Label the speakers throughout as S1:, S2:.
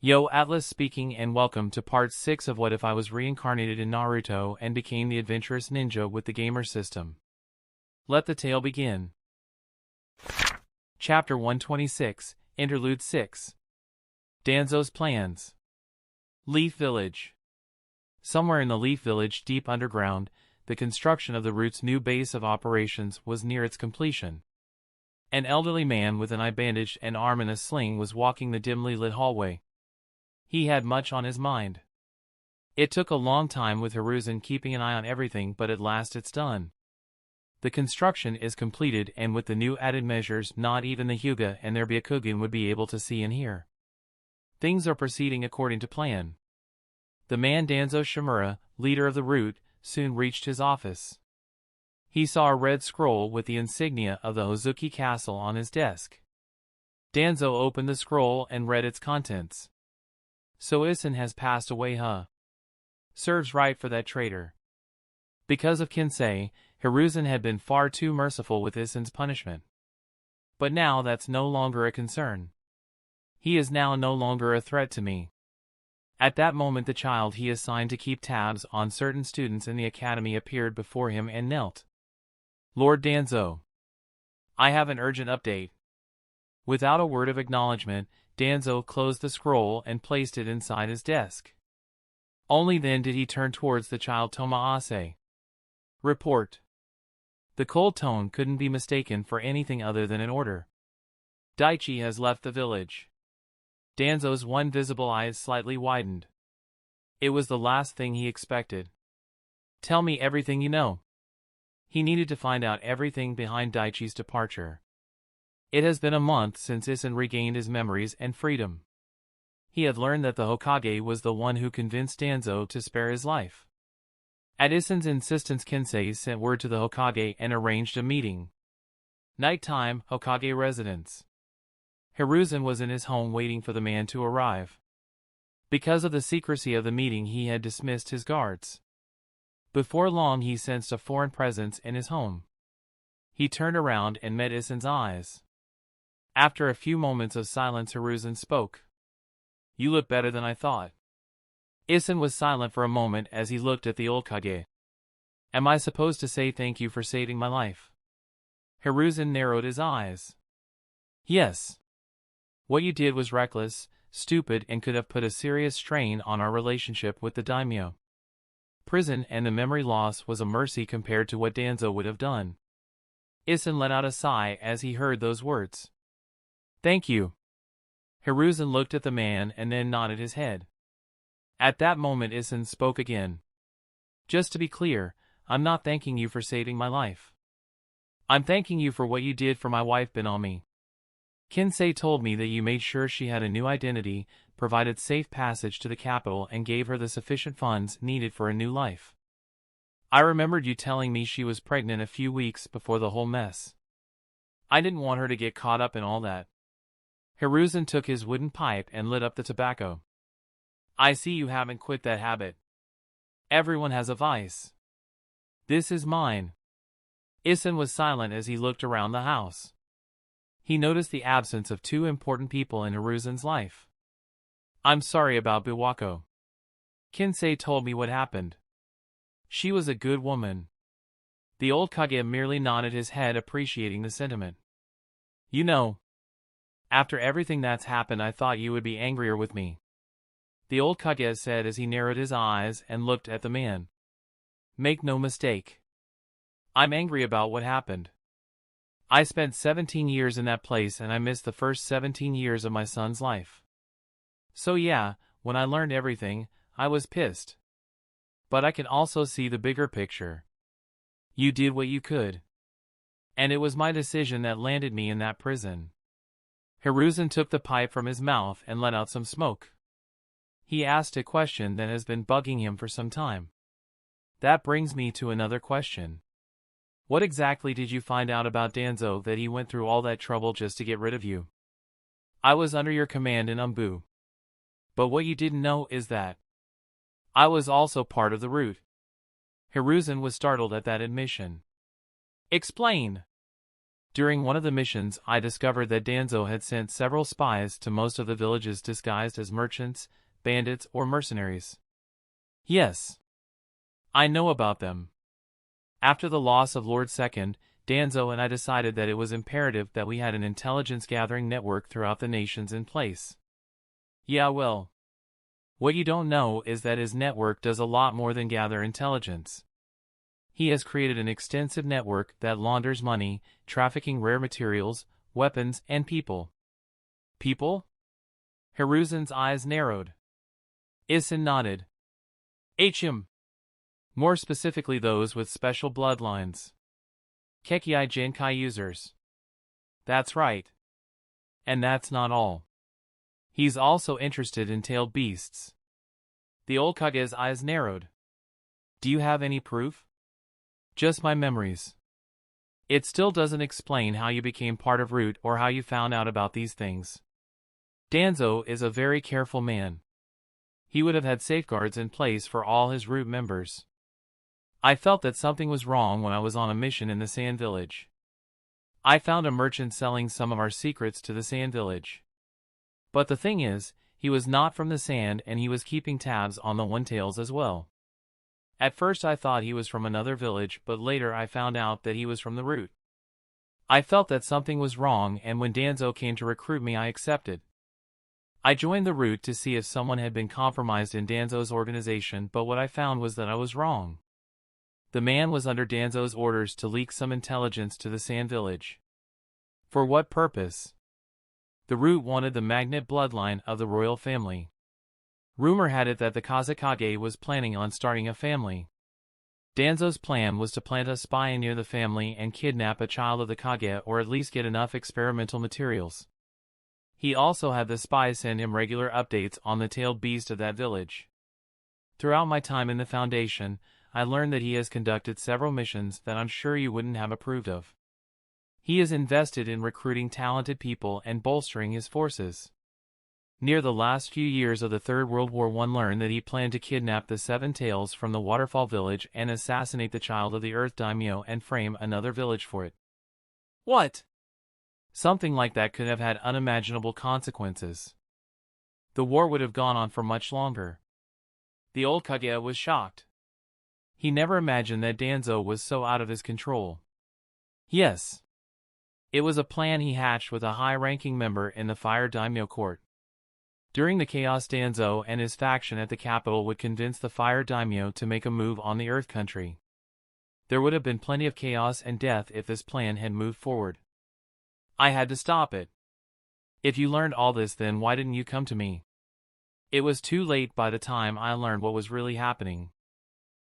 S1: Yo, Atlas speaking, and welcome to part 6 of What If I Was Reincarnated in Naruto and Became the Adventurous Ninja with the Gamer System. Let the tale begin. Chapter 126, Interlude 6. Danzo's Plans. Leaf Village. Somewhere in the Leaf Village deep underground, the construction of the route's new base of operations was near its completion. An elderly man with an eye bandage and arm in a sling was walking the dimly lit hallway. He had much on his mind. It took a long time with Hiruzen keeping an eye on everything, but at last it's done. The construction is completed, and with the new added measures, not even the Hyuga and their Byakugan would be able to see and hear. Things are proceeding according to plan. The man Danzo Shimura, leader of the route, soon reached his office. He saw a red scroll with the insignia of the Hozuki Castle on his desk. Danzo opened the scroll and read its contents. So Isen has passed away, huh? Serves right for that traitor. Because of Kinsei, Hiruzen had been far too merciful with Isen's punishment. But now that's no longer a concern. He is now no longer a threat to me. At that moment the child he assigned to keep tabs on certain students in the academy appeared before him and knelt. Lord Danzo. I have an urgent update. Without a word of acknowledgement, Danzo closed the scroll and placed it inside his desk. Only then did he turn towards the child Tomoase. Report. The cold tone couldn't be mistaken for anything other than an order. Daichi has left the village. Danzo's one visible eye slightly widened. It was the last thing he expected. Tell me everything you know. He needed to find out everything behind Daichi's departure. It has been a month since Isen regained his memories and freedom. He had learned that the Hokage was the one who convinced Danzo to spare his life. At Isen's insistence, Kinsei sent word to the Hokage and arranged a meeting. Nighttime, Hokage residence. Hiruzen was in his home waiting for the man to arrive. Because of the secrecy of the meeting, he had dismissed his guards. Before long he sensed a foreign presence in his home. He turned around and met Isen's eyes. After a few moments of silence, Hiruzen spoke. You look better than I thought. Isen was silent for a moment as he looked at the old Kage. Am I supposed to say thank you for saving my life? Hiruzen narrowed his eyes. Yes. What you did was reckless, stupid, and could have put a serious strain on our relationship with the daimyo. Prison and the memory loss was a mercy compared to what Danzo would have done. Isen let out a sigh as he heard those words. Thank you. Hiruzen looked at the man and then nodded his head. At that moment Isen spoke again. Just to be clear, I'm not thanking you for saving my life. I'm thanking you for what you did for my wife Benami. Kinsei told me that you made sure she had a new identity, provided safe passage to the capital, and gave her the sufficient funds needed for a new life. I remembered you telling me she was pregnant a few weeks before the whole mess. I didn't want her to get caught up in all that. Hiruzen took his wooden pipe and lit up the tobacco. I see you haven't quit that habit. Everyone has a vice. This is mine. Isen was silent as he looked around the house. He noticed the absence of two important people in Hiruzen's life. I'm sorry about Biwako. Kinsei told me what happened. She was a good woman. The old Kage merely nodded his head, appreciating the sentiment. You know, after everything that's happened, I thought you would be angrier with me. The old Kage said as he narrowed his eyes and looked at the man. Make no mistake. I'm angry about what happened. I spent 17 years in that place and I missed the first 17 years of my son's life. So yeah, when I learned everything, I was pissed. But I can also see the bigger picture. You did what you could. And it was my decision that landed me in that prison. Hiruzen took the pipe from his mouth and let out some smoke. He asked a question that has been bugging him for some time. That brings me to another question. What exactly did you find out about Danzo that he went through all that trouble just to get rid of you? I was under your command in Umbu. But what you didn't know is that I was also part of the route. Hiruzen was startled at that admission. Explain. During one of the missions, I discovered that Danzo had sent several spies to most of the villages disguised as merchants, bandits, or mercenaries. Yes, I know about them. After the loss of Lord Second, Danzo and I decided that it was imperative that we had an intelligence-gathering network throughout the nations in place. Yeah, well, what you don't know is that his network does a lot more than gather intelligence. He has created an extensive network that launders money, trafficking rare materials, weapons, and people. People? Hiruzen's eyes narrowed. Isin nodded. HM. More specifically those with special bloodlines. Kekkei Genkai users. That's right. And that's not all. He's also interested in tailed beasts. The old Kage's eyes narrowed. Do you have any proof? Just my memories. It still doesn't explain how you became part of Root or how you found out about these things. Danzo is a very careful man. He would have had safeguards in place for all his Root members. I felt that something was wrong when I was on a mission in the Sand Village. I found a merchant selling some of our secrets to the Sand Village. But the thing is, he was not from the Sand and he was keeping tabs on the One-Tails as well. At first I thought he was from another village, but later I found out that he was from the Root. I felt that something was wrong, and when Danzo came to recruit me I accepted. I joined the Root to see if someone had been compromised in Danzo's organization, but what I found was that I was wrong. The man was under Danzo's orders to leak some intelligence to the Sand Village. For what purpose? The Root wanted the magnet bloodline of the royal family. Rumor had it that the Kazekage was planning on starting a family. Danzo's plan was to plant a spy near the family and kidnap a child of the Kage, or at least get enough experimental materials. He also had the spy send him regular updates on the tailed beast of that village. Throughout my time in the Foundation, I learned that he has conducted several missions that I'm sure you wouldn't have approved of. He is invested in recruiting talented people and bolstering his forces. Near the last few years of the Third World War, one learned that he planned to kidnap the Seven Tails from the Waterfall Village and assassinate the child of the Earth Daimyo and frame another village for it. What? Something like that could have had unimaginable consequences. The war would have gone on for much longer. The old Kage was shocked. He never imagined that Danzo was so out of his control. Yes. It was a plan he hatched with a high-ranking member in the Fire Daimyo court. During the chaos, Danzo and his faction at the capital would convince the Fire Daimyo to make a move on the Earth Country. There would have been plenty of chaos and death if this plan had moved forward. I had to stop it. If you learned all this, then why didn't you come to me? It was too late by the time I learned what was really happening.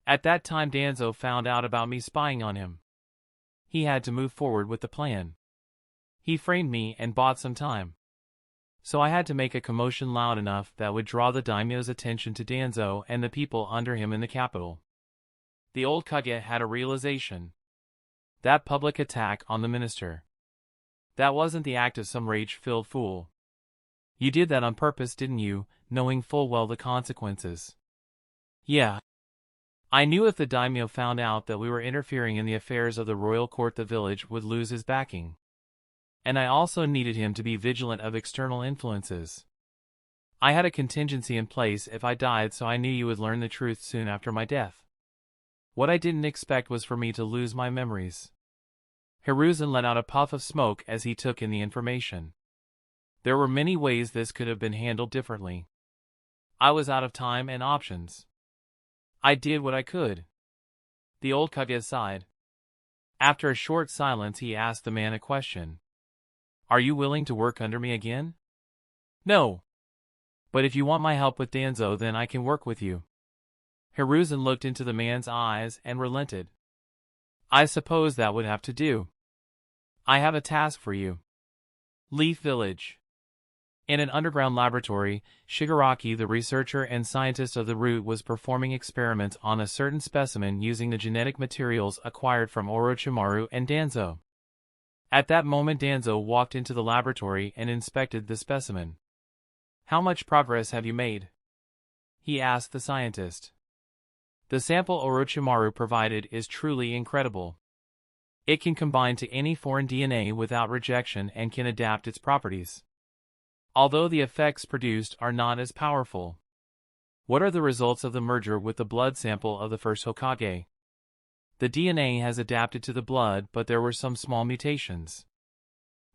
S1: At that time Danzo found out about me spying on him. He had to move forward with the plan. He framed me and bought some time. So I had to make a commotion loud enough that would draw the daimyo's attention to Danzo and the people under him in the capital. The old Kage had a realization. That public attack on the minister. That wasn't the act of some rage-filled fool. You did that on purpose, didn't you, knowing full well the consequences? Yeah. I knew if the daimyo found out that we were interfering in the affairs of the royal court, the village would lose his backing. And I also needed him to be vigilant of external influences. I had a contingency in place if I died, so I knew you would learn the truth soon after my death. What I didn't expect was for me to lose my memories. Hiruzen let out a puff of smoke as he took in the information. There were many ways this could have been handled differently. I was out of time and options. I did what I could. The old Kage sighed. After a short silence, he asked the man a question. Are you willing to work under me again? No. But if you want my help with Danzo, then I can work with you. Hiruzen looked into the man's eyes and relented. I suppose that would have to do. I have a task for you. Leaf Village. In an underground laboratory, Shigaraki, the researcher and scientist of the Root, was performing experiments on a certain specimen using the genetic materials acquired from Orochimaru and Danzo. At that moment, Danzo walked into the laboratory and inspected the specimen. How much progress have you made? He asked the scientist. The sample Orochimaru provided is truly incredible. It can combine to any foreign DNA without rejection and can adapt its properties, although the effects produced are not as powerful. What are the results of the merger with the blood sample of the first Hokage? The DNA has adapted to the blood, but there were some small mutations.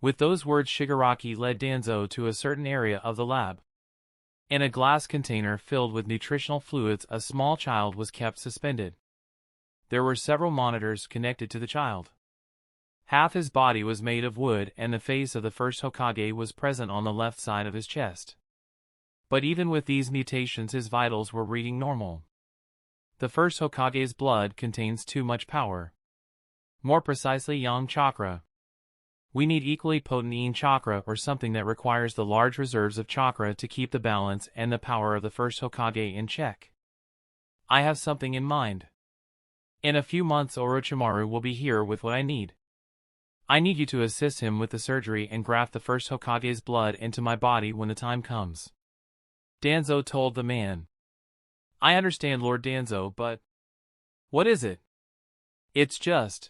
S1: With those words, Shigaraki led Danzo to a certain area of the lab. In a glass container filled with nutritional fluids, a small child was kept suspended. There were several monitors connected to the child. Half his body was made of wood, and the face of the first Hokage was present on the left side of his chest. But even with these mutations, his vitals were reading normal. The first Hokage's blood contains too much power. More precisely, Yang chakra. We need equally potent Yin chakra, or something that requires the large reserves of chakra to keep the balance and the power of the first Hokage in check. I have something in mind. In a few months Orochimaru will be here with what I need. I need you to assist him with the surgery and graft the first Hokage's blood into my body when the time comes. Danzo told the man. I understand, Lord Danzo, but what is it? It's just,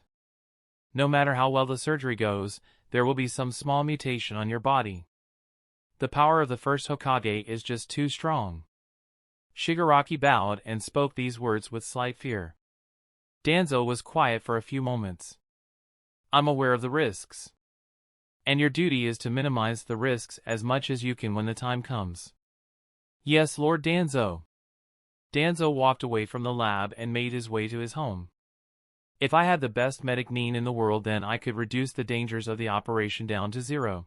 S1: no matter how well the surgery goes, there will be some small mutation on your body. The power of the first Hokage is just too strong. Shigaraki bowed and spoke these words with slight fear. Danzo was quiet for a few moments. I'm aware of the risks. And your duty is to minimize the risks as much as you can when the time comes. Yes, Lord Danzo. Danzo walked away from the lab and made his way to his home. If I had the best medic in the world, then I could reduce the dangers of the operation down to zero.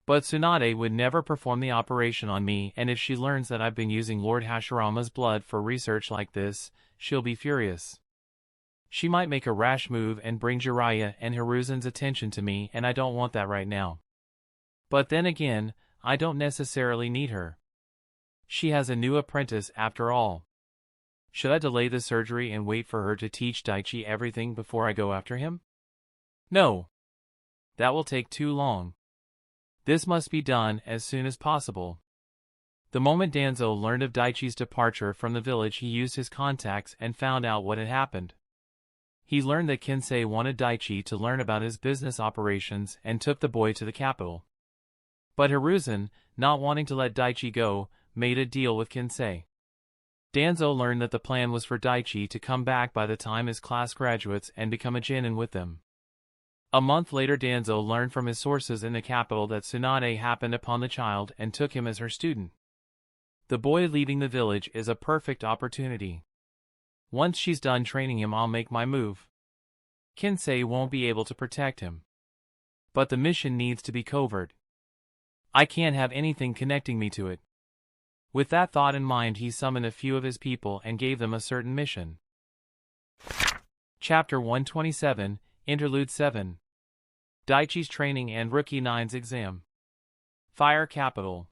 S1: But Tsunade would never perform the operation on me, and if she learns that I've been using Lord Hashirama's blood for research like this, she'll be furious. She might make a rash move and bring Jiraiya and Hiruzen's attention to me, and I don't want that right now. But then again, I don't necessarily need her. She has a new apprentice after all. Should I delay the surgery and wait for her to teach Daichi everything before I go after him? No. That will take too long. This must be done as soon as possible. The moment Danzo learned of Daichi's departure from the village, he used his contacts and found out what had happened. He learned that Kensei wanted Daichi to learn about his business operations and took the boy to the capital. But Hiruzen, not wanting to let Daichi go, made a deal with Kensei. Danzo learned that the plan was for Daichi to come back by the time his class graduates and become a genin with them. A month later, Danzo learned from his sources in the capital that Tsunade happened upon the child and took him as her student. The boy leaving the village is a perfect opportunity. Once she's done training him, I'll make my move. Kensei won't be able to protect him. But the mission needs to be covert. I can't have anything connecting me to it. With that thought in mind, he summoned a few of his people and gave them a certain mission. Chapter 127, Interlude 7. Daichi's Training and Rookie 9's Exam. Fire Capital.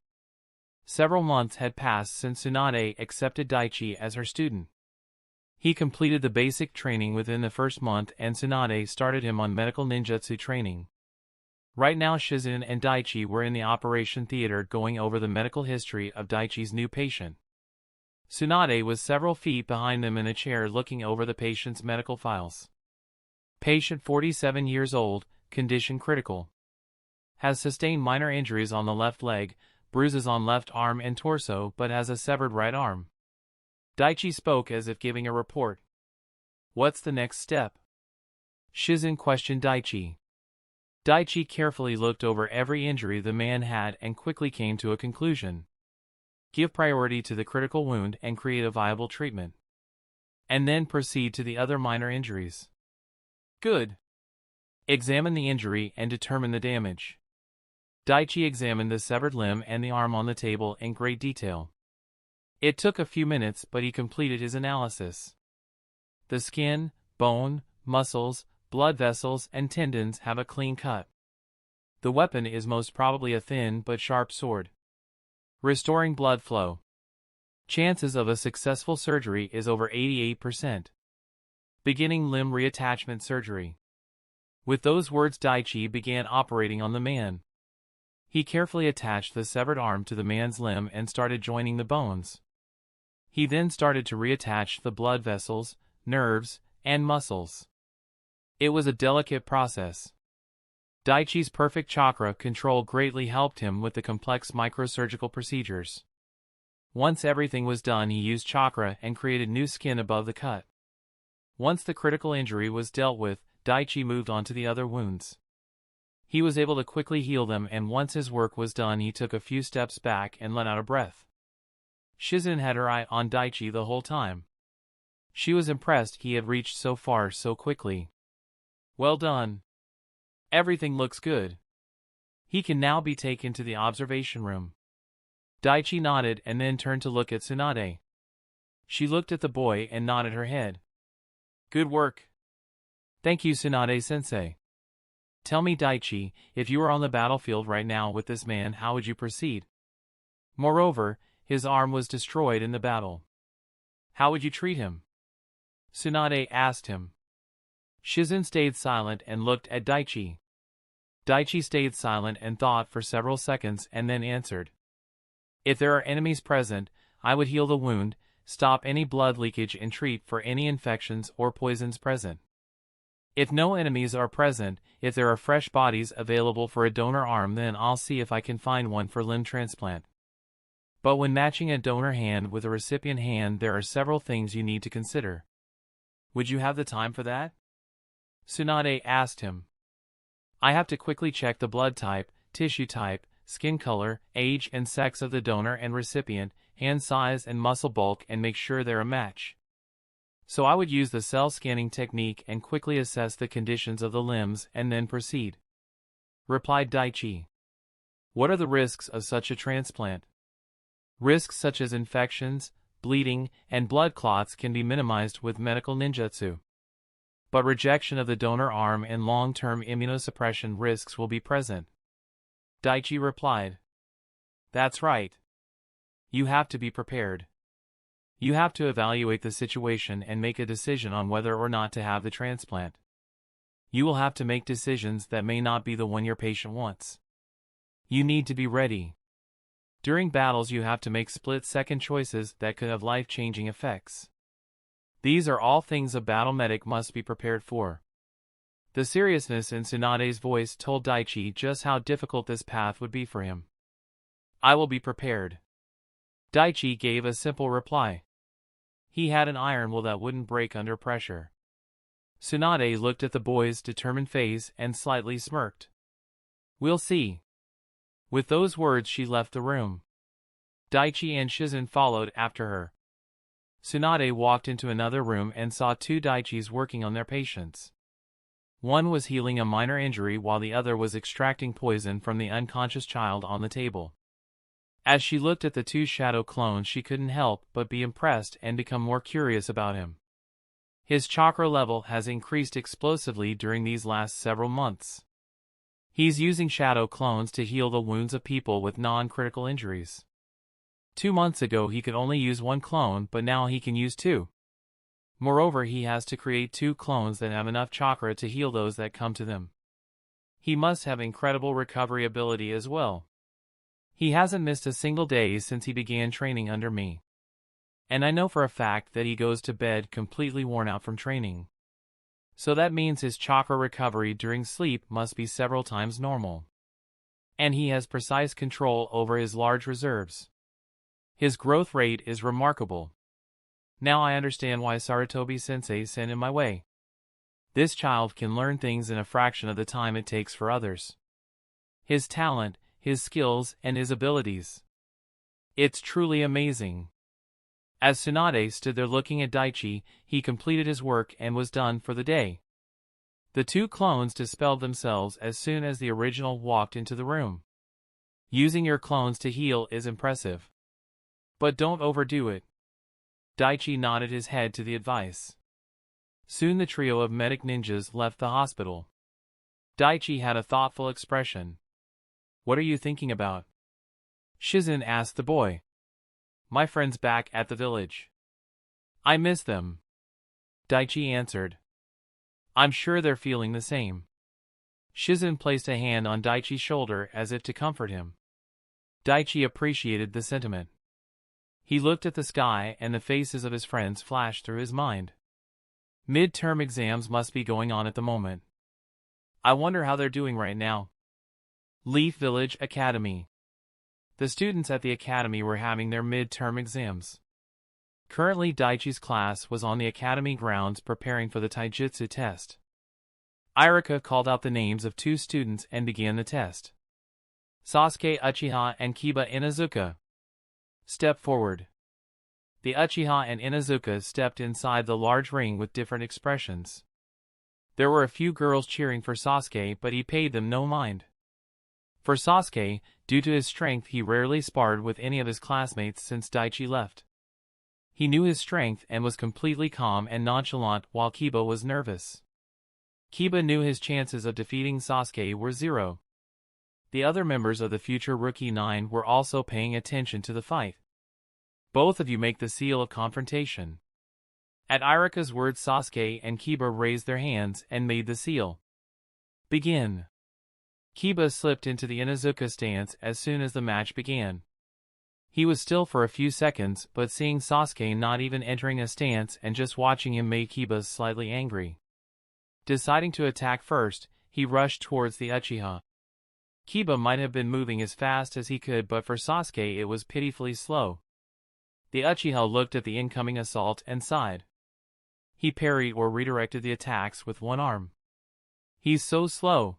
S1: Several months had passed since Tsunade accepted Daichi as her student. He completed the basic training within the first month, and Tsunade started him on medical ninjutsu training. Right now Shizen and Daichi were in the operation theater going over the medical history of Daichi's new patient. Tsunade was several feet behind them in a chair looking over the patient's medical files. Patient 47 years old, condition critical. Has sustained minor injuries on the left leg, bruises on left arm and torso, but has a severed right arm. Daichi spoke as if giving a report. What's the next step? Shizen questioned Daichi. Daichi carefully looked over every injury the man had and quickly came to a conclusion. Give priority to the critical wound and create a viable treatment. And then proceed to the other minor injuries. Good. Examine the injury and determine the damage. Daichi examined the severed limb and the arm on the table in great detail. It took a few minutes, but he completed his analysis. The skin, bone, muscles, blood vessels, and tendons have a clean cut. The weapon is most probably a thin but sharp sword. Restoring blood flow. Chances of a successful surgery is over 88%. Beginning limb reattachment surgery. With those words, Daichi began operating on the man. He carefully attached the severed arm to the man's limb and started joining the bones. He then started to reattach the blood vessels, nerves, and muscles. It was a delicate process. Daichi's perfect chakra control greatly helped him with the complex microsurgical procedures. Once everything was done, he used chakra and created new skin above the cut. Once the critical injury was dealt with, Daichi moved on to the other wounds. He was able to quickly heal them, and once his work was done, he took a few steps back and let out a breath. Shizen had her eye on Daichi the whole time. She was impressed he had reached so far so quickly. Well done. Everything looks good. He can now be taken to the observation room. Daichi nodded and then turned to look at Tsunade. She looked at the boy and nodded her head. Good work. Thank you, Tsunade-sensei. Tell me, Daichi, if you were on the battlefield right now with this man, how would you proceed? Moreover, his arm was destroyed in the battle. How would you treat him? Tsunade asked him. Shizen stayed silent and looked at Daichi. Daichi stayed silent and thought for several seconds and then answered. If there are enemies present, I would heal the wound, stop any blood leakage and treat for any infections or poisons present. If no enemies are present, if there are fresh bodies available for a donor arm, then I'll see if I can find one for limb transplant. But when matching a donor hand with a recipient hand, there are several things you need to consider. Would you have the time for that? Tsunade asked him. I have to quickly check the blood type, tissue type, skin color, age and sex of the donor and recipient, hand size and muscle bulk, and make sure they're a match. So I would use the cell scanning technique and quickly assess the conditions of the limbs and then proceed. Replied Daichi. What are the risks of such a transplant? Risks such as infections, bleeding, and blood clots can be minimized with medical ninjutsu. But rejection of the donor arm and long-term immunosuppression risks will be present. Daichi replied. That's right. You have to be prepared. You have to evaluate the situation and make a decision on whether or not to have the transplant. You will have to make decisions that may not be the one your patient wants. You need to be ready. During battles, you have to make split-second choices that could have life-changing effects. These are all things a battle medic must be prepared for. The seriousness in Tsunade's voice told Daichi just how difficult this path would be for him. I will be prepared. Daichi gave a simple reply. He had an iron will that wouldn't break under pressure. Tsunade looked at the boy's determined face and slightly smirked. We'll see. With those words, she left the room. Daichi and Shizen followed after her. Tsunade walked into another room and saw two Daichis working on their patients. One was healing a minor injury while the other was extracting poison from the unconscious child on the table. As she looked at the two shadow clones, she couldn't help but be impressed and become more curious about him. His chakra level has increased explosively during these last several months. He's using shadow clones to heal the wounds of people with non-critical injuries. 2 months ago he could only use one clone, but now he can use two. Moreover, he has to create 2 clones that have enough chakra to heal those that come to them. He must have incredible recovery ability as well. He hasn't missed a single day since he began training under me. And I know for a fact that he goes to bed completely worn out from training. So that means his chakra recovery during sleep must be several times normal. And he has precise control over his large reserves. His growth rate is remarkable. Now I understand why Sarutobi-sensei sent him my way. This child can learn things in a fraction of the time it takes for others. His talent, his skills, and his abilities. It's truly amazing. As Tsunade stood there looking at Daichi, he completed his work and was done for the day. The 2 clones dispelled themselves as soon as the original walked into the room. Using your clones to heal is impressive. But don't overdo it. Daichi nodded his head to the advice. Soon the trio of medic ninjas left the hospital. Daichi had a thoughtful expression. What are you thinking about? Shizen asked the boy. My friends back at the village. I miss them. Daichi answered. I'm sure they're feeling the same. Shizen placed a hand on Daichi's shoulder as if to comfort him. Daichi appreciated the sentiment. He looked at the sky and the faces of his friends flashed through his mind. Midterm exams must be going on at the moment. I wonder how they're doing right now. Leaf Village Academy. The students at the academy were having their midterm exams. Currently, Daichi's class was on the academy grounds preparing for the taijutsu test. Irika called out the names of 2 students and began the test. Sasuke Uchiha and Kiba Inazuka. Step forward. The Uchiha and Inazuka stepped inside the large ring with different expressions. There were a few girls cheering for Sasuke, but he paid them no mind. For Sasuke, due to his strength, he rarely sparred with any of his classmates since Daichi left. He knew his strength and was completely calm and nonchalant, while Kiba was nervous. Kiba knew his chances of defeating Sasuke were 0. The other members of the future Rookie 9 were also paying attention to the fight. Both of you make the seal of confrontation. At Irika's words, Sasuke and Kiba raised their hands and made the seal. Begin. Kiba slipped into the Inazuka stance as soon as the match began. He was still for a few seconds, but seeing Sasuke not even entering a stance and just watching him made Kiba slightly angry. Deciding to attack first, he rushed towards the Uchiha. Kiba might have been moving as fast as he could, but for Sasuke it was pitifully slow. The Uchiha looked at the incoming assault and sighed. He parried or redirected the attacks with one arm. He's so slow.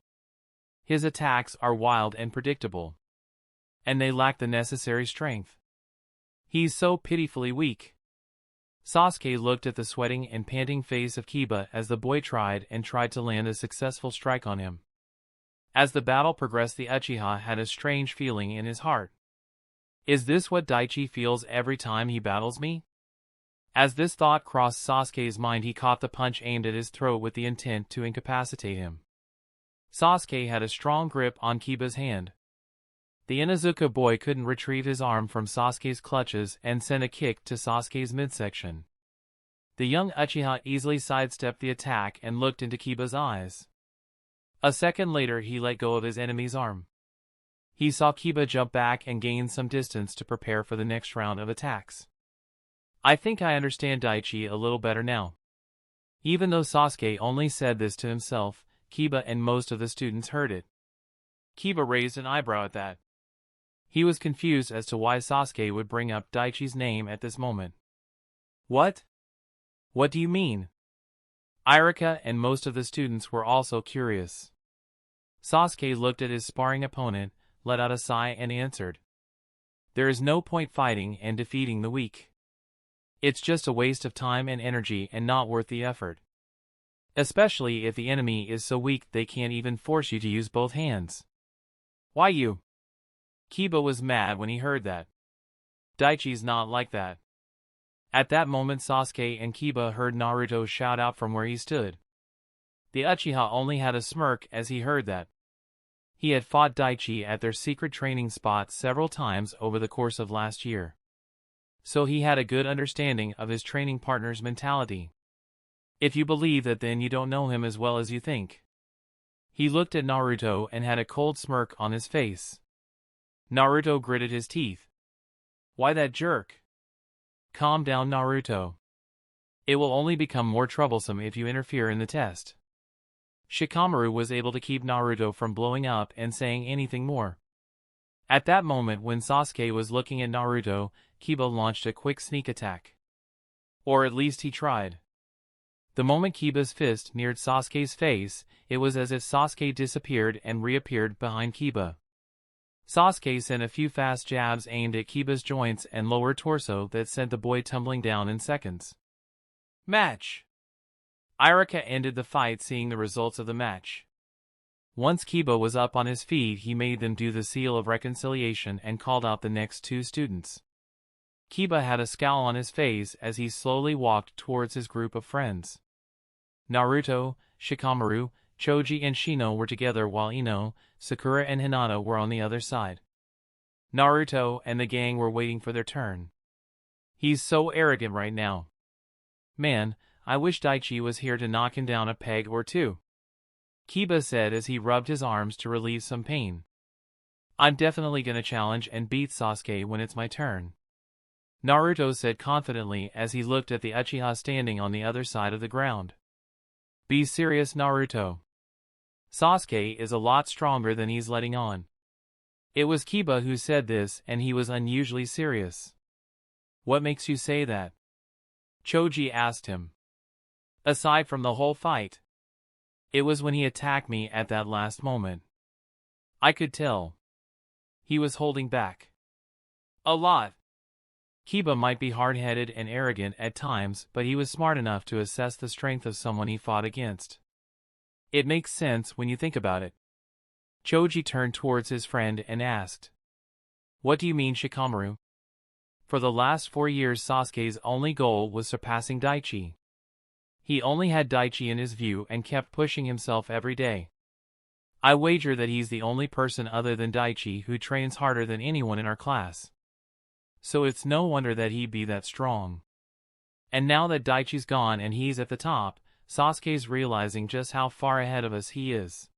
S1: His attacks are wild and predictable. And they lack the necessary strength. He's so pitifully weak. Sasuke looked at the sweating and panting face of Kiba as the boy tried to land a successful strike on him. As the battle progressed, the Uchiha had a strange feeling in his heart. Is this what Daichi feels every time he battles me? As this thought crossed Sasuke's mind, he caught the punch aimed at his throat with the intent to incapacitate him. Sasuke had a strong grip on Kiba's hand. The Inazuka boy couldn't retrieve his arm from Sasuke's clutches and sent a kick to Sasuke's midsection. The young Uchiha easily sidestepped the attack and looked into Kiba's eyes. A second later, he let go of his enemy's arm. He saw Kiba jump back and gain some distance to prepare for the next round of attacks. I think I understand Daichi a little better now. Even though Sasuke only said this to himself, Kiba and most of the students heard it. Kiba raised an eyebrow at that. He was confused as to why Sasuke would bring up Daichi's name at this moment. What? What do you mean? Irika and most of the students were also curious. Sasuke looked at his sparring opponent, let out a sigh and answered. There is no point fighting and defeating the weak. It's just a waste of time and energy and not worth the effort. Especially if the enemy is so weak they can't even force you to use both hands. Why you? Kiba was mad when he heard that. Daichi's not like that. At that moment, Sasuke and Kiba heard Naruto shout out from where he stood. The Uchiha only had a smirk as he heard that. He had fought Daichi at their secret training spot several times over the course of last year. So he had a good understanding of his training partner's mentality. If you believe that, then you don't know him as well as you think. He looked at Naruto and had a cold smirk on his face. Naruto gritted his teeth. Why that jerk? Calm down, Naruto. It will only become more troublesome if you interfere in the test. Shikamaru was able to keep Naruto from blowing up and saying anything more. At that moment, when Sasuke was looking at Naruto, Kiba launched a quick sneak attack. Or at least he tried. The moment Kiba's fist neared Sasuke's face, it was as if Sasuke disappeared and reappeared behind Kiba. Sasuke sent a few fast jabs aimed at Kiba's joints and lower torso that sent the boy tumbling down in seconds. Match. Irika ended the fight seeing the results of the match. Once Kiba was up on his feet, he made them do the seal of reconciliation and called out the next 2 students. Kiba had a scowl on his face as he slowly walked towards his group of friends. Naruto, Shikamaru, Choji and Shino were together while Ino, Sakura and Hinata were on the other side. Naruto and the gang were waiting for their turn. He's so arrogant right now. Man, I wish Daichi was here to knock him down a peg or 2. Kiba said as he rubbed his arms to relieve some pain. I'm definitely gonna challenge and beat Sasuke when it's my turn. Naruto said confidently as he looked at the Uchiha standing on the other side of the ground. Be serious, Naruto. Sasuke is a lot stronger than he's letting on. It was Kiba who said this, and he was unusually serious. What makes you say that? Choji asked him. Aside from the whole fight. It was when he attacked me at that last moment. I could tell. He was holding back. A lot. Kiba might be hard-headed and arrogant at times, but he was smart enough to assess the strength of someone he fought against. It makes sense when you think about it. Choji turned towards his friend and asked. What do you mean, Shikamaru? For the last 4 years Sasuke's only goal was surpassing Daichi. He only had Daichi in his view and kept pushing himself every day. I wager that he's the only person other than Daichi who trains harder than anyone in our class. So it's no wonder that he'd be that strong. And now that Daichi's gone and he's at the top, Sasuke's realizing just how far ahead of us he is.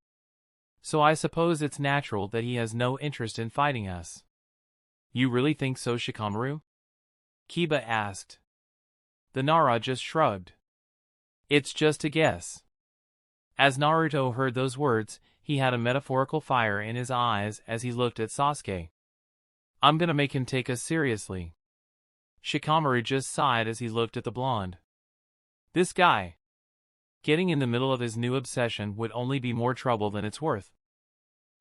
S1: So I suppose it's natural that he has no interest in fighting us. You really think so, Shikamaru? Kiba asked. The Nara just shrugged. It's just a guess. As Naruto heard those words, he had a metaphorical fire in his eyes as he looked at Sasuke. I'm gonna make him take us seriously. Shikamaru just sighed as he looked at the blonde. This guy. Getting in the middle of his new obsession would only be more trouble than it's worth.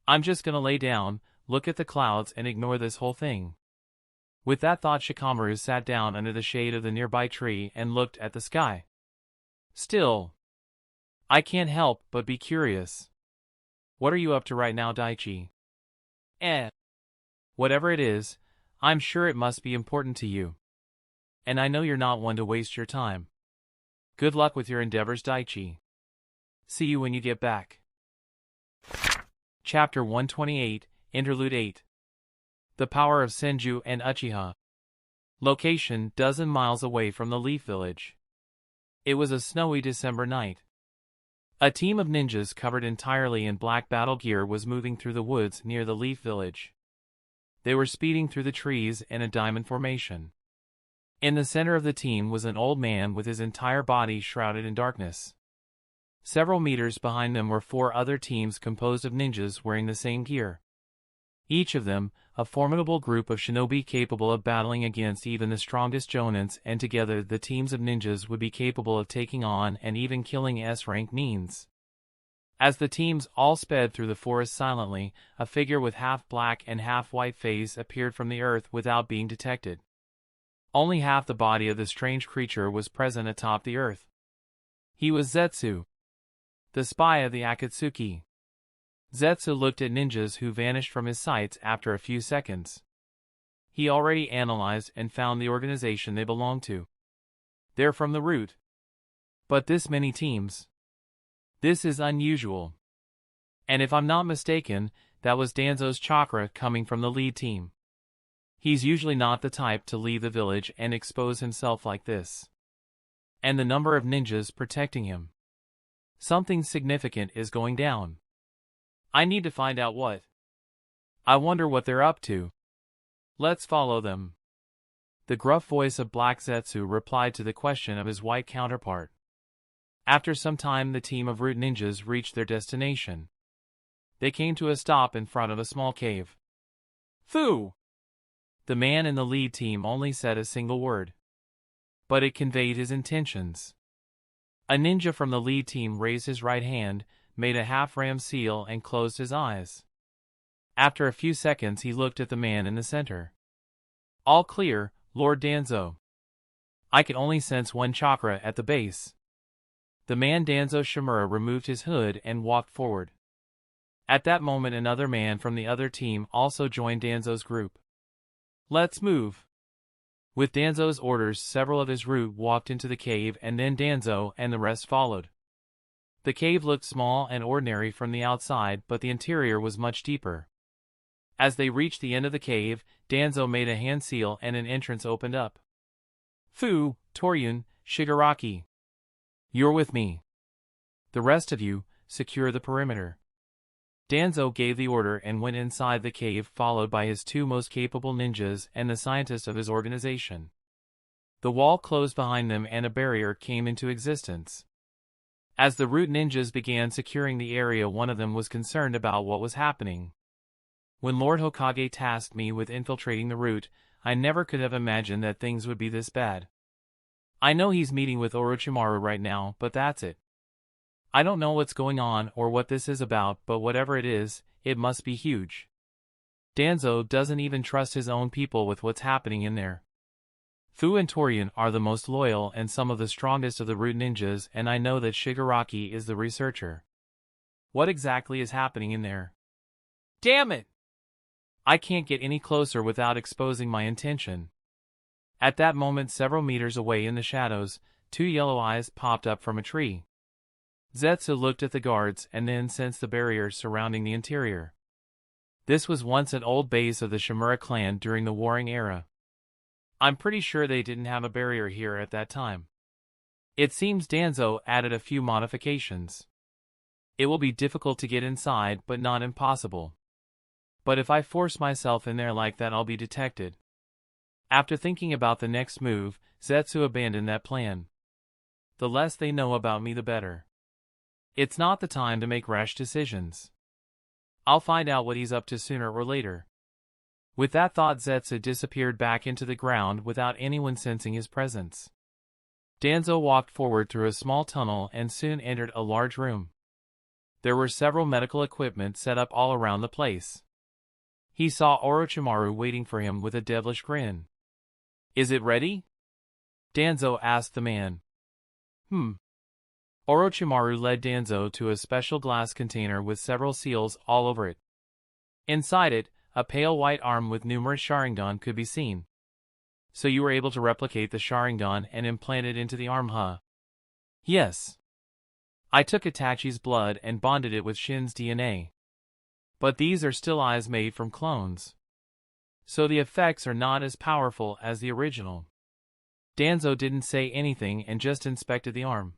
S1: I'm just gonna lay down, look at the clouds and ignore this whole thing. With that thought, Shikamaru sat down under the shade of the nearby tree and looked at the sky. Still, I can't help but be curious. What are you up to right now, Daichi? Whatever it is, I'm sure it must be important to you. And I know you're not one to waste your time. Good luck with your endeavors, Daichi. See you when you get back. Chapter 128, Interlude 8. The Power of Senju and Uchiha. Location: dozen miles away from the Leaf Village. It was a snowy December night. A team of ninjas covered entirely in black battle gear was moving through the woods near the Leaf Village. They were speeding through the trees in a diamond formation. In the center of the team was an old man with his entire body shrouded in darkness. Several meters behind them were 4 other teams composed of ninjas wearing the same gear. Each of them, a formidable group of shinobi capable of battling against even the strongest jonins, and together the teams of ninjas would be capable of taking on and even killing S-rank nins. As the teams all sped through the forest silently, a figure with half-black and half-white face appeared from the earth without being detected. Only half the body of the strange creature was present atop the earth. He was Zetsu, the spy of the Akatsuki. Zetsu looked at ninjas who vanished from his sights after a few seconds. He already analyzed and found the organization they belonged to. They're from the root. But this many teams? This is unusual. And if I'm not mistaken, that was Danzo's chakra coming from the lead team. He's usually not the type to leave the village and expose himself like this. And the number of ninjas protecting him. Something significant is going down. I need to find out what. I wonder what they're up to. Let's follow them. The gruff voice of Black Zetsu replied to the question of his white counterpart. After some time, the team of root ninjas reached their destination. They came to a stop in front of a small cave. Fu! The man in the lead team only said a single word. But it conveyed his intentions. A ninja from the lead team raised his right hand, made a half-ram seal and closed his eyes. After a few seconds he looked at the man in the center. All clear, Lord Danzo. I can only sense one chakra at the base. The man Danzo Shimura removed his hood and walked forward. At that moment another man from the other team also joined Danzo's group. Let's move. With Danzo's orders, several of his root walked into the cave and then Danzo and the rest followed. The cave looked small and ordinary from the outside, but the interior was much deeper. As they reached the end of the cave, Danzo made a hand seal and an entrance opened up. Fu, Toryun, Shigaraki. You're with me. The rest of you, secure the perimeter. Danzo gave the order and went inside the cave, followed by his 2 most capable ninjas and the scientist of his organization. The wall closed behind them and a barrier came into existence. As the root ninjas began securing the area, one of them was concerned about what was happening. When Lord Hokage tasked me with infiltrating the root, I never could have imagined that things would be this bad. I know he's meeting with Orochimaru right now, but that's it. I don't know what's going on or what this is about, but whatever it is, it must be huge. Danzo doesn't even trust his own people with what's happening in there. Fu and Torian are the most loyal and some of the strongest of the root ninjas, and I know that Shigaraki is the researcher. What exactly is happening in there? Damn it! I can't get any closer without exposing my intention. At that moment, several meters away in the shadows, two yellow eyes popped up from a tree. Zetsu looked at the guards and then sensed the barriers surrounding the interior. This was once an old base of the Shimura clan during the Warring Era. I'm pretty sure they didn't have a barrier here at that time. It seems Danzo added a few modifications. It will be difficult to get inside, but not impossible. But if I force myself in there like that, I'll be detected. After thinking about the next move, Zetsu abandoned that plan. The less they know about me, the better. It's not the time to make rash decisions. I'll find out what he's up to sooner or later. With that thought, Zetsu disappeared back into the ground without anyone sensing his presence. Danzo walked forward through a small tunnel and soon entered a large room. There were several medical equipment set up all around the place. He saw Orochimaru waiting for him with a devilish grin. Is it ready? Danzo asked the man. Orochimaru led Danzo to a special glass container with several seals all over it. Inside it, a pale white arm with numerous Sharingan could be seen. So you were able to replicate the Sharingan and implant it into the arm, huh? Yes. I took Itachi's blood and bonded it with Shin's DNA. But these are still eyes made from clones. So the effects are not as powerful as the original. Danzo didn't say anything and just inspected the arm.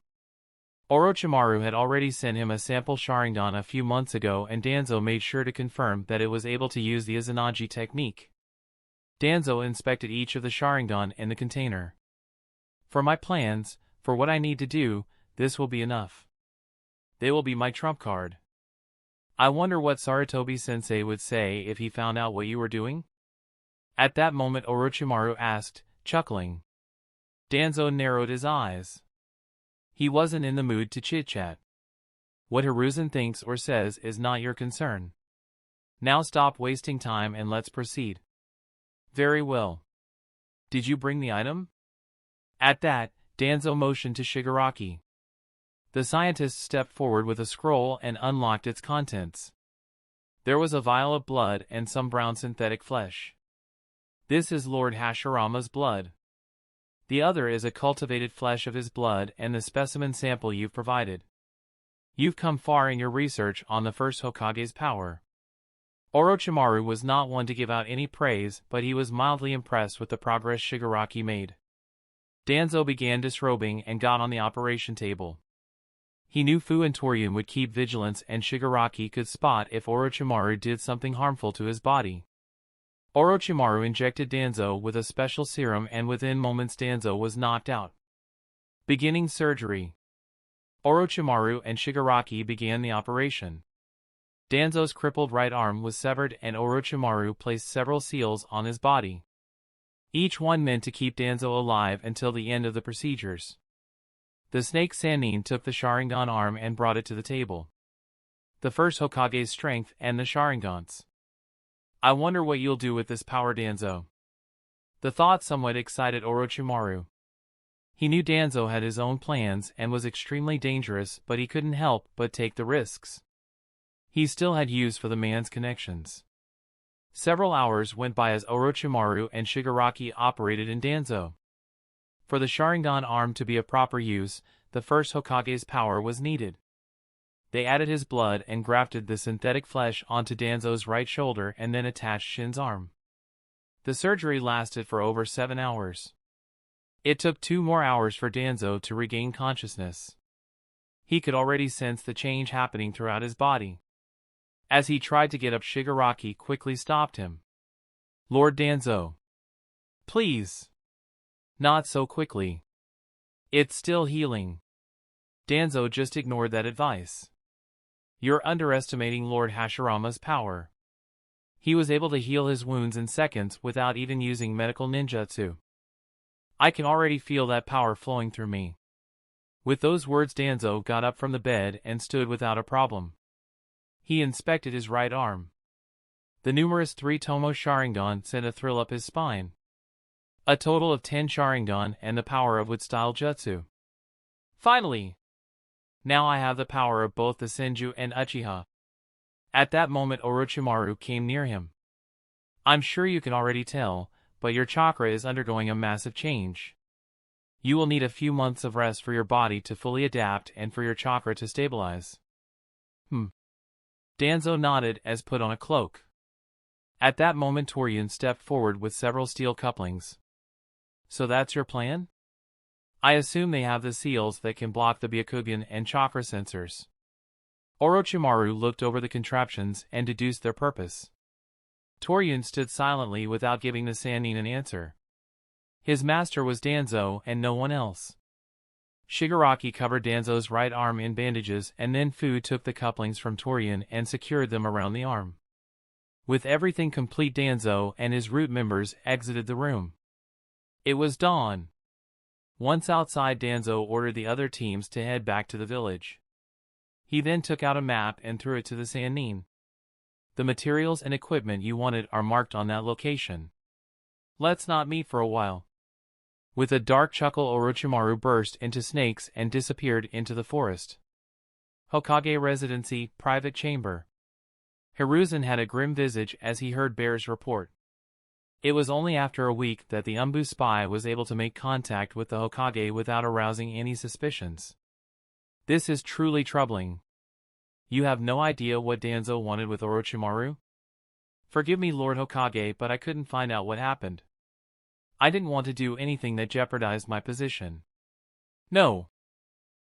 S1: Orochimaru had already sent him a sample Sharingan a few months ago, and Danzo made sure to confirm that it was able to use the Izanagi technique. Danzo inspected each of the Sharingan in the container. For my plans, for what I need to do, this will be enough. They will be my trump card. I wonder what Sarutobi-sensei would say if he found out what you were doing? At that moment Orochimaru asked, chuckling. Danzo narrowed his eyes. He wasn't in the mood to chit-chat. What Hiruzen thinks or says is not your concern. Now stop wasting time and let's proceed. Very well. Did you bring the item? At that, Danzo motioned to Shigaraki. The scientist stepped forward with a scroll and unlocked its contents. There was a vial of blood and some brown synthetic flesh. This is Lord Hashirama's blood. The other is a cultivated flesh of his blood and the specimen sample you've provided. You've come far in your research on the first Hokage's power. Orochimaru was not one to give out any praise, but he was mildly impressed with the progress Shigaraki made. Danzo began disrobing and got on the operation table. He knew Fu and Torian would keep vigilance, and Shigaraki could spot if Orochimaru did something harmful to his body. Orochimaru injected Danzo with a special serum, and within moments Danzo was knocked out. Beginning surgery. Orochimaru and Shigaraki began the operation. Danzo's crippled right arm was severed and Orochimaru placed several seals on his body. Each one meant to keep Danzo alive until the end of the procedures. The snake Sannin took the Sharingan arm and brought it to the table. The first Hokage's strength and the Sharingans. I wonder what you'll do with this power, Danzo. The thought somewhat excited Orochimaru. He knew Danzo had his own plans and was extremely dangerous, but he couldn't help but take the risks. He still had use for the man's connections. Several hours went by as Orochimaru and Shigaraki operated in Danzo. For the Sharingan arm to be of proper use, the first Hokage's power was needed. They added his blood and grafted the synthetic flesh onto Danzo's right shoulder and then attached Shin's arm. The surgery lasted for over 7 hours. It took 2 more hours for Danzo to regain consciousness. He could already sense the change happening throughout his body. As he tried to get up, Shigaraki quickly stopped him. Lord Danzo. Please. Not so quickly. It's still healing. Danzo just ignored that advice. You're underestimating Lord Hashirama's power. He was able to heal his wounds in seconds without even using medical ninjutsu. I can already feel that power flowing through me. With those words, Danzo got up from the bed and stood without a problem. He inspected his right arm. The numerous 3 Tomo Sharingan sent a thrill up his spine. A total of 10 Sharingan and the power of wood-style jutsu. Finally! Now I have the power of both the Senju and Uchiha. At that moment Orochimaru came near him. I'm sure you can already tell, but your chakra is undergoing a massive change. You will need a few months of rest for your body to fully adapt and for your chakra to stabilize. Danzo nodded as put on a cloak. At that moment Torian stepped forward with several steel couplings. So that's your plan? I assume they have the seals that can block the Byakugan and chakra sensors. Orochimaru looked over the contraptions and deduced their purpose. Torian stood silently without giving the Sannin an answer. His master was Danzo and no one else. Shigaraki covered Danzo's right arm in bandages and then Fu took the couplings from Torian and secured them around the arm. With everything complete, Danzo and his root members exited the room. It was dawn. Once outside, Danzo ordered the other teams to head back to the village. He then took out a map and threw it to the Sannin. The materials and equipment you wanted are marked on that location. Let's not meet for a while. With a dark chuckle, Orochimaru burst into snakes and disappeared into the forest. Hokage Residency, Private Chamber. Hiruzen had a grim visage as he heard Bear's report. It was only after a week that the Umbu spy was able to make contact with the Hokage without arousing any suspicions. This is truly troubling. You have no idea what Danzo wanted with Orochimaru? Forgive me, Lord Hokage, but I couldn't find out what happened. I didn't want to do anything that jeopardized my position. No.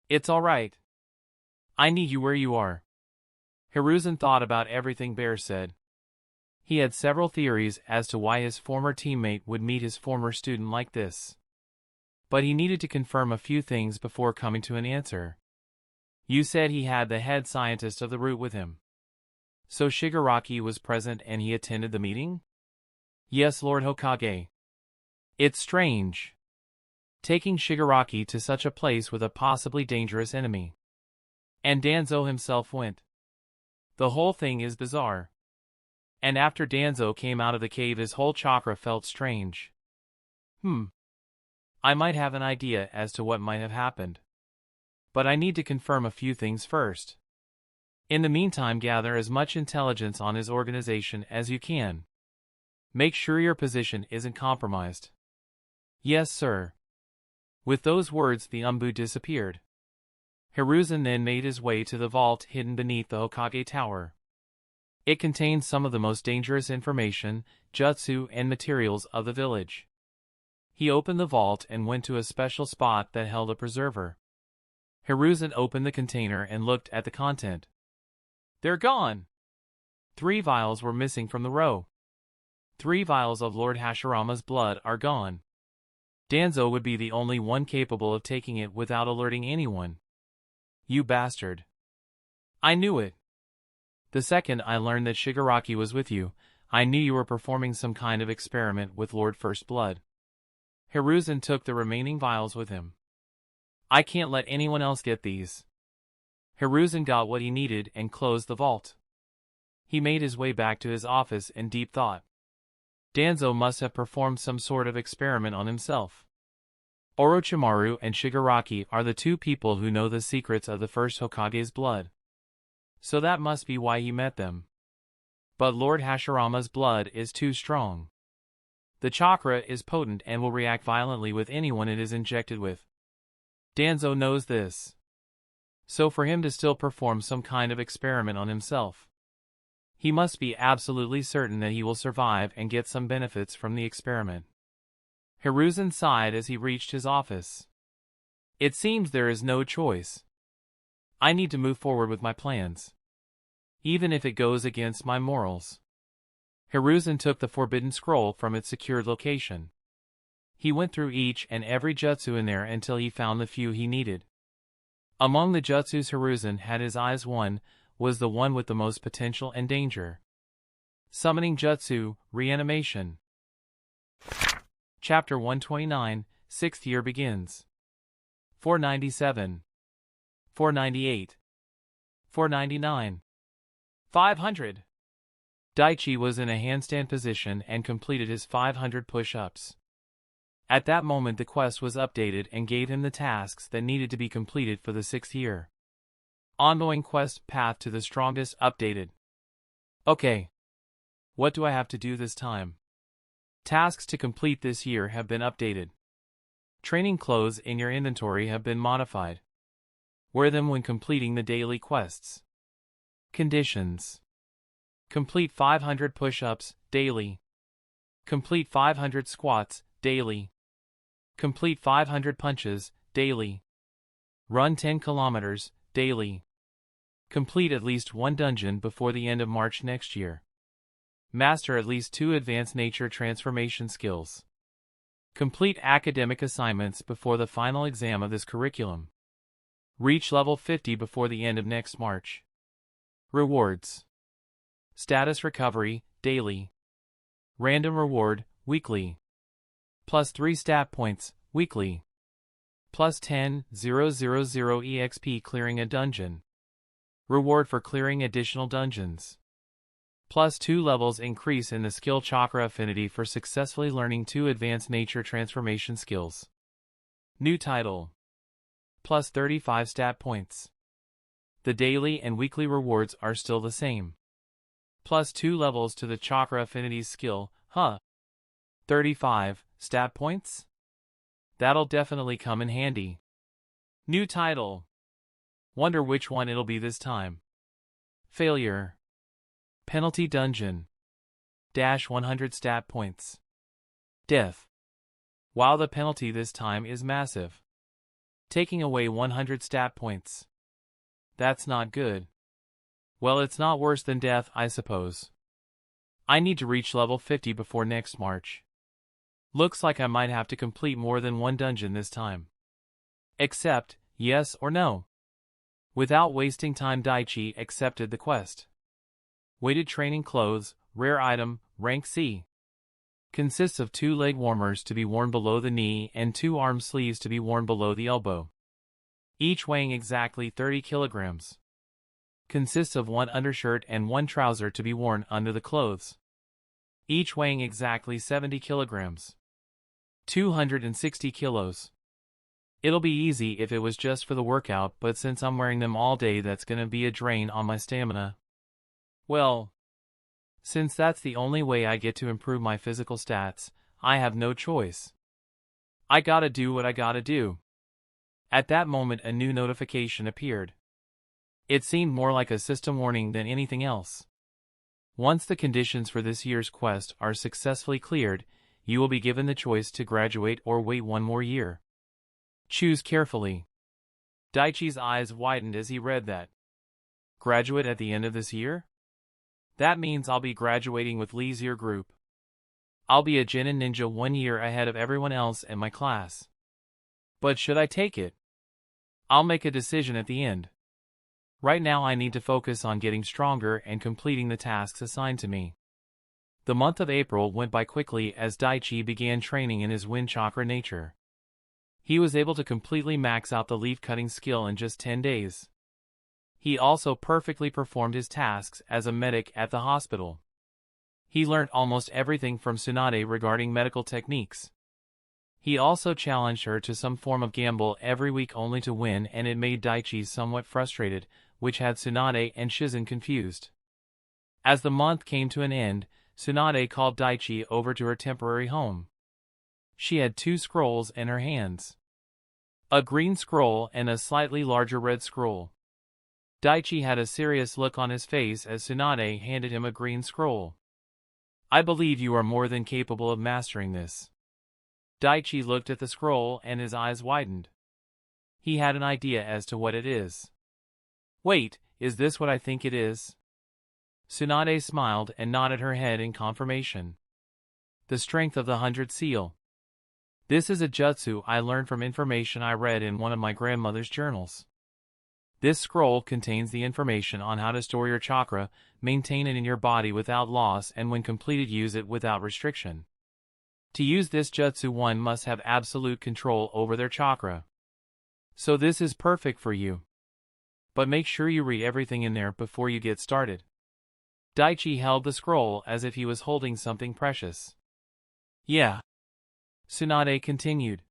S1: It's all right. I need you where you are. Hiruzen thought about everything Bear said. He had several theories as to why his former teammate would meet his former student like this. But he needed to confirm a few things before coming to an answer. You said he had the head scientist of the root with him. So Shigaraki was present and he attended the meeting? Yes, Lord Hokage. It's strange. Taking Shigaraki to such a place with a possibly dangerous enemy. And Danzo himself went. The whole thing is bizarre. And after Danzo came out of the cave, his whole chakra felt strange. I might have an idea as to what might have happened. But I need to confirm a few things first. In the meantime, gather as much intelligence on his organization as you can. Make sure your position isn't compromised. Yes, sir. With those words, the Umbu disappeared. Hiruzen then made his way to the vault hidden beneath the Hokage Tower. It contained some of the most dangerous information, jutsu, and materials of the village. He opened the vault and went to a special spot that held a preserver. Hiruzen opened the container and looked at the content. They're gone! 3 vials were missing from the row. 3 vials of Lord Hashirama's blood are gone. Danzo would be the only one capable of taking it without alerting anyone. You bastard. I knew it. The second I learned that Shigaraki was with you, I knew you were performing some kind of experiment with Lord First Blood. Hiruzen took the remaining vials with him. I can't let anyone else get these. Hiruzen got what he needed and closed the vault. He made his way back to his office in deep thought. Danzo must have performed some sort of experiment on himself. Orochimaru and Shigaraki are the 2 people who know the secrets of the first Hokage's blood. So that must be why he met them. But Lord Hashirama's blood is too strong. The chakra is potent and will react violently with anyone it is injected with. Danzo knows this. So for him to still perform some kind of experiment on himself, he must be absolutely certain that he will survive and get some benefits from the experiment. Hiruzen sighed as he reached his office. It seems there is no choice. I need to move forward with my plans, even if it goes against my morals. Hiruzen took the forbidden scroll from its secured location. He went through each and every jutsu in there until he found the few he needed. Among the jutsus Hiruzen had his eyes on was the one with the most potential and danger. Summoning Jutsu, Reanimation. Chapter 129, 6th Year Begins. 497. 498. 499. 500. Daichi was in a handstand position and completed his 500 push-ups. At that moment the quest was updated and gave him the tasks that needed to be completed for the 6th year. Ongoing quest path to the strongest updated. Okay. What do I have to do this time? Tasks to complete this year have been updated. Training clothes in your inventory have been modified. Wear them when completing the daily quests. Conditions. Complete 500 push-ups daily. Complete 500 squats daily. Complete 500 punches daily. Run 10 kilometers daily. Complete at least one dungeon before the end of March next year. Master at least 2 advanced nature transformation skills. Complete academic assignments before the final exam of this curriculum. Reach level 50 before the end of next March. Rewards. Status recovery, daily. Random reward, weekly. Plus 3 stat points, weekly. Plus 10,000 EXP clearing a dungeon. Reward for clearing additional dungeons. Plus 2 levels increase in the skill chakra affinity for successfully learning 2 advanced nature transformation skills. New title. Plus 35 stat points. The daily and weekly rewards are still the same. Plus 2 levels to the chakra affinities skill, 35 stat points? That'll definitely come in handy. New title. Wonder which one it'll be this time. Failure. Penalty dungeon. Dash 100 stat points. Death. Wow, the penalty this time is massive. Taking away 100 stat points. That's not good. Well, it's not worse than death, I suppose. I need to reach level 50 before next March. Looks like I might have to complete more than one dungeon this time. Accept, yes or no. Without wasting time, Daichi accepted the quest. Weighted training clothes, rare item, rank C. Consists of 2 leg warmers to be worn below the knee and 2 arm sleeves to be worn below the elbow. Each weighing exactly 30 kilograms. Consists of 1 undershirt and 1 trouser to be worn under the clothes. Each weighing exactly 70 kilograms. 260 kilos. It'll be easy if it was just for the workout, but since I'm wearing them all day, that's gonna be a drain on my stamina. Well, since that's the only way I get to improve my physical stats, I have no choice. I gotta do what I gotta do. At that moment, a new notification appeared. It seemed more like a system warning than anything else. Once the conditions for this year's quest are successfully cleared, you will be given the choice to graduate or wait one more year. Choose carefully. Daichi's eyes widened as he read that. Graduate at the end of this year? That means I'll be graduating with Lee's year group. I'll be a Genin ninja 1 year ahead of everyone else in my class. But should I take it? I'll make a decision at the end. Right now I need to focus on getting stronger and completing the tasks assigned to me. The month of April went by quickly as Daichi began training in his wind chakra nature. He was able to completely max out the leaf cutting skill in just 10 days. He also perfectly performed his tasks as a medic at the hospital. He learned almost everything from Tsunade regarding medical techniques. He also challenged her to some form of gamble every week only to win, and it made Daichi somewhat frustrated, which had Tsunade and Shizen confused. As the month came to an end, Tsunade called Daichi over to her temporary home. She had 2 scrolls in her hands. A green scroll and a slightly larger red scroll. Daichi had a serious look on his face as Tsunade handed him a green scroll. I believe you are more than capable of mastering this. Daichi looked at the scroll and his eyes widened. He had an idea as to what it is. Wait, is this what I think it is? Tsunade smiled and nodded her head in confirmation. The strength of the 100 seal. This is a jutsu I learned from information I read in one of my grandmother's journals. This scroll contains the information on how to store your chakra, maintain it in your body without loss, and when completed use it without restriction. To use this jutsu, one must have absolute control over their chakra. So this is perfect for you. But make sure you read everything in there before you get started. Daichi held the scroll as if he was holding something precious. Yeah. Tsunade continued.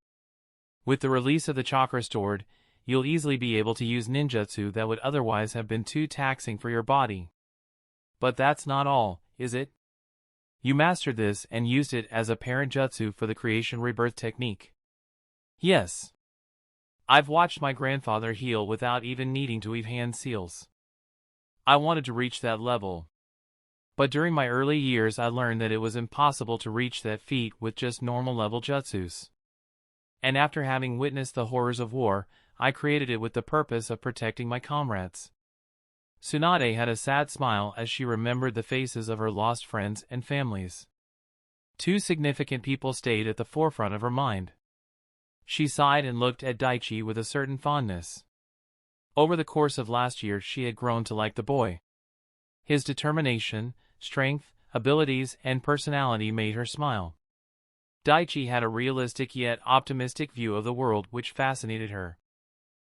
S1: With the release of the chakra stored, you'll easily be able to use ninjutsu that would otherwise have been too taxing for your body. But that's not all, is it? You mastered this and used it as a parent jutsu for the creation rebirth technique. Yes. I've watched my grandfather heal without even needing to weave hand seals. I wanted to reach that level. But during my early years I learned that it was impossible to reach that feat with just normal level jutsus. And after having witnessed the horrors of war, I created it with the purpose of protecting my comrades. Tsunade had a sad smile as she remembered the faces of her lost friends and families. Two significant people stayed at the forefront of her mind. She sighed and looked at Daichi with a certain fondness. Over the course of last year she had grown to like the boy. His determination, strength, abilities, and personality made her smile. Daichi had a realistic yet optimistic view of the world which fascinated her.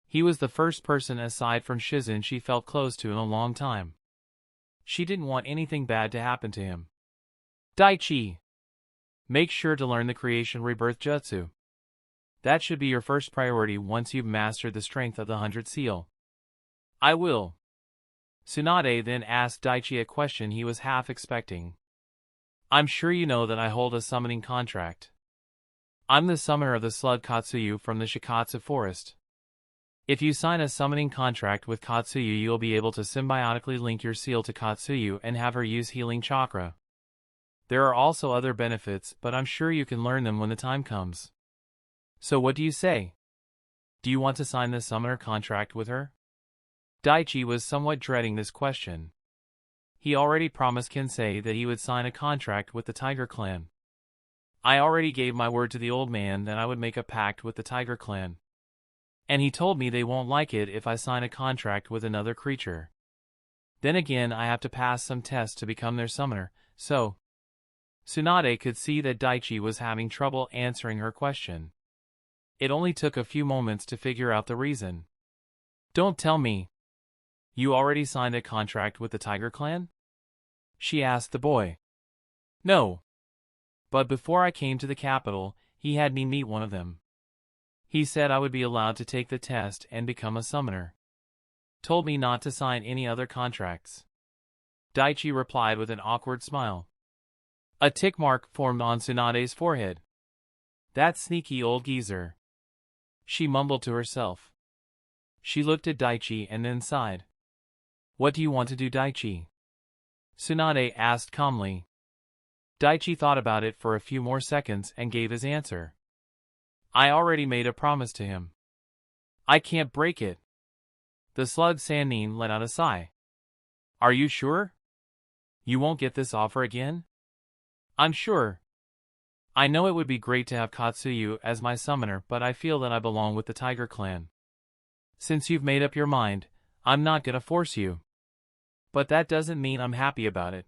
S1: He was the first person aside from Shizen she felt close to in a long time. She didn't want anything bad to happen to him. Daichi! Make sure to learn the creation rebirth jutsu. That should be your first priority once you've mastered the strength of the 100 seal. I will. Tsunade then asked Daichi a question he was half expecting. I'm sure you know that I hold a summoning contract. I'm the summoner of the slug Katsuyu from the Shikatsu forest. If you sign a summoning contract with Katsuyu, you'll be able to symbiotically link your seal to Katsuyu and have her use healing chakra. There are also other benefits, but I'm sure you can learn them when the time comes. So what do you say? Do you want to sign the summoner contract with her? Daichi was somewhat dreading this question. He already promised Kensei that he would sign a contract with the Tiger Clan. I already gave my word to the old man that I would make a pact with the Tiger Clan. And he told me they won't like it if I sign a contract with another creature. Then again, I have to pass some tests to become their summoner, so... Tsunade could see that Daichi was having trouble answering her question. It only took a few moments to figure out the reason. Don't tell me. You already signed a contract with the Tiger Clan? She asked the boy. No. But before I came to the capital, he had me meet one of them. He said I would be allowed to take the test and become a summoner. Told me not to sign any other contracts. Daichi replied with an awkward smile. A tick mark formed on Tsunade's forehead. That sneaky old geezer. She mumbled to herself. She looked at Daichi and then sighed. What do you want to do, Daichi? Tsunade asked calmly. Daichi thought about it for a few more seconds and gave his answer. I already made a promise to him. I can't break it. The slug Sannin let out a sigh. Are you sure? You won't get this offer again? I'm sure. I know it would be great to have Katsuyu as my summoner, but I feel that I belong with the Tiger Clan. Since you've made up your mind, I'm not gonna force you. But that doesn't mean I'm happy about it.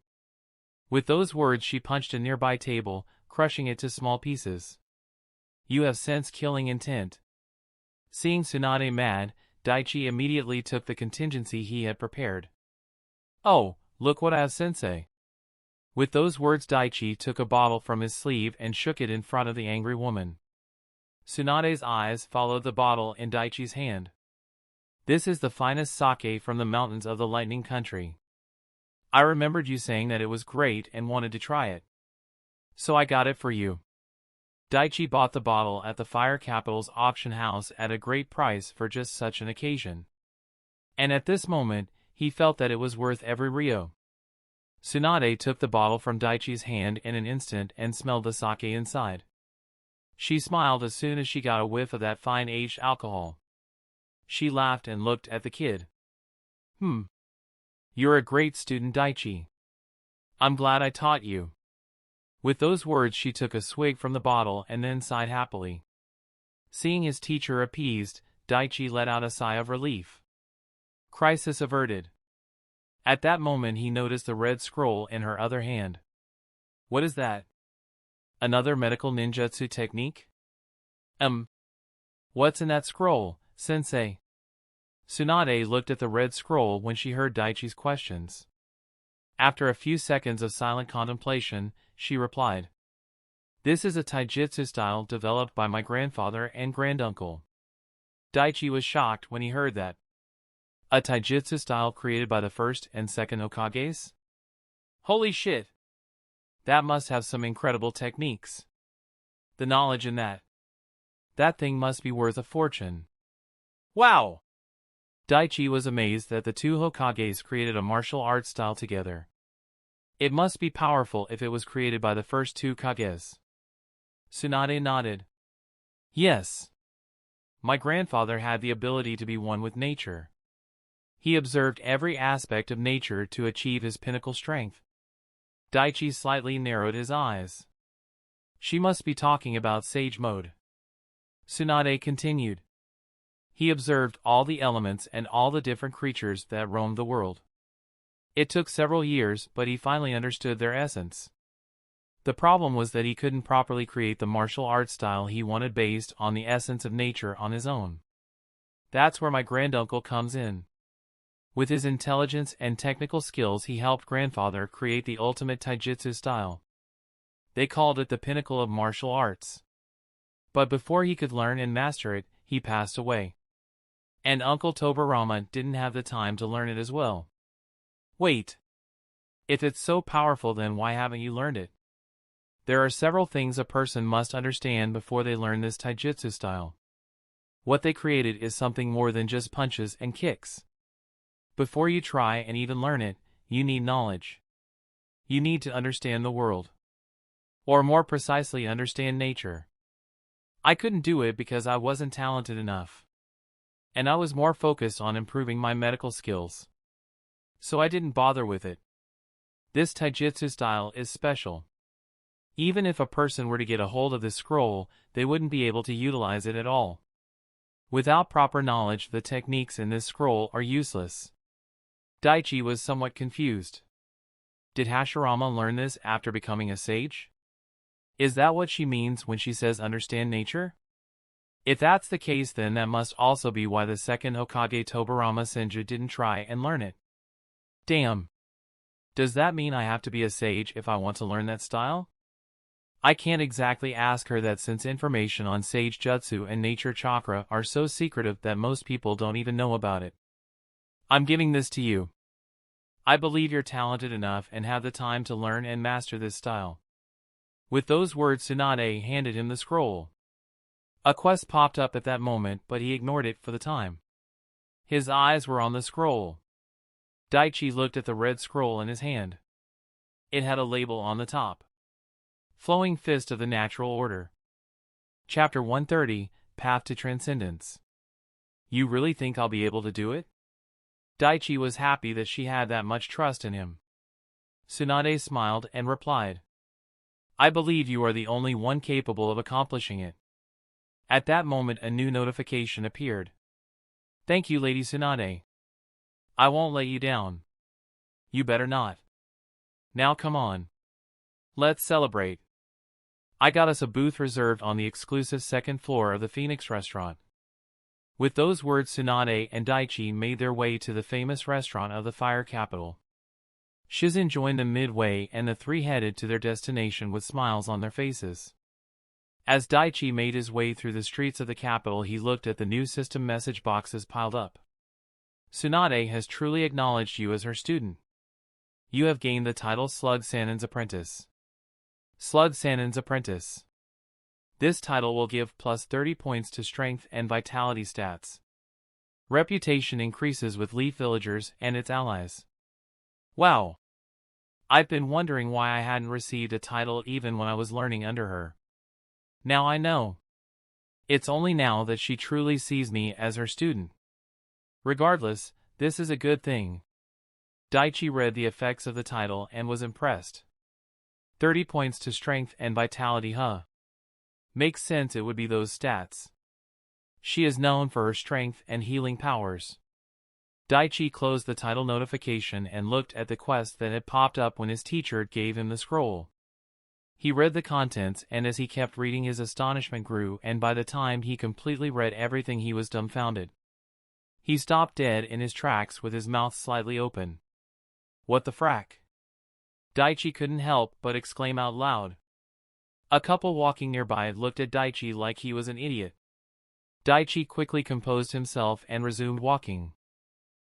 S1: With those words she punched a nearby table, crushing it to small pieces. You have sense-killing intent. Seeing Tsunade mad, Daichi immediately took the contingency he had prepared. Oh, look what I have, sensei. With those words Daichi took a bottle from his sleeve and shook it in front of the angry woman. Tsunade's eyes followed the bottle in Daichi's hand. This is the finest sake from the mountains of the Lightning Country. I remembered you saying that it was great and wanted to try it. So I got it for you. Daichi bought the bottle at the Fire Capital's auction house at a great price for just such an occasion. And at this moment, he felt that it was worth every ryo. Tsunade took the bottle from Daichi's hand in an instant and smelled the sake inside. She smiled as soon as she got a whiff of that fine-aged alcohol. She laughed and looked at the kid. You're a great student, Daichi. I'm glad I taught you. With those words she took a swig from the bottle and then sighed happily. Seeing his teacher appeased, Daichi let out a sigh of relief. Crisis averted. At that moment he noticed the red scroll in her other hand. What is that? Another medical ninjutsu technique? What's in that scroll, sensei? Tsunade looked at the red scroll when she heard Daichi's questions. After a few seconds of silent contemplation, she replied. This is a taijutsu style developed by my grandfather and granduncle. Daichi was shocked when he heard that. A taijutsu style created by the first and second Hokages? Holy shit! That must have some incredible techniques. The knowledge in that. That thing must be worth a fortune. Wow! Daichi was amazed that the two Hokages created a martial arts style together. It must be powerful if it was created by the first two Kages. Tsunade nodded. Yes. My grandfather had the ability to be one with nature. He observed every aspect of nature to achieve his pinnacle strength. Daichi slightly narrowed his eyes. She must be talking about Sage Mode. Tsunade continued. He observed all the elements and all the different creatures that roamed the world. It took several years, but he finally understood their essence. The problem was that he couldn't properly create the martial arts style he wanted based on the essence of nature on his own. That's where my granduncle comes in. With his intelligence and technical skills he helped grandfather create the ultimate taijutsu style. They called it the pinnacle of martial arts. But before he could learn and master it, he passed away. And Uncle Tobirama didn't have the time to learn it as well. Wait. If it's so powerful, then why haven't you learned it? There are several things a person must understand before they learn this taijutsu style. What they created is something more than just punches and kicks. Before you try and even learn it, you need knowledge. You need to understand the world. Or more precisely, understand nature. I couldn't do it because I wasn't talented enough. And I was more focused on improving my medical skills. So I didn't bother with it. This taijutsu style is special. Even if a person were to get a hold of this scroll, they wouldn't be able to utilize it at all. Without proper knowledge, the techniques in this scroll are useless. Daichi was somewhat confused. Did Hashirama learn this after becoming a sage? Is that what she means when she says understand nature? If that's the case, then that must also be why the second Hokage Tobirama Senju didn't try and learn it. Damn. Does that mean I have to be a sage if I want to learn that style? I can't exactly ask her that since information on sage jutsu and nature chakra are so secretive that most people don't even know about it. I'm giving this to you. I believe you're talented enough and have the time to learn and master this style. With those words, Tsunade handed him the scroll. A quest popped up at that moment, but he ignored it for the time. His eyes were on the scroll. Daichi looked at the red scroll in his hand. It had a label on the top. Flowing Fist of the Natural Order. Chapter 130, Path to Transcendence. You really think I'll be able to do it? Daichi was happy that she had that much trust in him. Tsunade smiled and replied. I believe you are the only one capable of accomplishing it. At that moment a new notification appeared. Thank you, Lady Tsunade. I won't let you down. You better not. Now come on. Let's celebrate. I got us a booth reserved on the exclusive second floor of the Phoenix restaurant. With those words, Tsunade and Daichi made their way to the famous restaurant of the Fire Capital. Shizen joined them midway and the three headed to their destination with smiles on their faces. As Daichi made his way through the streets of the capital, he looked at the new system message boxes piled up. Tsunade has truly acknowledged you as her student. You have gained the title Slug Sannin's Apprentice. Slug Sannin's Apprentice. This title will give plus 30 points to strength and vitality stats. Reputation increases with Leaf Villagers and its allies. Wow! I've been wondering why I hadn't received a title even when I was learning under her. Now I know. It's only now that she truly sees me as her student. Regardless, this is a good thing. Daichi read the effects of the title and was impressed. 30 points to strength and vitality. Makes sense, it would be those stats. She is known for her strength and healing powers. Daichi closed the title notification and looked at the quest that had popped up when his teacher gave him the scroll. He read the contents, and as he kept reading his astonishment grew, and by the time he completely read everything he was dumbfounded. He stopped dead in his tracks with his mouth slightly open. What the frack? Daichi couldn't help but exclaim out loud. A couple walking nearby looked at Daichi like he was an idiot. Daichi quickly composed himself and resumed walking.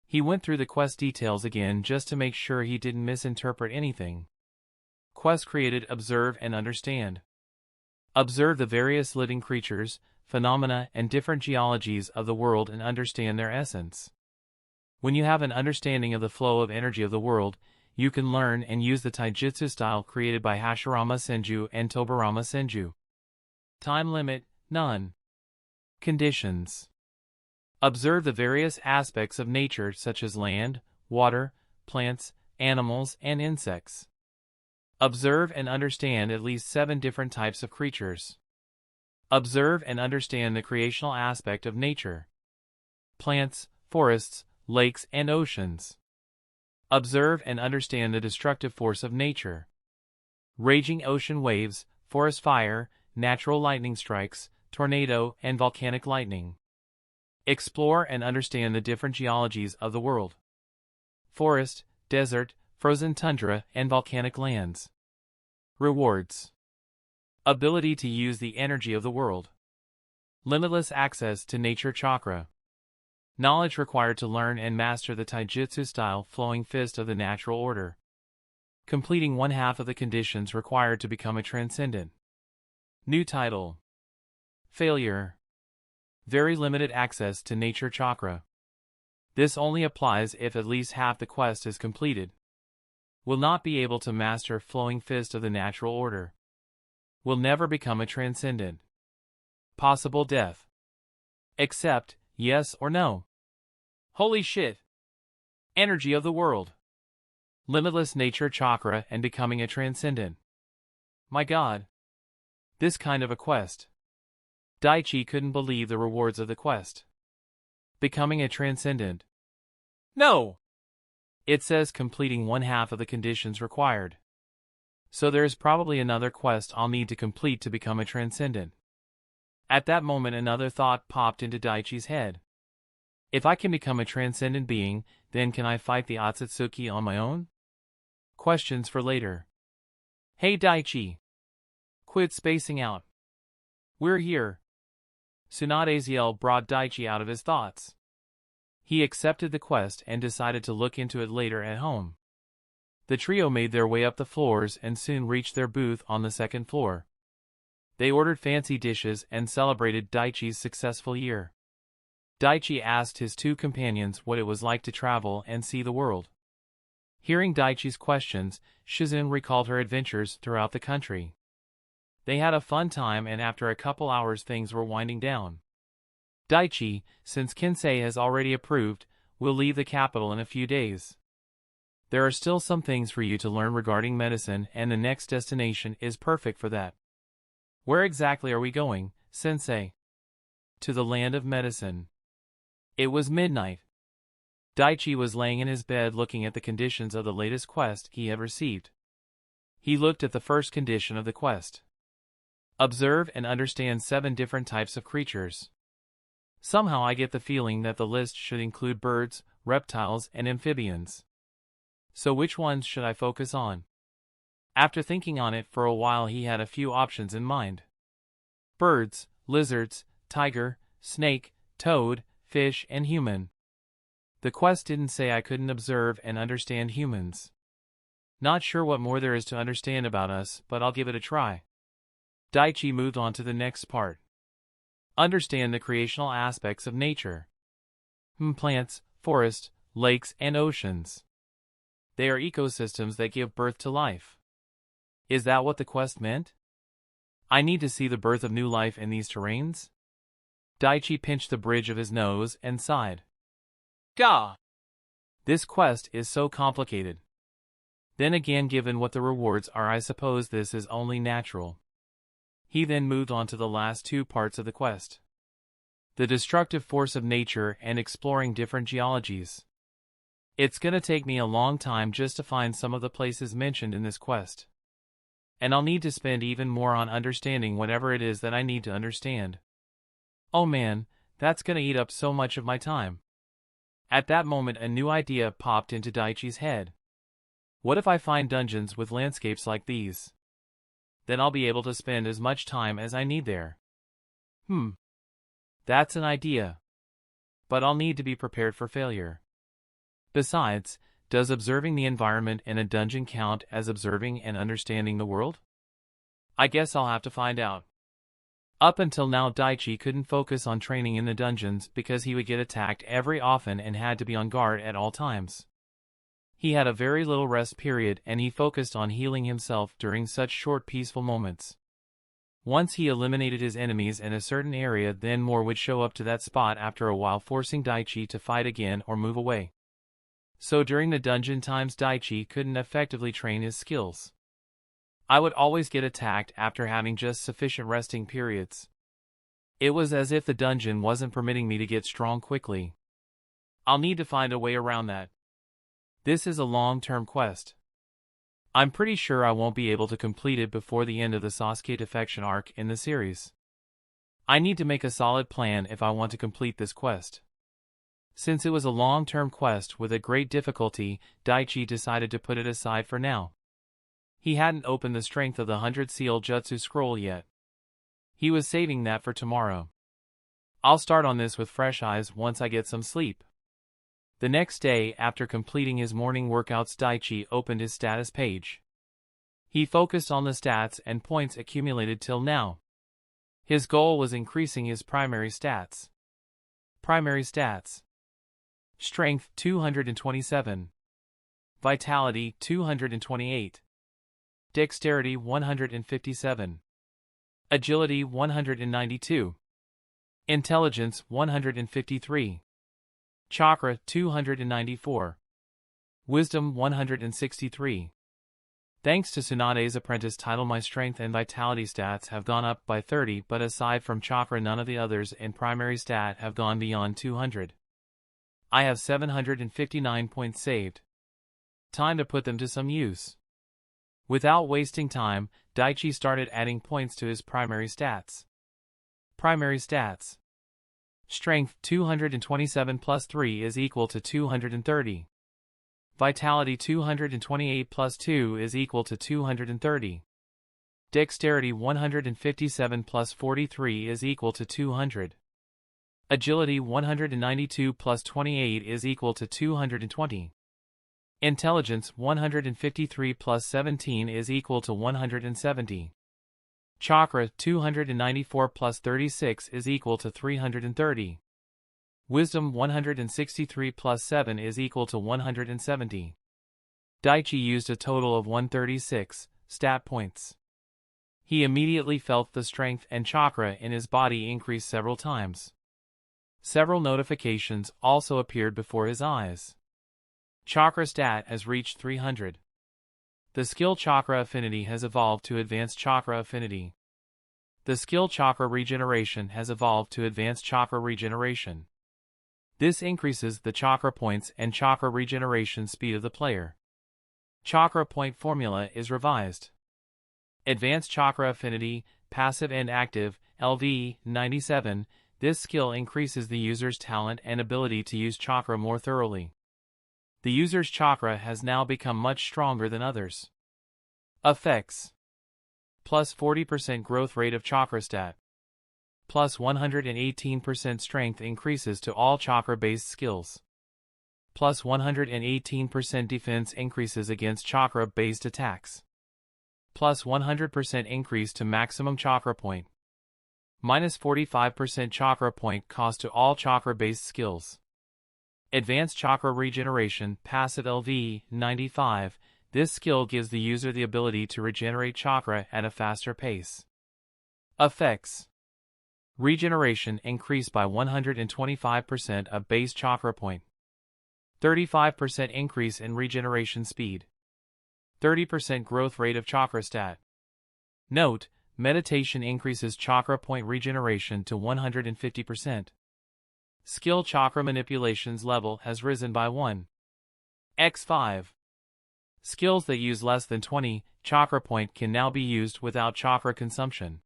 S1: He went through the quest details again just to make sure he didn't misinterpret anything. Quest created: observe and understand. Observe the various living creatures, phenomena, and different geologies of the world and understand their essence. When you have an understanding of the flow of energy of the world, you can learn and use the taijutsu style created by Hashirama Senju and Tobarama Senju. Time limit: none. Conditions: observe the various aspects of nature such as land, water, plants, animals, and insects. Observe and understand at least 7 different types of creatures. Observe and understand the creational aspect of nature. Plants, forests, lakes, and oceans. Observe and understand the destructive force of nature. Raging ocean waves, forest fire, natural lightning strikes, tornado, and volcanic lightning. Explore and understand the different geologies of the world. Forest, desert, frozen tundra, and volcanic lands. Rewards: ability to use the energy of the world. Limitless access to nature chakra. Knowledge required to learn and master the taijutsu style flowing fist of the natural order. Completing 1/2 of the conditions required to become a transcendent. New title: failure. Very limited access to nature chakra. This only applies if at least half the quest is completed. Will not be able to master flowing fist of the natural order. Will never become a transcendent. Possible death. Accept, yes or no. Holy shit. Energy of the world. Limitless nature chakra and becoming a transcendent. My god. This kind of a quest. Daichi couldn't believe the rewards of the quest. Becoming a transcendent. No! It says completing 1/2 of the conditions required. So there is probably another quest I'll need to complete to become a transcendent. At that moment another thought popped into Daichi's head. If I can become a transcendent being, then can I fight the Otsutsuki on my own? Questions for later. Hey Daichi! Quit spacing out. We're here. Tsunade's yell brought Daichi out of his thoughts. He accepted the quest and decided to look into it later at home. The trio made their way up the floors and soon reached their booth on the 2nd floor. They ordered fancy dishes and celebrated Daichi's successful year. Daichi asked his 2 companions what it was like to travel and see the world. Hearing Daichi's questions, Shizune recalled her adventures throughout the country. They had a fun time, and after a couple hours things were winding down. Daichi, since Kensei has already approved, will leave the capital in a few days. There are still some things for you to learn regarding medicine, and the next destination is perfect for that. Where exactly are we going, Sensei? To the land of medicine. It was midnight. Daichi was laying in his bed looking at the conditions of the latest quest he had received. He looked at the first condition of the quest. Observe and understand 7 different types of creatures. Somehow I get the feeling that the list should include birds, reptiles, and amphibians. So which ones should I focus on? After thinking on it for a while he had a few options in mind. Birds, lizards, tiger, snake, toad, fish, and human. The quest didn't say I couldn't observe and understand humans. Not sure what more there is to understand about us, but I'll give it a try. Daichi moved on to the next part. Understand the creational aspects of nature. Plants, forests, lakes, and oceans. They are ecosystems that give birth to life. Is that what the quest meant? I need to see the birth of new life in these terrains? Daichi pinched the bridge of his nose and sighed. Gah! This quest is so complicated. Then again, given what the rewards are, I suppose this is only natural. He then moved on to the last two parts of the quest. The destructive force of nature and exploring different geologies. It's gonna take me a long time just to find some of the places mentioned in this quest. And I'll need to spend even more on understanding whatever it is that I need to understand. Oh man, that's gonna eat up so much of my time. At that moment, a new idea popped into Daichi's head. What if I find dungeons with landscapes like these? Then I'll be able to spend as much time as I need there. That's an idea. But I'll need to be prepared for failure. Besides, does observing the environment in a dungeon count as observing and understanding the world? I guess I'll have to find out. Up until now, Daichi couldn't focus on training in the dungeons because he would get attacked every often and had to be on guard at all times. He had a very little rest period and he focused on healing himself during such short peaceful moments. Once he eliminated his enemies in a certain area, then more would show up to that spot after a while, forcing Daichi to fight again or move away. So during the dungeon times, Daichi couldn't effectively train his skills. I would always get attacked after having just sufficient resting periods. It was as if the dungeon wasn't permitting me to get strong quickly. I'll need to find a way around that. This is a long-term quest. I'm pretty sure I won't be able to complete it before the end of the Sasuke defection arc in the series. I need to make a solid plan if I want to complete this quest. Since it was a long-term quest with a great difficulty, Daichi decided to put it aside for now. He hadn't opened the strength of the 100 Seal Jutsu scroll yet. He was saving that for tomorrow. I'll start on this with fresh eyes once I get some sleep. The next day, after completing his morning workouts, Daichi opened his status page. He focused on the stats and points accumulated till now. His goal was increasing his primary stats. Primary stats: Strength 227, Vitality 228, Dexterity 157, Agility 192, Intelligence 153, Chakra 294, Wisdom 163. Thanks to Tsunade's apprentice title, my strength and vitality stats have gone up by 30, but aside from chakra, none of the others in primary stat have gone beyond 200. I have 759 points saved. Time to put them to some use. Without wasting time, Daichi started adding points to his primary stats. Primary stats: Strength 227 plus 3 is equal to 230. Vitality 228 plus 2 is equal to 230. Dexterity 157 plus 43 is equal to 200. Agility 192 plus 28 is equal to 220. Intelligence 153 plus 17 is equal to 170. Chakra 294 plus 36 is equal to 330. Wisdom 163 plus 7 is equal to 170. Daichi used a total of 136 stat points. He immediately felt the strength and chakra in his body increase several times. Several notifications also appeared before his eyes. Chakra stat has reached 300. The skill Chakra Affinity has evolved to Advanced Chakra Affinity. The skill Chakra Regeneration has evolved to Advanced Chakra Regeneration. This increases the chakra points and chakra regeneration speed of the player. Chakra point formula is revised. Advanced Chakra Affinity, passive and active, LV 97. This skill increases the user's talent and ability to use chakra more thoroughly. The user's chakra has now become much stronger than others. Effects: plus 40% growth rate of chakra stat. Plus 118% strength increases to all chakra-based skills. Plus 118% defense increases against chakra-based attacks. Plus 100% increase to maximum chakra point. Minus 45% chakra point cost to all chakra-based skills. Advanced Chakra Regeneration, passive LV 95. This skill gives the user the ability to regenerate chakra at a faster pace. Effects: Regeneration increased by 125% of base chakra point. 35% increase in regeneration speed. 30% growth rate of chakra stat. Note, meditation increases chakra point regeneration to 150%. Skill chakra manipulations level has risen by 1x5. Skills that use less than 20 chakra point can now be used without chakra consumption.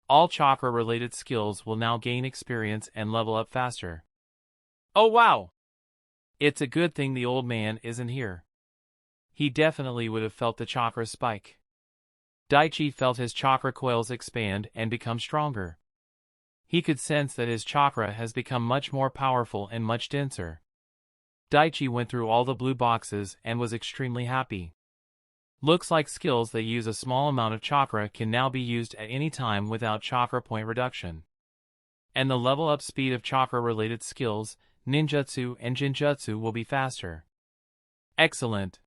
S1: All chakra-related skills will now gain experience and level up faster. Oh wow! It's a good thing the old man isn't here. He definitely would have felt the chakra spike. Daichi felt his chakra coils expand and become stronger. He could sense that his chakra has become much more powerful and much denser. Daichi went through all the blue boxes and was extremely happy. Looks like skills that use a small amount of chakra can now be used at any time without chakra point reduction. And the level up speed of chakra-related skills, ninjutsu and jinjutsu, will be faster. Excellent.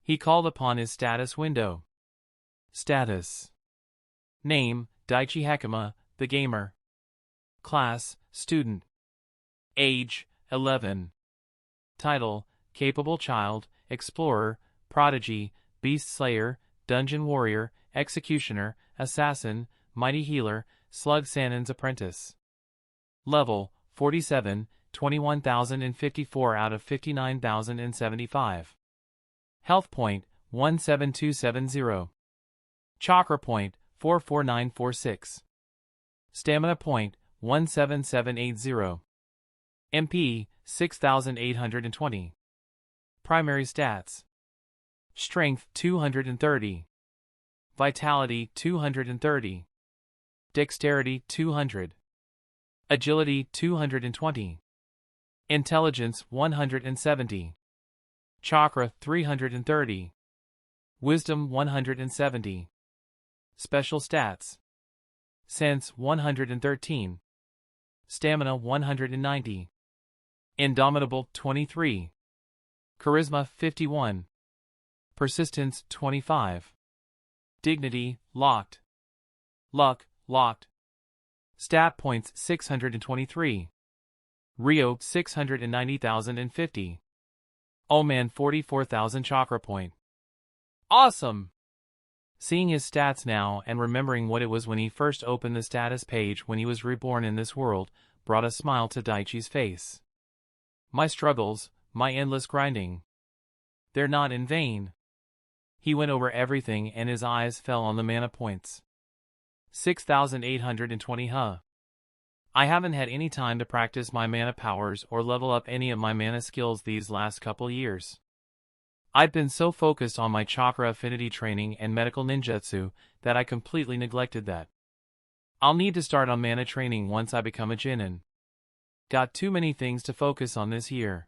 S1: He called upon his status window. Status. Name, Daichi Hakama, the gamer. Class, student. Age, 11. Title, capable child, explorer, prodigy, beast slayer, dungeon warrior, executioner, assassin, mighty healer, slug Sanin's apprentice. Level, 47, 21,054 out of 59,075. Health point, 17270. Chakra point, 44946. Stamina point, 17780. MP, 6,820. Primary stats. Strength, 230. Vitality, 230. Dexterity, 200. Agility, 220. Intelligence, 170. Chakra, 330. Wisdom, 170. Special stats. Sense, 113. Stamina, 190. Indomitable, 23. Charisma, 51. Persistence, 25. Dignity, locked. Luck, locked. Stat points, 623. Rio, 690,050. Oman, 44,000 chakra point. Awesome! Seeing his stats now and remembering what it was when he first opened the status page when he was reborn in this world, brought a smile to Daichi's face. My struggles, my endless grinding. They're not in vain. He went over everything and his eyes fell on the mana points. 6,820 I haven't had any time to practice my mana powers or level up any of my mana skills these last couple years. I've been so focused on my chakra affinity training and medical ninjutsu that I completely neglected that. I'll need to start on mana training once I become a Jinin. Got too many things to focus on this year.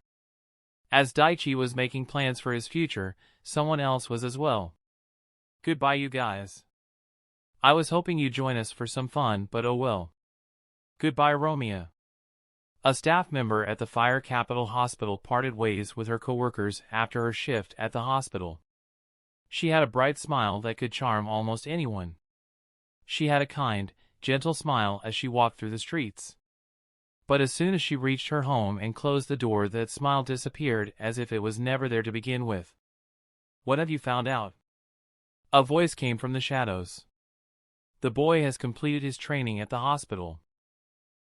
S1: As Daichi was making plans for his future, someone else was as well. Goodbye you guys. I was hoping you'd join us for some fun, but oh well. Goodbye Romeo. A staff member at the Fire Capital Hospital parted ways with her coworkers after her shift at the hospital. She had a bright smile that could charm almost anyone. She had a kind, gentle smile as she walked through the streets. But as soon as she reached her home and closed the door, that smile disappeared as if it was never there to begin with. What have you found out? A voice came from the shadows. The boy has completed his training at the hospital.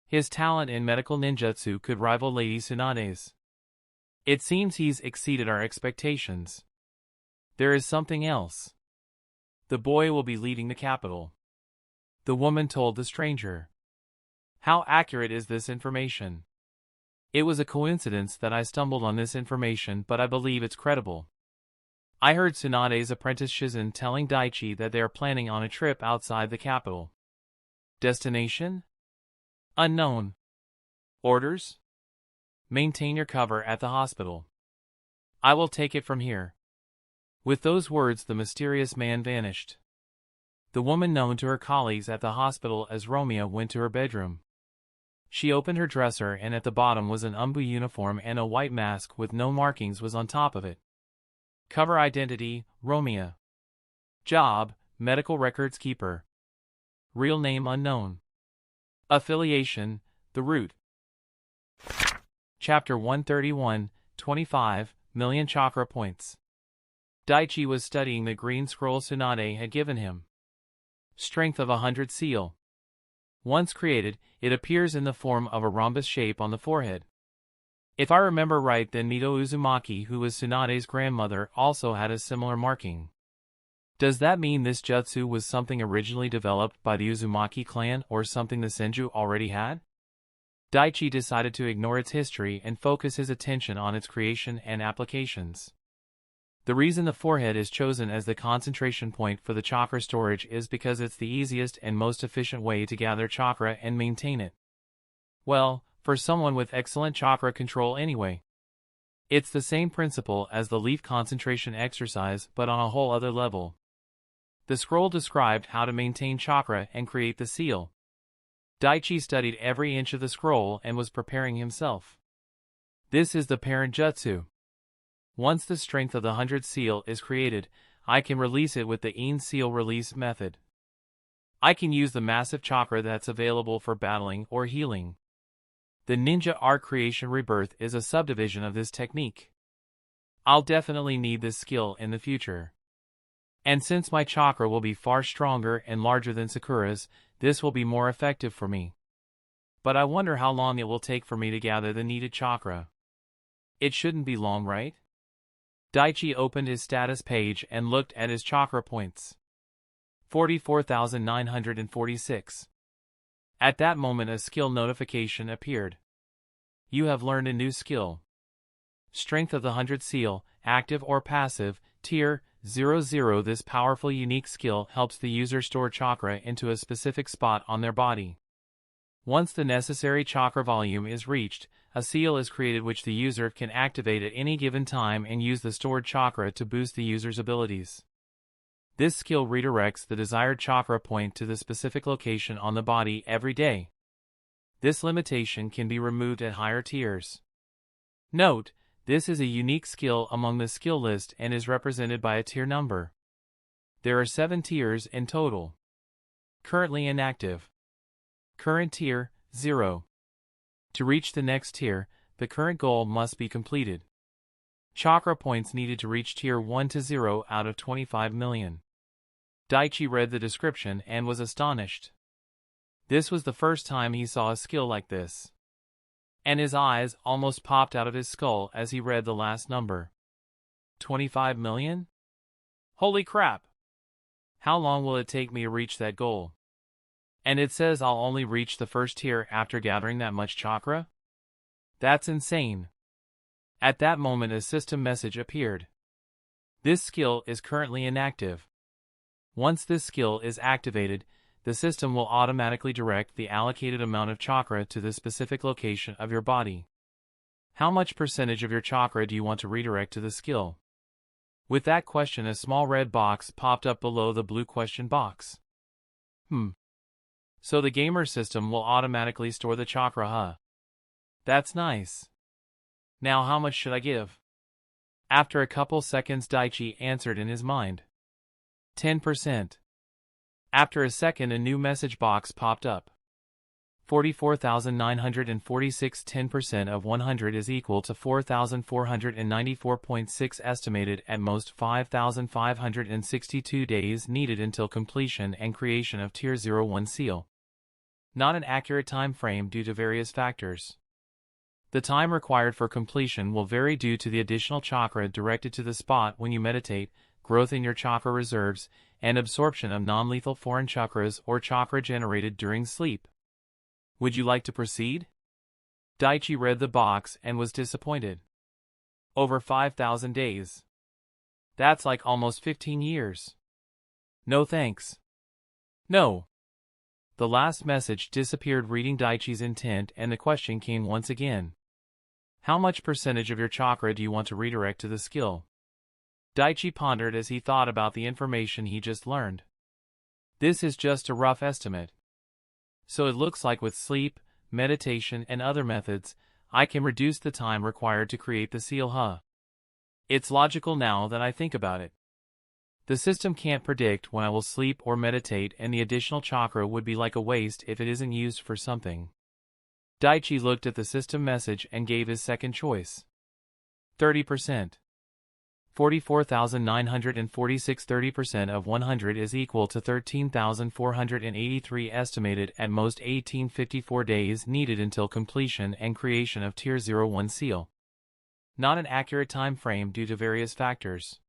S1: His talent in medical ninjutsu could rival Lady Tsunade's. It seems he's exceeded our expectations. There is something else. The boy will be leading the capital. The woman told the stranger. How accurate is this information? It was a coincidence that I stumbled on this information, but I believe it's credible. I heard Tsunade's apprentice Shizen telling Daichi that they are planning on a trip outside the capital. Destination? Unknown. Orders? Maintain your cover at the hospital. I will take it from here. With those words, the mysterious man vanished. The woman known to her colleagues at the hospital as Romeo went to her bedroom. She opened her dresser and at the bottom was an umbu uniform and a white mask with no markings was on top of it. Cover identity, Romeo. Job, medical records keeper. Real name unknown. Affiliation, the Root. Chapter 131, 25 million chakra points. Daichi was studying the green scroll Tsunade had given him. Strength of 100 seal. Once created, it appears in the form of a rhombus shape on the forehead. If I remember right, then Mito Uzumaki, who was Tsunade's grandmother, also had a similar marking. Does that mean this jutsu was something originally developed by the Uzumaki clan or something the Senju already had? Daichi decided to ignore its history and focus his attention on its creation and applications. The reason the forehead is chosen as the concentration point for the chakra storage is because it's the easiest and most efficient way to gather chakra and maintain it. Well, for someone with excellent chakra control anyway. It's the same principle as the leaf concentration exercise, but on a whole other level. The scroll described how to maintain chakra and create the seal. Daichi studied every inch of the scroll and was preparing himself. This is the parent jutsu. Once the strength of the 100 seal is created, I can release it with the Ein seal release method. I can use the massive chakra that's available for battling or healing. The ninja art creation rebirth is a subdivision of this technique. I'll definitely need this skill in the future. And since my chakra will be far stronger and larger than Sakura's, this will be more effective for me. But I wonder how long it will take for me to gather the needed chakra. It shouldn't be long, right? Daichi opened his status page and looked at his chakra points. 44,946. At that moment a skill notification appeared. You have learned a new skill. Strength of the 100 seal, active or passive, tier 00. This powerful unique skill helps the user store chakra into a specific spot on their body. Once the necessary chakra volume is reached, a seal is created which the user can activate at any given time and use the stored chakra to boost the user's abilities. This skill redirects the desired chakra point to the specific location on the body every day. This limitation can be removed at higher tiers. Note, this is a unique skill among the skill list and is represented by a tier number. There are 7 tiers in total. Currently inactive. Current tier, 0. To reach the next tier, the current goal must be completed. Chakra points needed to reach tier 1 to 0 out of 25 million. Daichi read the description and was astonished. This was the first time he saw a skill like this. And his eyes almost popped out of his skull as he read the last number. 25 million? Holy crap! How long will it take me to reach that goal? And it says I'll only reach the first tier after gathering that much chakra? That's insane. At that moment a system message appeared. This skill is currently inactive. Once this skill is activated, the system will automatically direct the allocated amount of chakra to the specific location of your body. How much percentage of your chakra do you want to redirect to the skill? With that question, a small red box popped up below the blue question box. So the gamer system will automatically store the chakra, huh? That's nice. Now how much should I give? After a couple seconds Daichi answered in his mind. 10%. After a second a new message box popped up. 44,946. 10% of 100 is equal to 4,494.6, estimated at most 5,562 days needed until completion and creation of Tier 01 seal. Not an accurate time frame due to various factors. The time required for completion will vary due to the additional chakra directed to the spot when you meditate, growth in your chakra reserves, and absorption of non-lethal foreign chakras or chakra generated during sleep. Would you like to proceed? Daichi read the box and was disappointed. Over 5,000 days. That's like almost 15 years. No thanks. No. The last message disappeared, reading Daichi's intent, and the question came once again. How much percentage of your chakra do you want to redirect to the skill? Daichi pondered as he thought about the information he just learned. This is just a rough estimate. So it looks like with sleep, meditation, and other methods, I can reduce the time required to create the seal, huh? It's logical now that I think about it. The system can't predict when I will sleep or meditate, and the additional chakra would be like a waste if it isn't used for something. Daichi looked at the system message and gave his second choice. 30%. 44,946. 30% of 100 is equal to 13,483. Estimated at most 1854 days needed until completion and creation of Tier 01 seal. Not an accurate time frame due to various factors.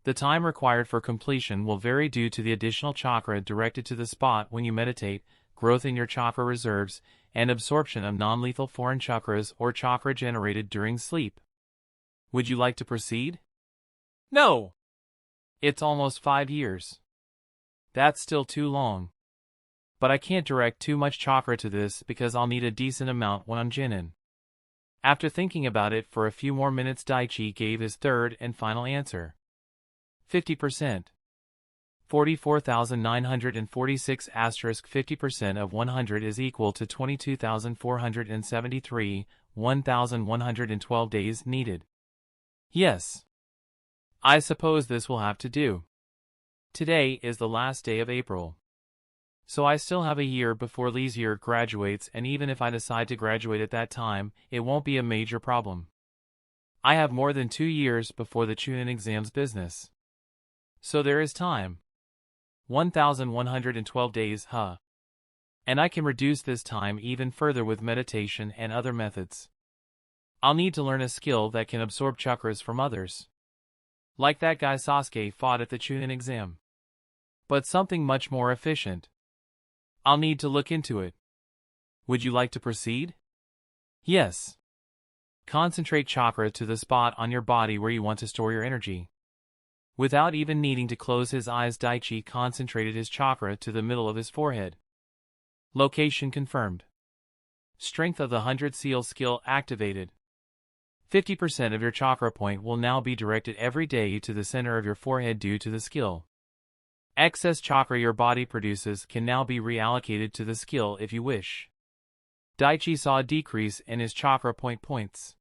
S1: The time required for completion will vary due to the additional chakra directed to the spot when you meditate, growth in your chakra reserves, and absorption of non-lethal foreign chakras or chakra generated during sleep. Would you like to proceed? No! It's almost 5 years. That's still too long. But I can't direct too much chakra to this because I'll need a decent amount when I'm Jinin. After thinking about it for a few more minutes, Daichi gave his third and final answer. 50%. 44,946 * 50% of 100 is equal to 22,473, 1,112 days needed. Yes. I suppose this will have to do. Today is the last day of April. So I still have a year before Lee's year graduates, and even if I decide to graduate at that time, it won't be a major problem. I have more than 2 years before the Chunin exams business. So there is time. 1,112 days, huh? And I can reduce this time even further with meditation and other methods. I'll need to learn a skill that can absorb chakras from others. Like that guy Sasuke fought at the Chunin exam. But something much more efficient. I'll need to look into it. Would you like to proceed? Yes. Concentrate chakra to the spot on your body where you want to store your energy. Without even needing to close his eyes, Daichi concentrated his chakra to the middle of his forehead. Location confirmed. Strength of the 100 seal skill activated. 50% of your chakra point will now be directed every day to the center of your forehead due to the skill. Excess chakra your body produces can now be reallocated to the skill if you wish. Daichi saw a decrease in his chakra point points.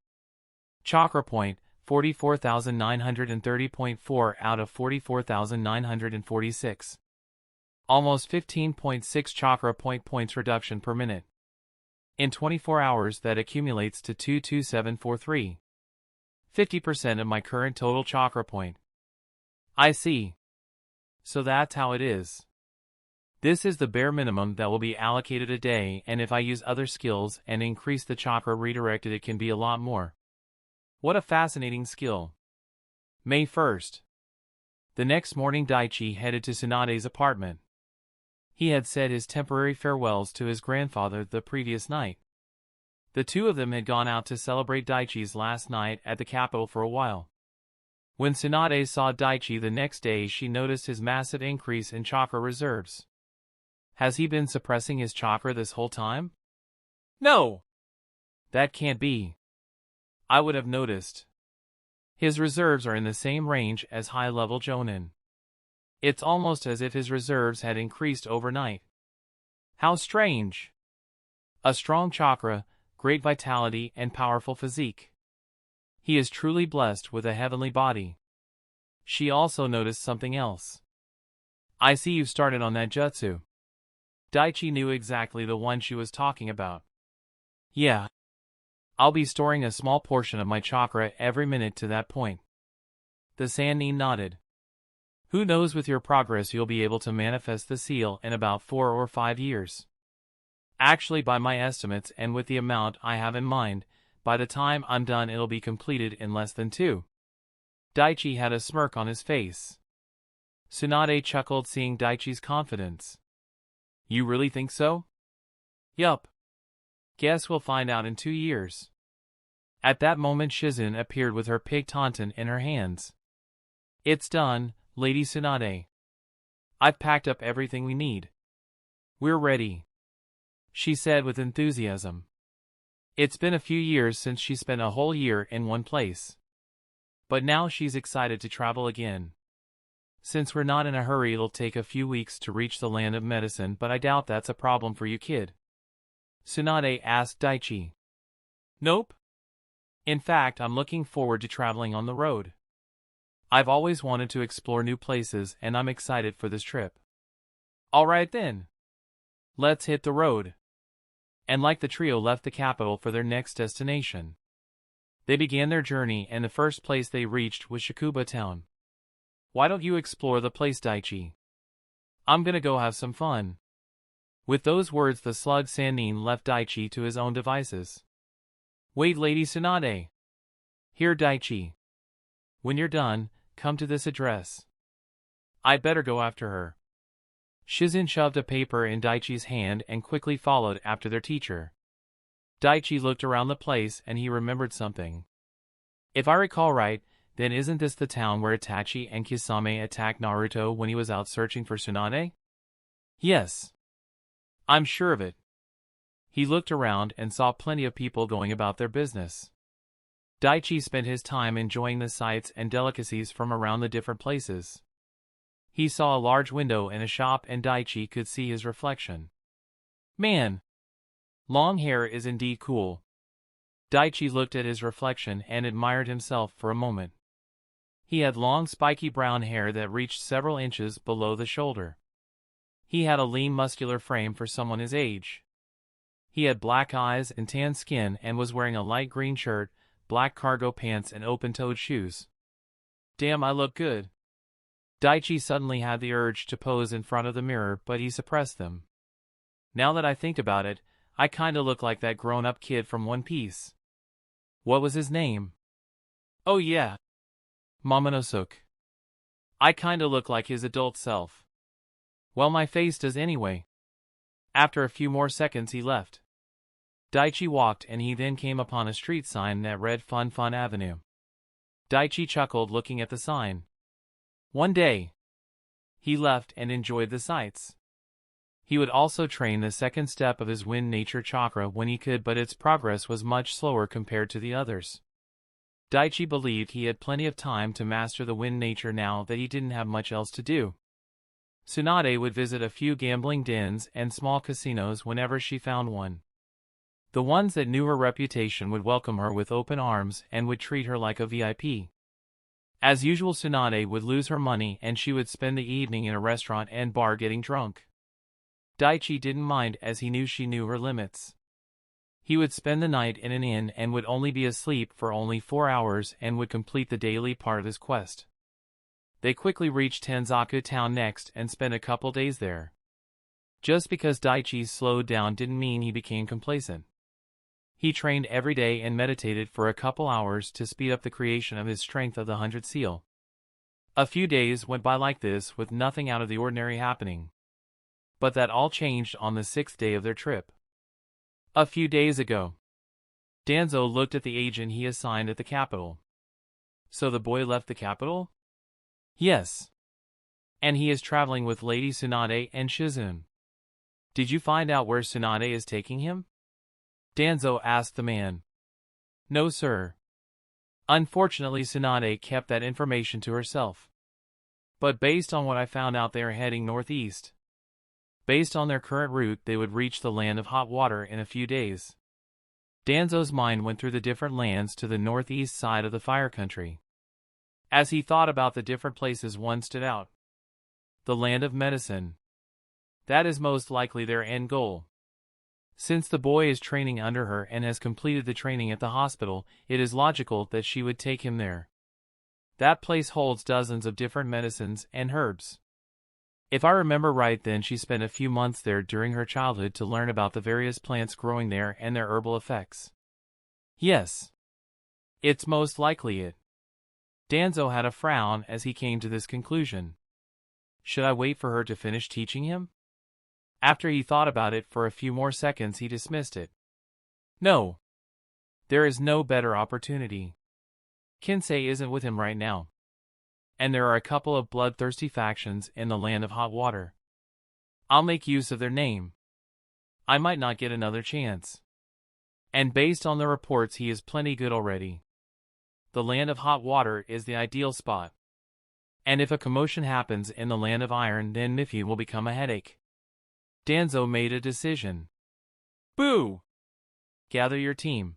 S1: Chakra point, 44,930.4 out of 44,946. Almost 15.6 chakra point points reduction per minute. In 24 hours that accumulates to 22743. 50% of my current total chakra point. I see. So that's how it is. This is the bare minimum that will be allocated a day, and if I use other skills and increase the chakra redirected, it can be a lot more. What a fascinating skill. May 1st. The next morning Daichi headed to Tsunade's apartment. He had said his temporary farewells to his grandfather the previous night. The two of them had gone out to celebrate Daichi's last night at the capital for a while. When Tsunade saw Daichi the next day, she noticed his massive increase in chakra reserves. Has he been suppressing his chakra this whole time? No! That can't be. I would have noticed. His reserves are in the same range as high-level Jonin. It's almost as if his reserves had increased overnight. How strange! A strong chakra, great vitality, and powerful physique. He is truly blessed with a heavenly body. She also noticed something else. I see you've started on that jutsu. Daichi knew exactly the one she was talking about. Yeah. I'll be storing a small portion of my chakra every minute to that point. The Sannin nodded. Who knows, with your progress you'll be able to manifest the seal in about 4 or 5 years. Actually, by my estimates and with the amount I have in mind, by the time I'm done it'll be completed in less than 2. Daichi had a smirk on his face. Tsunade chuckled, seeing Daichi's confidence. You really think so? Yup. Guess we'll find out in 2 years. At that moment Shizen appeared with her pig tauntaun in her hands. It's done, Lady Tsunade. I've packed up everything we need. We're ready, she said with enthusiasm. It's been a few years since she spent a whole year in one place. But now she's excited to travel again. Since we're not in a hurry, it'll take a few weeks to reach the land of medicine, but I doubt that's a problem for you, kid. Tsunade asked Daichi. Nope. In fact, I'm looking forward to traveling on the road. I've always wanted to explore new places, and I'm excited for this trip. Alright then. Let's hit the road. And like the trio left the capital for their next destination. They began their journey and the first place they reached was Shakuba town. Why don't you explore the place, Daichi? I'm gonna go have some fun. With those words the slug Sannin left Daichi to his own devices. Wait, Lady Tsunade. Here, Daichi. When you're done, come to this address. I'd better go after her. Shizen shoved a paper in Daichi's hand and quickly followed after their teacher. Daichi looked around the place and he remembered something. If I recall right, then isn't this the town where Itachi and Kisame attacked Naruto when he was out searching for Tsunade? Yes. I'm sure of it. He looked around and saw plenty of people going about their business. Daichi spent his time enjoying the sights and delicacies from around the different places. He saw a large window in a shop and Daichi could see his reflection. Man! Long hair is indeed cool. Daichi looked at his reflection and admired himself for a moment. He had long spiky brown hair that reached several inches below the shoulder. He had a lean muscular frame for someone his age. He had black eyes and tan skin and was wearing a light green shirt, black cargo pants and open-toed shoes. Damn, I look good. Daichi suddenly had the urge to pose in front of the mirror, but he suppressed them. Now that I think about it, I kinda look like that grown-up kid from One Piece. What was his name? Oh yeah. Momonosuke. I kinda look like his adult self. Well, my face does anyway. After a few more seconds he left. Daichi walked and he then came upon a street sign that read Fun Fun Avenue. Daichi chuckled looking at the sign. One day, he left and enjoyed the sights. He would also train the second step of his wind nature chakra when he could, but its progress was much slower compared to the others. Daichi believed he had plenty of time to master the wind nature now that he didn't have much else to do. Tsunade would visit a few gambling dens and small casinos whenever she found one. The ones that knew her reputation would welcome her with open arms and would treat her like a VIP. As usual, Tsunade would lose her money and she would spend the evening in a restaurant and bar getting drunk. Daichi didn't mind as he knew she knew her limits. He would spend the night in an inn and would only be asleep for only 4 hours and would complete the daily part of his quest. They quickly reached Tenzaku town next and spent a couple days there. Just because Daichi slowed down didn't mean he became complacent. He trained every day and meditated for a couple hours to speed up the creation of his strength of the 100 seal. A few days went by like this with nothing out of the ordinary happening. But that all changed on the 6th day of their trip. A few days ago. Danzo looked at the agent he assigned at the capital. So the boy left the capital? Yes. And he is traveling with Lady Tsunade and Shizen. Did you find out where Tsunade is taking him? Danzo asked the man. No, sir. Unfortunately, Tsunade kept that information to herself. But based on what I found out, they are heading northeast. Based on their current route, they would reach the land of hot water in a few days. Danzo's mind went through the different lands to the northeast side of the fire country. As he thought about the different places, one stood out. The land of medicine. That is most likely their end goal. Since the boy is training under her and has completed the training at the hospital, it is logical that she would take him there. That place holds dozens of different medicines and herbs. If I remember right, then she spent a few months there during her childhood to learn about the various plants growing there and their herbal effects. Yes. It's most likely it. Danzo had a frown as he came to this conclusion. Should I wait for her to finish teaching him? After he thought about it for a few more seconds, he dismissed it. No. There is no better opportunity. Kinsei isn't with him right now. And there are a couple of bloodthirsty factions in the land of hot water. I'll make use of their name. I might not get another chance. And based on the reports, he is plenty good already. The land of hot water is the ideal spot. And if a commotion happens in the land of iron, then Miffy will become a headache. Danzo made a decision. Boo! Gather your team.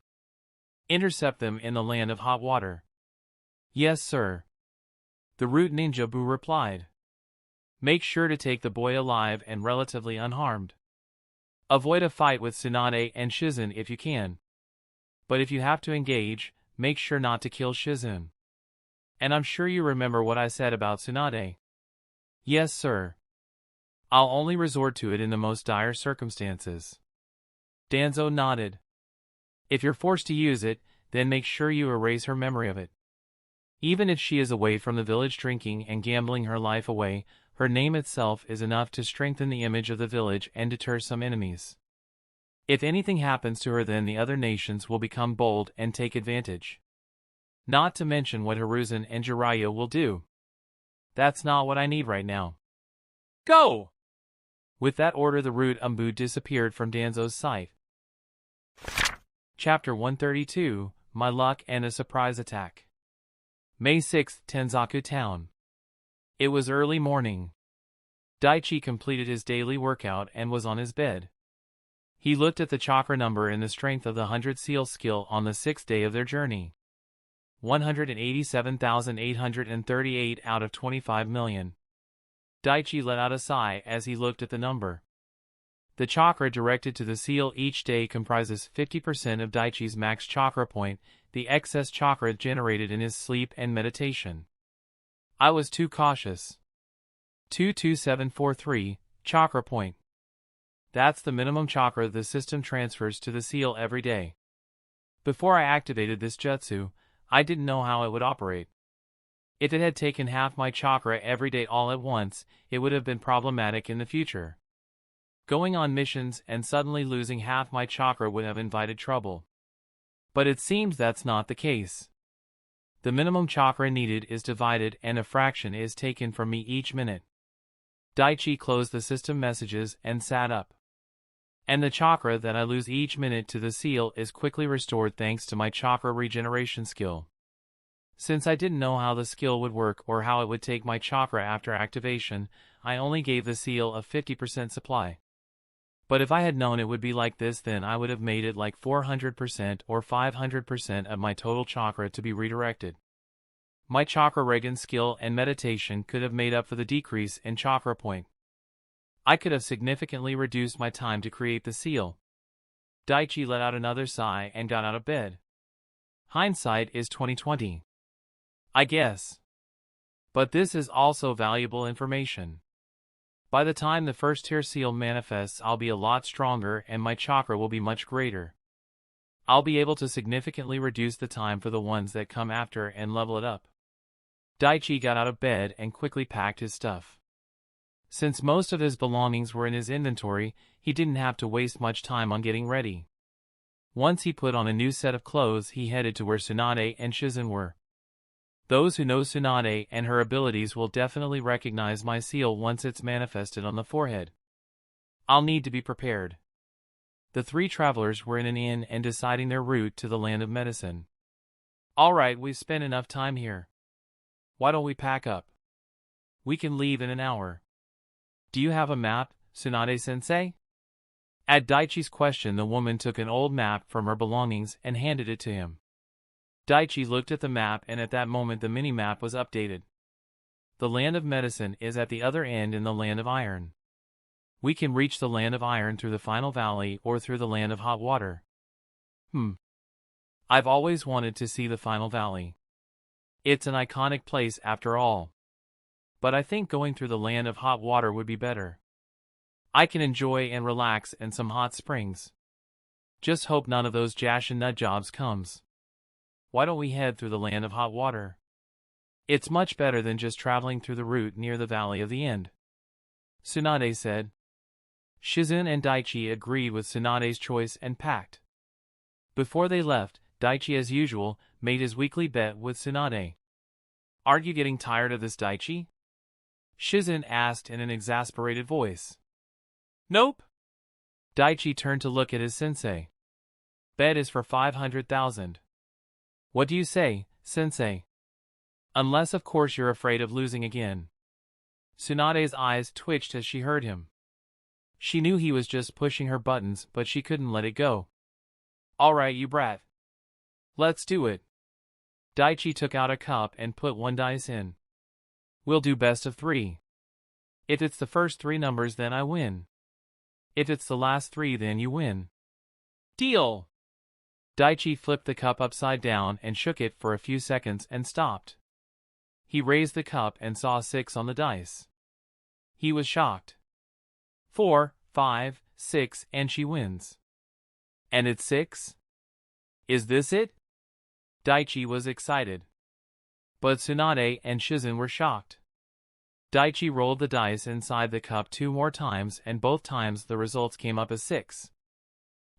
S1: Intercept them in the land of hot water. Yes, sir. The Root Ninja Boo replied. Make sure to take the boy alive and relatively unharmed. Avoid a fight with Tsunade and Shizen if you can. But if you have to engage, make sure not to kill Hiruzen. And I'm sure you remember what I said about Tsunade. Yes, sir. I'll only resort to it in the most dire circumstances. Danzo nodded. If you're forced to use it, then make sure you erase her memory of it. Even if she is away from the village drinking and gambling her life away, her name itself is enough to strengthen the image of the village and deter some enemies. If anything happens to her, then the other nations will become bold and take advantage. Not to mention what Hiruzen and Jiraiya will do. That's not what I need right now. Go! With that order, the root Umbu disappeared from Danzo's sight. Chapter 132, My Luck and a Surprise Attack. May 6th, Tenzaku Town. It was early morning. Daichi completed his daily workout and was on his bed. He looked at the chakra number and the strength of the 100 seal skill on the 6th day of their journey. 187,838 out of 25 million. Daichi let out a sigh as he looked at the number. The chakra directed to the seal each day comprises 50% of Daichi's max chakra point, the excess chakra generated in his sleep and meditation. I was too cautious. 22743, chakra point. That's the minimum chakra the system transfers to the seal every day. Before I activated this jutsu, I didn't know how it would operate. If it had taken half my chakra every day all at once, it would have been problematic in the future. Going on missions and suddenly losing half my chakra would have invited trouble. But it seems that's not the case. The minimum chakra needed is divided and a fraction is taken from me each minute. Daichi closed the system messages and sat up. And the chakra that I lose each minute to the seal is quickly restored thanks to my chakra regeneration skill. Since I didn't know how the skill would work or how it would take my chakra after activation, I only gave the seal a 50% supply. But if I had known it would be like this, then I would have made it like 400% or 500% of my total chakra to be redirected. My chakra regen skill and meditation could have made up for the decrease in chakra point. I could have significantly reduced my time to create the seal. Daichi let out another sigh and got out of bed. Hindsight is 20/20. I guess. But this is also valuable information. By the time the first tier seal manifests, I'll be a lot stronger and my chakra will be much greater. I'll be able to significantly reduce the time for the ones that come after and level it up. Daichi got out of bed and quickly packed his stuff. Since most of his belongings were in his inventory, he didn't have to waste much time on getting ready. Once he put on a new set of clothes, he headed to where Tsunade and Hiruzen were. Those who know Tsunade and her abilities will definitely recognize my seal once it's manifested on the forehead. I'll need to be prepared. The three travelers were in an inn and deciding their route to the land of medicine. Alright, we've spent enough time here. Why don't we pack up? We can leave in an hour. Do you have a map, Tsunade-sensei? At Daichi's question, the woman took an old map from her belongings and handed it to him. Daichi looked at the map, and at that moment the mini-map was updated. The land of medicine is at the other end in the land of iron. We can reach the land of iron through the final valley or through the land of hot water. I've always wanted to see the final valley. It's an iconic place after all. But I think going through the land of hot water would be better. I can enjoy and relax in some hot springs. Just hope none of those Jashin nut jobs comes. Why don't we head through the land of hot water? It's much better than just traveling through the route near the Valley of the End. Tsunade said. Hiruzen and Daichi agreed with Tsunade's choice and packed. Before they left, Daichi as usual made his weekly bet with Tsunade. Aren't you getting tired of this, Daichi? Hiruzen asked in an exasperated voice. Nope. Daichi turned to look at his sensei. Bet is for 500,000. What do you say, sensei? Unless of course you're afraid of losing again. Tsunade's eyes twitched as she heard him. She knew he was just pushing her buttons, but she couldn't let it go. Alright, you brat. Let's do it. Daichi took out a cup and put one dice in. We'll do best of 3. If it's the first 3 numbers, then I win. If it's the last 3, then you win. Deal! Daichi flipped the cup upside down and shook it for a few seconds and stopped. He raised the cup and saw 6 on the dice. He was shocked. 4, 5, 6, and she wins. And it's 6? Is this it? Daichi was excited. But Tsunade and Shizen were shocked. Daichi rolled the dice inside the cup 2 more times and both times the results came up as 6.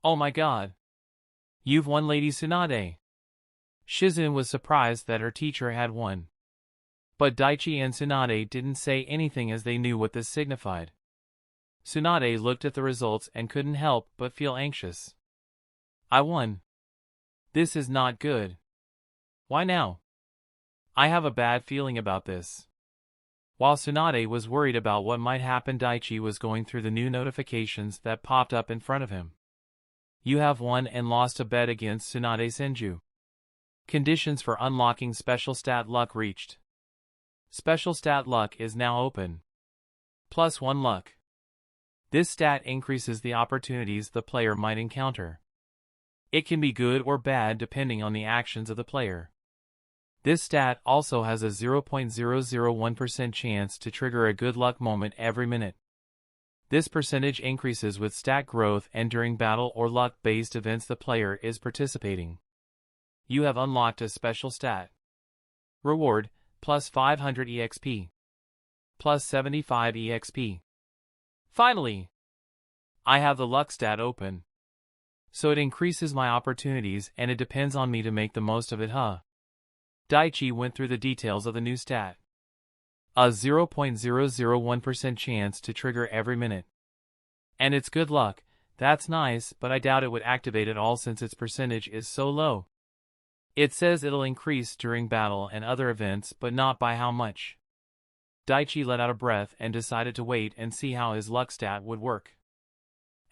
S1: Oh my god. You've won, Lady Tsunade. Shizen was surprised that her teacher had won. But Daichi and Tsunade didn't say anything as they knew what this signified. Tsunade looked at the results and couldn't help but feel anxious. I won. This is not good. Why now? I have a bad feeling about this. While Tsunade was worried about what might happen, Daichi was going through the new notifications that popped up in front of him. You have won and lost a bet against Tsunade Senju. Conditions for unlocking special stat luck reached. Special stat luck is now open. +1 luck. This stat increases the opportunities the player might encounter. It can be good or bad depending on the actions of the player. This stat also has a 0.001% chance to trigger a good luck moment every minute. This percentage increases with stat growth and during battle or luck-based events the player is participating. You have unlocked a special stat. Reward, +500 EXP. +75 EXP. Finally! I have the luck stat open. So it increases my opportunities and it depends on me to make the most of it, huh? Daichi went through the details of the new stat. A 0.001% chance to trigger every minute. And it's good luck. That's nice, but I doubt it would activate at all since its percentage is so low. It says it'll increase during battle and other events, but not by how much. Daichi let out a breath and decided to wait and see how his luck stat would work.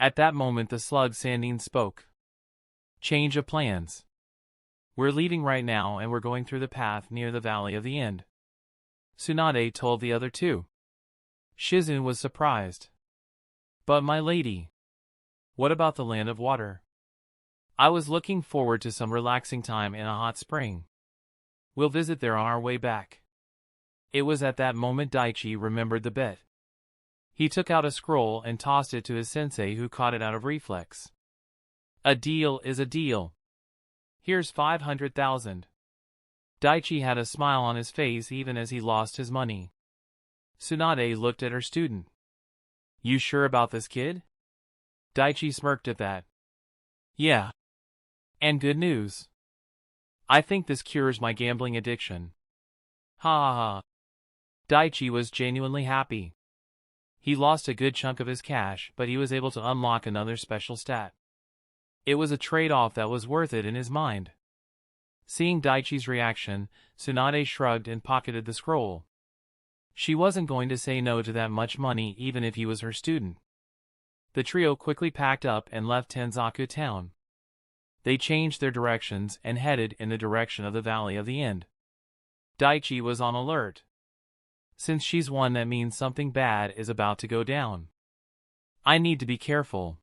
S1: At that moment the slug Sandine spoke. Change of plans. We're leaving right now and we're going through the path near the Valley of the End. Tsunade told the other two. Shizen was surprised. But my lady, what about the Land of Water? I was looking forward to some relaxing time in a hot spring. We'll visit there on our way back. It was at that moment Daichi remembered the bet. He took out a scroll and tossed it to his sensei, who caught it out of reflex. A deal is a deal. Here's 500,000. Daichi had a smile on his face even as he lost his money. Tsunade looked at her student. You sure about this, kid? Daichi smirked at that. Yeah. And good news. I think this cures my gambling addiction. Ha ha ha. Daichi was genuinely happy. He lost a good chunk of his cash, but he was able to unlock another special stat. It was a trade-off that was worth it in his mind. Seeing Daichi's reaction, Tsunade shrugged and pocketed the scroll. She wasn't going to say no to that much money even if he was her student. The trio quickly packed up and left Tenzaku town. They changed their directions and headed in the direction of the Valley of the End. Daichi was on alert. Since she's won, that means something bad is about to go down. I need to be careful.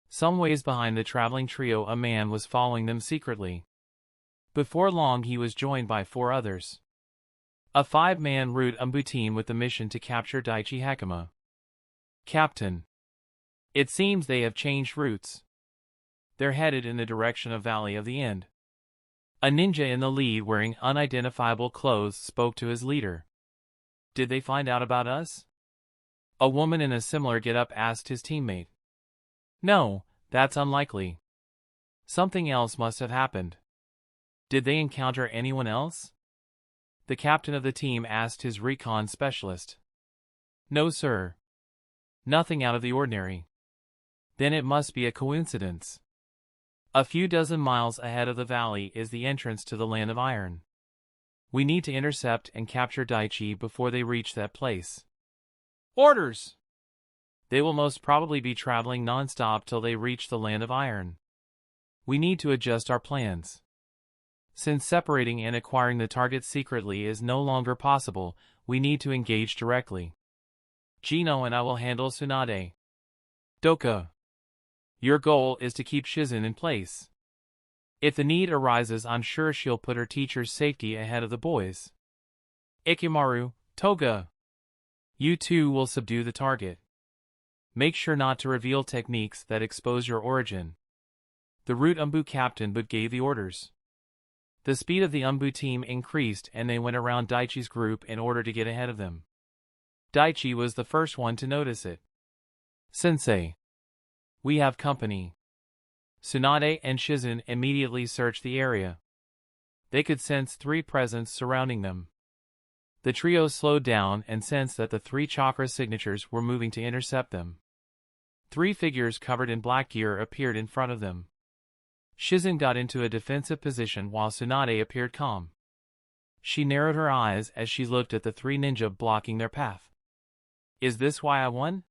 S1: Some ways behind the traveling trio, a man was following them secretly. Before long he was joined by 4 others. A 5-man route umbu team with the mission to capture Daichi Hakama. Captain. It seems they have changed routes. They're headed in the direction of Valley of the End. A ninja in the lead wearing unidentifiable clothes spoke to his leader. Did they find out about us? A woman in a similar getup asked his teammate. No, that's unlikely. Something else must have happened. Did they encounter anyone else? The captain of the team asked his recon specialist. No, sir. Nothing out of the ordinary. Then it must be a coincidence. A few dozen miles ahead of the valley is the entrance to the Land of Iron. We need to intercept and capture Daichi before they reach that place. Orders! They will most probably be traveling non-stop till they reach the Land of Iron. We need to adjust our plans. Since separating and acquiring the target secretly is no longer possible, we need to engage directly. Gino and I will handle Tsunade. Doka. Your goal is to keep Shizen in place. If the need arises, I'm sure she'll put her teacher's safety ahead of the boys. Ikimaru, Toga. You two will subdue the target. Make sure not to reveal techniques that expose your origin. The Root Umbu captain but gave the orders. The speed of the Umbu team increased and they went around Daichi's group in order to get ahead of them. Daichi was the first one to notice it. Sensei. We have company. Tsunade and Shizen immediately searched the area. They could sense 3 presence surrounding them. The trio slowed down and sensed that the 3 chakra signatures were moving to intercept them. 3 figures covered in black gear appeared in front of them. Shizen got into a defensive position while Tsunade appeared calm. She narrowed her eyes as she looked at the 3 ninja blocking their path. Is this why I won?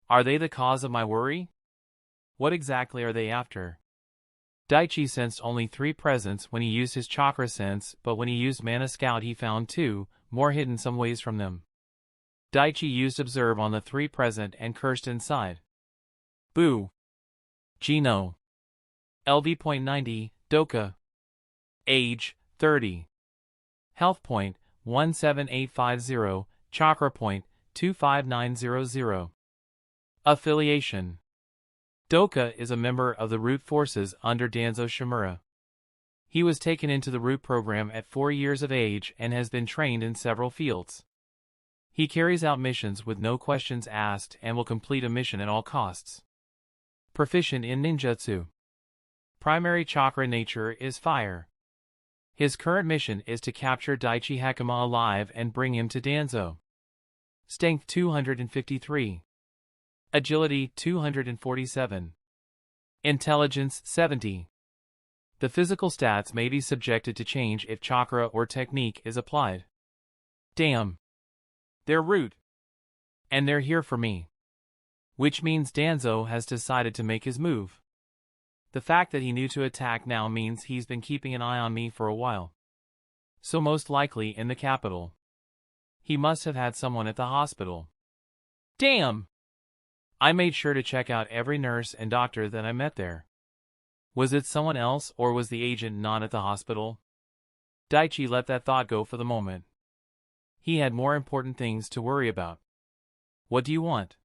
S1: Are they the cause of my worry? What exactly are they after? Daichi sensed only 3 presence when he used his chakra sense, but when he used Mana Scout he found 2, more hidden some ways from them. Daichi used Observe on the 3 present and cursed inside. Boo. Gino. LV.90, Doka. Age, 30. Health point, 17850, Chakra point, 25900. Affiliation. Doka is a member of the Root Forces under Danzo Shimura. He was taken into the Root program at 4 years of age and has been trained in several fields. He carries out missions with no questions asked and will complete a mission at all costs. Proficient in ninjutsu. Primary chakra nature is fire. His current mission is to capture Daichi Hakama alive and bring him to Danzo. Strength 253. Agility 247. Intelligence 70. The physical stats may be subjected to change if chakra or technique is applied. Damn. They're Root. And they're here for me. Which means Danzo has decided to make his move. The fact that he knew to attack now means he's been keeping an eye on me for a while. So most likely in the capital. He must have had someone at the hospital. Damn! I made sure to check out every nurse and doctor that I met there. Was it someone else or was the agent not at the hospital? Daichi let that thought go for the moment. He had more important things to worry about. What do you want?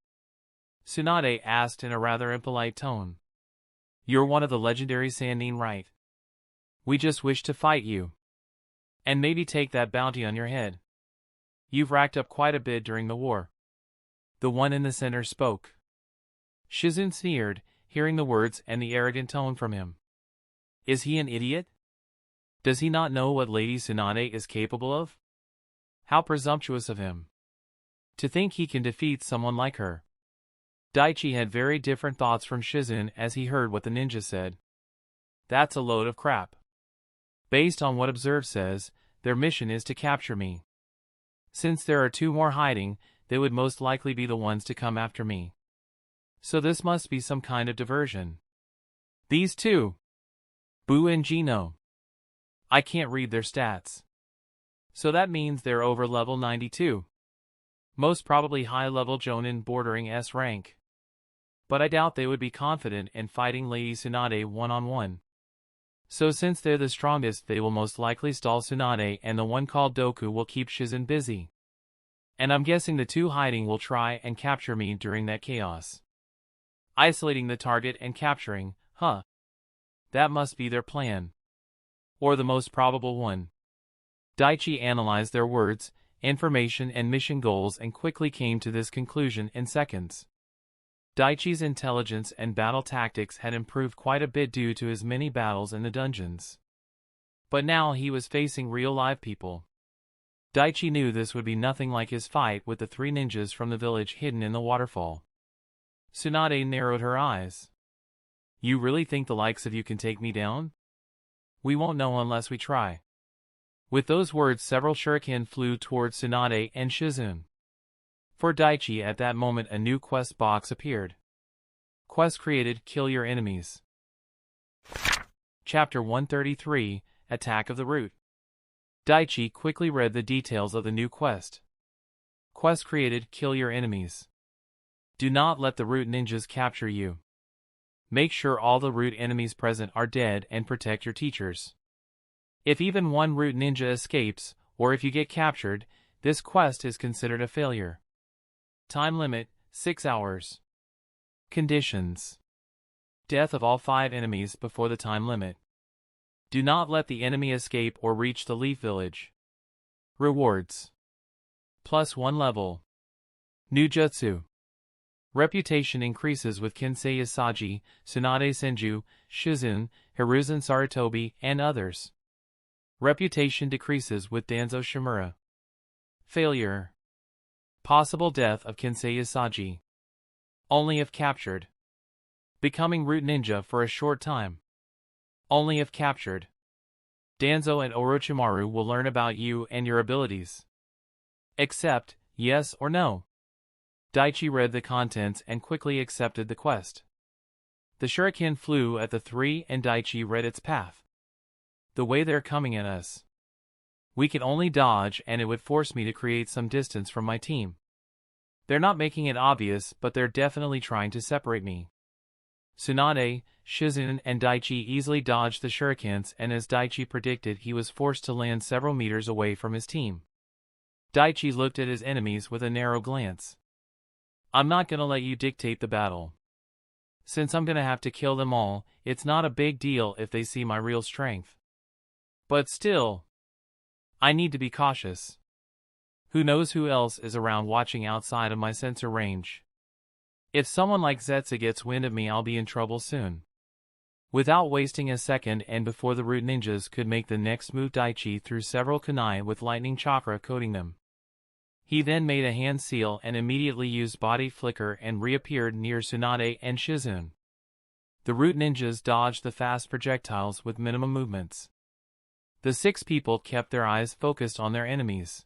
S1: Tsunade asked in a rather impolite tone. You're one of the legendary Sannin, right? We just wish to fight you. And maybe take that bounty on your head. You've racked up quite a bit during the war. The one in the center spoke. Shizen sneered, hearing the words and the arrogant tone from him. Is he an idiot? Does he not know what Lady Tsunade is capable of? How presumptuous of him. To think he can defeat someone like her. Daichi had very different thoughts from Shizen as he heard what the ninja said. That's a load of crap. Based on what Observe says, their mission is to capture me. Since there are 2 more hiding, they would most likely be the ones to come after me. So this must be some kind of diversion. These 2. Boo and Gino. I can't read their stats. So that means they're over level 92. Most probably high-level Jonin bordering S rank. But I doubt they would be confident in fighting Lady Tsunade one-on-one. So since they're the strongest, they will most likely stall Tsunade and the one called Doku will keep Shizen busy. And I'm guessing the 2 hiding will try and capture me during that chaos. Isolating the target and capturing, huh? That must be their plan. Or the most probable one. Daichi analyzed their words, information and mission goals and quickly came to this conclusion in seconds. Daichi's intelligence and battle tactics had improved quite a bit due to his many battles in the dungeons. But now he was facing real live people. Daichi knew this would be nothing like his fight with the 3 ninjas from the village hidden in the waterfall. Tsunade narrowed her eyes. You really think the likes of you can take me down? We won't know unless we try. With those words several shuriken flew towards Tsunade and Shizen. For Daichi at that moment a new quest box appeared. Quest created, kill your enemies. Chapter 133, Attack of the Root. Daichi quickly read the details of the new quest. Quest created, kill your enemies. Do not let the Root ninjas capture you. Make sure all the root enemies present are dead and protect your teachers. If even one root ninja escapes, or if you get captured, this quest is considered a failure. Time limit, 6 hours. Conditions: death of all 5 enemies before the time limit. Do not let the enemy escape or reach the Leaf Village. Rewards: +1 level. New Jutsu. Reputation increases with Kinsei Isagi, Tsunade Senju, Shizen, Hiruzen Sarutobi, and others. Reputation decreases with Danzo Shimura. Failure: possible death of Kinsei Isagi. Only if captured. Becoming Root Ninja for a short time. Only if captured. Danzo and Orochimaru will learn about you and your abilities. Accept, yes or no. Daichi read the contents and quickly accepted the quest. The shuriken flew at the 3 and Daichi read its path. The way they're coming at us. We can only dodge and it would force me to create some distance from my team. They're not making it obvious, but they're definitely trying to separate me. Tsunade, Shizen, and Daichi easily dodged the shurikens, and as Daichi predicted, he was forced to land several meters away from his team. Daichi looked at his enemies with a narrow glance. I'm not gonna let you dictate the battle. Since I'm gonna have to kill them all, it's not a big deal if they see my real strength. But still, I need to be cautious. Who knows who else is around watching outside of my sensor range. If someone like Zetsu gets wind of me, I'll be in trouble soon. Without wasting a second and before the root ninjas could make the next move, Daichi threw several kunai with lightning chakra coating them. He then made a hand seal and immediately used body flicker and reappeared near Tsunade and Shizen. The root ninjas dodged the fast projectiles with minimum movements. The 6 people kept their eyes focused on their enemies.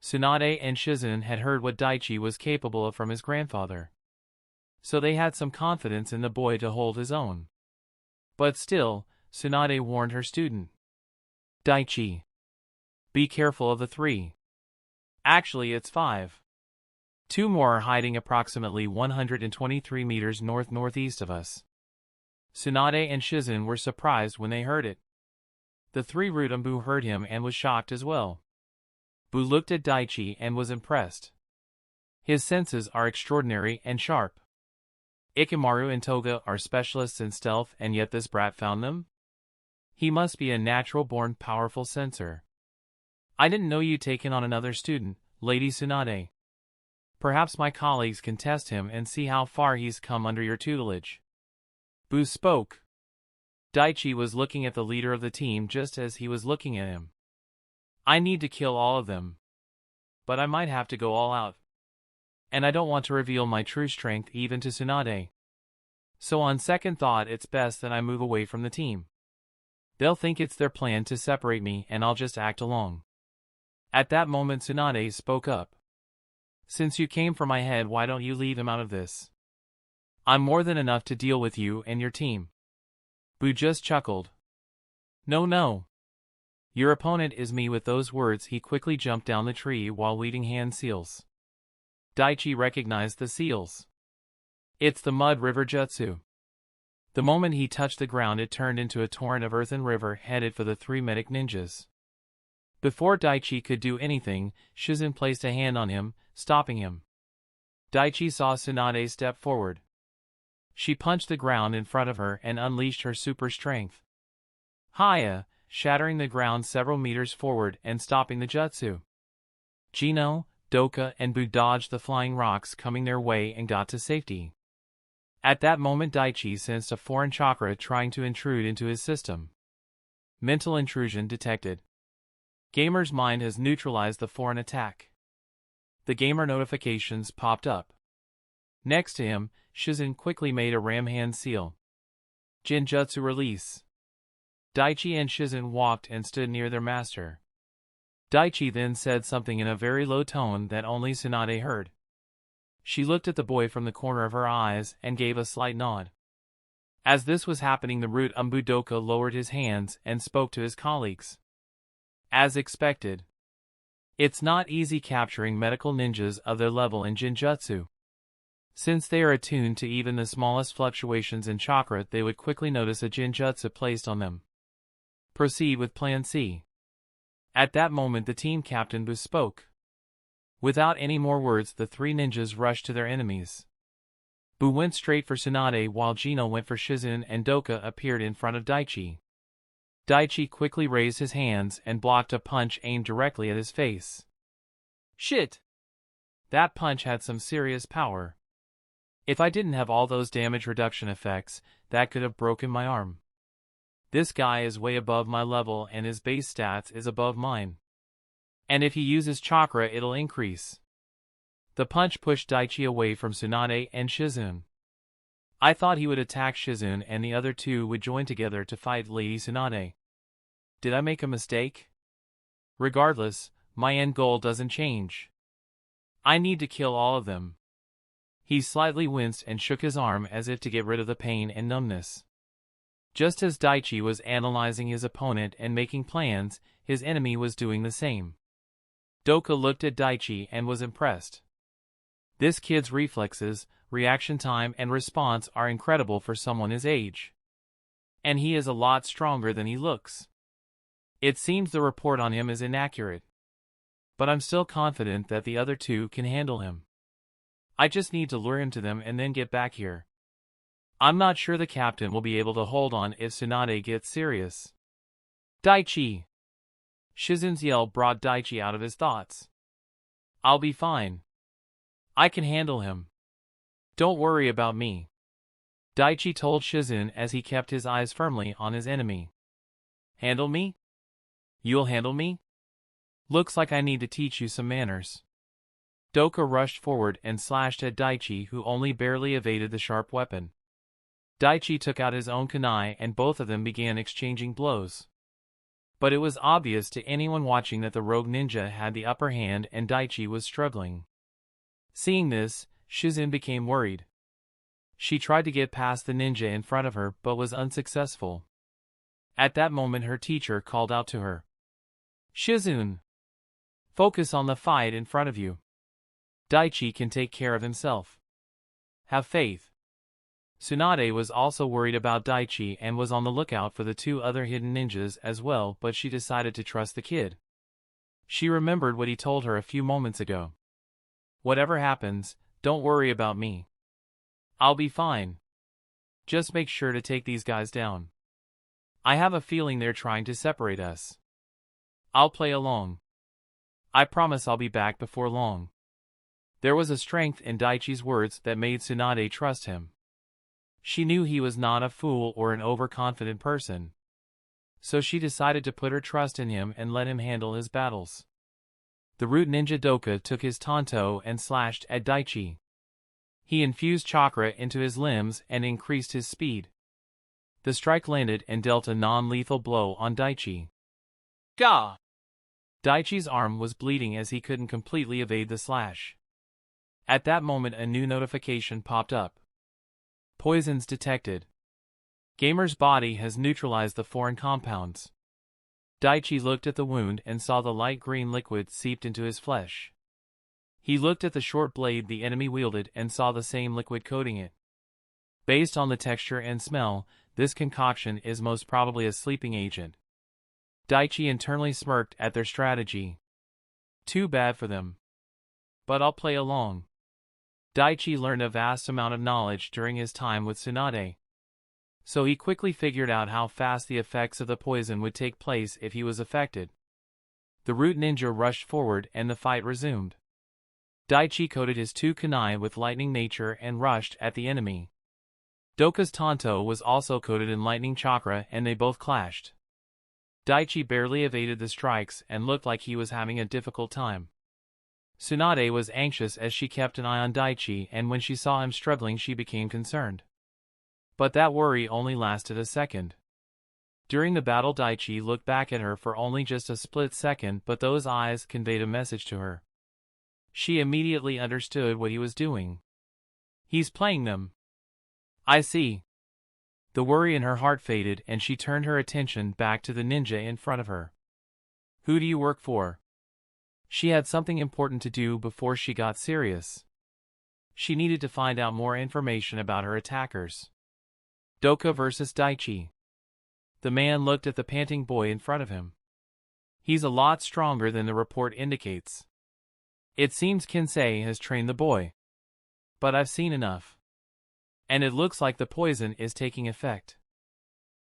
S1: Tsunade and Shizen had heard what Daichi was capable of from his grandfather. So they had some confidence in the boy to hold his own. But still, Tsunade warned her student. Daichi, be careful of the 3. Actually, it's 5. 2 more are hiding approximately 123 meters north-northeast of us. Tsunade and Shizen were surprised when they heard it. The 3 root Mbu heard him and was shocked as well. Bu looked at Daichi and was impressed. His senses are extraordinary and sharp. Ikamaru and Toga are specialists in stealth, and yet this brat found them? He must be a natural-born powerful sensor. I didn't know you'd taken on another student, Lady Tsunade. Perhaps my colleagues can test him and see how far he's come under your tutelage. Bu spoke. Daichi was looking at the leader of the team just as he was looking at him. I need to kill all of them. But I might have to go all out. And I don't want to reveal my true strength even to Tsunade. So on second thought, it's best that I move away from the team. They'll think it's their plan to separate me and I'll just act along. At that moment Tsunade spoke up. Since you came for my head, why don't you leave him out of this? I'm more than enough to deal with you and your team. Bu just chuckled. No. Your opponent is me. With those words he quickly jumped down the tree while leading hand seals. Daichi recognized the seals. It's the Mud River Jutsu. The moment he touched the ground it turned into a torrent of earthen river headed for the 3 medic ninjas. Before Daichi could do anything, Shizen placed a hand on him, stopping him. Daichi saw Tsunade step forward. She punched the ground in front of her and unleashed her super strength. Hiya, shattering the ground several meters forward and stopping the jutsu. Gino, Doka, and Bu dodged the flying rocks coming their way and got to safety. At that moment Daichi sensed a foreign chakra trying to intrude into his system. Mental intrusion detected. Gamer's mind has neutralized the foreign attack. The gamer notifications popped up. Next to him, Shizen quickly made a ram hand seal. Jinjutsu release. Daichi and Shizen walked and stood near their master. Daichi then said something in a very low tone that only Tsunade heard. She looked at the boy from the corner of her eyes and gave a slight nod. As this was happening, the root Umbudoka lowered his hands and spoke to his colleagues. As expected. It's not easy capturing medical ninjas of their level in Jinjutsu. Since they are attuned to even the smallest fluctuations in chakra, they would quickly notice a jinjutsu placed on them. Proceed with Plan C. At that moment the team captain spoke. Without any more words, the three ninjas rushed to their enemies. Bu went straight for Tsunade while Gino went for Shizen, and Doka appeared in front of Daichi. Daichi quickly raised his hands and blocked a punch aimed directly at his face. Shit! That punch had some serious power. If I didn't have all those damage reduction effects, that could have broken my arm. This guy is way above my level and his base stats is above mine. And if he uses chakra, it'll increase. The punch pushed Daichi away from Tsunade and Shizen. I thought he would attack Shizen and the other two would join together to fight Lady Tsunade. Did I make a mistake? Regardless, my end goal doesn't change. I need to kill all of them. He slightly winced and shook his arm as if to get rid of the pain and numbness. Just as Daichi was analyzing his opponent and making plans, his enemy was doing the same. Doka looked at Daichi and was impressed. This kid's reflexes, reaction time and response are incredible for someone his age. And he is a lot stronger than he looks. It seems the report on him is inaccurate. But I'm still confident that the other two can handle him. I just need to lure him to them and then get back here. I'm not sure the captain will be able to hold on if Tsunade gets serious. Daichi! Shizen's yell brought Daichi out of his thoughts. I'll be fine. I can handle him. Don't worry about me. Daichi told Shizen as he kept his eyes firmly on his enemy. Handle me? You'll handle me? Looks like I need to teach you some manners. Doka rushed forward and slashed at Daichi, who only barely evaded the sharp weapon. Daichi took out his own kunai and both of them began exchanging blows. But it was obvious to anyone watching that the rogue ninja had the upper hand and Daichi was struggling. Seeing this, Shizen became worried. She tried to get past the ninja in front of her but was unsuccessful. At that moment her teacher called out to her. Shizen! Focus on the fight in front of you. Daichi can take care of himself. Have faith. Tsunade was also worried about Daichi and was on the lookout for the two other hidden ninjas as well, but she decided to trust the kid. She remembered what he told her a few moments ago. Whatever happens, don't worry about me. I'll be fine. Just make sure to take these guys down. I have a feeling they're trying to separate us. I'll play along. I promise I'll be back before long. There was a strength in Daichi's words that made Tsunade trust him. She knew he was not a fool or an overconfident person. So she decided to put her trust in him and let him handle his battles. The root ninja Doka took his tanto and slashed at Daichi. He infused chakra into his limbs and increased his speed. The strike landed and dealt a non-lethal blow on Daichi. Gah! Daichi's arm was bleeding as he couldn't completely evade the slash. At that moment a new notification popped up. Poisons detected. Gamer's body has neutralized the foreign compounds. Daichi looked at the wound and saw the light green liquid seeped into his flesh. He looked at the short blade the enemy wielded and saw the same liquid coating it. Based on the texture and smell, this concoction is most probably a sleeping agent. Daichi internally smirked at their strategy. Too bad for them. But I'll play along. Daichi learned a vast amount of knowledge during his time with Tsunade. So he quickly figured out how fast the effects of the poison would take place if he was affected. The root ninja rushed forward and the fight resumed. Daichi coated his two kunai with lightning nature and rushed at the enemy. Doka's tanto was also coated in lightning chakra and they both clashed. Daichi barely evaded the strikes and looked like he was having a difficult time. Tsunade was anxious as she kept an eye on Daichi, and when she saw him struggling she became concerned. But that worry only lasted a second. During the battle Daichi looked back at her for only just a split second, but those eyes conveyed a message to her. She immediately understood what he was doing. He's playing them. I see. The worry in her heart faded and she turned her attention back to the ninja in front of her. Who do you work for? She had something important to do before she got serious. She needed to find out more information about her attackers. Doka versus Daichi. The man looked at the panting boy in front of him. He's a lot stronger than the report indicates. It seems Kinsei has trained the boy. But I've seen enough. And it looks like the poison is taking effect.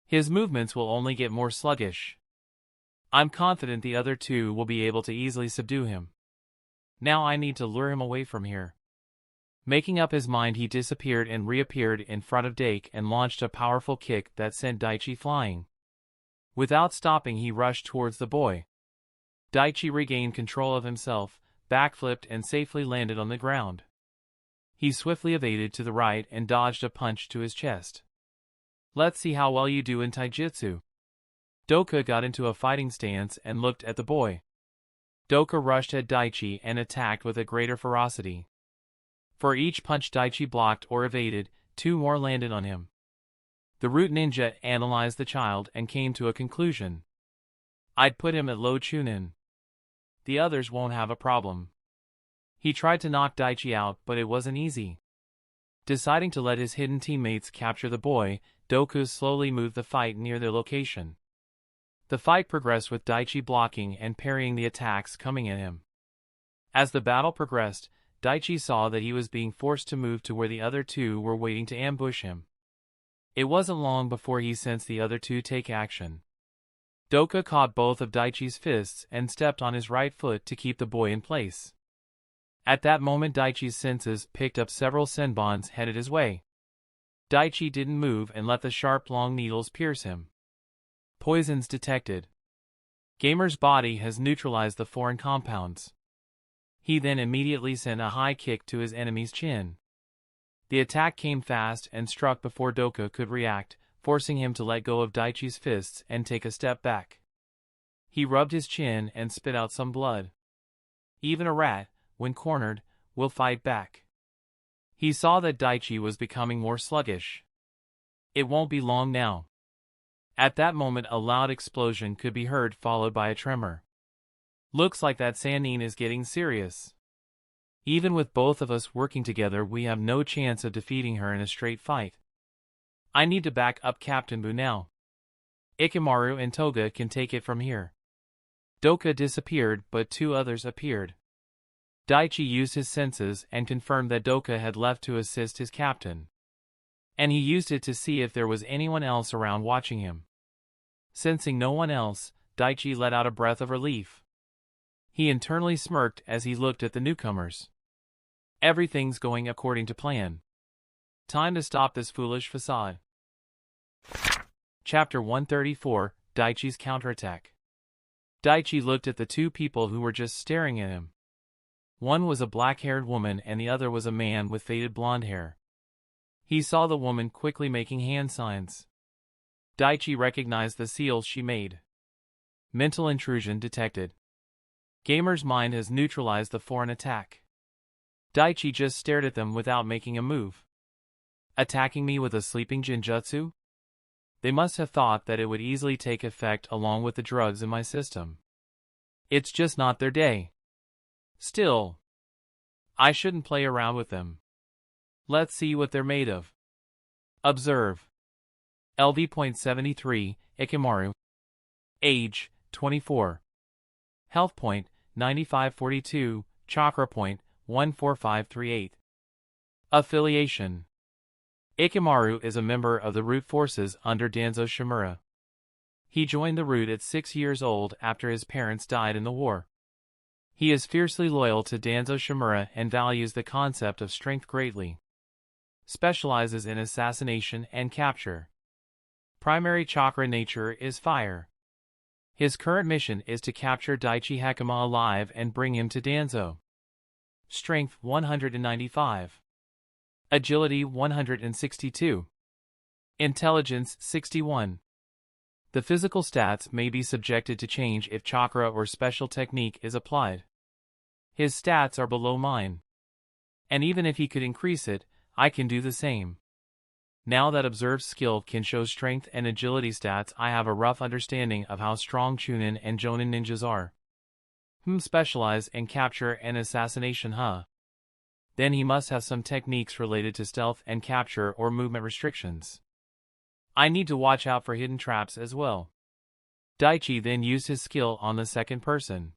S1: His movements will only get more sluggish. I'm confident the other two will be able to easily subdue him. Now I need to lure him away from here. Making up his mind, he disappeared and reappeared in front of Dake and launched a powerful kick that sent Daichi flying. Without stopping, he rushed towards the boy. Daichi regained control of himself, backflipped and safely landed on the ground. He swiftly evaded to the right and dodged a punch to his chest. Let's see how well you do in taijutsu. Doka got into a fighting stance and looked at the boy. Doka rushed at Daichi and attacked with a greater ferocity. For each punch Daichi blocked or evaded, 2 more landed on him. The root ninja analyzed the child and came to a conclusion. I'd put him at low chunin. The others won't have a problem. He tried to knock Daichi out, but it wasn't easy. Deciding to let his hidden teammates capture the boy, Doku slowly moved the fight near their location. The fight progressed with Daichi blocking and parrying the attacks coming at him. As the battle progressed, Daichi saw that he was being forced to move to where the other two were waiting to ambush him. It wasn't long before he sensed the other two take action. Doka caught both of Daichi's fists and stepped on his right foot to keep the boy in place. At that moment, Daichi's senses picked up several senbons headed his way. Daichi didn't move and let the sharp long needles pierce him. Poisons detected. Gamer's body has neutralized the foreign compounds. He then immediately sent a high kick to his enemy's chin. The attack came fast and struck before Doka could react, forcing him to let go of Daichi's fists and take a step back. He rubbed his chin and spit out some blood. Even a rat, when cornered, will fight back. He saw that Daichi was becoming more sluggish. It won't be long now. At that moment, a loud explosion could be heard, followed by a tremor. Looks like that Sannin is getting serious. Even with both of us working together, we have no chance of defeating her in a straight fight. I need to back up Captain Bu now. Ikemaru and Toga can take it from here. Doka disappeared, but 2 others appeared. Daichi used his senses and confirmed that Doka had left to assist his captain. And he used it to see if there was anyone else around watching him. Sensing no one else, Daichi let out a breath of relief. He internally smirked as he looked at the newcomers. Everything's going according to plan. Time to stop this foolish facade. Chapter 134, Daichi's counterattack. Daichi looked at the 2 people who were just staring at him. One was a black-haired woman and the other was a man with faded blonde hair. He saw the woman quickly making hand signs. Daichi recognized the seals she made. Mental intrusion detected. Gamer's mind has neutralized the foreign attack. Daichi just stared at them without making a move. Attacking me with a sleeping genjutsu? They must have thought that it would easily take effect along with the drugs in my system. It's just not their day. Still, I shouldn't play around with them. Let's see what they're made of. Observe. LV.73, Ikemaru. Age, 24. Health point, 9542, Chakra point, 14538. Affiliation. Ikemaru is a member of the Root Forces under Danzo Shimura. He joined the Root at 6 years old after his parents died in the war. He is fiercely loyal to Danzo Shimura and values the concept of strength greatly. Specializes in assassination and capture. Primary chakra nature is fire. His current mission is to capture Daichi Hakama alive and bring him to Danzo. Strength 195. Agility 162. Intelligence 61. The physical stats may be subjected to change if chakra or special technique is applied. His stats are below mine. And even if he could increase it, I can do the same. Now that observed skill can show strength and agility stats, I have a rough understanding of how strong Chunin and Jonin ninjas are. Specialize in capture and assassination, huh? Then he must have some techniques related to stealth and capture or movement restrictions. I need to watch out for hidden traps as well. Daichi then used his skill on the second person.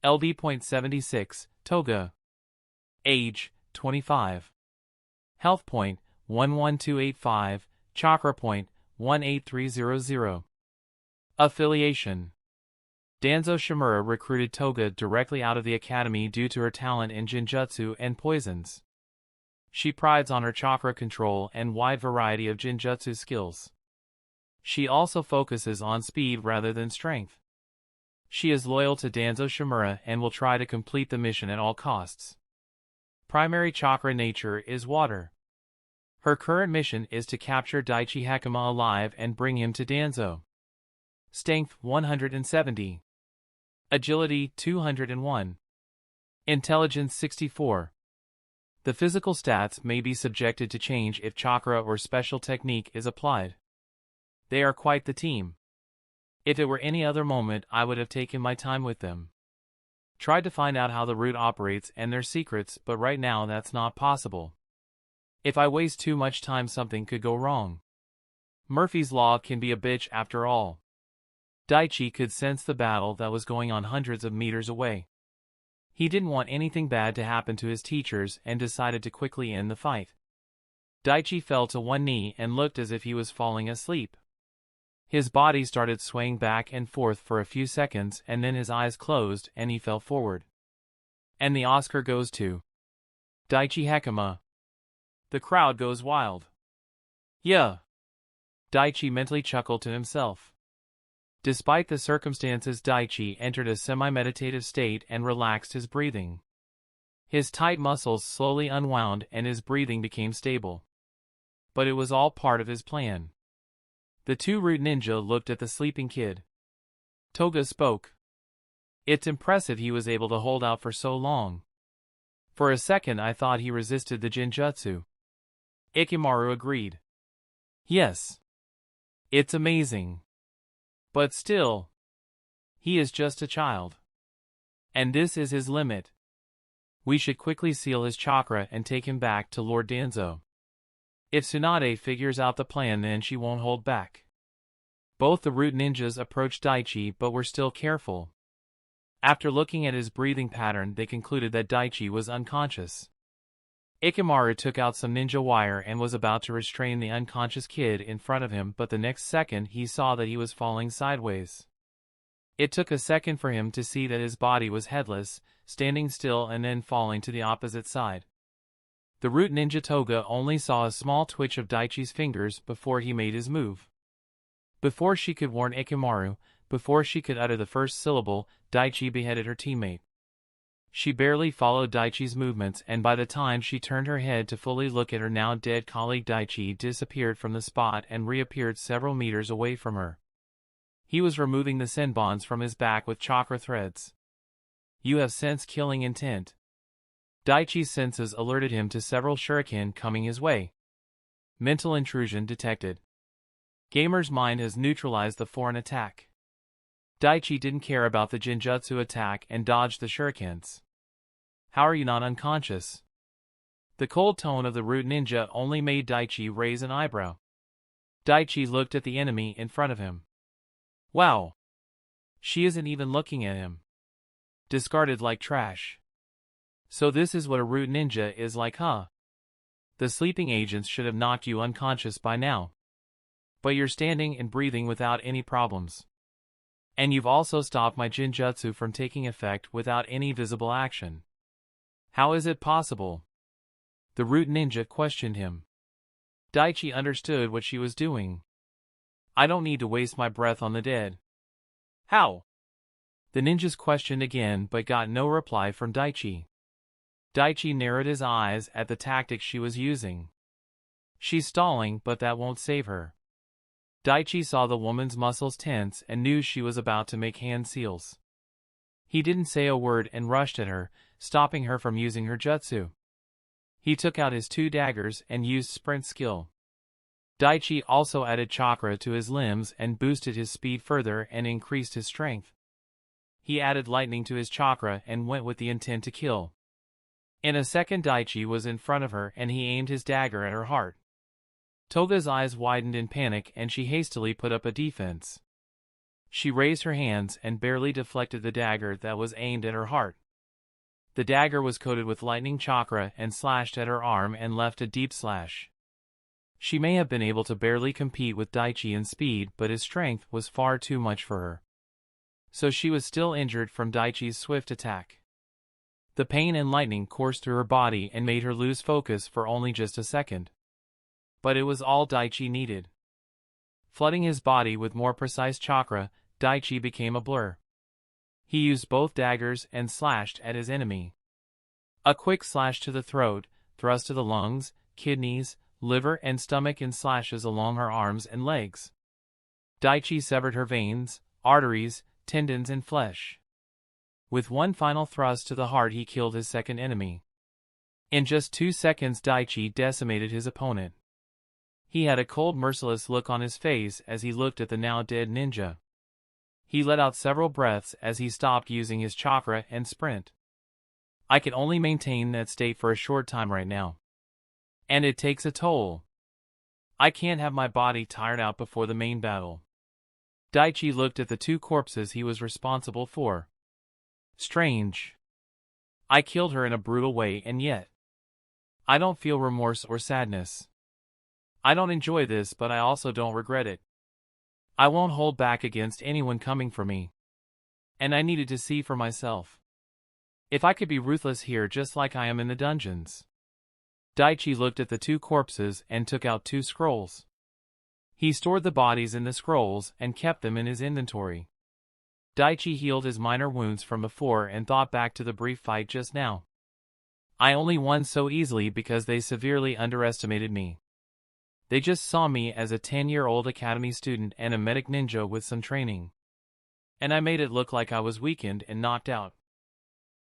S1: LD.76, Toga. Age, 25. Health point, 11285, Chakra point, 18300. Affiliation. Danzo Shimura recruited Toga directly out of the academy due to her talent in Jinjutsu and poisons. She prides on her chakra control and wide variety of Jinjutsu skills. She also focuses on speed rather than strength. She is loyal to Danzo Shimura and will try to complete the mission at all costs. Primary chakra nature is water. Her current mission is to capture Daichi Hakama alive and bring him to Danzo. Strength 170. Agility 201. Intelligence 64. The physical stats may be subjected to change if chakra or special technique is applied. They are quite the team. If it were any other moment, I would have taken my time with them. Tried to find out how the root operates and their secrets, but right now that's not possible. If I waste too much time, something could go wrong. Murphy's Law can be a bitch after all. Daichi could sense the battle that was going on hundreds of meters away. He didn't want anything bad to happen to his teachers and decided to quickly end the fight. Daichi fell to one knee and looked as if he was falling asleep. His body started swaying back and forth for a few seconds and then his eyes closed and he fell forward. And the Oscar goes to Daichi Hakama. The crowd goes wild. Yeah. Daichi mentally chuckled to himself. Despite the circumstances, Daichi entered a semi-meditative state and relaxed his breathing. His tight muscles slowly unwound and his breathing became stable. But it was all part of his plan. The two root ninja looked at the sleeping kid. Toga spoke. It's impressive he was able to hold out for so long. For a second I thought he resisted the Jinjutsu. Ikimaru agreed. Yes. It's amazing. But still, he is just a child. And this is his limit. We should quickly seal his chakra and take him back to Lord Danzo. If Tsunade figures out the plan, then she won't hold back. Both the root ninjas approached Daichi but were still careful. After looking at his breathing pattern, they concluded that Daichi was unconscious. Ikimaru took out some ninja wire and was about to restrain the unconscious kid in front of him, but the next second he saw that he was falling sideways. It took a second for him to see that his body was headless, standing still and then falling to the opposite side. The root ninja Toga only saw a small twitch of Daichi's fingers before he made his move. Before she could warn Ikimaru, before she could utter the first syllable, Daichi beheaded her teammate. She barely followed Daichi's movements, and by the time she turned her head to fully look at her now dead colleague, Daichi disappeared from the spot and reappeared several meters away from her. He was removing the senbons from his back with chakra threads. You have sense-killing intent. Daichi's senses alerted him to several shuriken coming his way. Mental intrusion detected. Gamer's mind has neutralized the foreign attack. Daichi didn't care about the Jinjutsu attack and dodged the shurikens. How are you not unconscious? The cold tone of the root ninja only made Daichi raise an eyebrow. Daichi looked at the enemy in front of him. Wow. She isn't even looking at him. Discarded like trash. So this is what a root ninja is like, huh? The sleeping agents should have knocked you unconscious by now. But you're standing and breathing without any problems. And you've also stopped my Jinjutsu from taking effect without any visible action. How is it possible? The root ninja questioned him. Daichi understood what she was doing. I don't need to waste my breath on the dead. How? The ninjas questioned again but got no reply from Daichi. Daichi narrowed his eyes at the tactics she was using. She's stalling, but that won't save her. Daichi saw the woman's muscles tense and knew she was about to make hand seals. He didn't say a word and rushed at her, stopping her from using her jutsu. He took out his two daggers and used sprint skill. Daichi also added chakra to his limbs and boosted his speed further and increased his strength. He added lightning to his chakra and went with the intent to kill. In a second Daichi was in front of her and he aimed his dagger at her heart. Toga's eyes widened in panic and she hastily put up a defense. She raised her hands and barely deflected the dagger that was aimed at her heart. The dagger was coated with lightning chakra and slashed at her arm and left a deep slash. She may have been able to barely compete with Daichi in speed, but his strength was far too much for her. So she was still injured from Daichi's swift attack. The pain and lightning coursed through her body and made her lose focus for only just a second. But it was all Daichi needed. Flooding his body with more precise chakra, Daichi became a blur. He used both daggers and slashed at his enemy. A quick slash to the throat, thrust to the lungs, kidneys, liver and stomach and slashes along her arms and legs. Daichi severed her veins, arteries, tendons and flesh. With one final thrust to the heart he killed his second enemy. In just 2 seconds Daichi decimated his opponent. He had a cold merciless look on his face as he looked at the now dead ninja. He let out several breaths as he stopped using his chakra and sprint. I can only maintain that state for a short time right now. And it takes a toll. I can't have my body tired out before the main battle. Daichi looked at the 2 corpses he was responsible for. Strange. I killed her in a brutal way and yet I don't feel remorse or sadness. I don't enjoy this, but I also don't regret it. I won't hold back against anyone coming for me. And I needed to see for myself. If I could be ruthless here just like I am in the dungeons. Daichi looked at the 2 corpses and took out 2 scrolls. He stored the bodies in the scrolls and kept them in his inventory. Daichi healed his minor wounds from before and thought back to the brief fight just now. I only won so easily because they severely underestimated me. They just saw me as a 10-year-old academy student and a medic ninja with some training. And I made it look like I was weakened and knocked out.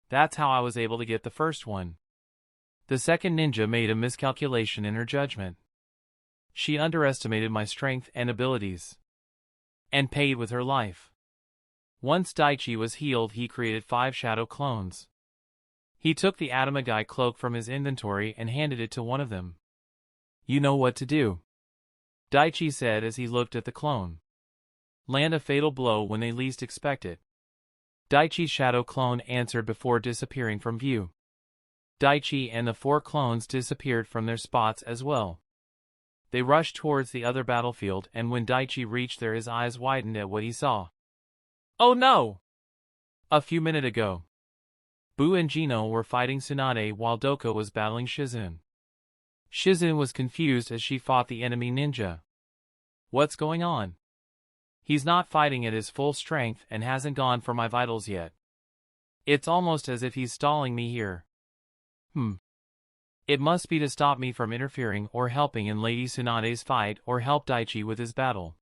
S1: That's how I was able to get the first one. The second ninja made a miscalculation in her judgment. She underestimated my strength and abilities. And paid with her life. Once Daichi was healed he created 5 shadow clones. He took the Atamagai cloak from his inventory and handed it to one of them. You know what to do, Daichi said as he looked at the clone. Land a fatal blow when they least expect it. Daichi's shadow clone answered before disappearing from view. Daichi and the 4 clones disappeared from their spots as well. They rushed towards the other battlefield and when Daichi reached there his eyes widened at what he saw. Oh no! A few minutes ago, Buu and Gino were fighting Tsunade while Doka was battling Shizen. Shizen was confused as she fought the enemy ninja. What's going on? He's not fighting at his full strength and hasn't gone for my vitals yet. It's almost as if he's stalling me here. It must be to stop me from interfering or helping in Lady Tsunade's fight or help Daichi with his battle.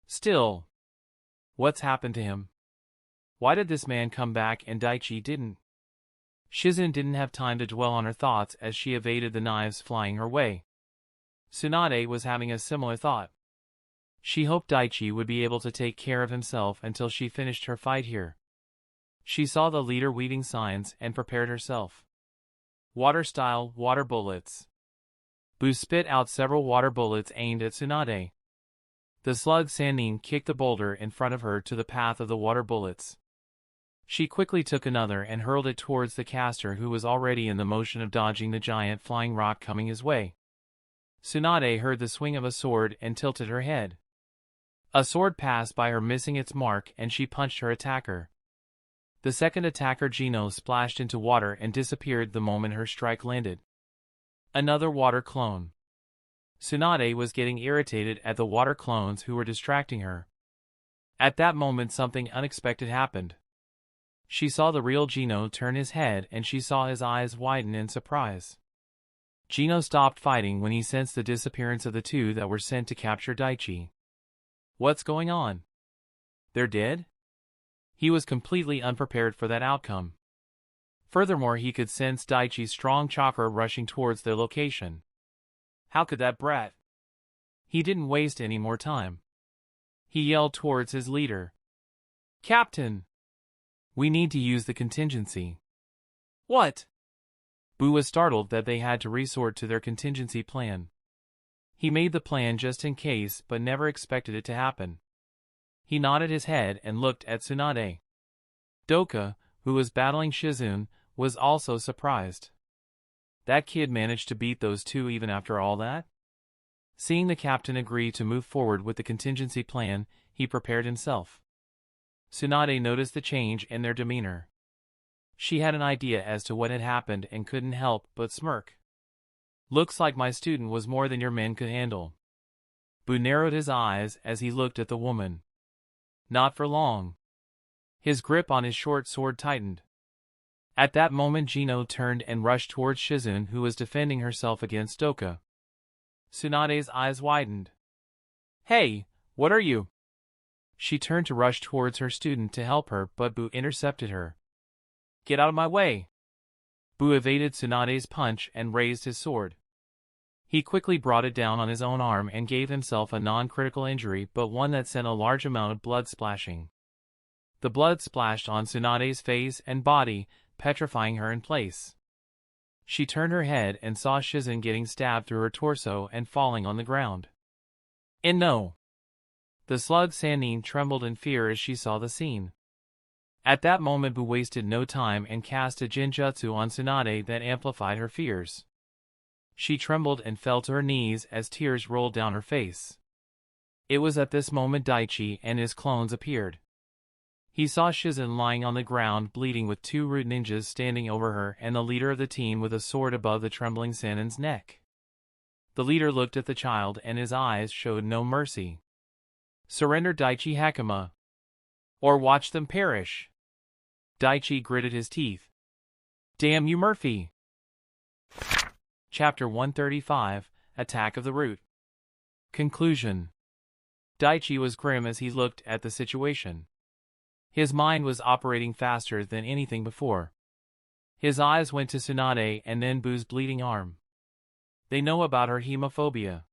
S1: Still, what's happened to him? Why did this man come back and Daichi didn't? Shizen didn't have time to dwell on her thoughts as she evaded the knives flying her way. Tsunade was having a similar thought. She hoped Daichi would be able to take care of himself until she finished her fight here. She saw the leader weaving signs and prepared herself. Water-style water bullets. Buu spit out several water bullets aimed at Tsunade. The slug Sannin kicked the boulder in front of her to the path of the water bullets. She quickly took another and hurled it towards the caster who was already in the motion of dodging the giant flying rock coming his way. Tsunade heard the swing of a sword and tilted her head. A sword passed by her missing its mark and she punched her attacker. The second attacker Gino splashed into water and disappeared the moment her strike landed. Another water clone. Tsunade was getting irritated at the water clones who were distracting her. At that moment something unexpected happened. She saw the real Gino turn his head and she saw his eyes widen in surprise. Gino stopped fighting when he sensed the disappearance of the 2 that were sent to capture Daichi. What's going on? They're dead? He was completely unprepared for that outcome. Furthermore, he could sense Daichi's strong chakra rushing towards their location. How could that brat? He didn't waste any more time. He yelled towards his leader. Captain! We need to use the contingency. What? Bu was startled that they had to resort to their contingency plan. He made the plan just in case but never expected it to happen. He nodded his head and looked at Tsunade. Doka, who was battling Shizune, was also surprised. That kid managed to beat those two even after all that? Seeing the captain agree to move forward with the contingency plan, he prepared himself. Tsunade noticed the change in their demeanor. She had an idea as to what had happened and couldn't help but smirk. "Looks like my student was more than your men could handle." Bu narrowed his eyes as he looked at the woman. Not for long. His grip on his short sword tightened. At that moment Gino turned and rushed towards Shizune, who was defending herself against Doka. Tsunade's eyes widened. "Hey, what are you?" She turned to rush towards her student to help her, but Bu intercepted her. "Get out of my way!" Bu evaded Tsunade's punch and raised his sword. He quickly brought it down on his own arm and gave himself a non-critical injury, but one that sent a large amount of blood splashing. The blood splashed on Tsunade's face and body, petrifying her in place. She turned her head and saw Shizune getting stabbed through her torso and falling on the ground. And no! The slug Sannin trembled in fear as she saw the scene. At that moment Bu wasted no time and cast a Jinjutsu on Tsunade that amplified her fears. She trembled and fell to her knees as tears rolled down her face. It was at this moment Daichi and his clones appeared. He saw Shizune lying on the ground bleeding with two root ninjas standing over her and the leader of the team with a sword above the trembling Sannin's neck. The leader looked at the child and his eyes showed no mercy. "Surrender, Daichi Hakama, or watch them perish." Daichi gritted his teeth. "Damn you, Murphy!" Chapter 135, Attack of the Root. Conclusion. Daichi was grim as he looked at the situation. His mind was operating faster than anything before. His eyes went to Tsunade and then Bu's bleeding arm. They know about her hemophobia.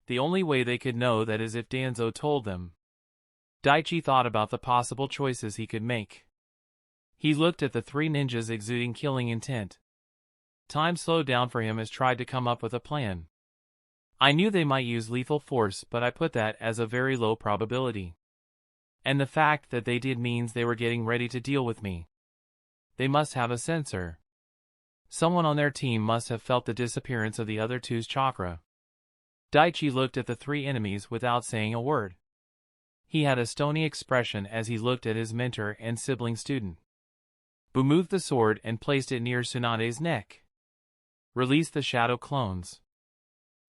S1: The only way they could know that is if Danzo told them. Daichi thought about the possible choices he could make. He looked at the three ninjas exuding killing intent. Time slowed down for him as tried to come up with a plan. "I knew they might use lethal force, but I put that as a very low probability. And the fact that they did means they were getting ready to deal with me. They must have a sensor. Someone on their team must have felt the disappearance of the other two's chakra." Daichi looked at the three enemies without saying a word. He had a stony expression as he looked at his mentor and sibling student. Bu moved the sword and placed it near Tsunade's neck. "Release the shadow clones."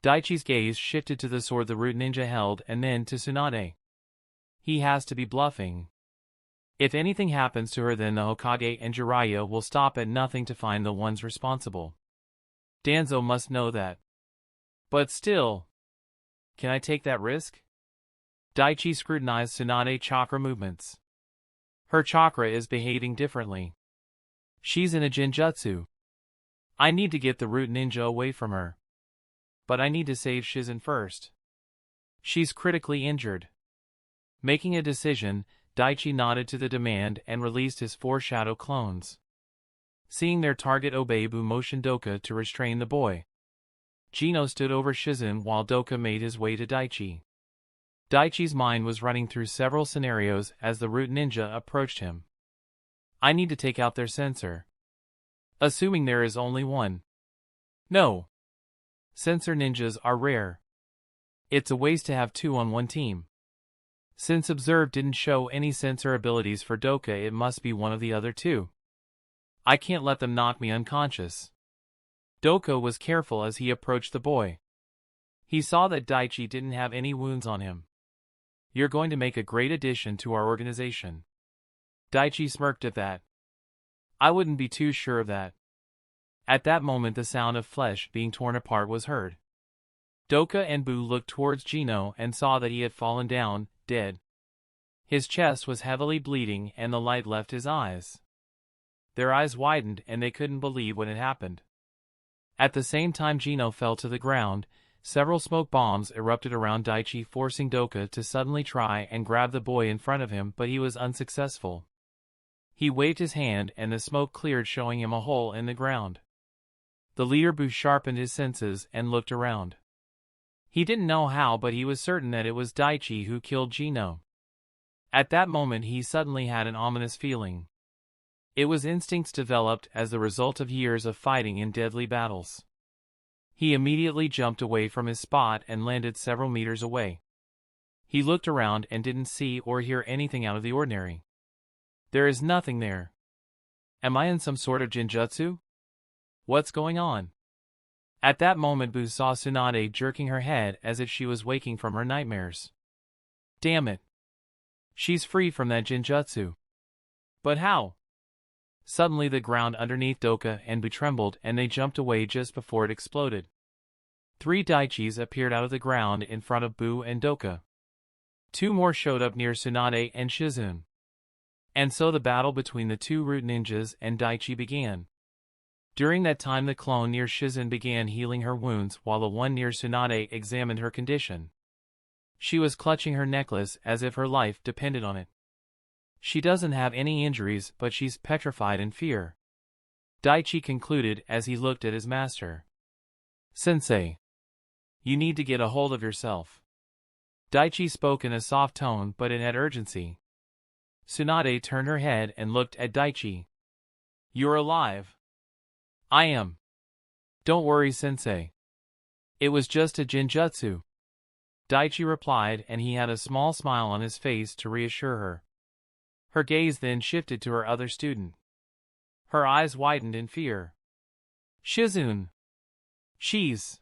S1: Daichi's gaze shifted to the sword the root ninja held and then to Tsunade. He has to be bluffing. If anything happens to her, then the Hokage and Jiraiya will stop at nothing to find the ones responsible. Danzo must know that. But still, can I take that risk? Daichi scrutinized Tsunade's chakra movements. Her chakra is behaving differently. She's in a Jinjutsu. I need to get the root ninja away from her. But I need to save Shizune first. She's critically injured. Making a decision, Daichi nodded to the demand and released his 4 shadow clones. Seeing their target obey, Bu motioned Doka to restrain the boy. Gino stood over Shizune while Doka made his way to Daichi. Daichi's mind was running through several scenarios as the root ninja approached him. I need to take out their sensor. Assuming there is only one. No. Sensor ninjas are rare. It's a waste to have 2 on one team. Since Observe didn't show any sensor abilities for Doka, it must be one of the other 2. I can't let them knock me unconscious. Doka was careful as he approached the boy. He saw that Daichi didn't have any wounds on him. You're going to make a great addition to our organization. Daichi smirked at that. I wouldn't be too sure of that. At that moment the sound of flesh being torn apart was heard. Doka and Bu looked towards Gino and saw that he had fallen down, dead. His chest was heavily bleeding and the light left his eyes. Their eyes widened and they couldn't believe what had happened. At the same time Gino fell to the ground, several smoke bombs erupted around Daichi, forcing Doka to suddenly try and grab the boy in front of him, but he was unsuccessful. He waved his hand and the smoke cleared, showing him a hole in the ground. The leader bullsh sharpened his senses and looked around. He didn't know how, but he was certain that it was Daichi who killed Gino. At that moment he suddenly had an ominous feeling. It was instincts developed as the result of years of fighting in deadly battles. He immediately jumped away from his spot and landed several meters away. He looked around and didn't see or hear anything out of the ordinary. There is nothing there. Am I in some sort of genjutsu? What's going on? At that moment bullsh saw Tsunade jerking her head as if she was waking from her nightmares. Damn it. She's free from that genjutsu. But how? Suddenly the ground underneath Doka and bullsh trembled and they jumped away just before it exploded. 3 Daichis appeared out of the ground in front of bullsh and Doka. 2 more showed up near Tsunade and Hiruzen. And so the battle between the 2 root ninjas and Daichi began. During that time the clone near Hiruzen began healing her wounds while the one near Tsunade examined her condition. She was clutching her necklace as if her life depended on it. She doesn't have any injuries, but she's petrified in fear. Daichi concluded as he looked at his master. Sensei. You need to get a hold of yourself. Daichi spoke in a soft tone, but it had urgency. Tsunade turned her head and looked at Daichi. You're alive. I am. Don't worry, sensei. It was just a genjutsu. Daichi replied, and he had a small smile on his face to reassure her. Her gaze then shifted to her other student. Her eyes widened in fear. Hiruzen. She's.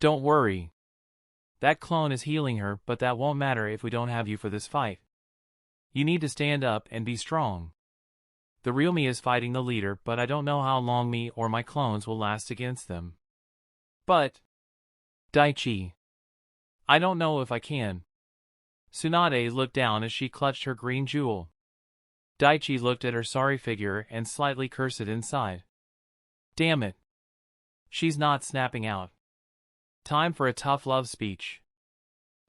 S1: Don't worry. That clone is healing her, but that won't matter if we don't have you for this fight. You need to stand up and be strong. The real me is fighting the leader, but I don't know how long me or my clones will last against them. But, Daichi, I don't know if I can. Tsunade looked down as she clutched her green jewel. Daichi looked at her sorry figure and slightly cursed inside. Damn it. She's not snapping out. Time for a tough love speech.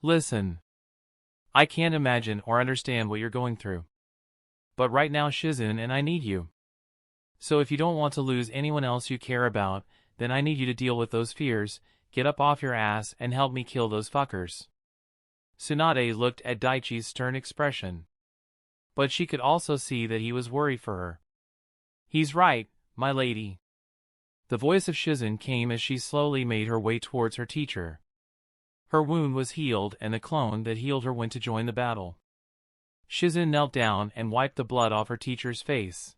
S1: Listen. I can't imagine or understand what you're going through. But right now Hiruzen and I need you. So if you don't want to lose anyone else you care about, then I need you to deal with those fears, get up off your ass and help me kill those fuckers. Tsunade looked at Daichi's stern expression. But she could also see that he was worried for her. He's right, my lady. The voice of Hiruzen came as she slowly made her way towards her teacher. Her wound was healed and the clone that healed her went to join the battle. Hiruzen knelt down and wiped the blood off her teacher's face.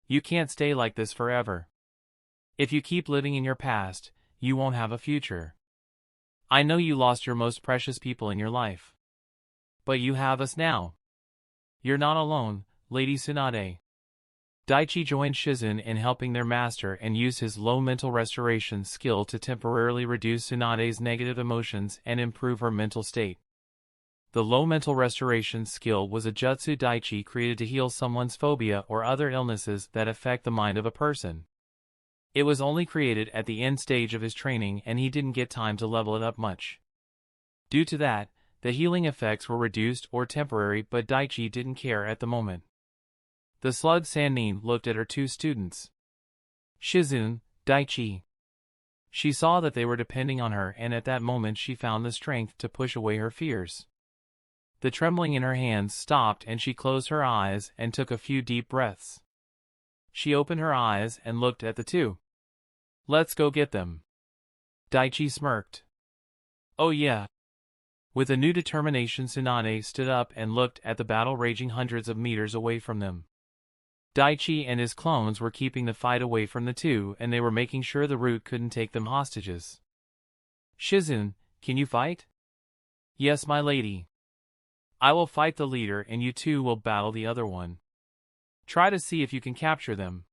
S1: You can't stay like this forever. If you keep living in your past, you won't have a future. I know you lost your most precious people in your life. But you have us now. You're not alone, Lady Tsunade. Daichi joined Hiruzen in helping their master and used his low mental restoration skill to temporarily reduce Tsunade's negative emotions and improve her mental state. The low mental restoration skill was a jutsu Daichi created to heal someone's phobia or other illnesses that affect the mind of a person. It was only created at the end stage of his training and he didn't get time to level it up much. Due to that, the healing effects were reduced or temporary, but Daichi didn't care at the moment. The slug Sannin looked at her 2 students. Hiruzen, Daichi. She saw that they were depending on her and at that moment she found the strength to push away her fears. The trembling in her hands stopped and she closed her eyes and took a few deep breaths. She opened her eyes and looked at the 2. Let's go get them. Daichi smirked. Oh yeah. With a new determination Tsunade stood up and looked at the battle raging hundreds of meters away from them. Daichi and his clones were keeping the fight away from the 2 and they were making sure the root couldn't take them hostages. Hiruzen, can you fight? Yes, my lady. I will fight the leader and you 2 will battle the other one. Try to see if you can capture them.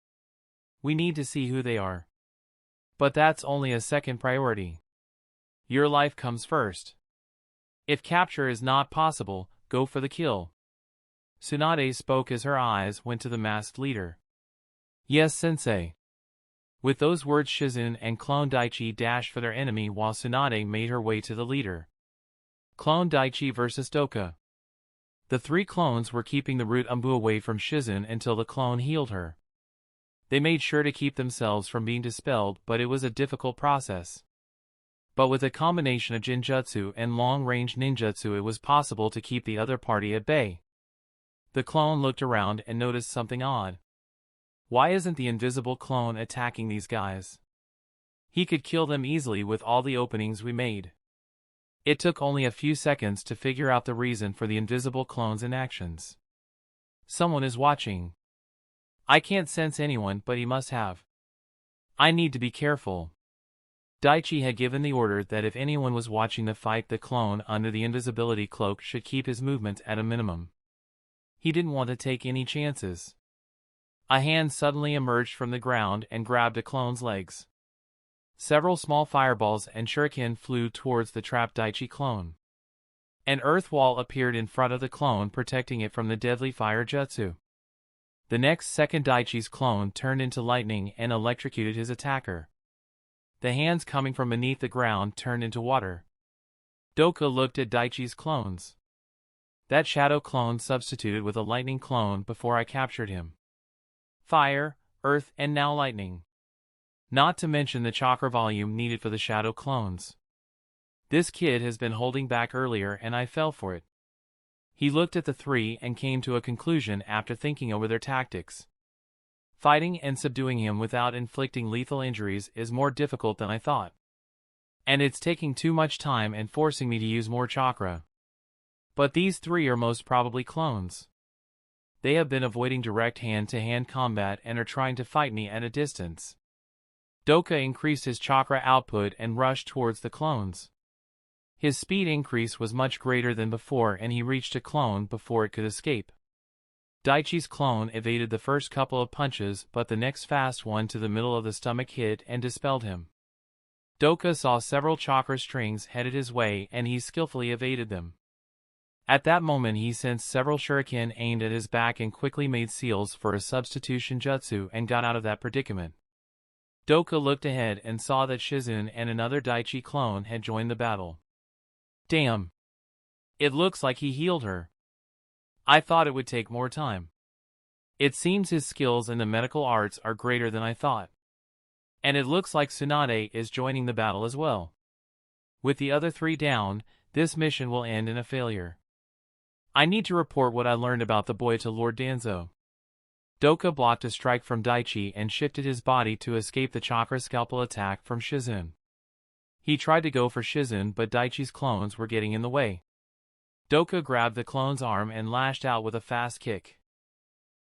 S1: We need to see who they are. But that's only a second priority. Your life comes first. If capture is not possible, go for the kill. Tsunade spoke as her eyes went to the masked leader. Yes, sensei. With those words Hiruzen and Clone Daichi dashed for their enemy while Tsunade made her way to the leader. Clone Daichi vs. Doka. The 3 clones were keeping the root Umbu away from Hiruzen until the clone healed her. They made sure to keep themselves from being dispelled, but it was a difficult process. But with a combination of Jinjutsu and long-range ninjutsu, it was possible to keep the other party at bay. The clone looked around and noticed something odd. Why isn't the invisible clone attacking these guys? He could kill them easily with all the openings we made. It took only a few seconds to figure out the reason for the invisible clone's inactions. Someone is watching. I can't sense anyone, but he must have. I need to be careful. Daichi had given the order that if anyone was watching the fight, the clone under the invisibility cloak should keep his movement at a minimum. He didn't want to take any chances. A hand suddenly emerged from the ground and grabbed the clone's legs. Several small fireballs and shuriken flew towards the trapped Daichi clone. An earth wall appeared in front of the clone, protecting it from the deadly fire jutsu. The next second, Daichi's clone turned into lightning and electrocuted his attacker. The hands coming from beneath the ground turned into water. Doka looked at Daichi's clones. That shadow clone substituted with a lightning clone before I captured him. Fire, earth, and now lightning. Not to mention the chakra volume needed for the shadow clones. This kid has been holding back earlier and I fell for it. He looked at the three and came to a conclusion after thinking over their tactics. Fighting and subduing him without inflicting lethal injuries is more difficult than I thought. And it's taking too much time and forcing me to use more chakra. But these three are most probably clones. They have been avoiding direct hand-to-hand combat and are trying to fight me at a distance. Doka increased his chakra output and rushed towards the clones. His speed increase was much greater than before and he reached a clone before it could escape. Daichi's clone evaded the first couple of punches, but the next fast one to the middle of the stomach hit and dispelled him. Doka saw several chakra strings headed his way and he skillfully evaded them. At that moment he sensed several shuriken aimed at his back and quickly made seals for a substitution jutsu and got out of that predicament. Doka looked ahead and saw that Shizune and another Daichi clone had joined the battle. Damn. It looks like he healed her. I thought it would take more time. It seems his skills in the medical arts are greater than I thought. And it looks like Tsunade is joining the battle as well. With the other three down, this mission will end in a failure. I need to report what I learned about the boy to Lord Danzo. Doka blocked a strike from Daichi and shifted his body to escape the chakra scalpel attack from Shizune. He tried to go for Shizune, but Daichi's clones were getting in the way. Doka grabbed the clone's arm and lashed out with a fast kick.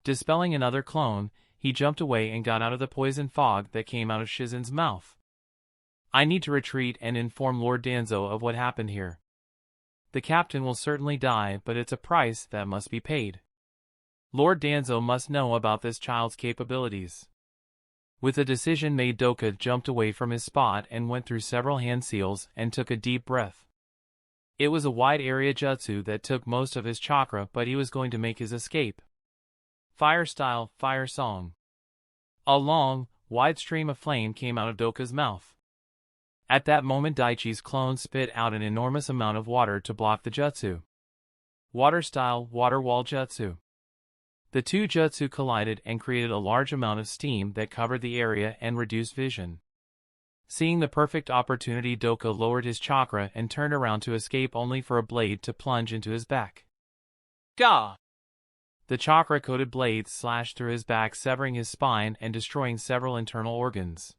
S1: Dispelling another clone, he jumped away and got out of the poison fog that came out of Shizune's mouth. I need to retreat and inform Lord Danzo of what happened here. The captain will certainly die, but it's a price that must be paid. Lord Danzo must know about this child's capabilities. With a decision made, Doka jumped away from his spot and went through several hand seals and took a deep breath. It was a wide area jutsu that took most of his chakra, but he was going to make his escape. Fire style, fire song. A long, wide stream of flame came out of Doka's mouth. At that moment, Daichi's clone spit out an enormous amount of water to block the jutsu. Water style, water wall jutsu. The two jutsu collided and created a large amount of steam that covered the area and reduced vision. Seeing the perfect opportunity, Doka lowered his chakra and turned around to escape, only for a blade to plunge into his back. Gah! The chakra-coated blade slashed through his back, severing his spine and destroying several internal organs.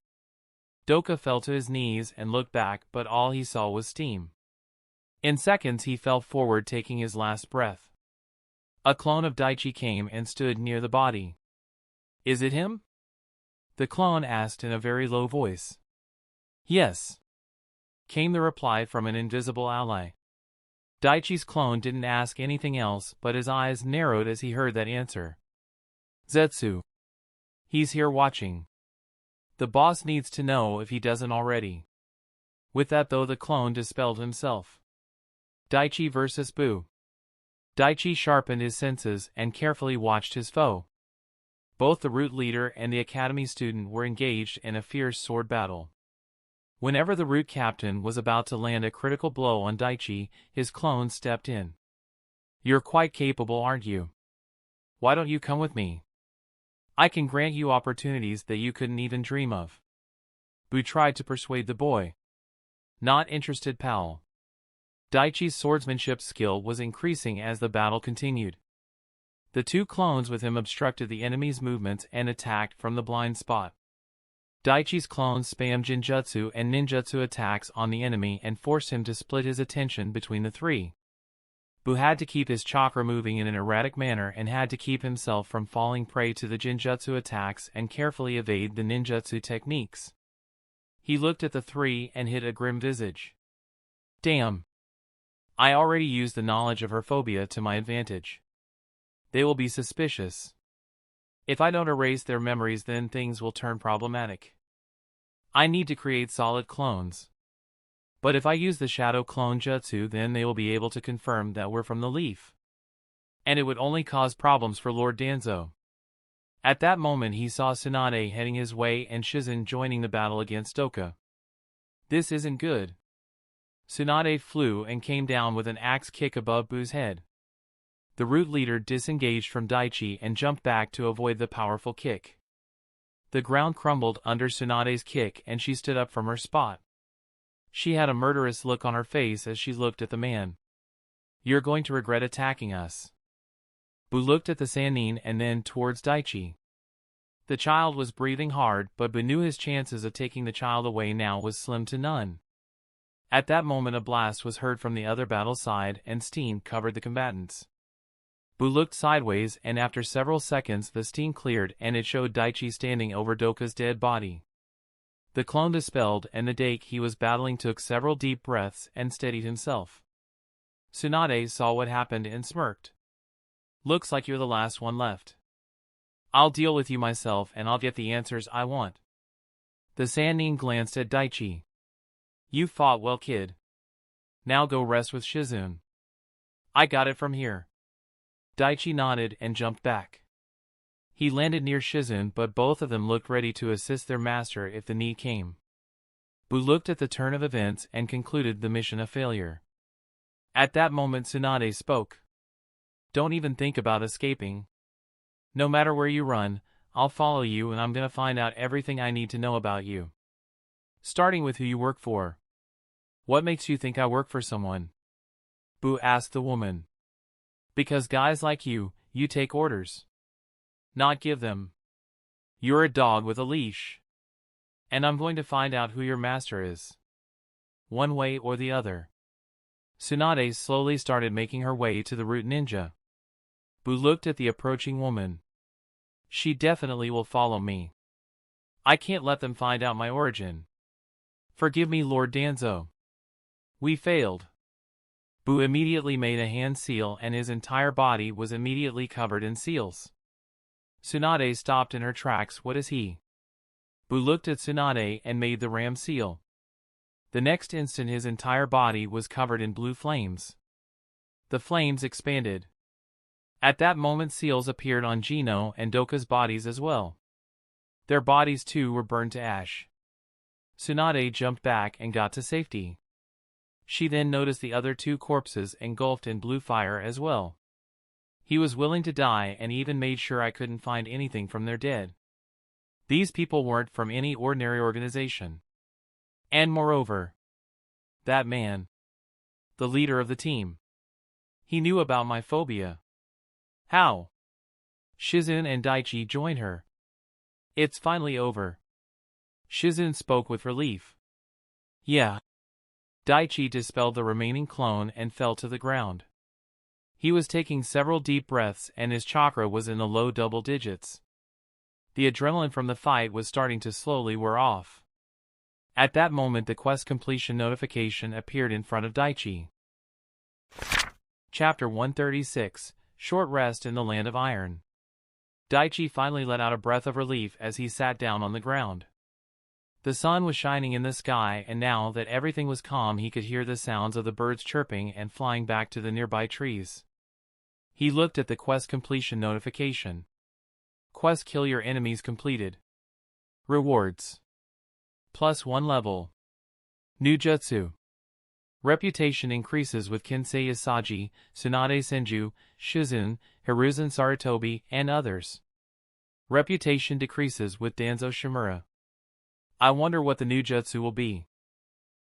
S1: Doka fell to his knees and looked back, but all he saw was steam. In seconds he fell forward, taking his last breath. A clone of Daichi came and stood near the body. Is it him? The clone asked in a very low voice. Yes, came the reply from an invisible ally. Daichi's clone didn't ask anything else, but his eyes narrowed as he heard that answer. Zetsu. He's here watching. The boss needs to know if he doesn't already. With that though, the clone dispelled himself. Daichi versus Boo. Daichi sharpened his senses and carefully watched his foe. Both the root leader and the academy student were engaged in a fierce sword battle. Whenever the root captain was about to land a critical blow on Daichi, his clone stepped in. You're quite capable, aren't you? Why don't you come with me? I can grant you opportunities that you couldn't even dream of. Bu tried to persuade the boy. Not interested, pal. Daichi's swordsmanship skill was increasing as the battle continued. The two clones with him obstructed the enemy's movements and attacked from the blind spot. Daichi's clones spammed Jinjutsu and Ninjutsu attacks on the enemy and forced him to split his attention between the three. Bu had to keep his chakra moving in an erratic manner and had to keep himself from falling prey to the Jinjutsu attacks and carefully evade the Ninjutsu techniques. He looked at the three and hid a grim visage. Damn. I already used the knowledge of her phobia to my advantage. They will be suspicious. If I don't erase their memories, then things will turn problematic. I need to create solid clones. But if I use the shadow clone jutsu, then they will be able to confirm that we're from the Leaf. And it would only cause problems for Lord Danzo. At that moment he saw Tsunade heading his way and Shizen joining the battle against Doka. This isn't good. Tsunade flew and came down with an axe kick above Bu's head. The root leader disengaged from Daichi and jumped back to avoid the powerful kick. The ground crumbled under Tsunade's kick and she stood up from her spot. She had a murderous look on her face as she looked at the man. You're going to regret attacking us. Bu looked at the Sannin and then towards Daichi. The child was breathing hard, but Bu knew his chances of taking the child away now was slim to none. At that moment a blast was heard from the other battle side and steam covered the combatants. Bu looked sideways and after several seconds the steam cleared and it showed Daichi standing over Doka's dead body. The clone dispelled and the Dake he was battling took several deep breaths and steadied himself. Tsunade saw what happened and smirked. Looks like you're the last one left. I'll deal with you myself and I'll get the answers I want. The Sannin glanced at Daichi. You fought well, kid. Now go rest with Shizen. I got it from here. Daichi nodded and jumped back. He landed near Shizen, but both of them looked ready to assist their master if the need came. Bu looked at the turn of events and concluded the mission a failure. At that moment Tsunade spoke. Don't even think about escaping. No matter where you run, I'll follow you and I'm gonna find out everything I need to know about you. Starting with who you work for. What makes you think I work for someone? Bu asked the woman. Because guys like you take orders. Not give them. You're a dog with a leash. And I'm going to find out who your master is. One way or the other. Tsunade slowly started making her way to the root ninja. Bu looked at the approaching woman. She definitely will follow me. I can't let them find out my origin. Forgive me, Lord Danzo. We failed. Bu immediately made a hand seal and his entire body was immediately covered in seals. Tsunade stopped in her tracks. What is he? Bu looked at Tsunade and made the ram seal. The next instant his entire body was covered in blue flames. The flames expanded. At that moment seals appeared on Gino and Doka's bodies as well. Their bodies too were burned to ash. Tsunade jumped back and got to safety. She then noticed the other two corpses engulfed in blue fire as well. He was willing to die and even made sure I couldn't find anything from their dead. These people weren't from any ordinary organization. And moreover, that man, the leader of the team, he knew about my phobia. How? Shizen and Daichi joined her. It's finally over. Shizen spoke with relief. Yeah. Daichi dispelled the remaining clone and fell to the ground. He was taking several deep breaths and his chakra was in the low double digits. The adrenaline from the fight was starting to slowly wear off. At that moment the quest completion notification appeared in front of Daichi. Chapter 136, Short Rest in the Land of Iron. Daichi finally let out a breath of relief as he sat down on the ground. The sun was shining in the sky and now that everything was calm he could hear the sounds of the birds chirping and flying back to the nearby trees. He looked at the quest completion notification. Quest kill your enemies completed. Rewards. +1 level. New Jutsu. Reputation increases with Kinsei Isagi, Tsunade Senju, Shizen, Hiruzen Sarutobi, and others. Reputation decreases with Danzo Shimura. I wonder what the new jutsu will be.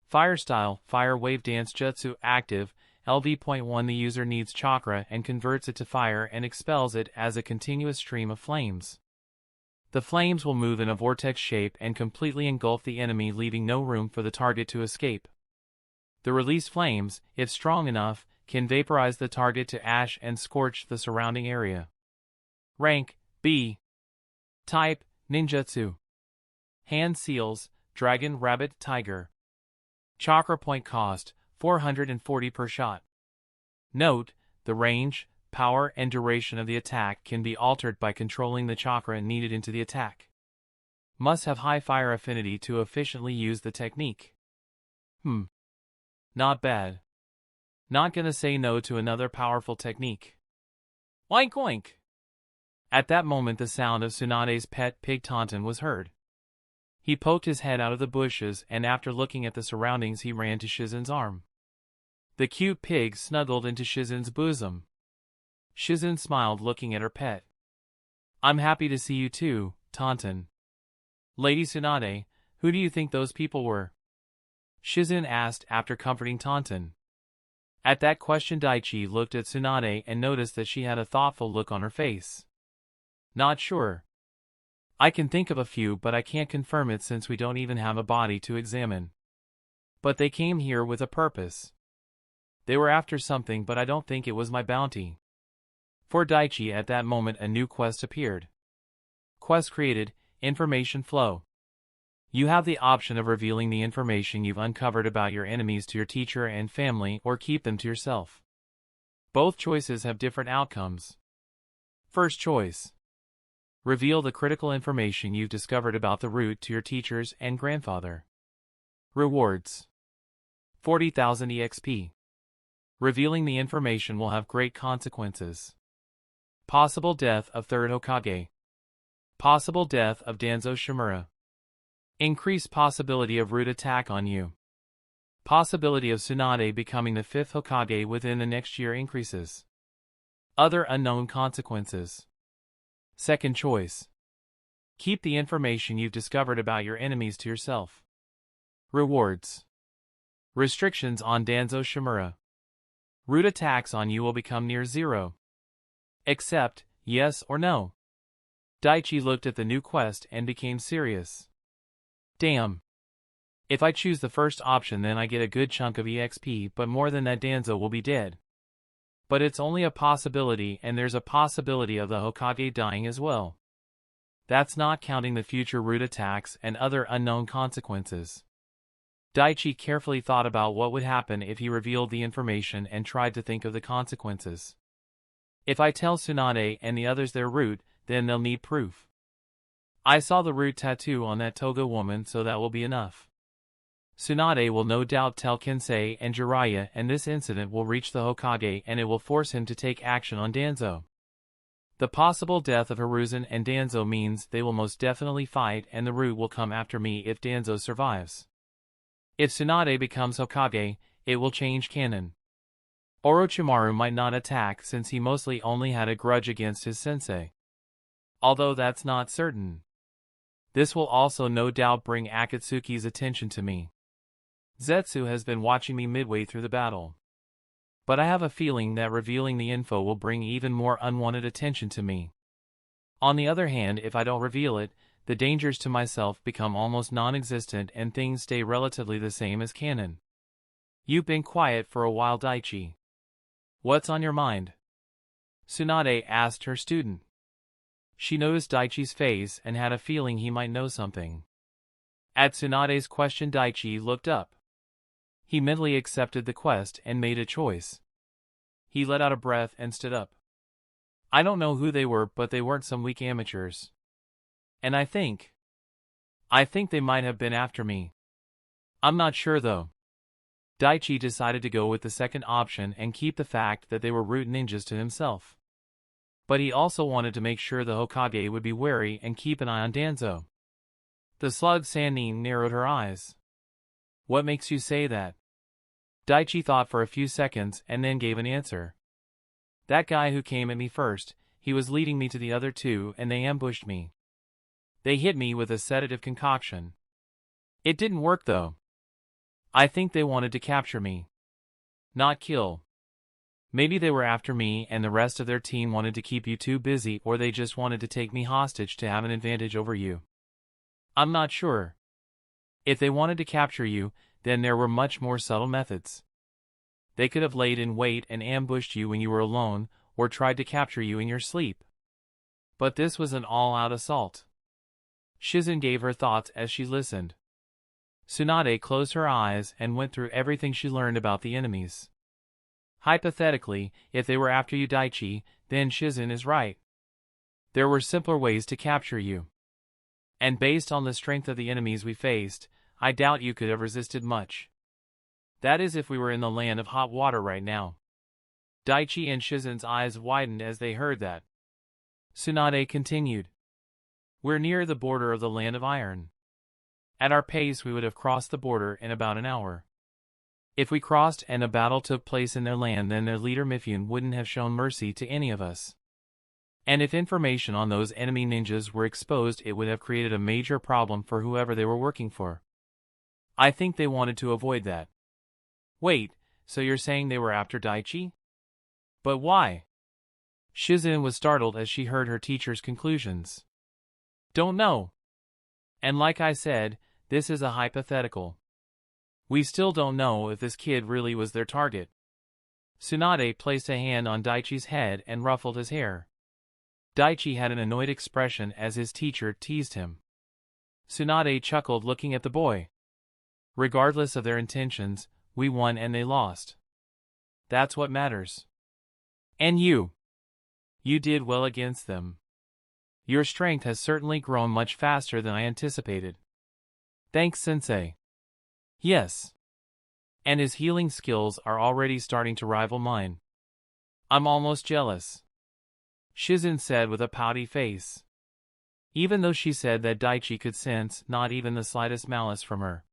S1: Fire style, Fire Wave Dance Jutsu active, LV.1. The user needs chakra and converts it to fire and expels it as a continuous stream of flames. The flames will move in a vortex shape and completely engulf the enemy, leaving no room for the target to escape. The released flames, if strong enough, can vaporize the target to ash and scorch the surrounding area. Rank B. Type Ninjutsu. Hand Seals, Dragon Rabbit Tiger. Chakra point cost, 440 per shot. Note, the range, power and duration of the attack can be altered by controlling the chakra needed into the attack. Must have high fire affinity to efficiently use the technique. Not bad. Not gonna say no to another powerful technique. Oink oink! At that moment the sound of Tsunade's pet pig Tauntaun was heard. He poked his head out of the bushes and after looking at the surroundings he ran to Shizen's arm. The cute pig snuggled into Shizen's bosom. Shizen smiled looking at her pet. I'm happy to see you too, Tauntaun. Lady Tsunade, who do you think those people were? Shizen asked after comforting Tauntaun. At that question Daichi looked at Tsunade and noticed that she had a thoughtful look on her face. Not sure. I can think of a few but I can't confirm it since we don't even have a body to examine. But they came here with a purpose. They were after something but I don't think it was my bounty. For Daichi at that moment a new quest appeared. Quest created, Information Flow. You have the option of revealing the information you've uncovered about your enemies to your teacher and family or keep them to yourself. Both choices have different outcomes. First choice. Reveal the critical information you've discovered about the route to your teachers and grandfather. Rewards. 40,000 EXP. Revealing the information will have great consequences. Possible death of third Hokage. Possible death of Danzo Shimura. Increased possibility of root attack on you. Possibility of Tsunade becoming the 5th Hokage within the next year increases. Other unknown consequences. Second choice. Keep the information you've discovered about your enemies to yourself. Rewards. Restrictions on Danzo Shimura. Root attacks on you will become near zero. Accept, yes or no. Daichi looked at the new quest and became serious. Damn. If I choose the first option then I get a good chunk of EXP but more than that Danzo will be dead. But it's only a possibility and there's a possibility of the Hokage dying as well. That's not counting the future root attacks and other unknown consequences. Daichi carefully thought about what would happen if he revealed the information and tried to think of the consequences. If I tell Tsunade and the others their route, then they'll need proof. I saw the root tattoo on that Toga woman so that will be enough. Tsunade will no doubt tell Kensei and Jiraiya and this incident will reach the Hokage and it will force him to take action on Danzo. The possible death of Hiruzen and Danzo means they will most definitely fight and the root will come after me if Danzo survives. If Tsunade becomes Hokage, it will change canon. Orochimaru might not attack since he mostly only had a grudge against his sensei. Although that's not certain. This will also no doubt bring Akatsuki's attention to me. Zetsu has been watching me midway through the battle. But I have a feeling that revealing the info will bring even more unwanted attention to me. On the other hand, if I don't reveal it, the dangers to myself become almost non-existent and things stay relatively the same as canon. You've been quiet for a while, Daichi. What's on your mind? Tsunade asked her student. She noticed Daichi's face and had a feeling he might know something. At Tsunade's question Daichi looked up. He mentally accepted the quest and made a choice. He let out a breath and stood up. I don't know who they were but they weren't some weak amateurs. And I think they might have been after me. I'm not sure though. Daichi decided to go with the second option and keep the fact that they were root ninjas to himself. But he also wanted to make sure the Hokage would be wary and keep an eye on Danzo. The slug Sannin narrowed her eyes. What makes you say that? Daichi thought for a few seconds and then gave an answer. That guy who came at me first, he was leading me to the other two and they ambushed me. They hit me with a sedative concoction. It didn't work though. I think they wanted to capture me, not kill. Maybe they were after me and the rest of their team wanted to keep you too busy, or they just wanted to take me hostage to have an advantage over you. I'm not sure. If they wanted to capture you, then there were much more subtle methods. They could have laid in wait and ambushed you when you were alone, or tried to capture you in your sleep. But this was an all-out assault. Shizen gave her thoughts as she listened. Tsunade closed her eyes and went through everything she learned about the enemies. Hypothetically, if they were after you, Daichi, then Shizen is right. There were simpler ways to capture you. And based on the strength of the enemies we faced, I doubt you could have resisted much. That is if we were in the land of hot water right now. Daichi and Shizen's eyes widened as they heard that. Tsunade continued. We're near the border of the land of iron. At our pace we would have crossed the border in about an hour. If we crossed and a battle took place in their land, then their leader Mifune wouldn't have shown mercy to any of us. And if information on those enemy ninjas were exposed, it would have created a major problem for whoever they were working for. I think they wanted to avoid that. Wait, so you're saying they were after Daichi? But why? Shizen was startled as she heard her teacher's conclusions. Don't know. And like I said, this is a hypothetical. We still don't know if this kid really was their target. Tsunade placed a hand on Daichi's head and ruffled his hair. Daichi had an annoyed expression as his teacher teased him. Tsunade chuckled looking at the boy. Regardless of their intentions, we won and they lost. That's what matters. And you. You did well against them. Your strength has certainly grown much faster than I anticipated. Thanks, Sensei. Yes. And his healing skills are already starting to rival mine. I'm almost jealous, Shizen said with a pouty face. Even though she said that Daichi could sense not even the slightest malice from her.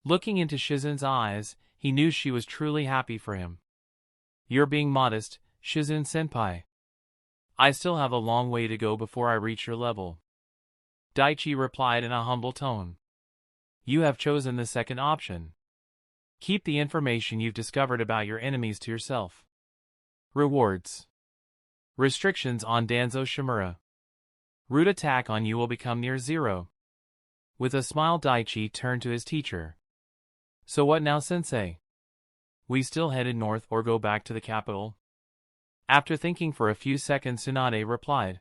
S1: Looking into Shizen's eyes, he knew she was truly happy for him. You're being modest, Shizen-senpai. I still have a long way to go before I reach your level. Daichi replied in a humble tone. You have chosen the second option. Keep the information you've discovered about your enemies to yourself. Rewards. Restrictions on Danzo Shimura. Root attack on you will become near zero. With a smile, Daichi turned to his teacher. So what now, Sensei? We still headed north or go back to the capital? After thinking for a few seconds, Tsunade replied.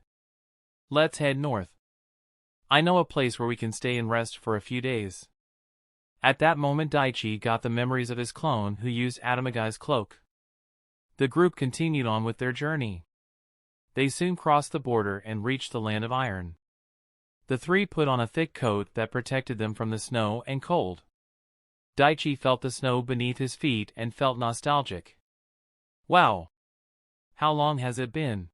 S1: Let's head north. I know a place where we can stay and rest for a few days. At that moment, Daichi got the memories of his clone who used Atamagai's cloak. The group continued on with their journey. They soon crossed the border and reached the land of iron. The three put on a thick coat that protected them from the snow and cold. Daichi felt the snow beneath his feet and felt nostalgic. Wow! How long has it been?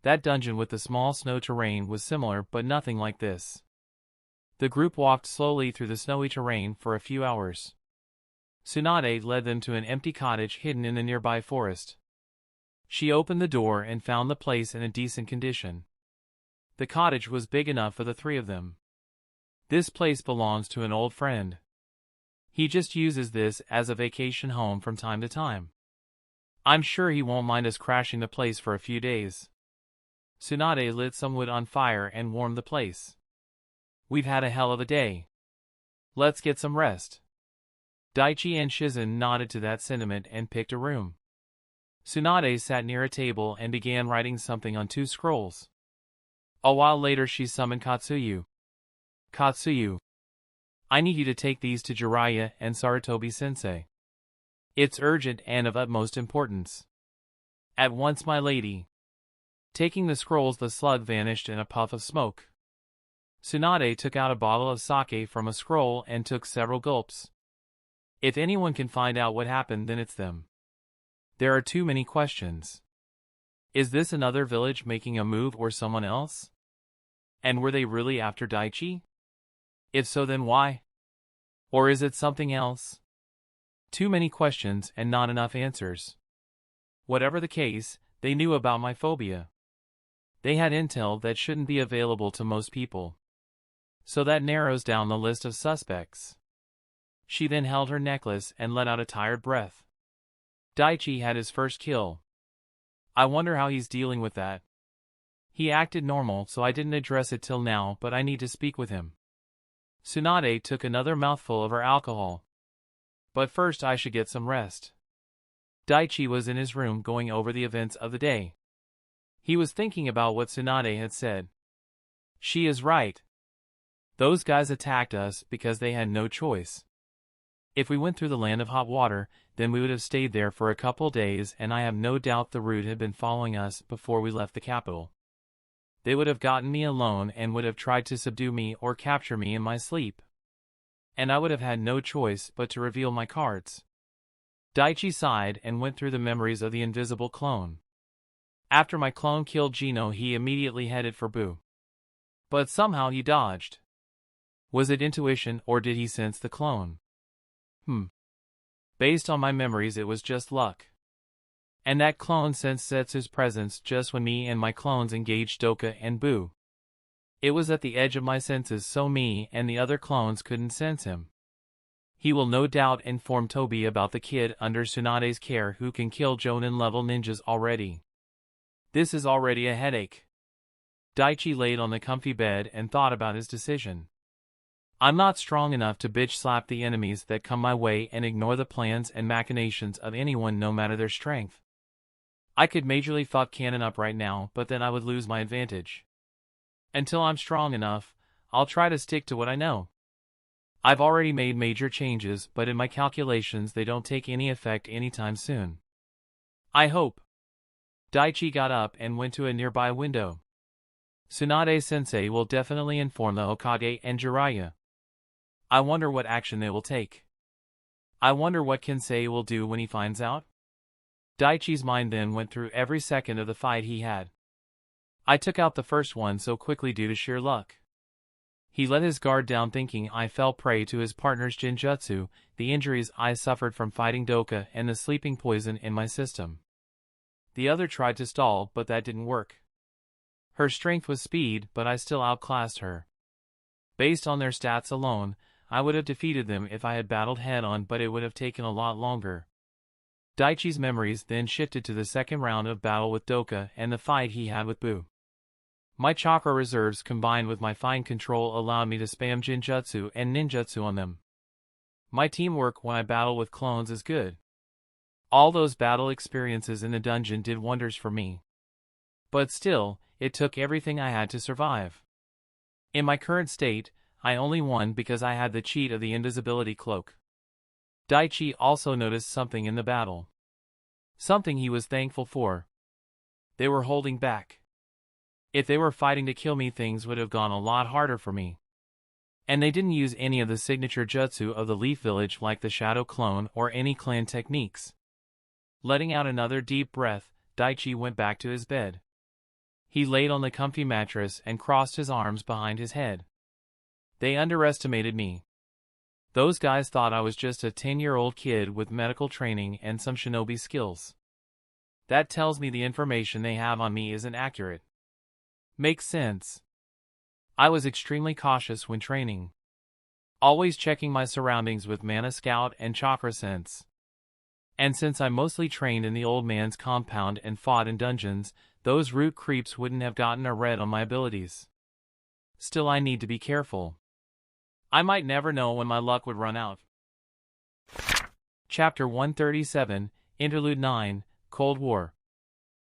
S1: That dungeon with the small snow terrain was similar, but nothing like this. The group walked slowly through the snowy terrain for a few hours. Tsunade led them to an empty cottage hidden in the nearby forest. She opened the door and found the place in a decent condition. The cottage was big enough for the three of them. This place belongs to an old friend. He just uses this as a vacation home from time to time. I'm sure he won't mind us crashing the place for a few days. Tsunade lit some wood on fire and warmed the place. We've had a hell of a day. Let's get some rest. Daichi and Shizen nodded to that sentiment and picked a room. Tsunade sat near a table and began writing something on 2 scrolls. A while later she summoned Katsuyu. Katsuyu, I need you to take these to Jiraiya and Sarutobi-sensei. It's urgent and of utmost importance. At once, my lady. Taking the scrolls, the slug vanished in a puff of smoke. Tsunade took out a bottle of sake from a scroll and took several gulps. If anyone can find out what happened, then it's them. There are too many questions. Is this another village making a move or someone else? And were they really after Daichi? If so, then why? Or is it something else? Too many questions and not enough answers. Whatever the case, they knew about my phobia. They had intel that shouldn't be available to most people. So that narrows down the list of suspects. She then held her necklace and let out a tired breath. Daichi had his first kill. I wonder how he's dealing with that. He acted normal, so I didn't address it till now, but I need to speak with him. Tsunade took another mouthful of her alcohol. But first I should get some rest. Daichi was in his room going over the events of the day. He was thinking about what Tsunade had said. She is right. Those guys attacked us because they had no choice. If we went through the land of hot water, then we would have stayed there for a couple days, and I have no doubt the route had been following us before we left the capital. They would have gotten me alone and would have tried to subdue me or capture me in my sleep. And I would have had no choice but to reveal my cards. Daichi sighed and went through the memories of the invisible clone. After my clone killed Gino, he immediately headed for Boo. But somehow he dodged. Was it intuition, or did he sense the clone? Based on my memories, it was just luck. And that clone sensed Zetsu's presence just when me and my clones engaged Doka and Boo. It was at the edge of my senses, so me and the other clones couldn't sense him. He will no doubt inform Tobi about the kid under Tsunade's care who can kill Jonin-level ninjas already. This is already a headache. Daichi laid on the comfy bed and thought about his decision. I'm not strong enough to bitch slap the enemies that come my way and ignore the plans and machinations of anyone no matter their strength. I could majorly fuck Cannon up right now, but then I would lose my advantage. Until I'm strong enough, I'll try to stick to what I know. I've already made major changes, but in my calculations they don't take any effect anytime soon. I hope. Daichi got up and went to a nearby window. Tsunade-sensei will definitely inform the Hokage and Jiraiya. I wonder what action they will take. I wonder what Kensei will do when he finds out. Daichi's mind then went through every second of the fight he had. I took out the first one so quickly due to sheer luck. He let his guard down thinking I fell prey to his partner's Jinjutsu, the injuries I suffered from fighting Doka, and the sleeping poison in my system. The other tried to stall, but that didn't work. Her strength was speed, but I still outclassed her. Based on their stats alone, I would have defeated them if I had battled head-on, but it would have taken a lot longer. Daichi's memories then shifted to the second round of battle with Doka and the fight he had with Boo. My chakra reserves combined with my fine control allowed me to spam Jinjutsu and Ninjutsu on them. My teamwork when I battle with clones is good. All those battle experiences in the dungeon did wonders for me. But still, it took everything I had to survive. In my current state, I only won because I had the cheat of the invisibility cloak. Daichi also noticed something in the battle. Something he was thankful for. They were holding back. If they were fighting to kill me, things would have gone a lot harder for me. And they didn't use any of the signature jutsu of the Leaf Village like the Shadow Clone or any clan techniques. Letting out another deep breath, Daichi went back to his bed. He laid on the comfy mattress and crossed his arms behind his head. They underestimated me. Those guys thought I was just a 10-year-old kid with medical training and some shinobi skills. That tells me the information they have on me isn't accurate. Makes sense. I was extremely cautious when training. Always checking my surroundings with Mana Scout and Chakra Sense. And since I mostly trained in the old man's compound and fought in dungeons, those root creeps wouldn't have gotten a read on my abilities. Still, I need to be careful. I might never know when my luck would run out. Chapter 137, Interlude 9, Cold War.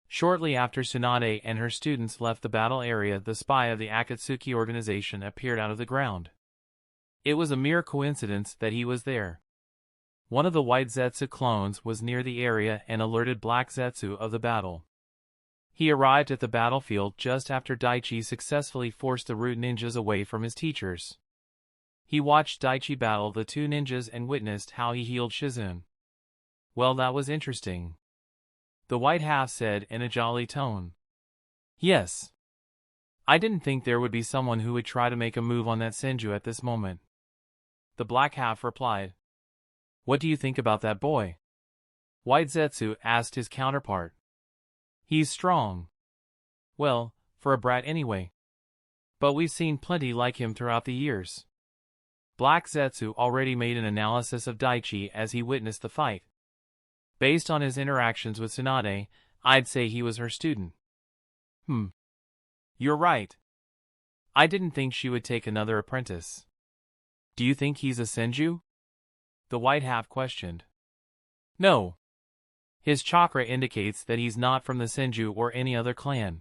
S1: Shortly after Tsunade and her students left the battle area, the spy of the Akatsuki organization appeared out of the ground. It was a mere coincidence that he was there. One of the white Zetsu clones was near the area and alerted Black Zetsu of the battle. He arrived at the battlefield just after Daichi successfully forced the root ninjas away from his teachers. He watched Daichi battle the two ninjas and witnessed how he healed Shizune. Well, that was interesting. The white half said in a jolly tone. Yes. I didn't think there would be someone who would try to make a move on that Senju at this moment. The black half replied. What do you think about that boy? White Zetsu asked his counterpart. He's strong. Well, for a brat anyway. But we've seen plenty like him throughout the years. Black Zetsu already made an analysis of Daichi as he witnessed the fight. Based on his interactions with Tsunade, I'd say he was her student. You're right. I didn't think she would take another apprentice. Do you think he's a Senju? The white half questioned. No. His chakra indicates that he's not from the Senju or any other clan.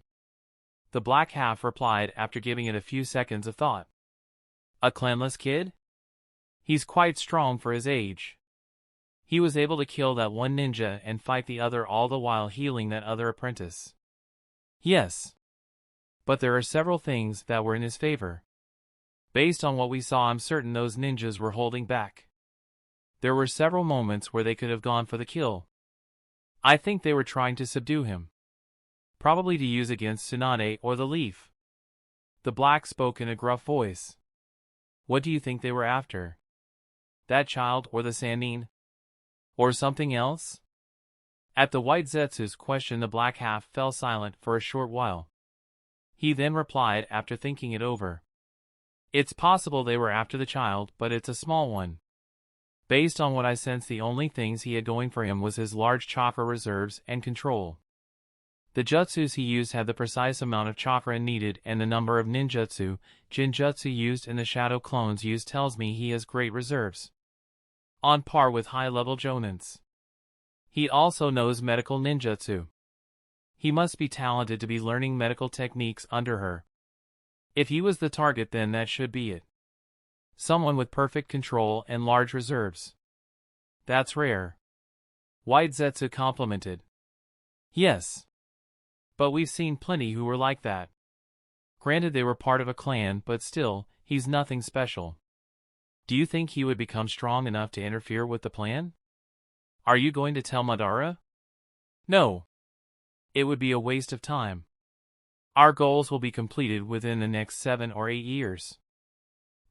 S1: The black half replied after giving it a few seconds of thought. A clanless kid? He's quite strong for his age. He was able to kill that one ninja and fight the other all the while healing that other apprentice. Yes. But there are several things that were in his favor. Based on what we saw, I'm certain those ninjas were holding back. There were several moments where they could have gone for the kill. I think they were trying to subdue him. Probably to use against Tsunade or the Leaf. The black spoke in a gruff voice. What do you think they were after? That child or the Sannin? Or something else? At the white Zetsu's question, the black half fell silent for a short while. He then replied after thinking it over. It's possible they were after the child, but it's a small one. Based on what I sensed, the only things he had going for him was his large chakra reserves and control. The jutsus he used had the precise amount of chakra needed, and the number of ninjutsu, jinjutsu used and the shadow clones used tells me he has great reserves. On par with high-level jonins. He also knows medical ninjutsu. He must be talented to be learning medical techniques under her. If he was the target, then that should be it. Someone with perfect control and large reserves. That's rare. White Zetsu complimented. Yes. But we've seen plenty who were like that. Granted, they were part of a clan, but still, he's nothing special. Do you think he would become strong enough to interfere with the plan? Are you going to tell Madara? No. It would be a waste of time. Our goals will be completed within the next 7 or 8 years.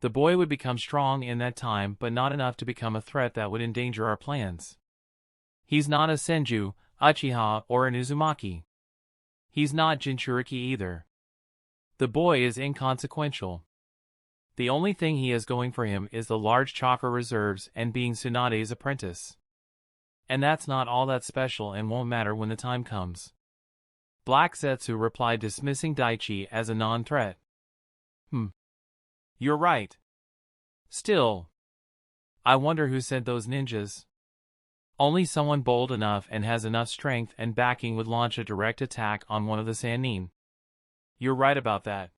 S1: The boy would become strong in that time, but not enough to become a threat that would endanger our plans. He's not a Senju, Uchiha, or an Uzumaki. He's not Jinchuriki either. The boy is inconsequential. The only thing he has going for him is the large chakra reserves and being Tsunade's apprentice. And that's not all that special and won't matter when the time comes. Black Zetsu replied, dismissing Daichi as a non-threat. You're right. Still, I wonder who sent those ninjas. Only someone bold enough and has enough strength and backing would launch a direct attack on one of the Sannin. You're right about that.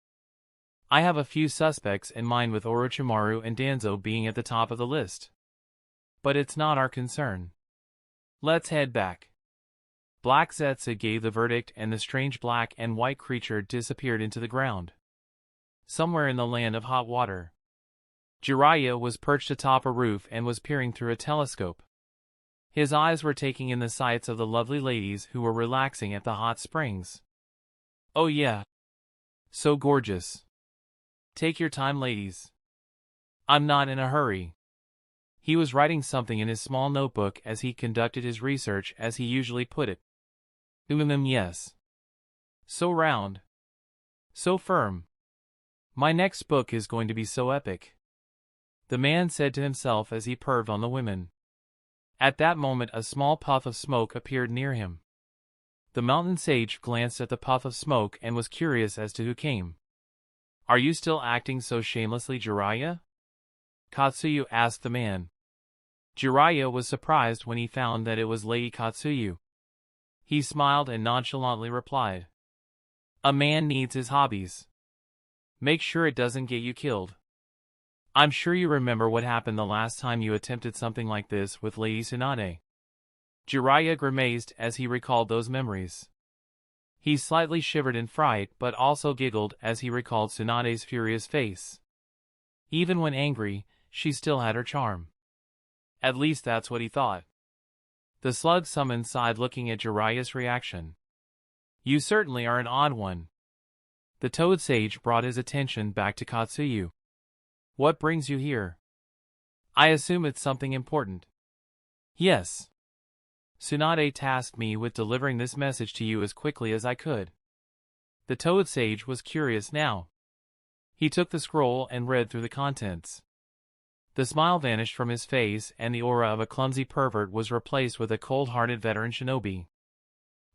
S1: I have a few suspects in mind, with Orochimaru and Danzo being at the top of the list. But it's not our concern. Let's head back. Black Zetsu gave the verdict, and the strange black and white creature disappeared into the ground. Somewhere in the land of hot water, Jiraiya was perched atop a roof and was peering through a telescope. His eyes were taking in the sights of the lovely ladies who were relaxing at the hot springs. Oh yeah. So gorgeous. Take your time, ladies. I'm not in a hurry. He was writing something in his small notebook as he conducted his research, as he usually put it. Yes. So round. So firm. My next book is going to be so epic. The man said to himself as he perved on the women. At that moment, a small puff of smoke appeared near him. The mountain sage glanced at the puff of smoke and was curious as to who came. Are you still acting so shamelessly, Jiraiya? Katsuyu asked the man. Jiraiya was surprised when he found that it was Lady Katsuyu. He smiled and nonchalantly replied. A man needs his hobbies. Make sure it doesn't get you killed. I'm sure you remember what happened the last time you attempted something like this with Lady Tsunade. Jiraiya grimaced as he recalled those memories. He slightly shivered in fright, but also giggled as he recalled Tsunade's furious face. Even when angry, she still had her charm. At least that's what he thought. The slug summoned sighed, looking at Jiraiya's reaction. You certainly are an odd one. The toad sage brought his attention back to Katsuyu. What brings you here? I assume it's something important. Yes. Tsunade tasked me with delivering this message to you as quickly as I could. The Toad Sage was curious now. He took the scroll and read through the contents. The smile vanished from his face, and the aura of a clumsy pervert was replaced with a cold-hearted veteran shinobi.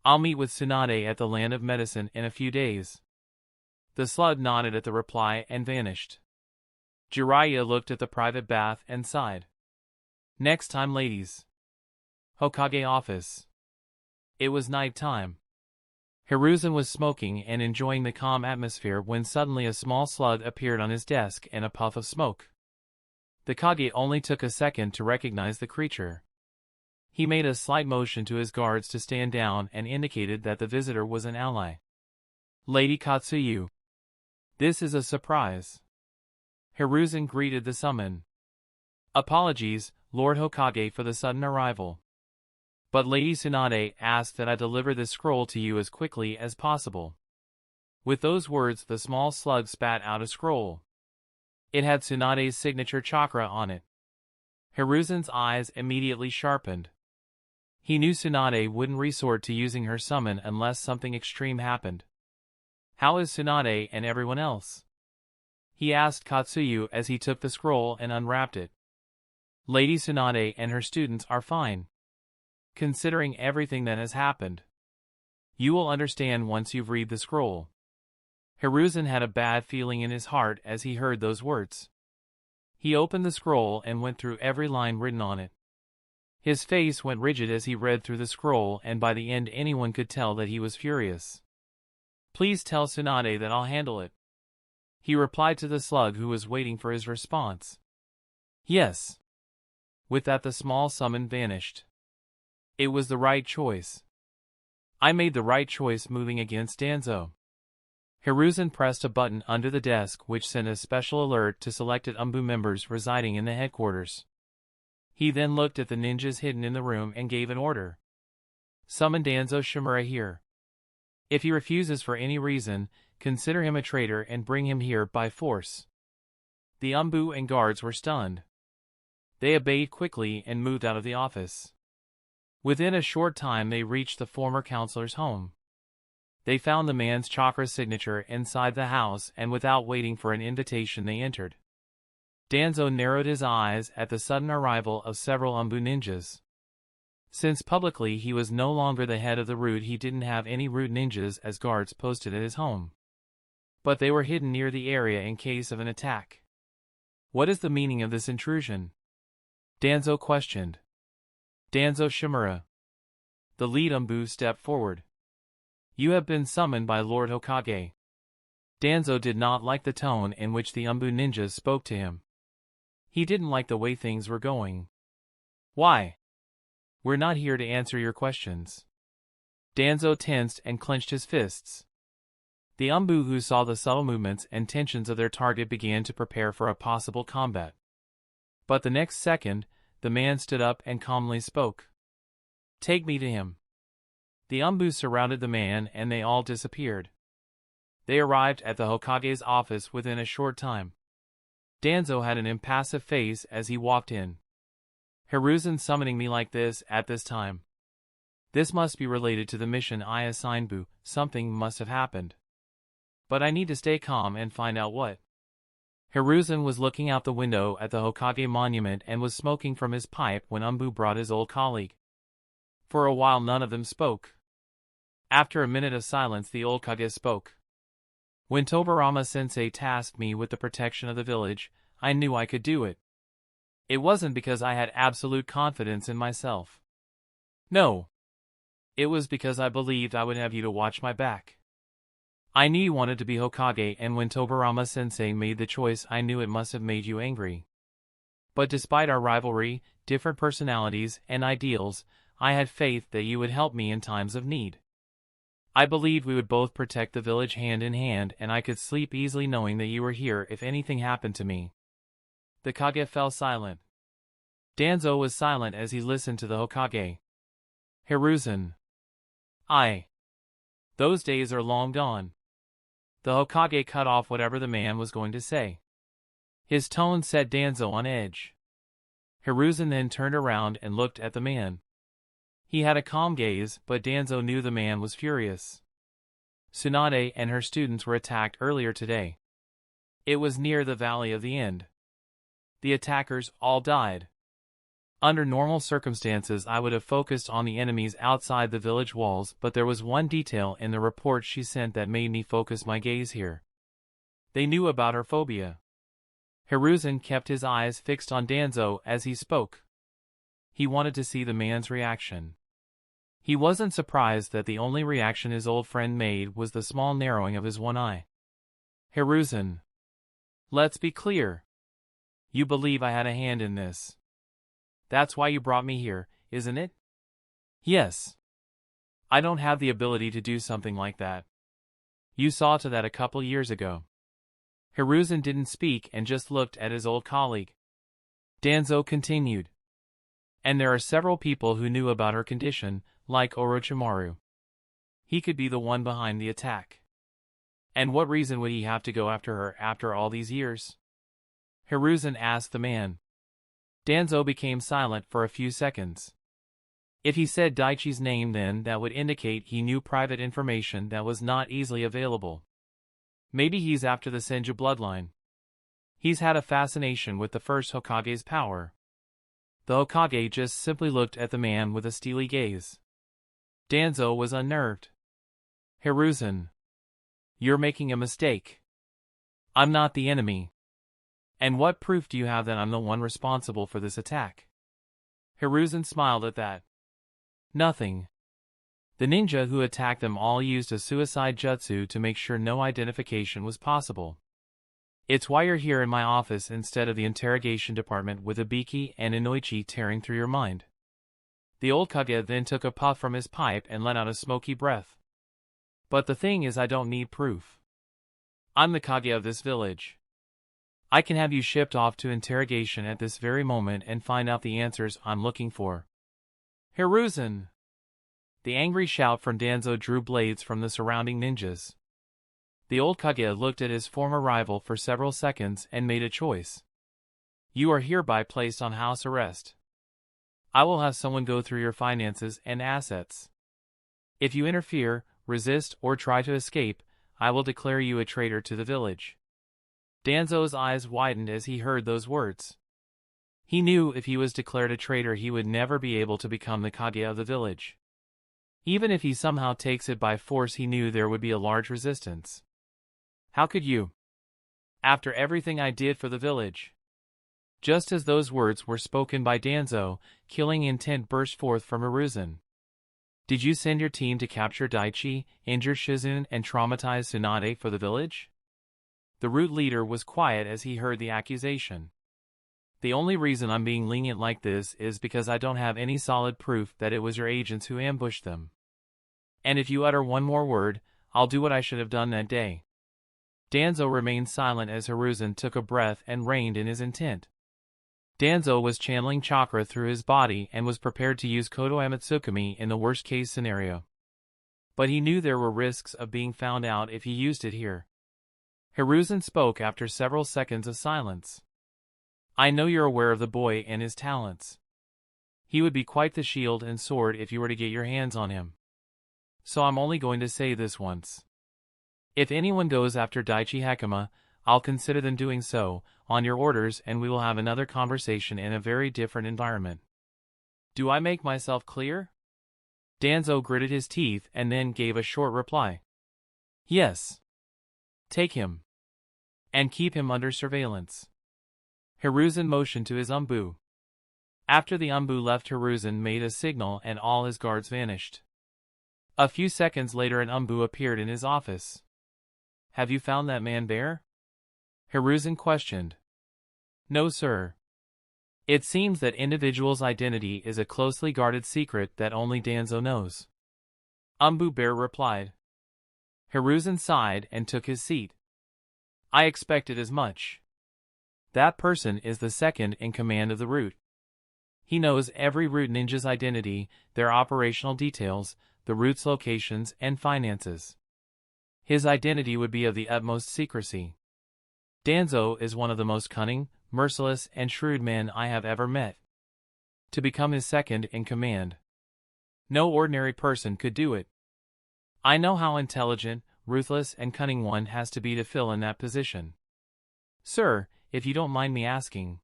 S1: I'll meet with Tsunade at the Land of Medicine in a few days. The slug nodded at the reply and vanished. Jiraiya looked at the private bath and sighed. Next time, ladies. Hokage office. It was night time. Hiruzen was smoking and enjoying the calm atmosphere when suddenly a small slug appeared on his desk and a puff of smoke. The Kage only took a second to recognize the creature. He made a slight motion to his guards to stand down and indicated that the visitor was an ally. Lady Katsuyu. This is a surprise. Hiruzen greeted the summon. Apologies, Lord Hokage, for the sudden arrival. But Lady Tsunade asked that I deliver this scroll to you as quickly as possible. With those words, the small slug spat out a scroll. It had Tsunade's signature chakra on it. Hiruzen's eyes immediately sharpened. He knew Tsunade wouldn't resort to using her summon unless something extreme happened. How is Tsunade and everyone else? He asked Katsuyu as he took the scroll and unwrapped it. Lady Tsunade and her students are fine. Considering everything that has happened. You will understand once you've read the scroll. Hiruzen had a bad feeling in his heart as he heard those words. He opened the scroll and went through every line written on it. His face went rigid as he read through the scroll, and by the end anyone could tell that he was furious. Please tell Tsunade that I'll handle it. He replied to the slug who was waiting for his response. Yes. With that the small summon vanished. It was the right choice. I made the right choice moving against Danzo. Hiruzen pressed a button under the desk which sent a special alert to selected UMBU members residing in the headquarters. He then looked at the ninjas hidden in the room and gave an order. Summon Danzo Shimura here. If he refuses for any reason, consider him a traitor and bring him here by force. The UMBU and guards were stunned. They obeyed quickly and moved out of the office. Within a short time they reached the former counselor's home. They found the man's chakra signature inside the house, and without waiting for an invitation they entered. Danzo narrowed his eyes at the sudden arrival of several UMBU ninjas. Since publicly he was no longer the head of the root, he didn't have any root ninjas as guards posted at his home. But they were hidden near the area in case of an attack. What is the meaning of this intrusion? Danzo questioned. Danzo Shimura. The lead UMBU stepped forward. You have been summoned by Lord Hokage. Danzo did not like the tone in which the UMBU ninjas spoke to him. He didn't like the way things were going. Why? We're not here to answer your questions. Danzo tensed and clenched his fists. The UMBU who saw the subtle movements and tensions of their target began to prepare for a possible combat. But the next second, the man stood up and calmly spoke. Take me to him. The UMBU surrounded the man and they all disappeared. They arrived at the Hokage's office within a short time. Danzo had an impassive face as he walked in. Hiruzen summoning me like this at this time. This must be related to the mission I assigned Bu. Something must have happened. But I need to stay calm and find out what. Hiruzen was looking out the window at the Hokage monument and was smoking from his pipe when UMBU brought his old colleague. For a while none of them spoke. After a minute of silence the old Kage spoke. When Tobirama-sensei tasked me with the protection of the village, I knew I could do it. It wasn't because I had absolute confidence in myself. No. It was because I believed I would have you to watch my back. I knew you wanted to be Hokage, and when Tobirama-sensei made the choice I knew it must have made you angry. But despite our rivalry, different personalities, and ideals, I had faith that you would help me in times of need. I believed we would both protect the village hand in hand, and I could sleep easily knowing that you were here if anything happened to me. The Kage fell silent. Danzo was silent as he listened to the Hokage. Hiruzen. Those days are long gone. The Hokage cut off whatever the man was going to say. His tone set Danzo on edge. Hiruzen then turned around and looked at the man. He had a calm gaze, but Danzo knew the man was furious. Tsunade and her students were attacked earlier today. It was near the Valley of the End. The attackers all died. Under normal circumstances I would have focused on the enemies outside the village walls, but there was one detail in the report she sent that made me focus my gaze here. They knew about her phobia. Hiruzen kept his eyes fixed on Danzo as he spoke. He wanted to see the man's reaction. He wasn't surprised that the only reaction his old friend made was the small narrowing of his one eye. Hiruzen. Let's be clear. You believe I had a hand in this. That's why you brought me here, isn't it? Yes. I don't have the ability to do something like that. You saw to that a couple years ago. Hiruzen didn't speak and just looked at his old colleague. Danzo continued. And there are several people who knew about her condition, like Orochimaru. He could be the one behind the attack. And what reason would he have to go after her after all these years? Hiruzen asked the man. Danzo became silent for a few seconds. If he said Daichi's name, then that would indicate he knew private information that was not easily available. Maybe he's after the Senju bloodline. He's had a fascination with the first Hokage's power. The Hokage just simply looked at the man with a steely gaze. Danzo was unnerved. Hiruzen. You're making a mistake. I'm not the enemy. And what proof do you have that I'm the one responsible for this attack? Hiruzen smiled at that. Nothing. The ninja who attacked them all used a suicide jutsu to make sure no identification was possible. It's why you're here in my office instead of the interrogation department with Ibiki and Inoichi tearing through your mind. The old Kage then took a puff from his pipe and let out a smoky breath. But the thing is, I don't need proof. I'm the Kage of this village. I can have you shipped off to interrogation at this very moment and find out the answers I'm looking for. Hiruzen! The angry shout from Danzo drew blades from the surrounding ninjas. The old Kage looked at his former rival for several seconds and made a choice. You are hereby placed on house arrest. I will have someone go through your finances and assets. If you interfere, resist, or try to escape, I will declare you a traitor to the village. Danzo's eyes widened as he heard those words. He knew if he was declared a traitor he would never be able to become the Kage of the village. Even if he somehow takes it by force, he knew there would be a large resistance. How could you? After everything I did for the village. Just as those words were spoken by Danzo, killing intent burst forth from Hiruzen. Did you send your team to capture Daichi, injure Shizune, and traumatize Tsunade for the village? The root leader was quiet as he heard the accusation. The only reason I'm being lenient like this is because I don't have any solid proof that it was your agents who ambushed them. And if you utter one more word, I'll do what I should have done that day. Danzo remained silent as Hiruzen took a breath and reined in his intent. Danzo was channeling chakra through his body and was prepared to use Kodo Amatsukami in the worst-case scenario. But he knew there were risks of being found out if he used it here. Hiruzen spoke after several seconds of silence. I know you're aware of the boy and his talents. He would be quite the shield and sword if you were to get your hands on him. So I'm only going to say this once. If anyone goes after Daichi Hakama, I'll consider them doing so, on your orders, and we will have another conversation in a very different environment. Do I make myself clear? Danzo gritted his teeth and then gave a short reply. Yes. Take him. And keep him under surveillance. Hiruzen motioned to his umbu. After the umbu left, Hiruzen made a signal and all his guards vanished. A few seconds later, an umbu appeared in his office. Have you found that man Bear? Hiruzen questioned. No, sir. It seems that individual's identity is a closely guarded secret that only Danzo knows. Umbu Bear replied. Hiruzen sighed and took his seat. I expected as much. That person is the second in command of the root. He knows every root ninja's identity, their operational details, the root's locations, and finances. His identity would be of the utmost secrecy. Danzo is one of the most cunning, merciless, and shrewd men I have ever met. To become his second in command. No ordinary person could do it. I know how intelligent, ruthless and cunning one has to be to fill in that position. Sir, if you don't mind me asking,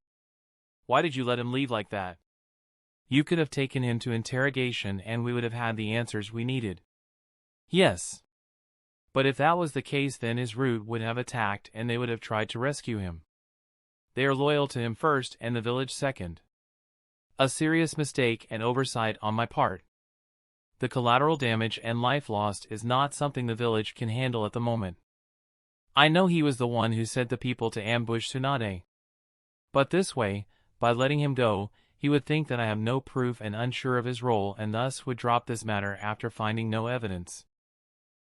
S1: why did you let him leave like that? You could have taken him to interrogation and we would have had the answers we needed. Yes. But if that was the case, then his root would have attacked and they would have tried to rescue him. They are loyal to him first and the village second. A serious mistake and oversight on my part. The collateral damage and life lost is not something the village can handle at the moment. I know he was the one who sent the people to ambush Tsunade. But this way, by letting him go, he would think that I have no proof and unsure of his role and thus would drop this matter after finding no evidence.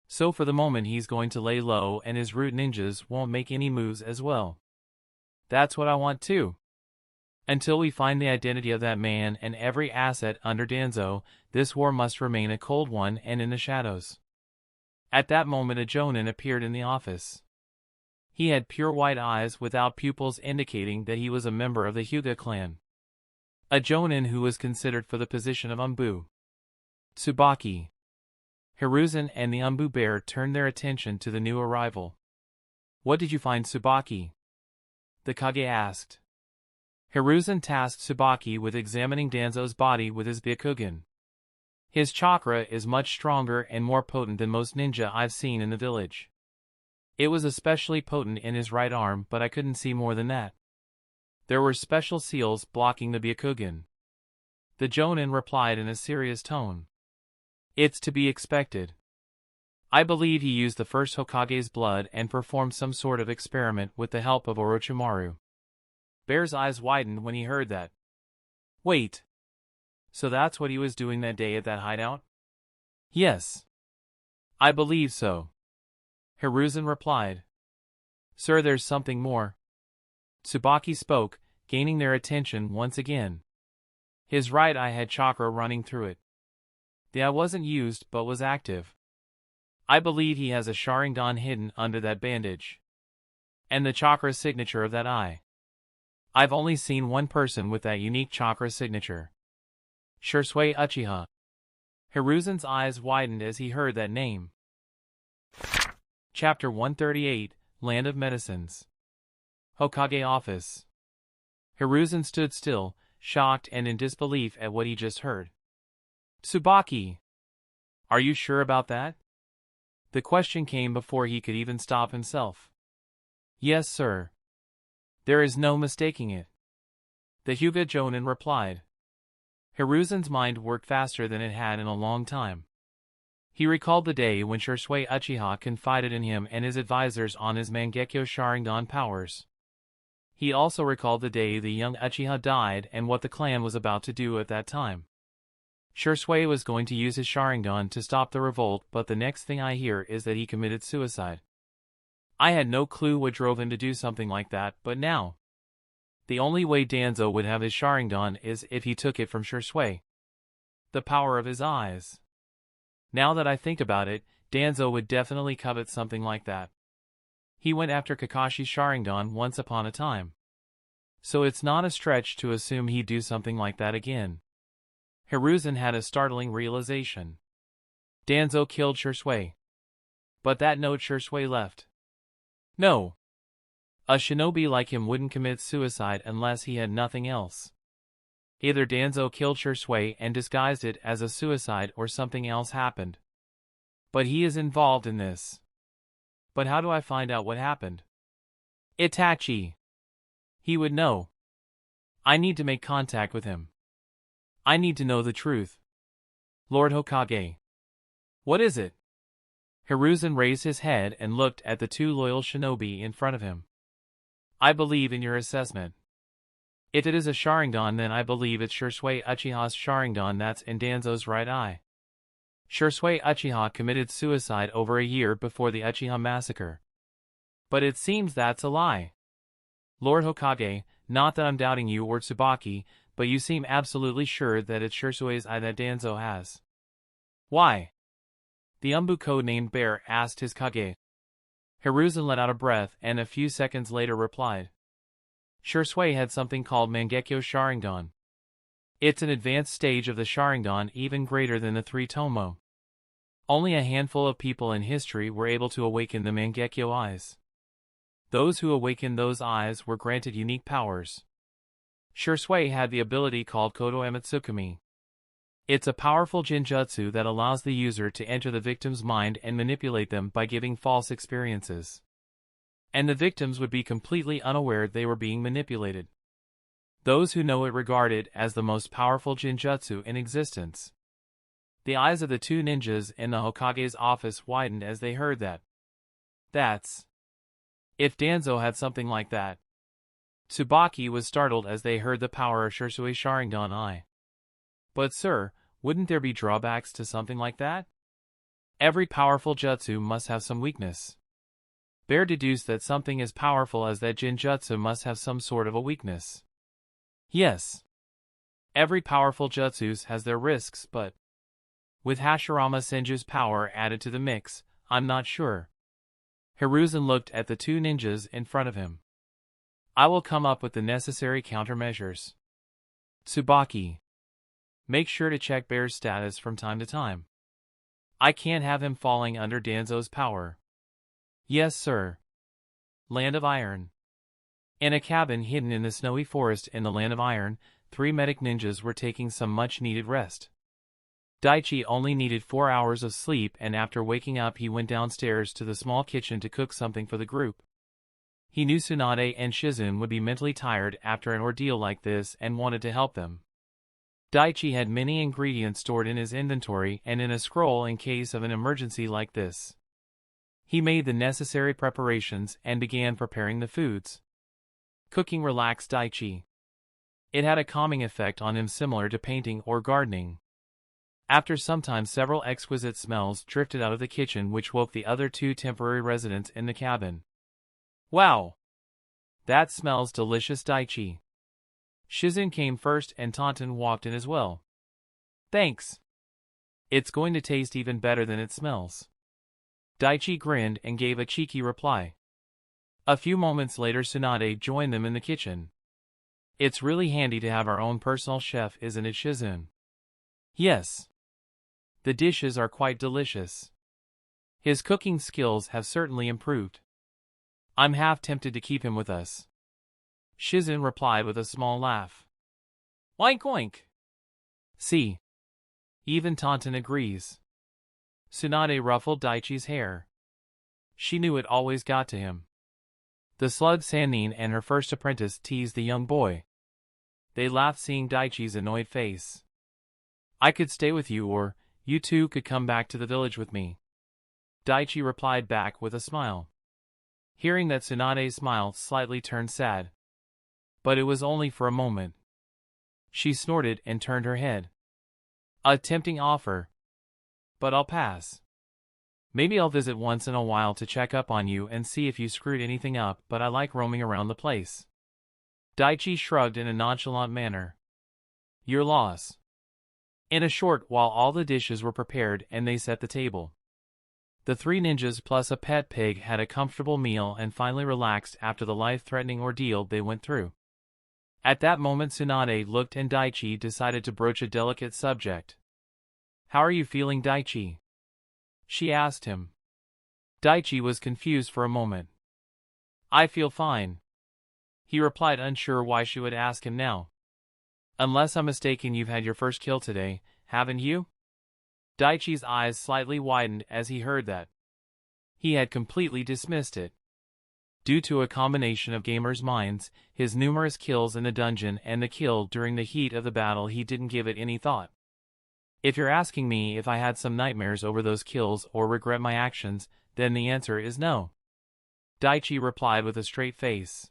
S1: So for the moment he's going to lay low and his root ninjas won't make any moves as well. That's what I want too. Until we find the identity of that man and every asset under Danzo, this war must remain a cold one and in the shadows. At that moment a jonin appeared in the office. He had pure white eyes without pupils indicating that he was a member of the Hyuga clan. A jonin who was considered for the position of Umbu. Tsubaki. Hiruzen and the Umbu bear turned their attention to the new arrival. What did you find, Tsubaki? The Kage asked. Hiruzen tasked Tsubaki with examining Danzo's body with his Byakugan. His chakra is much stronger and more potent than most ninja I've seen in the village. It was especially potent in his right arm, but I couldn't see more than that. There were special seals blocking the Byakugan. The jonin replied in a serious tone. It's to be expected. I believe he used the first Hokage's blood and performed some sort of experiment with the help of Orochimaru. Bear's eyes widened when he heard that. Wait. So that's what he was doing that day at that hideout? Yes. I believe so. Hiruzen replied. Sir, there's something more. Tsubaki spoke, gaining their attention once again. His right eye had chakra running through it. The eye wasn't used but was active. I believe he has a Sharingan hidden under that bandage. And the chakra signature of that eye. I've only seen one person with that unique chakra signature. Shisui Uchiha. Hiruzen's eyes widened as he heard that name. Chapter 138, Land of Medicines. Hokage Office. Hiruzen stood still, shocked and in disbelief at what he just heard. Tsubaki! Are you sure about that? The question came before he could even stop himself. Yes, sir. There is no mistaking it. The Hyuga jonin replied. Hiruzen's mind worked faster than it had in a long time. He recalled the day when Shisui Uchiha confided in him and his advisors on his Mangekyo Sharingan powers. He also recalled the day the young Uchiha died and what the clan was about to do at that time. Shisui was going to use his Sharingan to stop the revolt, but the next thing I hear is that he committed suicide. I had no clue what drove him to do something like that, but now. The only way Danzo would have his Sharingan is if he took it from Shisui. The power of his eyes. Now that I think about it, Danzo would definitely covet something like that. He went after Kakashi's Sharingan once upon a time. So it's not a stretch to assume he'd do something like that again. Hiruzen had a startling realization. Danzo killed Shisui. But that note Shisui left. No. A shinobi like him wouldn't commit suicide unless he had nothing else. Either Danzo killed Shisui and disguised it as a suicide or something else happened. But he is involved in this. But how do I find out what happened? Itachi. He would know. I need to make contact with him. I need to know the truth. Lord Hokage. What is it? Hiruzen raised his head and looked at the two loyal shinobi in front of him. I believe in your assessment. If it is a Sharingan, then I believe it's Shisui Uchiha's Sharingan that's in Danzo's right eye. Shisui Uchiha committed suicide over a year before the Uchiha massacre. But it seems that's a lie. Lord Hokage, not that I'm doubting you or Tsubaki, but you seem absolutely sure that it's Shisui's eye that Danzo has. Why? The Umbu code-named Bear asked his Kage. Hiruzen let out a breath and a few seconds later replied. Shisui had something called Mangekyo Sharingan. It's an advanced stage of the Sharingan even greater than the 3 Tomo. Only a handful of people in history were able to awaken the Mangekyo eyes. Those who awakened those eyes were granted unique powers. Shursui had the ability called Kodo Ematsukumi. It's a powerful jinjutsu that allows the user to enter the victim's mind and manipulate them by giving false experiences. And the victims would be completely unaware they were being manipulated. Those who know it regard it as the most powerful jinjutsu in existence. The eyes of the two ninjas in the Hokage's office widened as they heard that. That's... If Danzo had something like that. Tsubaki was startled as they heard the power of Shursui Sharingan Eye. But sir, wouldn't there be drawbacks to something like that? Every powerful jutsu must have some weakness. Bear deduced that something as powerful as that jinjutsu must have some sort of a weakness. Yes. Every powerful jutsu has their risks, but with Hashirama Senju's power added to the mix, I'm not sure. Hiruzen looked at the two ninjas in front of him. I will come up with the necessary countermeasures. Tsubaki. Make sure to check Bear's status from time to time. I can't have him falling under Danzo's power. Yes, sir. Land of Iron. In a cabin hidden in the snowy forest in the Land of Iron, 3 medic ninjas were taking some much-needed rest. Daichi only needed 4 hours of sleep, and after waking up he went downstairs to the small kitchen to cook something for the group. He knew Tsunade and Shizune would be mentally tired after an ordeal like this and wanted to help them. Daichi had many ingredients stored in his inventory and in a scroll in case of an emergency like this. He made the necessary preparations and began preparing the foods. Cooking relaxed Daichi. It had a calming effect on him similar to painting or gardening. After some time several exquisite smells drifted out of the kitchen which woke the other 2 temporary residents in the cabin. Wow! That smells delicious, Daichi. Shizune came first and Taunton walked in as well. Thanks. It's going to taste even better than it smells. Daichi grinned and gave a cheeky reply. A few moments later Tsunade joined them in the kitchen. It's really handy to have our own personal chef, isn't it, Shizune? Yes. The dishes are quite delicious. His cooking skills have certainly improved. I'm half tempted to keep him with us. Shizune replied with a small laugh. Oink oink. See. Even Taunton agrees. Tsunade ruffled Daichi's hair. She knew it always got to him. The slug Sannin and her first apprentice teased the young boy. They laughed seeing Daichi's annoyed face. I could stay with you, or you two could come back to the village with me. Daichi replied back with a smile. Hearing that, Tsunade's smile slightly turned sad. But it was only for a moment. She snorted and turned her head. A tempting offer. But I'll pass. Maybe I'll visit once in a while to check up on you and see if you screwed anything up, but I like roaming around the place. Daichi shrugged in a nonchalant manner. Your loss. In a short while all the dishes were prepared and they set the table. The 3 ninjas plus a pet pig had a comfortable meal and finally relaxed after the life-threatening ordeal they went through. At that moment Tsunade looked and Daichi decided to broach a delicate subject. How are you feeling, Daichi? She asked him. Daichi was confused for a moment. I feel fine. He replied, unsure why she would ask him now. Unless I'm mistaken, you've had your first kill today, haven't you? Daichi's eyes slightly widened as he heard that. He had completely dismissed it. Due to a combination of gamers' minds, his numerous kills in the dungeon and the kill during the heat of the battle, he didn't give it any thought. If you're asking me if I had some nightmares over those kills or regret my actions, then the answer is no. Daichi replied with a straight face.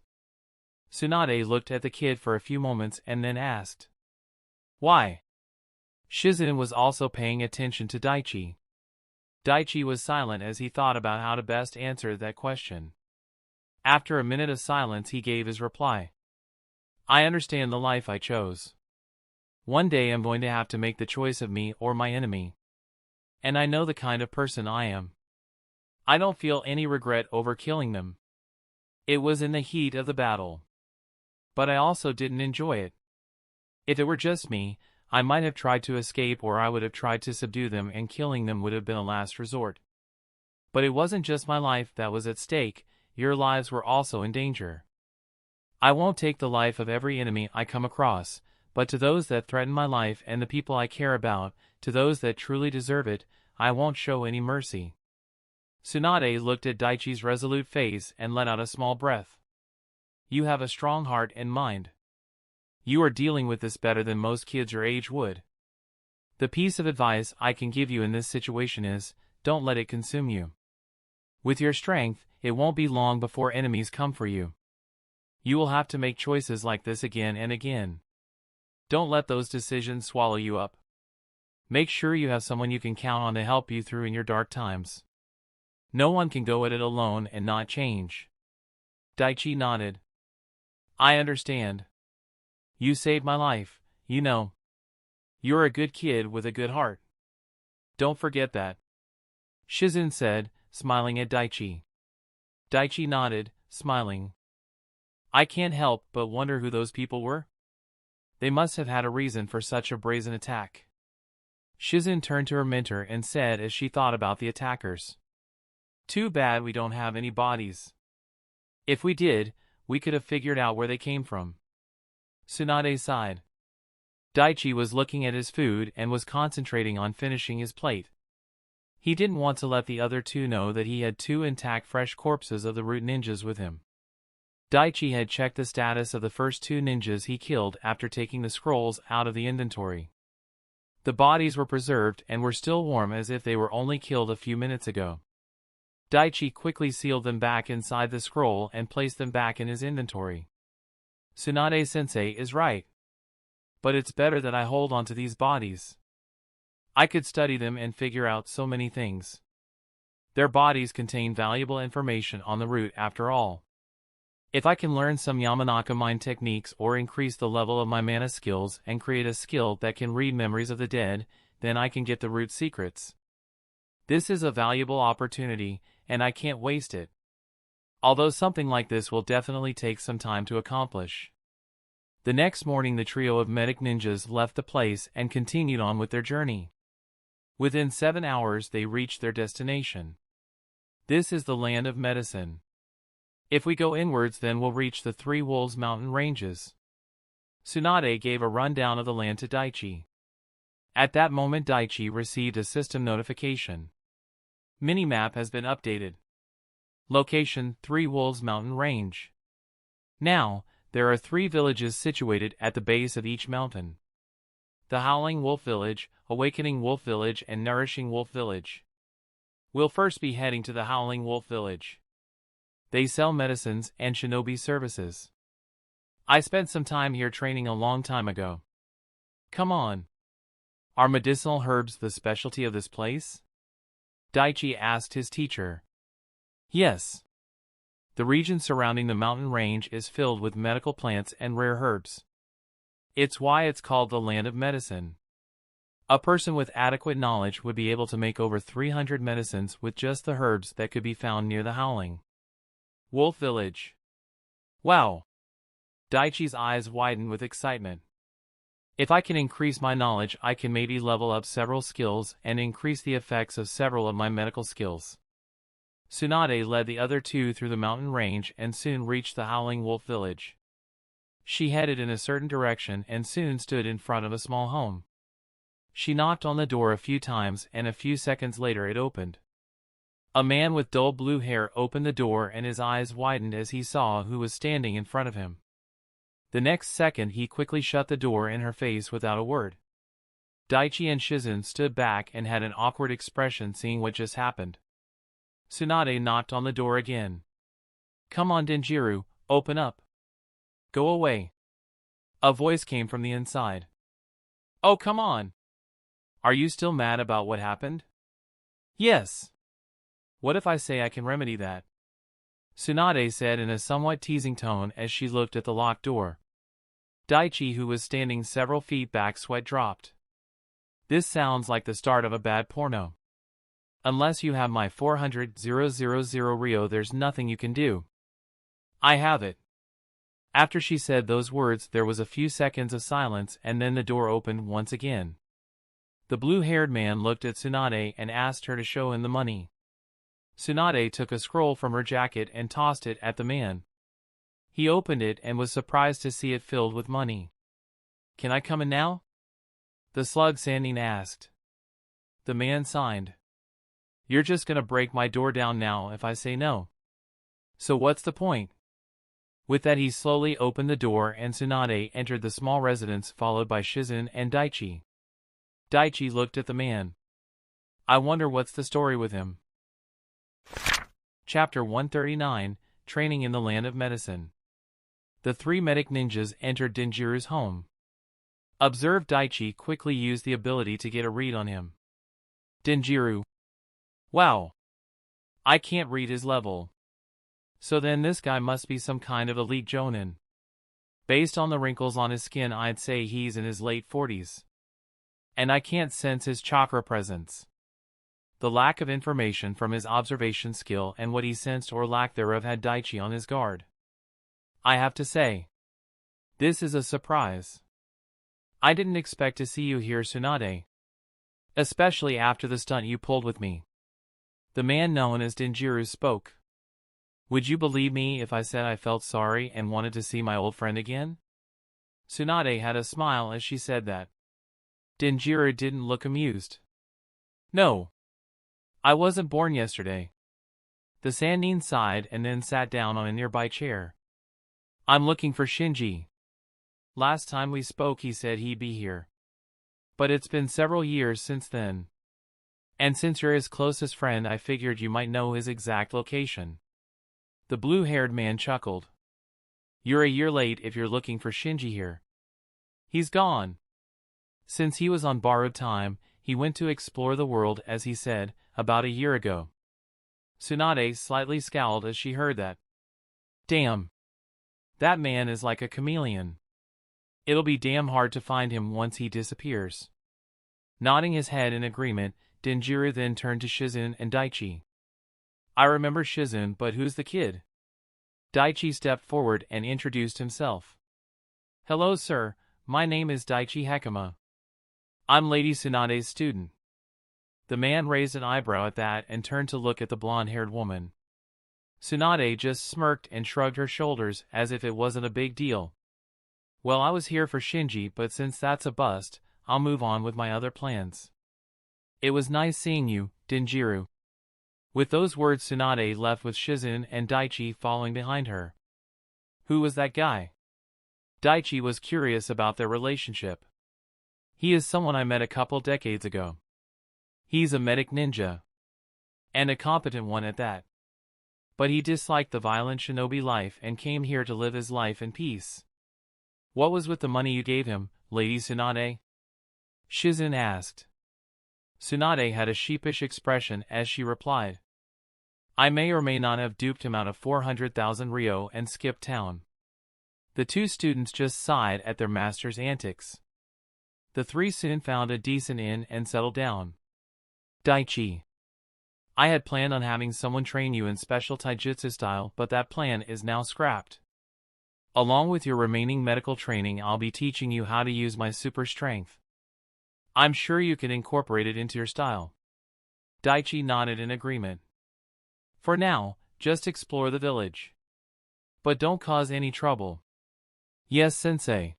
S1: Tsunade looked at the kid for a few moments and then asked. Why? Shizune was also paying attention to Daichi. Daichi was silent as he thought about how to best answer that question. After a minute of silence he gave his reply. I understand the life I chose. One day I'm going to have to make the choice of me or my enemy. And I know the kind of person I am. I don't feel any regret over killing them. It was in the heat of the battle. But I also didn't enjoy it. If it were just me, I might have tried to escape, or I would have tried to subdue them, and killing them would have been a last resort. But it wasn't just my life that was at stake, your lives were also in danger. I won't take the life of every enemy I come across, but to those that threaten my life and the people I care about, to those that truly deserve it, I won't show any mercy. Tsunade looked at Daichi's resolute face and let out a small breath. You have a strong heart and mind. You are dealing with this better than most kids your age would. The piece of advice I can give you in this situation is, don't let it consume you. With your strength, it won't be long before enemies come for you. You will have to make choices like this again and again. Don't let those decisions swallow you up. Make sure you have someone you can count on to help you through in your dark times. No one can go at it alone and not change. Daichi nodded. I understand. You saved my life, you know. You're a good kid with a good heart. Don't forget that. Hiruzen said, smiling at Daichi. Daichi nodded, smiling. I can't help but wonder who those people were. They must have had a reason for such a brazen attack. Hiruzen turned to her mentor and said as she thought about the attackers. Too bad we don't have any bodies. If we did, we could have figured out where they came from. Tsunade sighed. Daichi was looking at his food and was concentrating on finishing his plate. He didn't want to let the other two know that he had 2 intact fresh corpses of the root ninjas with him. Daichi had checked the status of the first 2 ninjas he killed after taking the scrolls out of the inventory. The bodies were preserved and were still warm as if they were only killed a few minutes ago. Daichi quickly sealed them back inside the scroll and placed them back in his inventory. Tsunade-sensei is right. But it's better that I hold on to these bodies. I could study them and figure out so many things. Their bodies contain valuable information on the root after all. If I can learn some Yamanaka mind techniques or increase the level of my mana skills and create a skill that can read memories of the dead, then I can get the root secrets. This is a valuable opportunity, and I can't waste it. Although something like this will definitely take some time to accomplish. The next morning the trio of medic ninjas left the place and continued on with their journey. Within 7 hours they reached their destination. This is the land of medicine. If we go inwards then we'll reach the 3 Wolves mountain ranges. Tsunade gave a rundown of the land to Daichi. At that moment Daichi received a system notification. Minimap has been updated. Location 3 Wolves mountain range. Now, there are 3 villages situated at the base of each mountain. The Howling Wolf Village, Awakening Wolf Village and Nourishing Wolf Village. We'll first be heading to the Howling Wolf Village. They sell medicines and shinobi services. I spent some time here training a long time ago. Come on. Are medicinal herbs the specialty of this place? Daichi asked his teacher. Yes. The region surrounding the mountain range is filled with medical plants and rare herbs. It's why it's called the land of medicine. A person with adequate knowledge would be able to make over 300 medicines with just the herbs that could be found near the Howling Wolf Village. Wow! Daichi's eyes widened with excitement. If I can increase my knowledge, I can maybe level up several skills and increase the effects of several of my medical skills. Tsunade led the other 2 through the mountain range and soon reached the Howling Wolf Village. She headed in a certain direction and soon stood in front of a small home. She knocked on the door a few times and a few seconds later it opened. A man with dull blue hair opened the door and his eyes widened as he saw who was standing in front of him. The next second he quickly shut the door in her face without a word. Daichi and Hiruzen stood back and had an awkward expression seeing what just happened. Tsunade knocked on the door again. Come on Denjiro, open up. Go away. A voice came from the inside. Oh come on. Are you still mad about what happened? Yes. What if I say I can remedy that? Tsunade said in a somewhat teasing tone as she looked at the locked door. Daichi, who was standing several feet back, sweat dropped. This sounds like the start of a bad porno. Unless you have my 400,000 Rio, there's nothing you can do. I have it. After she said those words, there was a few seconds of silence, and then the door opened once again. The blue-haired man looked at Tsunade and asked her to show him the money. Tsunade took a scroll from her jacket and tossed it at the man. He opened it and was surprised to see it filled with money. "Can I come in now?" the slug Sandine asked. The man signed. "You're just gonna break my door down now if I say no. So what's the point?" With that he slowly opened the door and Tsunade entered the small residence followed by Shizen and Daichi. Daichi looked at the man. "I wonder what's the story with him." Chapter 139, Training in the Land of Medicine. The three medic ninjas entered Denjiru's home. Observed Daichi quickly used the ability to get a read on him. Denjiru. Wow. I can't read his level. So then this guy must be some kind of elite jonin. Based on the wrinkles on his skin, I'd say he's in his late 40s. And I can't sense his chakra presence. The lack of information from his observation skill and what he sensed or lack thereof had Daichi on his guard. I have to say, this is a surprise. I didn't expect to see you here, Tsunade. Especially after the stunt you pulled with me. The man known as Denjiru spoke. Would you believe me if I said I felt sorry and wanted to see my old friend again? Tsunade had a smile as she said that. Denjiru didn't look amused. No. I wasn't born yesterday. The Sandine sighed and then sat down on a nearby chair. I'm looking for Shinji. Last time we spoke he said he'd be here. But it's been several years since then. And since you're his closest friend, I figured you might know his exact location. The blue-haired man chuckled. You're a year late if you're looking for Shinji here. He's gone. Since he was on borrowed time, he went to explore the world, as he said, about a year ago. Tsunade slightly scowled as she heard that. Damn. That man is like a chameleon. It'll be damn hard to find him once he disappears. Nodding his head in agreement, Denjiru then turned to Shizen and Daichi. I remember Shizen, but who's the kid? Daichi stepped forward and introduced himself. Hello sir, my name is Daichi Hekima. I'm Lady Tsunade's student. The man raised an eyebrow at that and turned to look at the blonde-haired woman. Tsunade just smirked and shrugged her shoulders as if it wasn't a big deal. Well, I was here for Shinji, but since that's a bust, I'll move on with my other plans. It was nice seeing you, Denjiru. With those words Tsunade left with Shizen and Daichi following behind her. Who was that guy? Daichi was curious about their relationship. He is someone I met a couple decades ago. He's a medic ninja. And a competent one at that. But he disliked the violent shinobi life and came here to live his life in peace. What was with the money you gave him, Lady Tsunade? Shizen asked. Tsunade had a sheepish expression as she replied. I may or may not have duped him out of 400,000 Ryo and skipped town. The two students just sighed at their master's antics. The three soon found a decent inn and settled down. Daichi. I had planned on having someone train you in special taijutsu style, but that plan is now scrapped. Along with your remaining medical training, I'll be teaching you how to use my super strength. I'm sure you can incorporate it into your style. Daichi nodded in agreement. For now, just explore the village. But don't cause any trouble. Yes, sensei.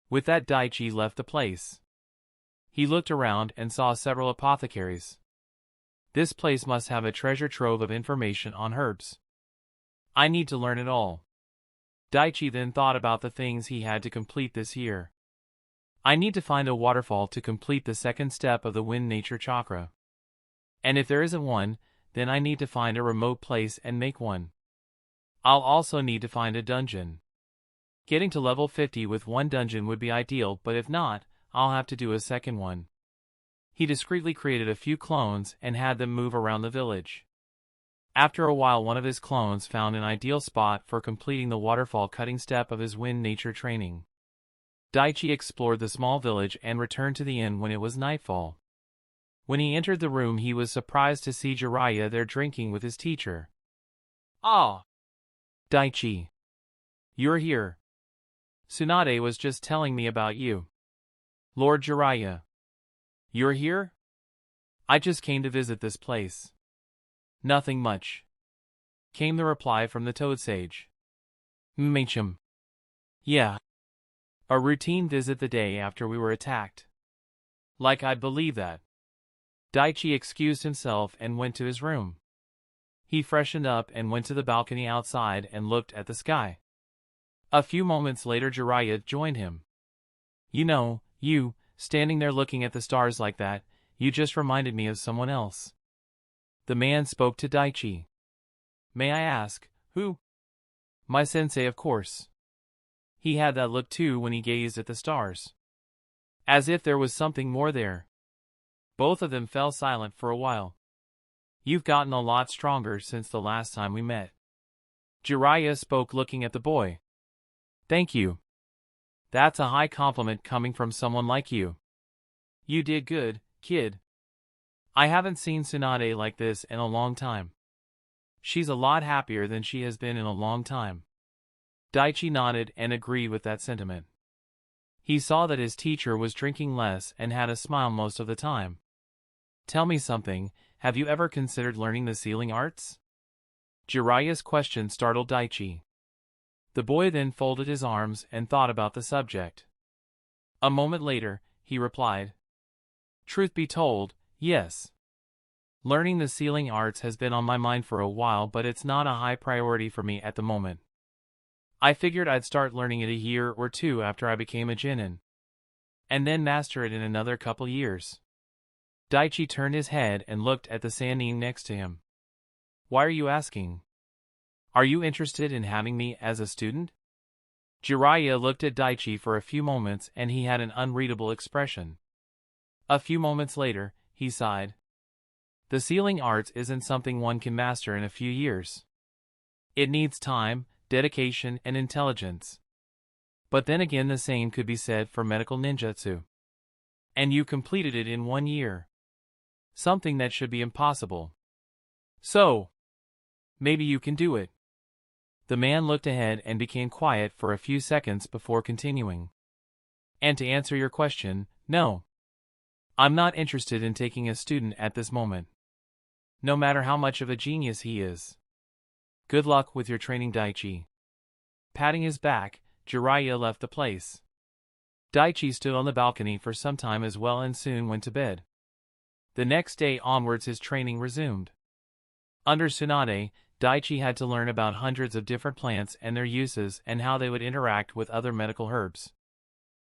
S1: With that, Daichi left the place. He looked around and saw several apothecaries. This place must have a treasure trove of information on herbs. I need to learn it all. Daichi then thought about the things he had to complete this year. I need to find a waterfall to complete the second step of the wind nature chakra. And if there isn't one, then I need to find a remote place and make one. I'll also need to find a dungeon. Getting to level 50 with one dungeon would be ideal, but if not, I'll have to do a second one. He discreetly created a few clones and had them move around the village. After a while, one of his clones found an ideal spot for completing the waterfall cutting step of his wind nature training. Daichi explored the small village and returned to the inn when it was nightfall. When he entered the room, he was surprised to see Jiraiya there drinking with his teacher. Ah! Daichi. You're here. Tsunade was just telling me about you. Lord Jiraiya. You're here? I just came to visit this place. Nothing much. Came the reply from the Toad Sage. M'chum. Yeah. A routine visit the day after we were attacked. Like I'd believe that. Daichi excused himself and went to his room. He freshened up and went to the balcony outside and looked at the sky. A few moments later Jiraiya joined him. You know, you, standing there looking at the stars like that, you just reminded me of someone else. The man spoke to Daichi. May I ask, who? My sensei, of course. He had that look too when he gazed at the stars. As if there was something more there. Both of them fell silent for a while. You've gotten a lot stronger since the last time we met. Jiraiya spoke looking at the boy. Thank you. That's a high compliment coming from someone like you. You did good, kid. I haven't seen Tsunade like this in a long time. She's a lot happier than she has been in a long time. Daichi nodded and agreed with that sentiment. He saw that his teacher was drinking less and had a smile most of the time. Tell me something, have you ever considered learning the sealing arts? Jiraiya's question startled Daichi. The boy then folded his arms and thought about the subject. A moment later, he replied. Truth be told, yes. Learning the sealing arts has been on my mind for a while, but it's not a high priority for me at the moment. I figured I'd start learning it a year or two after I became a genin. And then master it in another couple years. Daichi turned his head and looked at the Sannin next to him. Why are you asking? Are you interested in having me as a student? Jiraiya looked at Daichi for a few moments and he had an unreadable expression. A few moments later, he sighed. The sealing arts isn't something one can master in a few years. It needs time, dedication, and intelligence. But then again, the same could be said for medical ninjutsu. And you completed it in 1 year. Something that should be impossible. So, maybe you can do it. The man looked ahead and became quiet for a few seconds before continuing. And to answer your question, no. I'm not interested in taking a student at this moment. No matter how much of a genius he is. Good luck with your training, Daichi. Patting his back, Jiraiya left the place. Daichi stood on the balcony for some time as well and soon went to bed. The next day onwards his training resumed. Under Tsunade, Daichi had to learn about hundreds of different plants and their uses and how they would interact with other medical herbs.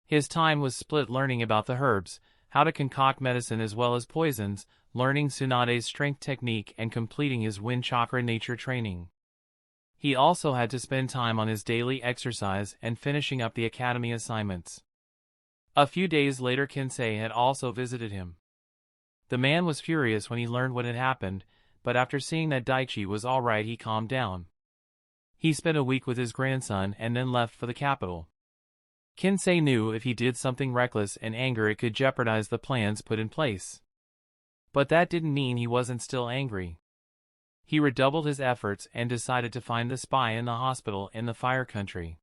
S1: His time was split learning about the herbs, how to concoct medicine as well as poisons, learning Tsunade's strength technique and completing his wind chakra nature training. He also had to spend time on his daily exercise and finishing up the academy assignments. A few days later Kensei had also visited him. The man was furious when he learned what had happened, but after seeing that Daichi was alright he calmed down. He spent a week with his grandson and then left for the capital. Kensei knew if he did something reckless in anger it could jeopardize the plans put in place. But that didn't mean he wasn't still angry. He redoubled his efforts and decided to find the spy in the hospital in the Fire Country.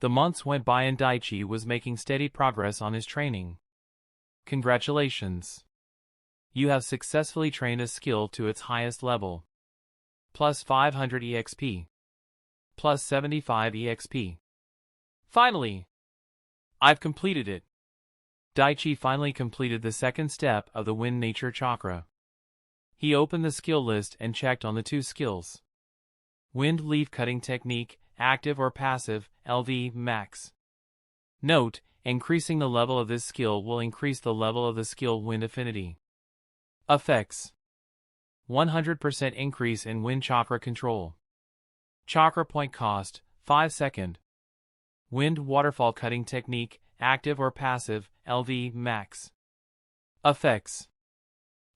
S1: The months went by and Daichi was making steady progress on his training. Congratulations! You have successfully trained a skill to its highest level. Plus 500 EXP. Plus 75 EXP. Finally! I've completed it. Daichi finally completed the second step of the Wind Nature Chakra. He opened the skill list and checked on the 2 skills. Wind Leaf Cutting Technique, active or passive, LV max. Note, increasing the level of this skill will increase the level of the skill Wind Affinity. Effects: 100% increase in Wind Chakra control. Chakra point cost, 5 seconds. Wind Waterfall Cutting Technique, active or passive, LV max. Effects: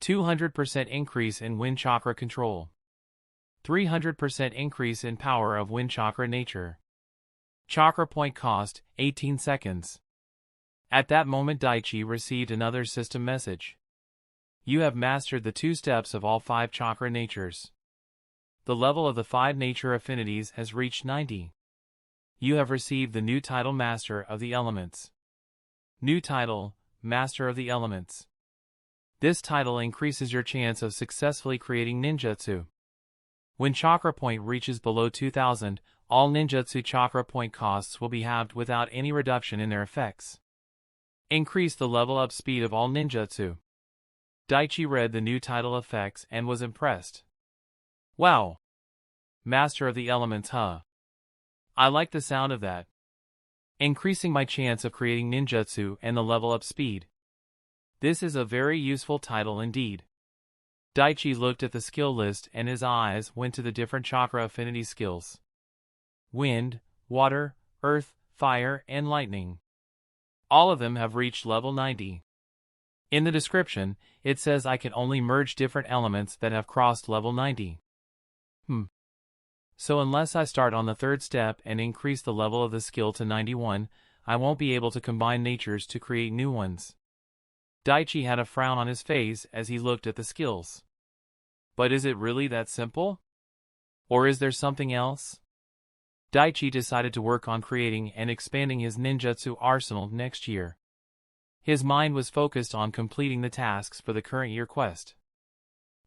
S1: 200% increase in Wind Chakra control. 300% increase in power of Wind Chakra nature. Chakra point cost, 18 seconds. At that moment Daichi received another system message. You have mastered the 2 steps of all 5 chakra natures. The level of the 5 nature affinities has reached 90. You have received the new title Master of the Elements. New title, Master of the Elements. This title increases your chance of successfully creating ninjutsu. When chakra point reaches below 2000, all ninjutsu chakra point costs will be halved without any reduction in their effects. Increase the level up speed of all ninjutsu. Daichi read the new title effects and was impressed. Wow! Master of the Elements, huh? I like the sound of that. Increasing my chance of creating ninjutsu and the level up speed. This is a very useful title indeed. Daichi looked at the skill list and his eyes went to the different chakra affinity skills. Wind, water, earth, fire, and lightning. All of them have reached level 90. In the description, it says I can only merge different elements that have crossed level 90. So unless I start on the third step and increase the level of the skill to 91, I won't be able to combine natures to create new ones. Daichi had a frown on his face as he looked at the skills. But is it really that simple? Or is there something else? Daichi decided to work on creating and expanding his ninjutsu arsenal next year. His mind was focused on completing the tasks for the current year quest.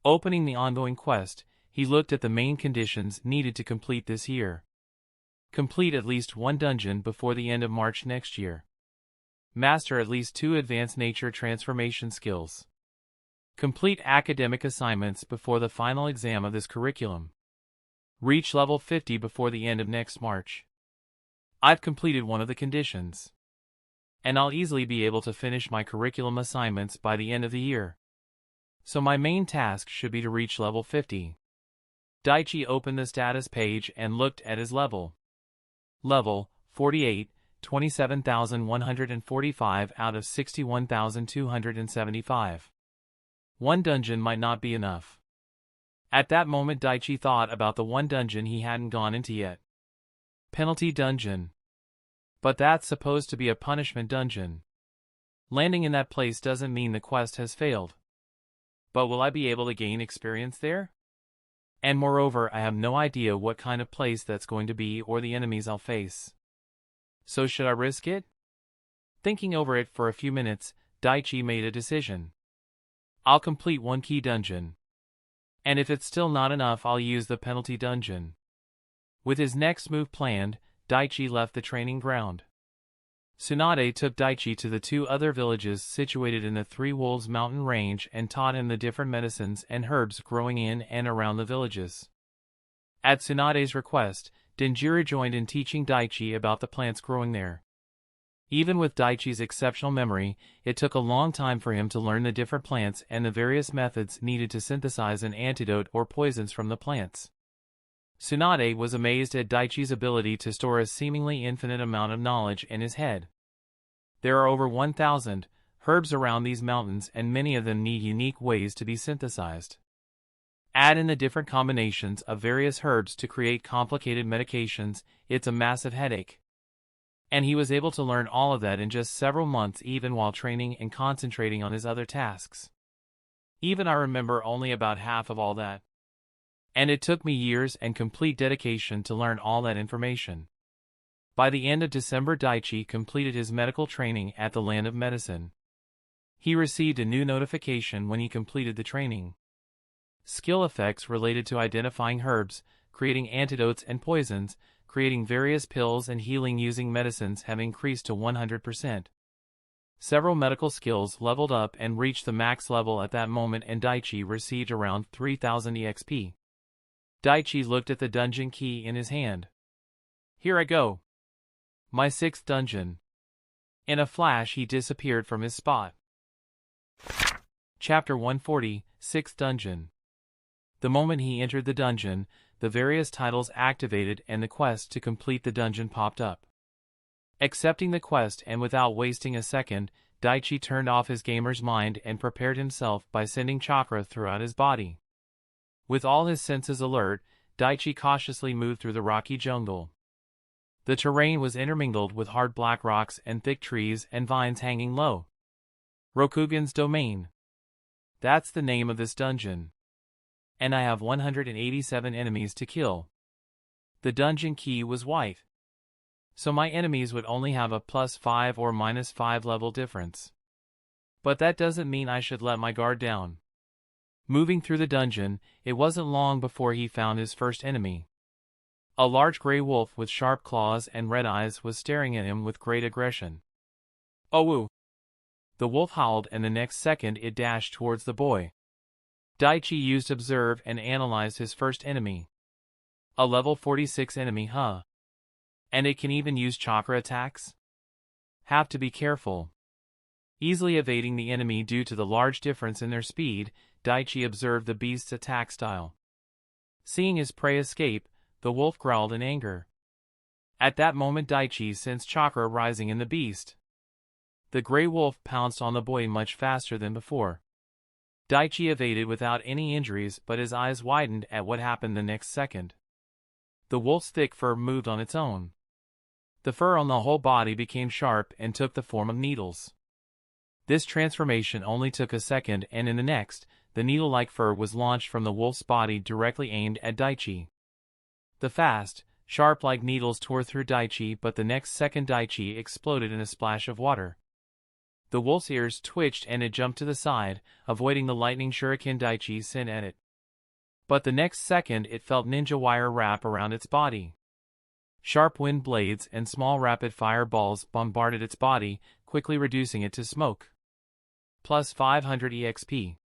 S1: Opening the ongoing quest, he looked at the main conditions needed to complete this year. Complete at least one dungeon before the end of March next year. Master at least 2 advanced nature transformation skills. Complete academic assignments before the final exam of this curriculum. Reach level 50 before the end of next March. I've completed one of the conditions. And I'll easily be able to finish my curriculum assignments by the end of the year. So my main task should be to reach level 50. Daichi opened the status page and looked at his level. Level 48, 27,145 out of 61,275. One dungeon might not be enough. At that moment Daichi thought about the one dungeon he hadn't gone into yet. Penalty dungeon. But that's supposed to be a punishment dungeon. Landing in that place doesn't mean the quest has failed. But will I be able to gain experience there? And moreover, I have no idea what kind of place that's going to be or the enemies I'll face. So should I risk it? Thinking over it for a few minutes, Daichi made a decision. I'll complete one key dungeon. And if it's still not enough, I'll use the penalty dungeon. With his next move planned, Daichi left the training ground. Tsunade took Daichi to the 2 other villages situated in the Three Wolves mountain range and taught him the different medicines and herbs growing in and around the villages. At Tsunade's request, Denjiro joined in teaching Daichi about the plants growing there. Even with Daichi's exceptional memory, it took a long time for him to learn the different plants and the various methods needed to synthesize an antidote or poisons from the plants. Tsunade was amazed at Daichi's ability to store a seemingly infinite amount of knowledge in his head. There are over 1,000 herbs around these mountains and many of them need unique ways to be synthesized. Add in the different combinations of various herbs to create complicated medications, it's a massive headache. And he was able to learn all of that in just several months even while training and concentrating on his other tasks. Even I remember only about half of all that. And it took me years and complete dedication to learn all that information. By the end of December, Daichi completed his medical training at the Land of Medicine. He received a new notification when he completed the training. Skill effects related to identifying herbs, creating antidotes and poisons, creating various pills and healing using medicines have increased to 100%. Several medical skills leveled up and reached the max level at that moment and Daichi received around 3,000 EXP. Daichi looked at the dungeon key in his hand. Here I go. My 6th dungeon. In a flash he disappeared from his spot. Chapter 140, 6th Dungeon. The moment he entered the dungeon, the various titles activated and the quest to complete the dungeon popped up. Accepting the quest and without wasting a second, Daichi turned off his gamer's mind and prepared himself by sending chakra throughout his body. With all his senses alert, Daichi cautiously moved through the rocky jungle. The terrain was intermingled with hard black rocks and thick trees and vines hanging low. Rokugan's Domain. That's the name of this dungeon. And I have 187 enemies to kill. The dungeon key was white. so my enemies would only have a +5 or -5 level difference. But that doesn't mean I should let my guard down. Moving through the dungeon, it wasn't long before he found his first enemy. A large gray wolf with sharp claws and red eyes was staring at him with great aggression. "Oh woo!" The wolf howled, and the next second it dashed towards the boy. Daichi used Observe and analyzed his first enemy. A level 46 enemy, huh? And it can even use chakra attacks? Have to be careful. Easily evading the enemy due to the large difference in their speed, Daichi observed the beast's attack style. Seeing his prey escape, the wolf growled in anger. At that moment Daichi sensed chakra rising in the beast. The gray wolf pounced on the boy much faster than before. Daichi evaded without any injuries, but his eyes widened at what happened the next second. The wolf's thick fur moved on its own. The fur on the whole body became sharp and took the form of needles. This transformation only took a second, and in the next, the needle-like fur was launched from the wolf's body directly aimed at Daichi. The fast, sharp-like needles tore through Daichi, but the next second Daichi exploded in a splash of water. The wolf's ears twitched and it jumped to the side, avoiding the lightning shuriken Daichi sent at it. But the next second it felt ninja wire wrap around its body. Sharp wind blades and small rapid-fire balls bombarded its body, quickly reducing it to smoke. Plus 500 EXP.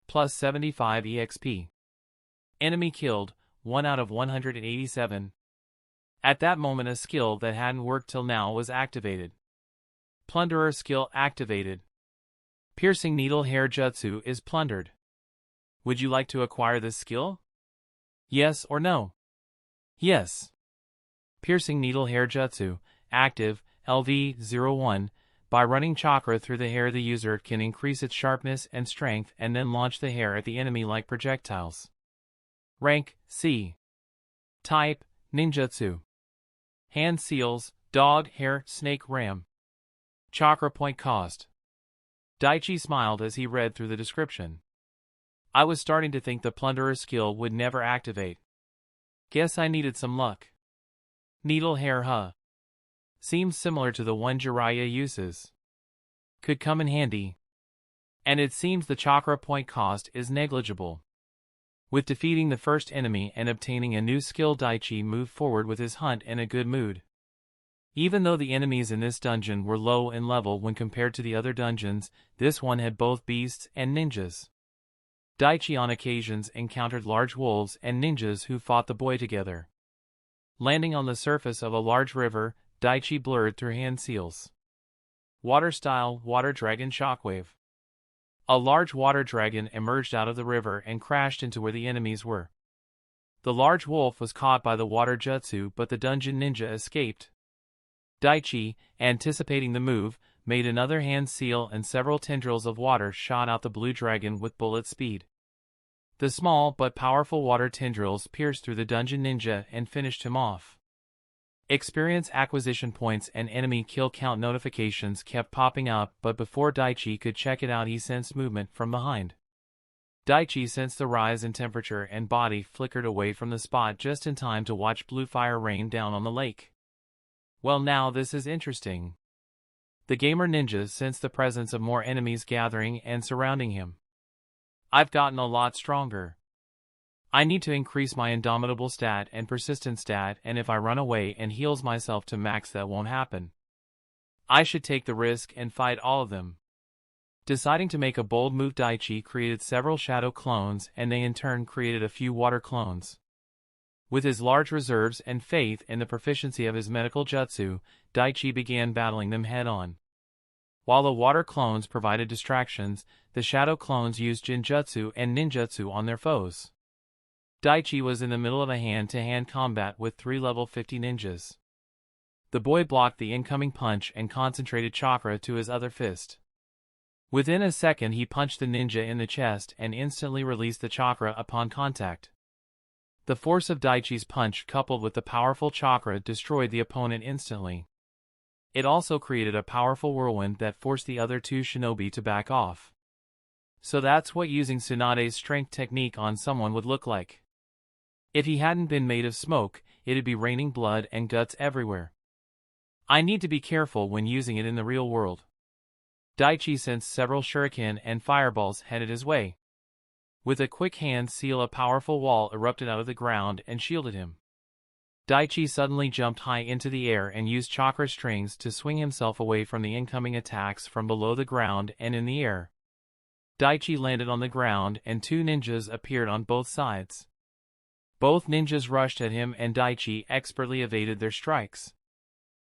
S1: Plus 75 EXP. Enemy killed, 1 out of 187. At that moment a skill that hadn't worked till now was activated. Plunderer skill activated. Piercing Needle Hair Jutsu is plundered. Would you like to acquire this skill? Yes or no? Yes. Piercing Needle Hair Jutsu, active, LV01. By running chakra through the hair the user can increase its sharpness and strength and then launch the hair at the enemy like projectiles. Rank, C. Type, Ninjutsu. Hand seals, dog, hair, snake, ram. Chakra point cost. Daichi smiled as he read through the description. I was starting to think the plunderer skill would never activate. Guess I needed some luck. Needle hair, huh? Seems similar to the one Jiraiya uses. Could come in handy. And it seems the chakra point cost is negligible. With defeating the first enemy and obtaining a new skill, Daichi moved forward with his hunt in a good mood. Even though the enemies in this dungeon were low in level when compared to the other dungeons, this one had both beasts and ninjas. Daichi on occasions encountered large wolves and ninjas who fought the boy together. Landing on the surface of a large river, Daichi blurred through hand seals. Water style, water dragon shockwave. A large water dragon emerged out of the river and crashed into where the enemies were. The large wolf was caught by the water jutsu, but the dungeon ninja escaped. Daichi, anticipating the move, made another hand seal and several tendrils of water shot out the blue dragon with bullet speed. The small but powerful water tendrils pierced through the dungeon ninja and finished him off. Experience acquisition points and enemy kill count notifications kept popping up, but before Daichi could check it out he sensed movement from behind. Daichi sensed the rise in temperature and body flickered away from the spot just in time to watch blue fire rain down on the lake. Well, now this is interesting. The gamer ninja sensed the presence of more enemies gathering and surrounding him. I've gotten a lot stronger. I need to increase my indomitable stat and persistent stat, and if I run away and heals myself to max that won't happen. I should take the risk and fight all of them. Deciding to make a bold move, Daichi created several shadow clones and they in turn created a few water clones. With his large reserves and faith in the proficiency of his medical jutsu, Daichi began battling them head-on. While the water clones provided distractions, the shadow clones used jinjutsu and ninjutsu on their foes. Daichi was in the middle of a hand-to-hand combat with 3 level 50 ninjas. The boy blocked the incoming punch and concentrated chakra to his other fist. Within a second he punched the ninja in the chest and instantly released the chakra upon contact. The force of Daichi's punch coupled with the powerful chakra destroyed the opponent instantly. It also created a powerful whirlwind that forced the other 2 shinobi to back off. So that's what using Tsunade's strength technique on someone would look like. If he hadn't been made of smoke, it'd be raining blood and guts everywhere. I need to be careful when using it in the real world. Daichi sensed several shuriken and fireballs headed his way. With a quick hand seal, a powerful wall erupted out of the ground and shielded him. Daichi suddenly jumped high into the air and used chakra strings to swing himself away from the incoming attacks from below the ground and in the air. Daichi landed on the ground and two ninjas appeared on both sides. Both ninjas rushed at him and Daichi expertly evaded their strikes.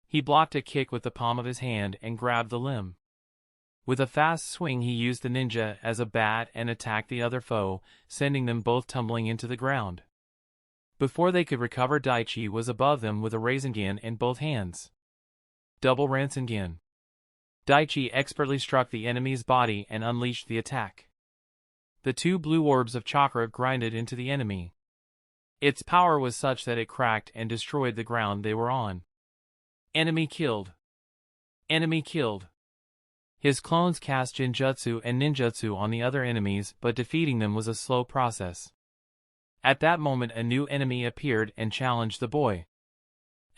S1: He blocked a kick with the palm of his hand and grabbed the limb. With a fast swing, he used the ninja as a bat and attacked the other foe, sending them both tumbling into the ground. Before they could recover, Daichi was above them with a Rasengan in both hands. Double Rasengan. Daichi expertly struck the enemy's body and unleashed the attack. The two blue orbs of chakra grinded into the enemy. Its power was such that it cracked and destroyed the ground they were on. Enemy killed. Enemy killed. His clones cast Jinjutsu and Ninjutsu on the other enemies, but defeating them was a slow process. At that moment, a new enemy appeared and challenged the boy.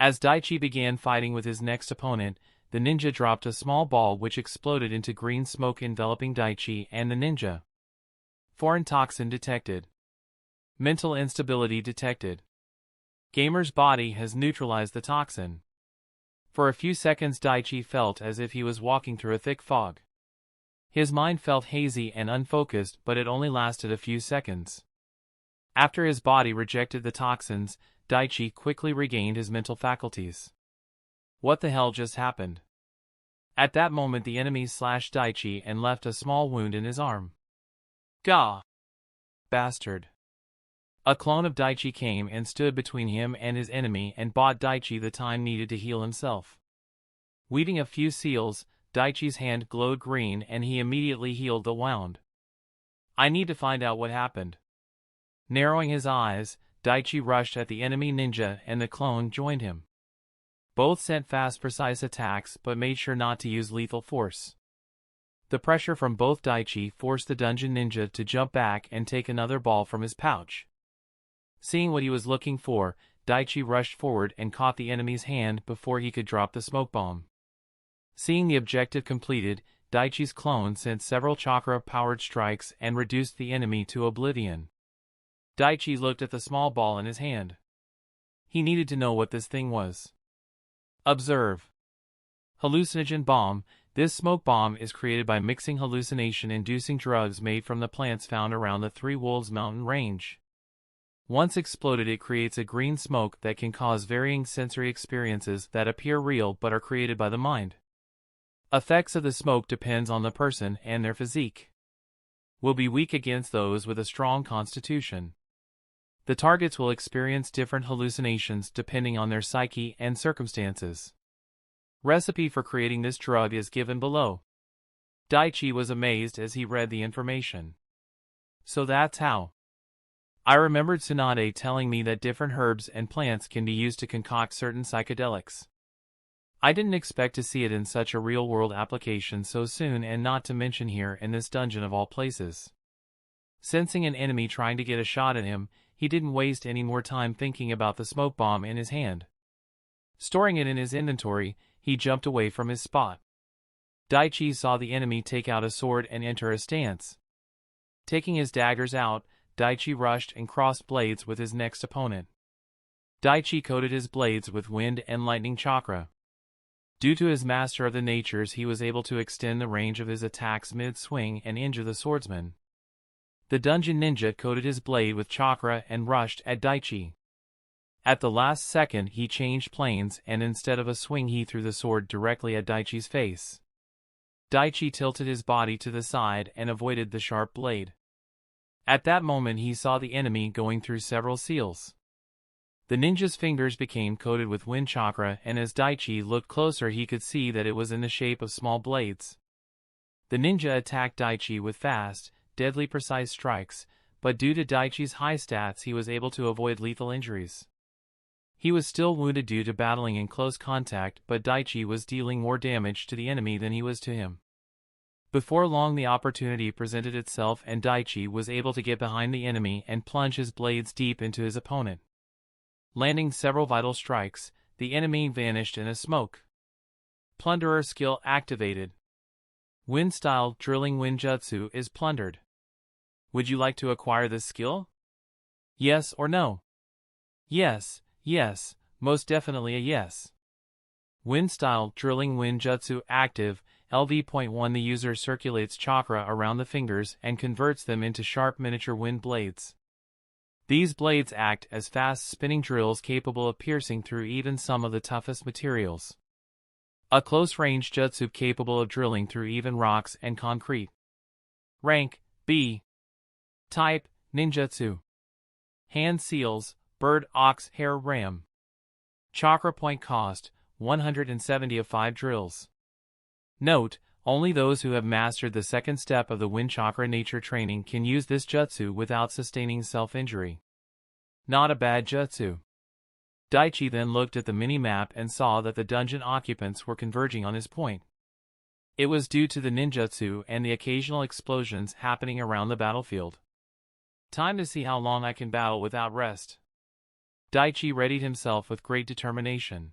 S1: As Daichi began fighting with his next opponent, the ninja dropped a small ball which exploded into green smoke, enveloping Daichi and the ninja. Foreign toxin detected. Mental instability detected. Gamer's body has neutralized the toxin. For a few seconds, Daichi felt as if he was walking through a thick fog. His mind felt hazy and unfocused, but it only lasted a few seconds. After his body rejected the toxins, Daichi quickly regained his mental faculties. What the hell just happened? At that moment, the enemy slashed Daichi and left a small wound in his arm. Gah! Bastard! A clone of Daichi came and stood between him and his enemy and bought Daichi the time needed to heal himself. Weaving a few seals, Daichi's hand glowed green and he immediately healed the wound. I need to find out what happened. Narrowing his eyes, Daichi rushed at the enemy ninja and the clone joined him. Both sent fast, precise attacks but made sure not to use lethal force. The pressure from both Daichi forced the dungeon ninja to jump back and take another ball from his pouch. Seeing what he was looking for, Daichi rushed forward and caught the enemy's hand before he could drop the smoke bomb. Seeing the objective completed, Daichi's clone sent several chakra-powered strikes and reduced the enemy to oblivion. Daichi looked at the small ball in his hand. He needed to know what this thing was. Observe. Hallucinogen bomb. This smoke bomb is created by mixing hallucination-inducing drugs made from the plants found around the Three Wolves mountain range. Once exploded, it creates a green smoke that can cause varying sensory experiences that appear real but are created by the mind. Effects of the smoke depends on the person and their physique. Will be weak against those with a strong constitution. The targets will experience different hallucinations depending on their psyche and circumstances. Recipe for creating this drug is given below. Daichi was amazed as he read the information. So that's how. I remembered Tsunade telling me that different herbs and plants can be used to concoct certain psychedelics. I didn't expect to see it in such a real-world application so soon, and not to mention here in this dungeon of all places. Sensing an enemy trying to get a shot at him, he didn't waste any more time thinking about the smoke bomb in his hand. Storing it in his inventory, he jumped away from his spot. Daichi saw the enemy take out a sword and enter a stance. Taking his daggers out, Daichi rushed and crossed blades with his next opponent. Daichi coated his blades with wind and lightning chakra. Due to his master of the natures, he was able to extend the range of his attacks mid-swing and injure the swordsman. The dungeon ninja coated his blade with chakra and rushed at Daichi. At the last second, he changed planes and instead of a swing he threw the sword directly at Daichi's face. Daichi tilted his body to the side and avoided the sharp blade. At that moment he saw the enemy going through several seals. The ninja's fingers became coated with wind chakra, and as Daichi looked closer he could see that it was in the shape of small blades. The ninja attacked Daichi with fast, deadly precise strikes, but due to Daichi's high stats he was able to avoid lethal injuries. He was still wounded due to battling in close contact, but Daichi was dealing more damage to the enemy than he was to him. Before long the opportunity presented itself and Daichi was able to get behind the enemy and plunge his blades deep into his opponent. Landing several vital strikes, the enemy vanished in a smoke. Plunderer skill activated. Wind-style drilling Winjutsu is plundered. Would you like to acquire this skill? Yes or no? Yes, yes, most definitely a yes. Wind-style drilling Winjutsu active, LV.1. The user circulates chakra around the fingers and converts them into sharp miniature wind blades. These blades act as fast-spinning drills capable of piercing through even some of the toughest materials. A close-range jutsu capable of drilling through even rocks and concrete. Rank, B. Type, ninjutsu. Hand seals, bird, ox, hare, ram. Chakra point cost, 170 of 5 drills. Note, only those who have mastered the second step of the wind chakra nature training can use this jutsu without sustaining self-injury. Not a bad jutsu. Daichi then looked at the mini-map and saw that the dungeon occupants were converging on his point. It was due to the ninjutsu and the occasional explosions happening around the battlefield. Time to see how long I can battle without rest. Daichi readied himself with great determination.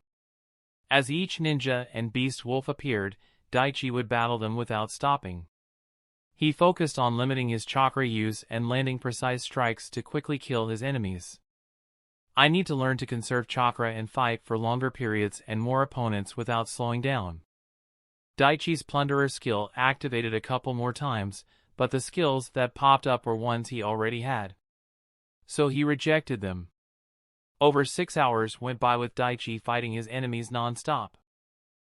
S1: As each ninja and beast wolf appeared, Daichi would battle them without stopping. He focused on limiting his chakra use and landing precise strikes to quickly kill his enemies. I need to learn to conserve chakra and fight for longer periods and more opponents without slowing down. Daichi's plunderer skill activated a couple more times, but the skills that popped up were ones he already had. So he rejected them. Over 6 hours went by with Daichi fighting his enemies non-stop.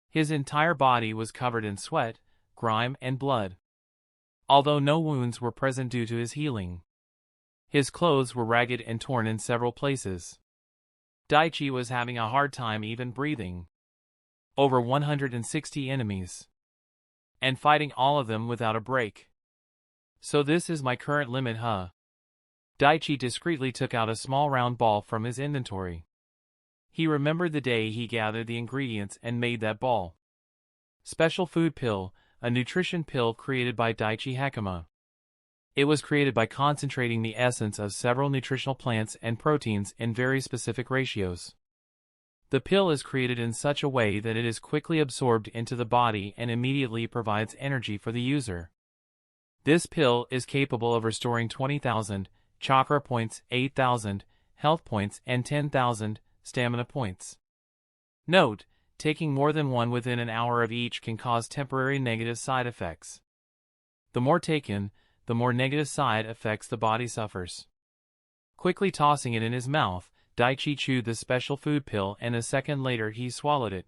S1: His entire body was covered in sweat, grime, and blood. Although no wounds were present due to his healing. His clothes were ragged and torn in several places. Daichi was having a hard time even breathing. Over 160 enemies. And fighting all of them without a break. So this is my current limit, huh? Daichi discreetly took out a small round ball from his inventory. He remembered the day he gathered the ingredients and made that ball. Special food pill, a nutrition pill created by Daichi Hakama. It was created by concentrating the essence of several nutritional plants and proteins in very specific ratios. The pill is created in such a way that it is quickly absorbed into the body and immediately provides energy for the user. This pill is capable of restoring 20,000 chakra points, 8,000 health points, and 10,000 stamina points. Note, taking more than one within an hour of each can cause temporary negative side effects. The more taken, the more negative side effects the body suffers. Quickly tossing it in his mouth, Daichi chewed the special food pill and a second later he swallowed it.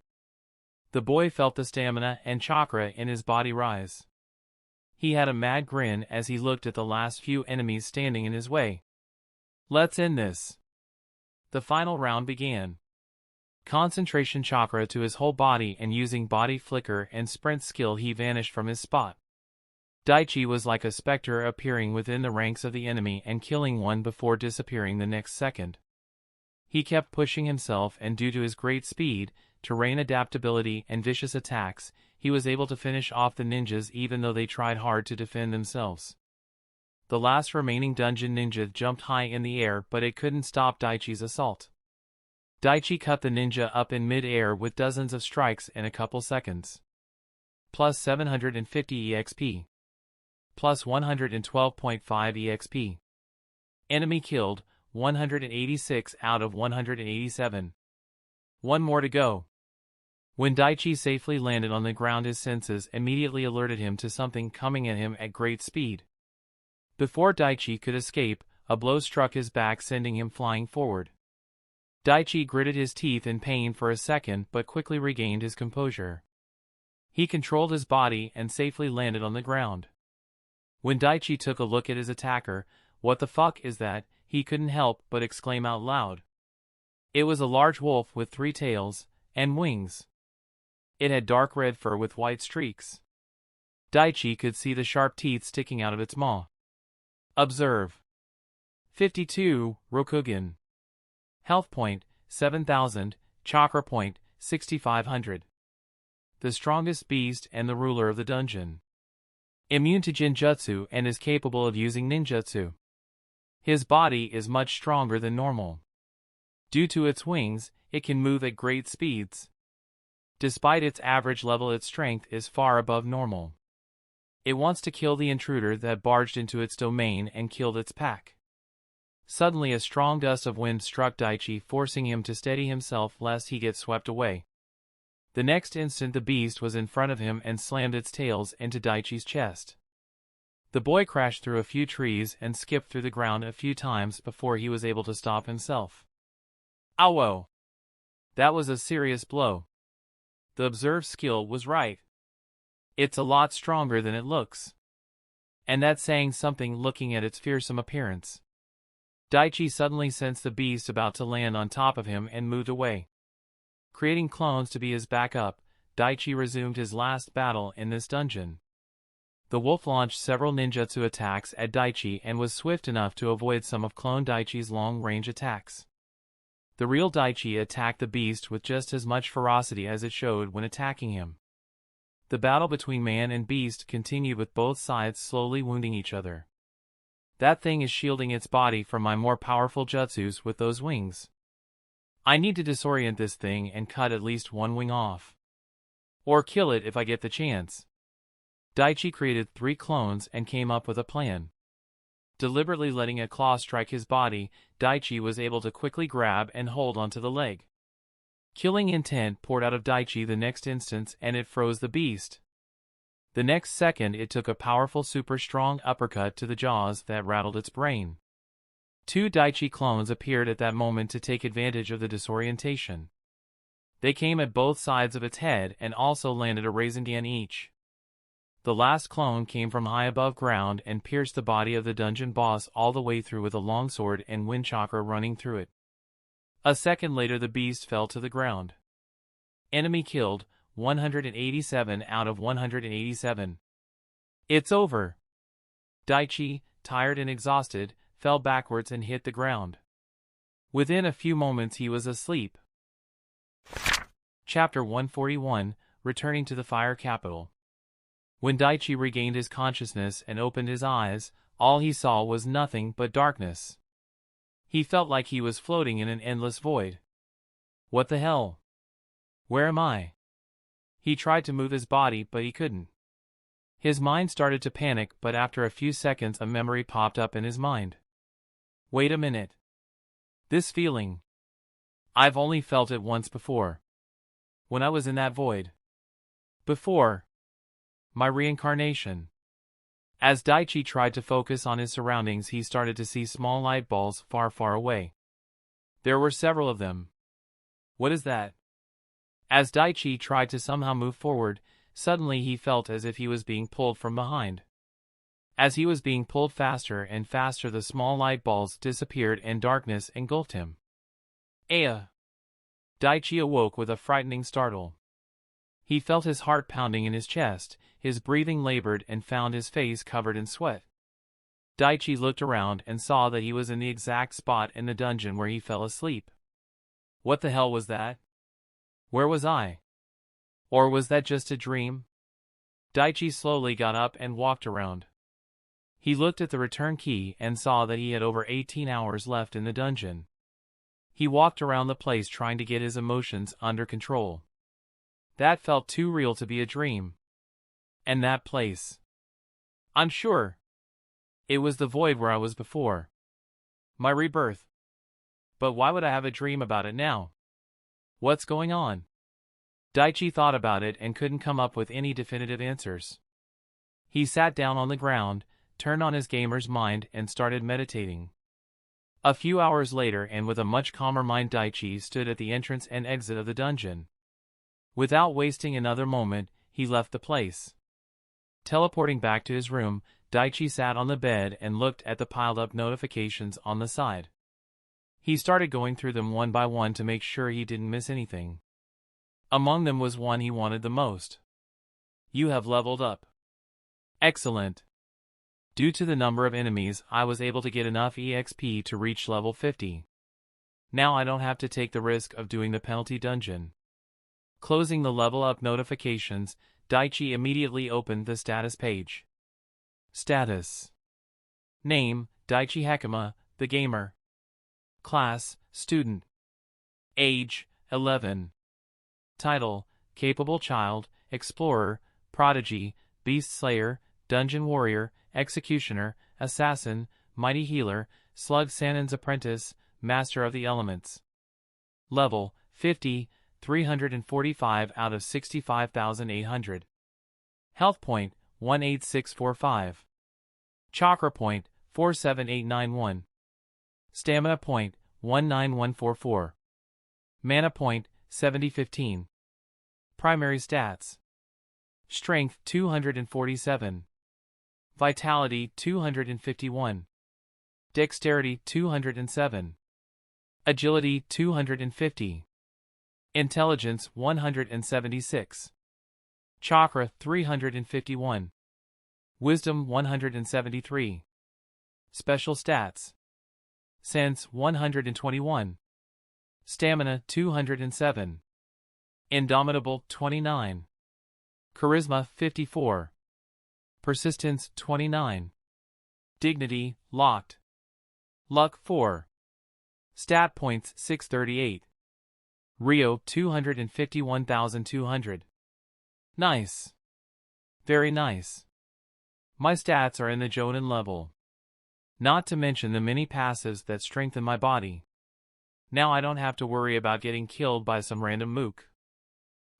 S1: The boy felt the stamina and chakra in his body rise. He had a mad grin as he looked at the last few enemies standing in his way. Let's end this. The final round began. Concentration chakra to his whole body and using body flicker and sprint skill he vanished from his spot. Daichi was like a specter appearing within the ranks of the enemy and killing one before disappearing the next second. He kept pushing himself and due to his great speed, terrain adaptability and vicious attacks, he was able to finish off the ninjas even though they tried hard to defend themselves. The last remaining dungeon ninja jumped high in the air but it couldn't stop Daichi's assault. Daichi cut the ninja up in mid-air with dozens of strikes in a couple seconds. Plus 750 EXP. Plus 112.5 EXP. Enemy killed, 186 out of 187. One more to go. When Daichi safely landed on the ground, his senses immediately alerted him to something coming at him at great speed. Before Daichi could escape, a blow struck his back sending him flying forward. Daichi gritted his teeth in pain for a second but quickly regained his composure. He controlled his body and safely landed on the ground. When Daichi took a look at his attacker, "What the fuck is that?" he couldn't help but exclaim out loud. It was a large wolf with 3 tails and wings. It had dark red fur with white streaks. Daichi could see the sharp teeth sticking out of its maw. Observe. 52, Rokugan. Health point, 7,000, chakra point, 6,500. The strongest beast and the ruler of the dungeon. Immune to Jinjutsu and is capable of using ninjutsu. His body is much stronger than normal. Due to its wings, it can move at great speeds. Despite its average level, its strength is far above normal. It wants to kill the intruder that barged into its domain and killed its pack. Suddenly a strong gust of wind struck Daichi, forcing him to steady himself lest he get swept away. The next instant the beast was in front of him and slammed its tails into Daichi's chest. The boy crashed through a few trees and skipped through the ground a few times before he was able to stop himself. Ow! That was a serious blow. The observed skill was right. It's a lot stronger than it looks. And that's saying something looking at its fearsome appearance. Daichi suddenly sensed the beast about to land on top of him and moved away. Creating clones to be his backup, Daichi resumed his last battle in this dungeon. The wolf launched several ninjutsu attacks at Daichi and was swift enough to avoid some of clone Daichi's long-range attacks. The real Daichi attacked the beast with just as much ferocity as it showed when attacking him. The battle between man and beast continued with both sides slowly wounding each other. That thing is shielding its body from my more powerful jutsus with those wings. I need to disorient this thing and cut at least one wing off. Or kill it if I get the chance. Daichi created 3 clones and came up with a plan. Deliberately letting a claw strike his body, Daichi was able to quickly grab and hold onto the leg. Killing intent poured out of Daichi the next instant and it froze the beast. The next second it took a powerful super strong uppercut to the jaws that rattled its brain. 2 Daichi clones appeared at that moment to take advantage of the disorientation. They came at both sides of its head and also landed a Rasengan each. The last clone came from high above ground and pierced the body of the dungeon boss all the way through with a longsword and wind chakra running through it. A second later the beast fell to the ground. Enemy killed, 187 out of 187. It's over. Daichi, tired and exhausted, fell backwards and hit the ground. Within a few moments he was asleep. Chapter 141, Returning to the Fire Capital. When Daichi regained his consciousness and opened his eyes, all he saw was nothing but darkness. He felt like he was floating in an endless void. What the hell? Where am I? He tried to move his body, but he couldn't. His mind started to panic, but after a few seconds a memory popped up in his mind. Wait a minute. This feeling. I've only felt it once before. When I was in that void. Before. My reincarnation. As Daichi tried to focus on his surroundings, he started to see small light balls far, far away. There were several of them. What is that? As Daichi tried to somehow move forward, suddenly he felt as if he was being pulled from behind. As he was being pulled faster and faster, the small light balls disappeared and darkness engulfed him. Aya! Daichi awoke with a frightening startle. He felt his heart pounding in his chest, his breathing labored and found his face covered in sweat. Daichi looked around and saw that he was in the exact spot in the dungeon where he fell asleep. What the hell was that? Where was I? Or was that just a dream? Daichi slowly got up and walked around. He looked at the return key and saw that he had over 18 hours left in the dungeon. He walked around the place trying to get his emotions under control. That felt too real to be a dream. And that place. I'm sure. It was the void where I was before. My rebirth. But why would I have a dream about it now? What's going on? Daichi thought about it and couldn't come up with any definitive answers. He sat down on the ground, turned on his gamer's mind and started meditating. A few hours later, and with a much calmer mind, Daichi stood at the entrance and exit of the dungeon. Without wasting another moment, he left the place. Teleporting back to his room, Daichi sat on the bed and looked at the piled-up notifications on the side. He started going through them one by one to make sure he didn't miss anything. Among them was one he wanted the most. You have leveled up. Excellent. Due to the number of enemies, I was able to get enough EXP to reach level 50. Now I don't have to take the risk of doing the penalty dungeon. Closing the level up notifications, Daichi immediately opened the status page. Status. Name, Daichi Hakama, the gamer. Class, student. Age, 11. Title, capable child, explorer, prodigy, beast slayer, dungeon warrior, executioner, assassin, mighty healer, slug Sannin's apprentice, master of the elements. Level 50, 345 out of 65,800. Health point 18645. Chakra point 47891. Stamina point 19144. Mana point 7015. Primary stats: Strength 247. Vitality 251. Dexterity 207. Agility 250. Intelligence 176. Chakra 351. Wisdom 173. Special stats: Sense 121. Stamina 207. Indomitable 29. Charisma 54. Persistence 29. Dignity locked. Luck 4. Stat points 638. Rio 251,200. Nice. Very nice. My stats are in the Jonin level. Not to mention the many passives that strengthen my body. Now I don't have to worry about getting killed by some random mook.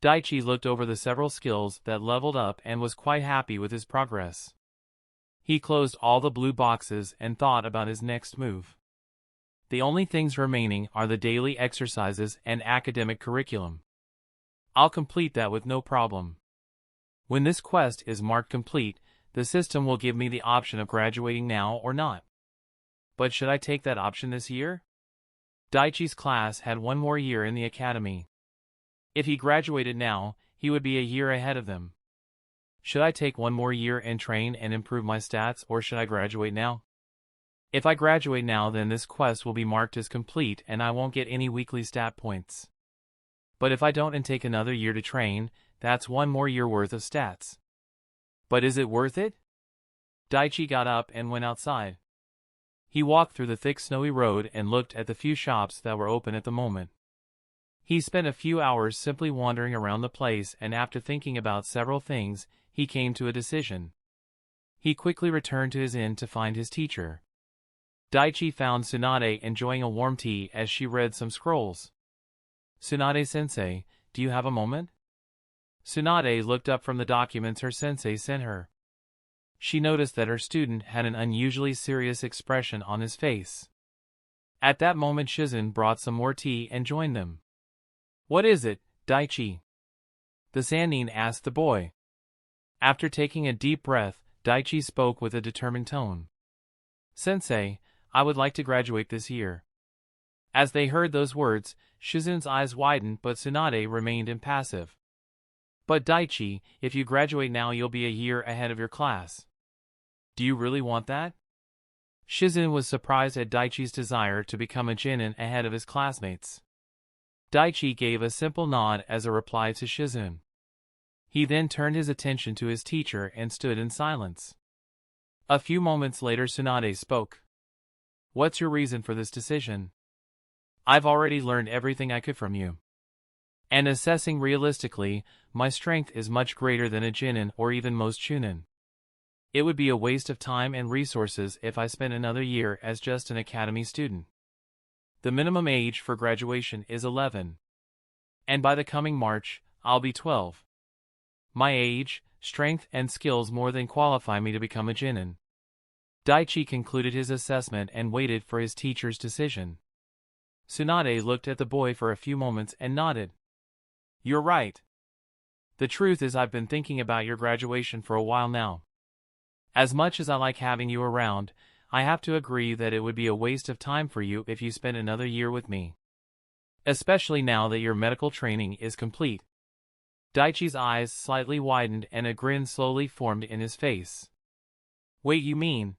S1: Daichi looked over the several skills that leveled up and was quite happy with his progress. He closed all the blue boxes and thought about his next move. The only things remaining are the daily exercises and academic curriculum. I'll complete that with no problem. When this quest is marked complete, the system will give me the option of graduating now or not. But should I take that option this year? Daichi's class had one more year in the academy. If he graduated now, he would be a year ahead of them. Should I take one more year and train and improve my stats, or should I graduate now? If I graduate now, then this quest will be marked as complete and I won't get any weekly stat points. But if I don't and take another year to train, that's one more year worth of stats. But is it worth it? Daichi got up and went outside. He walked through the thick snowy road and looked at the few shops that were open at the moment. He spent a few hours simply wandering around the place, and after thinking about several things, he came to a decision. He quickly returned to his inn to find his teacher. Daichi found Tsunade enjoying a warm tea as she read some scrolls. "Tsunade-sensei, do you have a moment?" Tsunade looked up from the documents her sensei sent her. She noticed that her student had an unusually serious expression on his face. At that moment Shizen brought some more tea and joined them. "What is it, Daichi?" the Sannin asked the boy. After taking a deep breath, Daichi spoke with a determined tone. "Sensei, I would like to graduate this year." As they heard those words, Shizen's eyes widened, but Tsunade remained impassive. "But Daichi, if you graduate now you'll be a year ahead of your class. Do you really want that?" Shizen was surprised at Daichi's desire to become a genin ahead of his classmates. Daichi gave a simple nod as a reply to Shizen. He then turned his attention to his teacher and stood in silence. A few moments later Tsunade spoke. "What's your reason for this decision?" "I've already learned everything I could from you. And assessing realistically, my strength is much greater than a genin or even most chunin. It would be a waste of time and resources if I spent another year as just an academy student. The minimum age for graduation is 11. And by the coming March, I'll be 12. My age, strength, and skills more than qualify me to become a genin." Daichi concluded his assessment and waited for his teacher's decision. Tsunade looked at the boy for a few moments and nodded. "You're right. The truth is I've been thinking about your graduation for a while now. As much as I like having you around, I have to agree that it would be a waste of time for you if you spent another year with me. Especially now that your medical training is complete." Daichi's eyes slightly widened and a grin slowly formed in his face. "Wait, you mean?"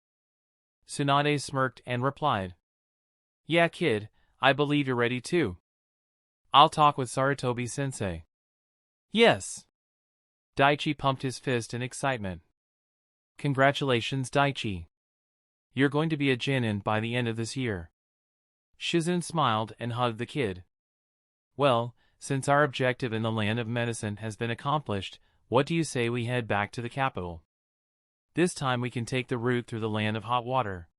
S1: Tsunade smirked and replied. "Yeah, kid, I believe you're ready too. I'll talk with Sarutobi-sensei." "Yes." Daichi pumped his fist in excitement. "Congratulations, Daichi. You're going to be a genin by the end of this year." Shizen smiled and hugged the kid. "Well, since our objective in the land of medicine has been accomplished, what do you say we head back to the capital? This time we can take the route through the land of hot water.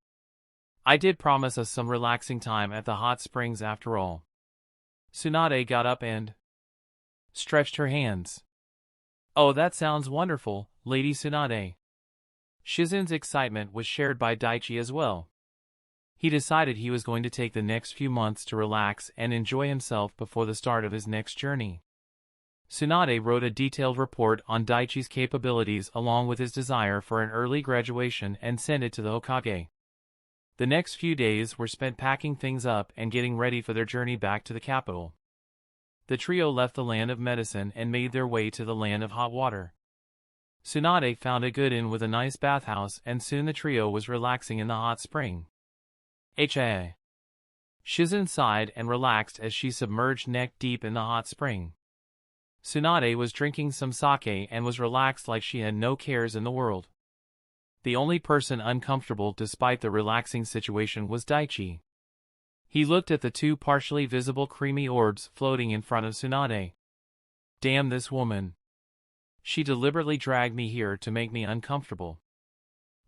S1: I did promise us some relaxing time at the hot springs after all." Tsunade got up and stretched her hands. "Oh, that sounds wonderful, Lady Tsunade." Shizen's excitement was shared by Daichi as well. He decided he was going to take the next few months to relax and enjoy himself before the start of his next journey. Tsunade wrote a detailed report on Daichi's capabilities along with his desire for an early graduation and sent it to the Hokage. The next few days were spent packing things up and getting ready for their journey back to the capital. The trio left the land of medicine and made their way to the land of hot water. Tsunade found a good inn with a nice bathhouse, and soon the trio was relaxing in the hot spring. Shizen sighed and relaxed as she submerged neck deep in the hot spring. Tsunade was drinking some sake and was relaxed like she had no cares in the world. The only person uncomfortable despite the relaxing situation was Daichi. He looked at the two partially visible creamy orbs floating in front of Tsunade. "Damn this woman. She deliberately dragged me here to make me uncomfortable.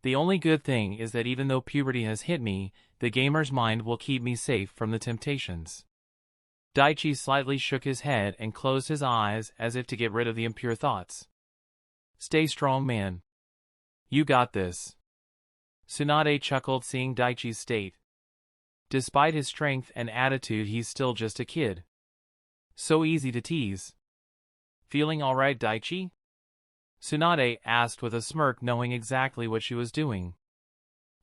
S1: The only good thing is that even though puberty has hit me, the gamer's mind will keep me safe from the temptations." Daichi slightly shook his head and closed his eyes as if to get rid of the impure thoughts. "Stay strong, man. You got this." Tsunade chuckled seeing Daichi's state. Despite his strength and attitude, he's still just a kid. So easy to tease. "Feeling alright, Daichi?" Tsunade asked with a smirk, knowing exactly what she was doing.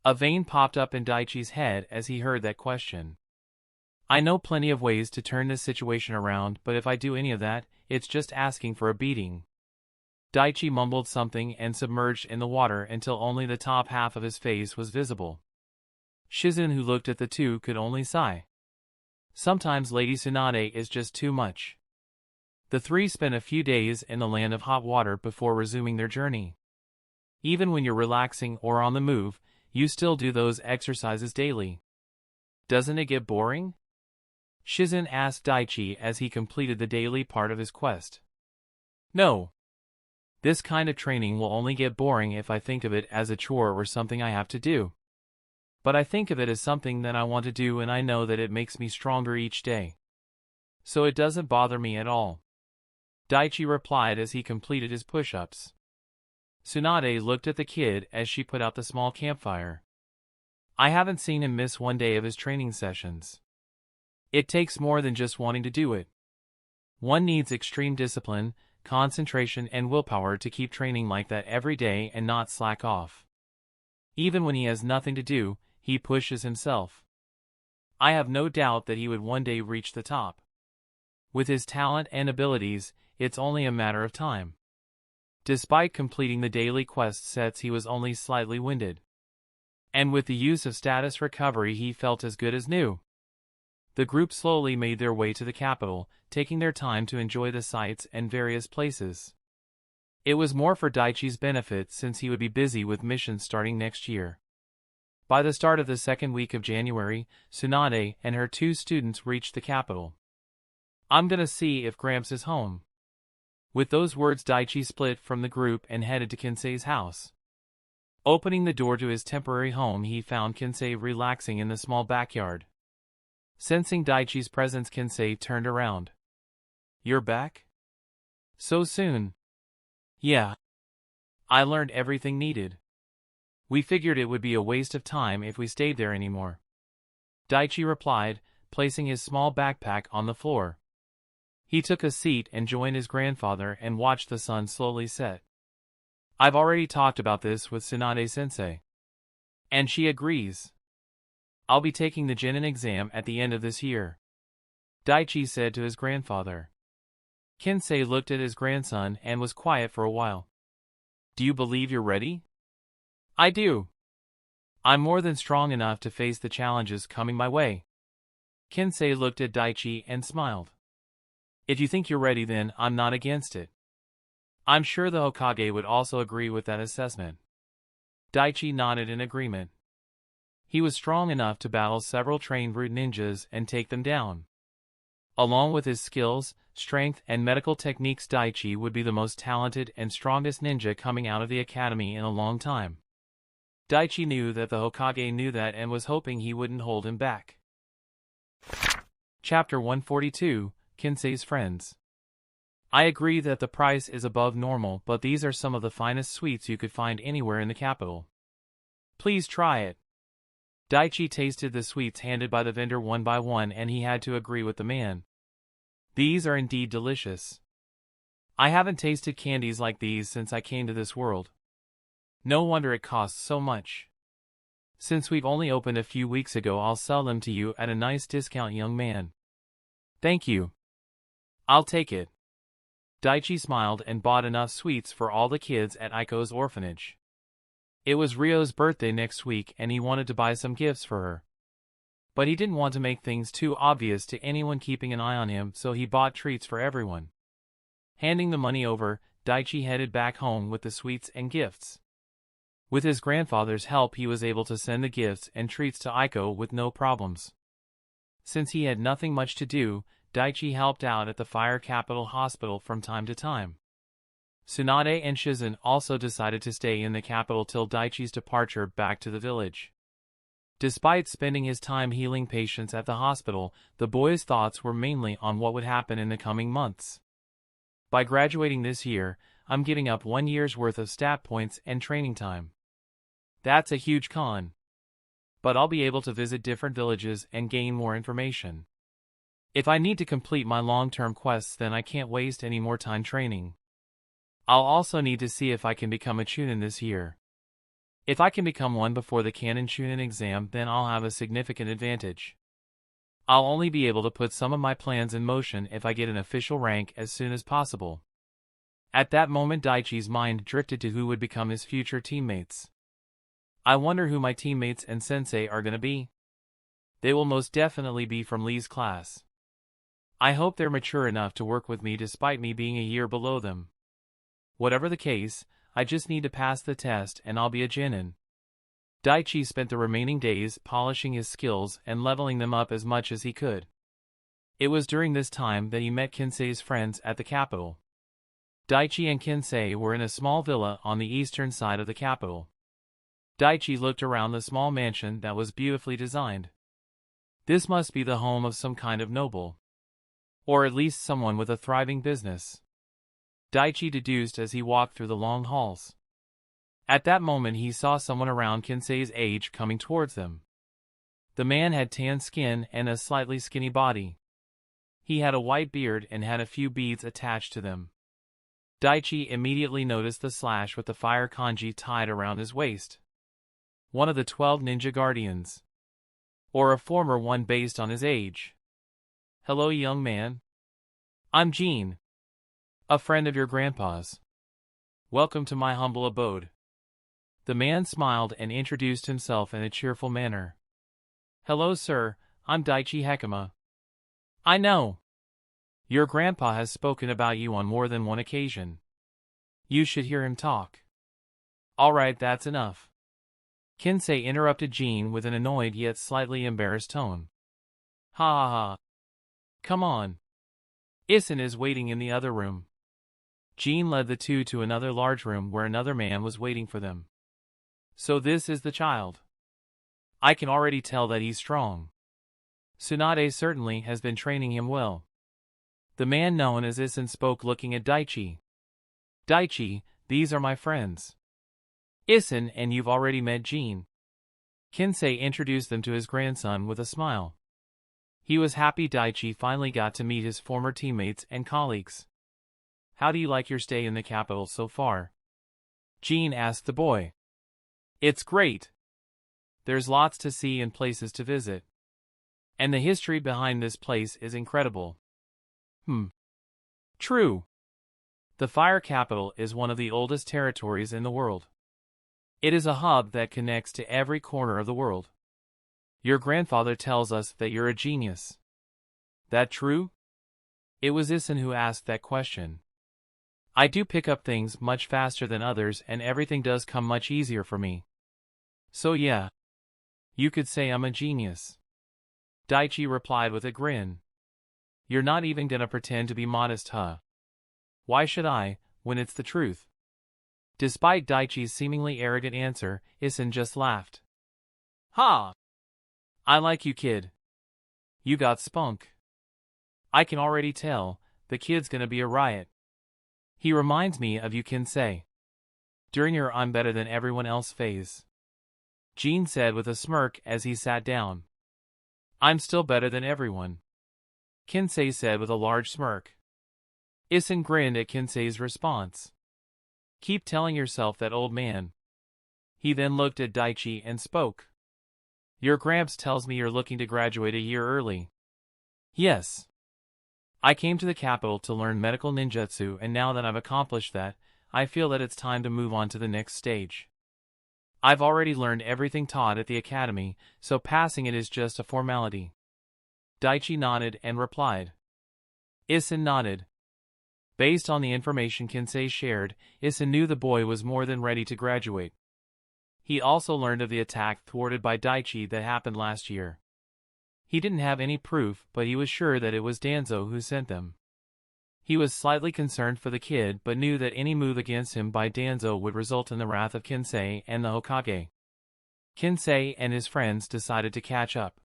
S1: A vein popped up in Daichi's head as he heard that question. "I know plenty of ways to turn this situation around, but if I do any of that, it's just asking for a beating." Daichi mumbled something and submerged in the water until only the top half of his face was visible. Shizen, who looked at the two, could only sigh. Sometimes Lady Tsunade is just too much. The three spent a few days in the land of hot water before resuming their journey. Even when you're relaxing or on the move, you still do those exercises daily. "Doesn't it get boring?" Shizen asked Daichi as he completed the daily part of his quest. "No. This kind of training will only get boring if I think of it as a chore or something I have to do. But I think of it as something that I want to do, and I know that it makes me stronger each day. So it doesn't bother me at all," Daichi replied as he completed his push-ups. Tsunade looked at the kid as she put out the small campfire. "I haven't seen him miss one day of his training sessions. It takes more than just wanting to do it. One needs extreme discipline, concentration, and willpower to keep training like that every day and not slack off. Even when he has nothing to do, he pushes himself. I have no doubt that he would one day reach the top. With his talent and abilities, it's only a matter of time." Despite completing the daily quest sets, he was only slightly winded. And with the use of status recovery, he felt as good as new. The group slowly made their way to the capital, taking their time to enjoy the sights and various places. It was more for Daichi's benefit since he would be busy with missions starting next year. By the start of the second week of January, Tsunade and her two students reached the capital. "I'm gonna see if Gramps is home." With those words, Daichi split from the group and headed to Kensei's house. Opening the door to his temporary home, he found Kensei relaxing in the small backyard. Sensing Daichi's presence, Kensei turned around. "You're back? So soon?" "Yeah. I learned everything needed. We figured it would be a waste of time if we stayed there anymore," Daichi replied, placing his small backpack on the floor. He took a seat and joined his grandfather and watched the sun slowly set. "I've already talked about this with Tsunade-sensei. And she agrees. I'll be taking the Genin exam at the end of this year," Daichi said to his grandfather. Kensei looked at his grandson and was quiet for a while. "Do you believe you're ready?" "I do. I'm more than strong enough to face the challenges coming my way." Kensei looked at Daichi and smiled. "If you think you're ready, then I'm not against it. I'm sure the Hokage would also agree with that assessment." Daichi nodded in agreement. He was strong enough to battle several trained root ninjas and take them down. Along with his skills, strength, and medical techniques, Daichi would be the most talented and strongest ninja coming out of the academy in a long time. Daichi knew that the Hokage knew that and was hoping he wouldn't hold him back. Chapter 142, Kinsei's Friends. I agree that the price is above normal, but these are some of the finest sweets you could find anywhere in the capital. Please try it. Daichi tasted the sweets handed by the vendor one by one, and he had to agree with the man. These are indeed delicious. I haven't tasted candies like these since I came to this world. No wonder it costs so much. Since we've only opened a few weeks ago, I'll sell them to you at a nice discount, young man. Thank you. I'll take it. Daichi smiled and bought enough sweets for all the kids at Aiko's orphanage. It was Ryo's birthday next week and he wanted to buy some gifts for her. But he didn't want to make things too obvious to anyone keeping an eye on him, so he bought treats for everyone. Handing the money over, Daichi headed back home with the sweets and gifts. With his grandfather's help, he was able to send the gifts and treats to Aiko with no problems. Since he had nothing much to do, Daichi helped out at the Fire Capital Hospital from time to time. Tsunade and Shizen also decided to stay in the capital till Daichi's departure back to the village. Despite spending his time healing patients at the hospital, the boy's thoughts were mainly on what would happen in the coming months. By graduating this year, I'm giving up 1 year's worth of stat points and training time. That's a huge con. But I'll be able to visit different villages and gain more information. If I need to complete my long-term quests, then I can't waste any more time training. I'll also need to see if I can become a Chunin this year. If I can become one before the Canon Chunin exam, then I'll have a significant advantage. I'll only be able to put some of my plans in motion if I get an official rank as soon as possible. At that moment, Daichi's mind drifted to who would become his future teammates. I wonder who my teammates and sensei are gonna be. They will most definitely be from Lee's class. I hope they're mature enough to work with me despite me being a year below them. Whatever the case, I just need to pass the test and I'll be a Genin. Daichi spent the remaining days polishing his skills and leveling them up as much as he could. It was during this time that he met Kinsei's friends at the capital. Daichi and Kinsei were in a small villa on the eastern side of the capital. Daichi looked around the small mansion that was beautifully designed. This must be the home of some kind of noble. Or at least someone with a thriving business. Daichi deduced as he walked through the long halls. At that moment he saw someone around Kinsei's age coming towards them. The man had tan skin and a slightly skinny body. He had a white beard and had a few beads attached to them. Daichi immediately noticed the slash with the fire kanji tied around his waist. One of the 12 ninja guardians. Or a former one based on his age. Hello, young man. I'm Jean. A friend of your grandpa's. Welcome to my humble abode. The man smiled and introduced himself in a cheerful manner. Hello, sir, I'm Daichi Hekima. I know. Your grandpa has spoken about you on more than one occasion. You should hear him talk. Alright, that's enough. Kinsei interrupted Jean with an annoyed yet slightly embarrassed tone. Ha ha ha. Come on. Isen is waiting in the other room. Jean led the two to another large room where another man was waiting for them. So this is the child. I can already tell that he's strong. Tsunade certainly has been training him well. The man known as Isen spoke, looking at Daichi. Daichi, these are my friends. Isen, and you've already met Jean. Kinsei introduced them to his grandson with a smile. He was happy Daichi finally got to meet his former teammates and colleagues. How do you like your stay in the capital so far? Jean asked the boy. It's great. There's lots to see and places to visit. And the history behind this place is incredible. True. The Fire Capital is one of the oldest territories in the world. It is a hub that connects to every corner of the world. Your grandfather tells us that you're a genius. That true? It was Isen who asked that question. I do pick up things much faster than others and everything does come much easier for me. So yeah. You could say I'm a genius. Daichi replied with a grin. You're not even gonna pretend to be modest, huh? Why should I, when it's the truth? Despite Daichi's seemingly arrogant answer, Isen just laughed. Ha! I like you, kid. You got spunk. I can already tell, the kid's gonna be a riot. He reminds me of you, Kinsei. During your I'm better than everyone else phase. Jean said with a smirk as he sat down. I'm still better than everyone. Kinsei said with a large smirk. Isen grinned at Kinsei's response. Keep telling yourself that, old man. He then looked at Daichi and spoke. Your Gramps tells me you're looking to graduate a year early. Yes. I came to the capital to learn medical ninjutsu, and now that I've accomplished that, I feel that it's time to move on to the next stage. I've already learned everything taught at the academy, so passing it is just a formality. Daichi nodded and replied. Isen nodded. Based on the information Kinsei shared, Isen knew the boy was more than ready to graduate. He also learned of the attack thwarted by Daichi that happened last year. He didn't have any proof, but he was sure that it was Danzo who sent them. He was slightly concerned for the kid, but knew that any move against him by Danzo would result in the wrath of Kinsei and the Hokage. Kinsei and his friends decided to catch up.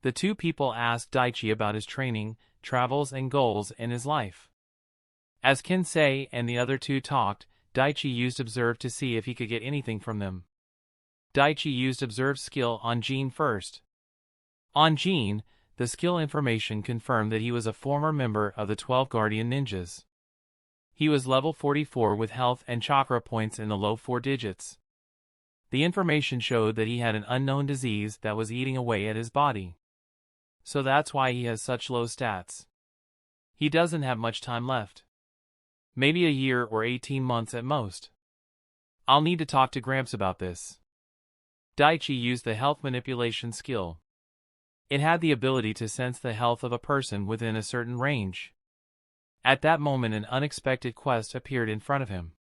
S1: The two people asked Daichi about his training, travels, and goals in his life. As Kinsei and the other two talked, Daichi used Observe to see if he could get anything from them. Daichi used Observe's skill on Jean first. On Jean, the skill information confirmed that he was a former member of the 12 Guardian Ninjas. He was level 44 with health and chakra points in the low 4 digits. The information showed that he had an unknown disease that was eating away at his body. So that's why he has such low stats. He doesn't have much time left. Maybe a year or 18 months at most. I'll need to talk to Gramps about this. Daichi used the health manipulation skill. It had the ability to sense the health of a person within a certain range. At that moment, an unexpected quest appeared in front of him.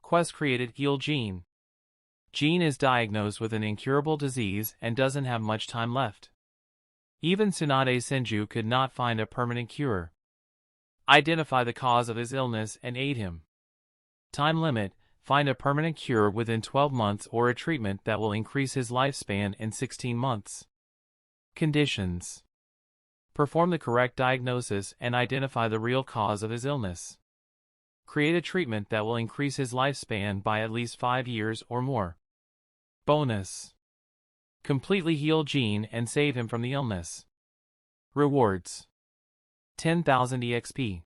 S1: Quest created Heal Jean. Jean is diagnosed with an incurable disease and doesn't have much time left. Even Tsunade Senju could not find a permanent cure. Identify the cause of his illness and aid him. Time limit: find a permanent cure within 12 months or a treatment that will increase his lifespan in 16 months. Conditions: perform the correct diagnosis and identify the real cause of his illness. Create a treatment that will increase his lifespan by at least 5 years or more. Bonus: completely heal Jean and save him from the illness. Rewards: 10,000 EXP.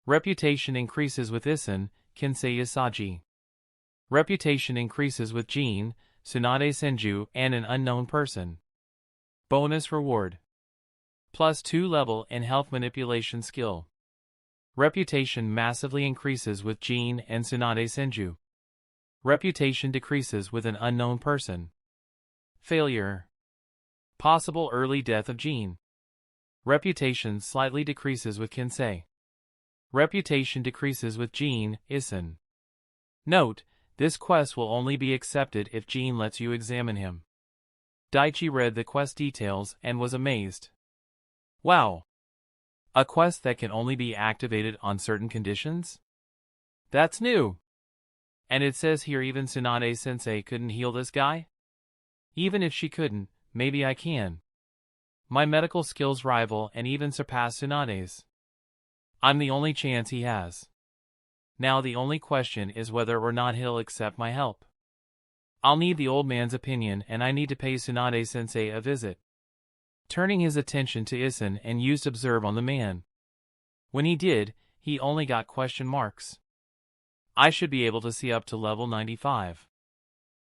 S1: Reputation increases with Isen, Kinsei Isagi. Reputation increases with Jean, Tsunade Senju, and an unknown person. Bonus reward: +2 level in health manipulation skill. Reputation massively increases with Jean and Tsunade Senju. Reputation decreases with an unknown person. Failure: possible early death of Jean. Reputation slightly decreases with Kinsei. Reputation decreases with Jean, Isen. Note: this quest will only be accepted if Jean lets you examine him. Daichi read the quest details and was amazed. Wow! A quest that can only be activated on certain conditions? That's new! And it says here even Tsunade-sensei couldn't heal this guy? Even if she couldn't, maybe I can. My medical skills rival and even surpass Tsunade's. I'm the only chance he has. Now the only question is whether or not he'll accept my help. I'll need the old man's opinion, and I need to pay Tsunade-sensei a visit. Turning his attention to Isen and used Observe on the man. When he did, he only got question marks. I should be able to see up to level 95.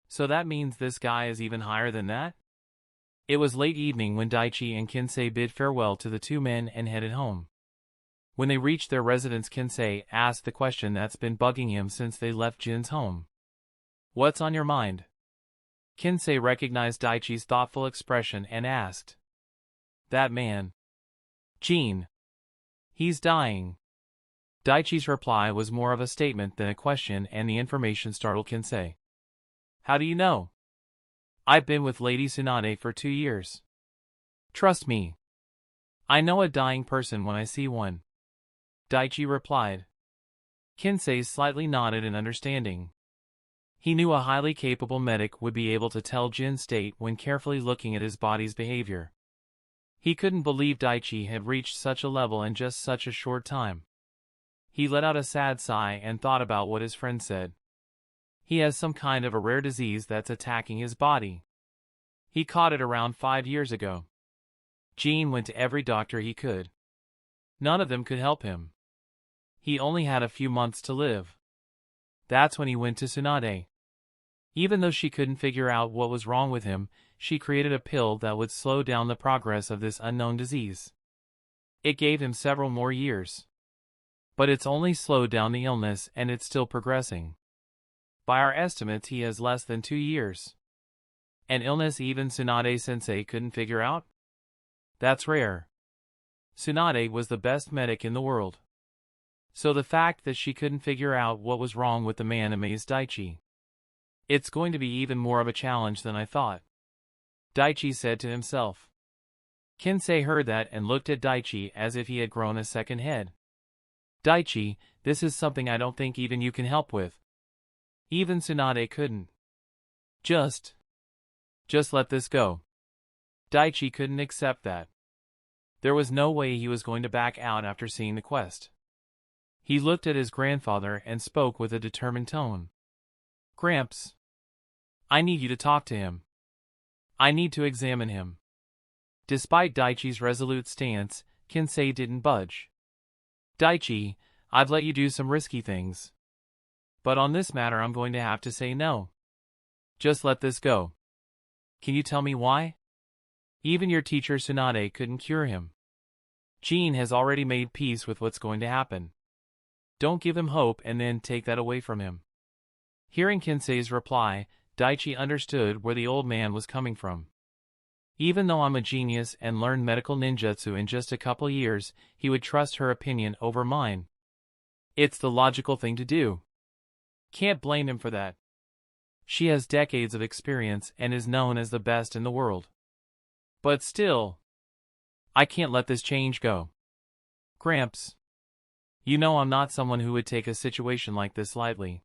S1: So that means this guy is even higher than that? It was late evening when Daichi and Kinsei bid farewell to the two men and headed home. When they reached their residence, Kinsei asked the question that's been bugging him since they left Jin's home. What's on your mind? Kinsei recognized Daichi's thoughtful expression and asked. That man. Jin. He's dying. Daichi's reply was more of a statement than a question, and the information startled Kinsei. How do you know? I've been with Lady Tsunade for 2 years. Trust me. I know a dying person when I see one, Daichi replied. Kinsei slightly nodded in understanding. He knew a highly capable medic would be able to tell Jin's state when carefully looking at his body's behavior. He couldn't believe Daichi had reached such a level in just such a short time. He let out a sad sigh and thought about what his friend said. He has some kind of a rare disease that's attacking his body. He caught it around 5 years ago. Jin went to every doctor he could. None of them could help him. He only had a few months to live. That's when he went to Tsunade. Even though she couldn't figure out what was wrong with him, she created a pill that would slow down the progress of this unknown disease. It gave him several more years. But it's only slowed down the illness and it's still progressing. By our estimates, he has less than 2 years. An illness even Tsunade-sensei couldn't figure out? That's rare. Tsunade was the best medic in the world. So the fact that she couldn't figure out what was wrong with the man amazed Daichi. It's going to be even more of a challenge than I thought, Daichi said to himself. Kinsei heard that and looked at Daichi as if he had grown a second head. Daichi, this is something I don't think even you can help with. Even Tsunade couldn't. Just let this go. Daichi couldn't accept that. There was no way he was going to back out after seeing the quest. He looked at his grandfather and spoke with a determined tone. Gramps, I need you to talk to him. I need to examine him. Despite Daichi's resolute stance, Kinsei didn't budge. Daichi, I've let you do some risky things. But on this matter I'm going to have to say no. Just let this go. Can you tell me why? Even your teacher Tsunade couldn't cure him. Jin has already made peace with what's going to happen. Don't give him hope and then take that away from him. Hearing Kinsei's reply, Daichi understood where the old man was coming from. Even though I'm a genius and learned medical ninjutsu in just a couple years, he would trust her opinion over mine. It's the logical thing to do. Can't blame him for that. She has decades of experience and is known as the best in the world. But still, I can't let this change go. Gramps, you know I'm not someone who would take a situation like this lightly.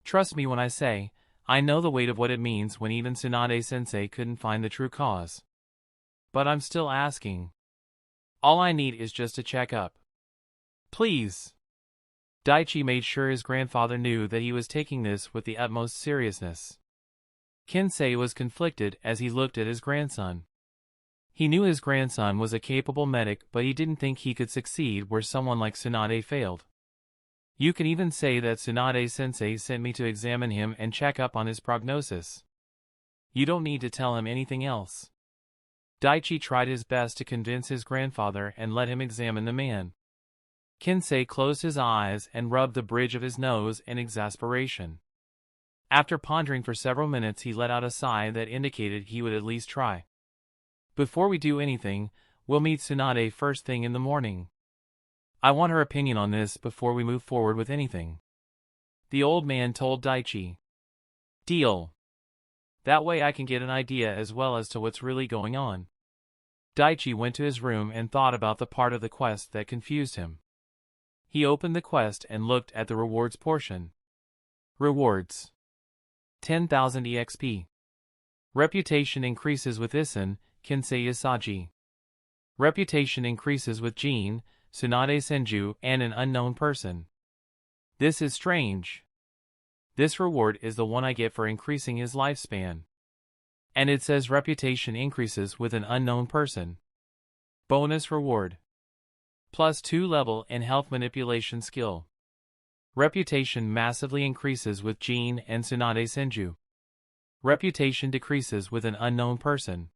S1: Trust me when I say, I know the weight of what it means when even Tsunade-sensei couldn't find the true cause. But I'm still asking. All I need is just a checkup. Please. Daichi made sure his grandfather knew that he was taking this with the utmost seriousness. Kinsei was conflicted as he looked at his grandson. He knew his grandson was a capable medic, but he didn't think he could succeed where someone like Tsunade failed. You can even say that Tsunade-sensei sent me to examine him and check up on his prognosis. You don't need to tell him anything else. Daichi tried his best to convince his grandfather and let him examine the man. Kinsei closed his eyes and rubbed the bridge of his nose in exasperation. After pondering for several minutes, he let out a sigh that indicated he would at least try. Before we do anything, we'll meet Tsunade first thing in the morning. I want her opinion on this before we move forward with anything. The old man told Daichi. Deal. That way I can get an idea as well as to what's really going on. Daichi went to his room and thought about the part of the quest that confused him. He opened the quest and looked at the rewards portion. Rewards. 10,000 EXP. Reputation increases with Isen, Kinsei Isagi. Reputation increases with Jin, Tsunade Senju, and an unknown person. This is strange. This reward is the one I get for increasing his lifespan. And it says reputation increases with an unknown person. Bonus reward. +2 level in health manipulation skill. Reputation massively increases with Jin and Tsunade Senju. Reputation decreases with an unknown person.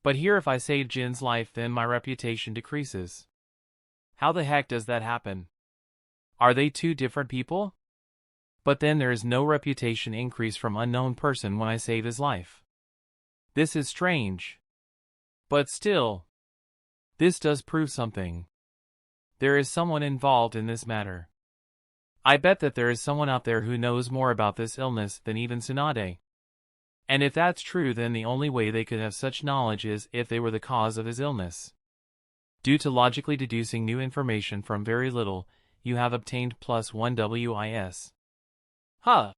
S1: But here if I save Jin's life then my reputation decreases. How the heck does that happen? Are they two different people? But then there is no reputation increase from unknown person when I save his life. This is strange. But still, this does prove something. There is someone involved in this matter. I bet that there is someone out there who knows more about this illness than even Tsunade. And if that's true then the only way they could have such knowledge is if they were the cause of his illness. Due to logically deducing new information from very little, you have obtained +1 WIS. Huh.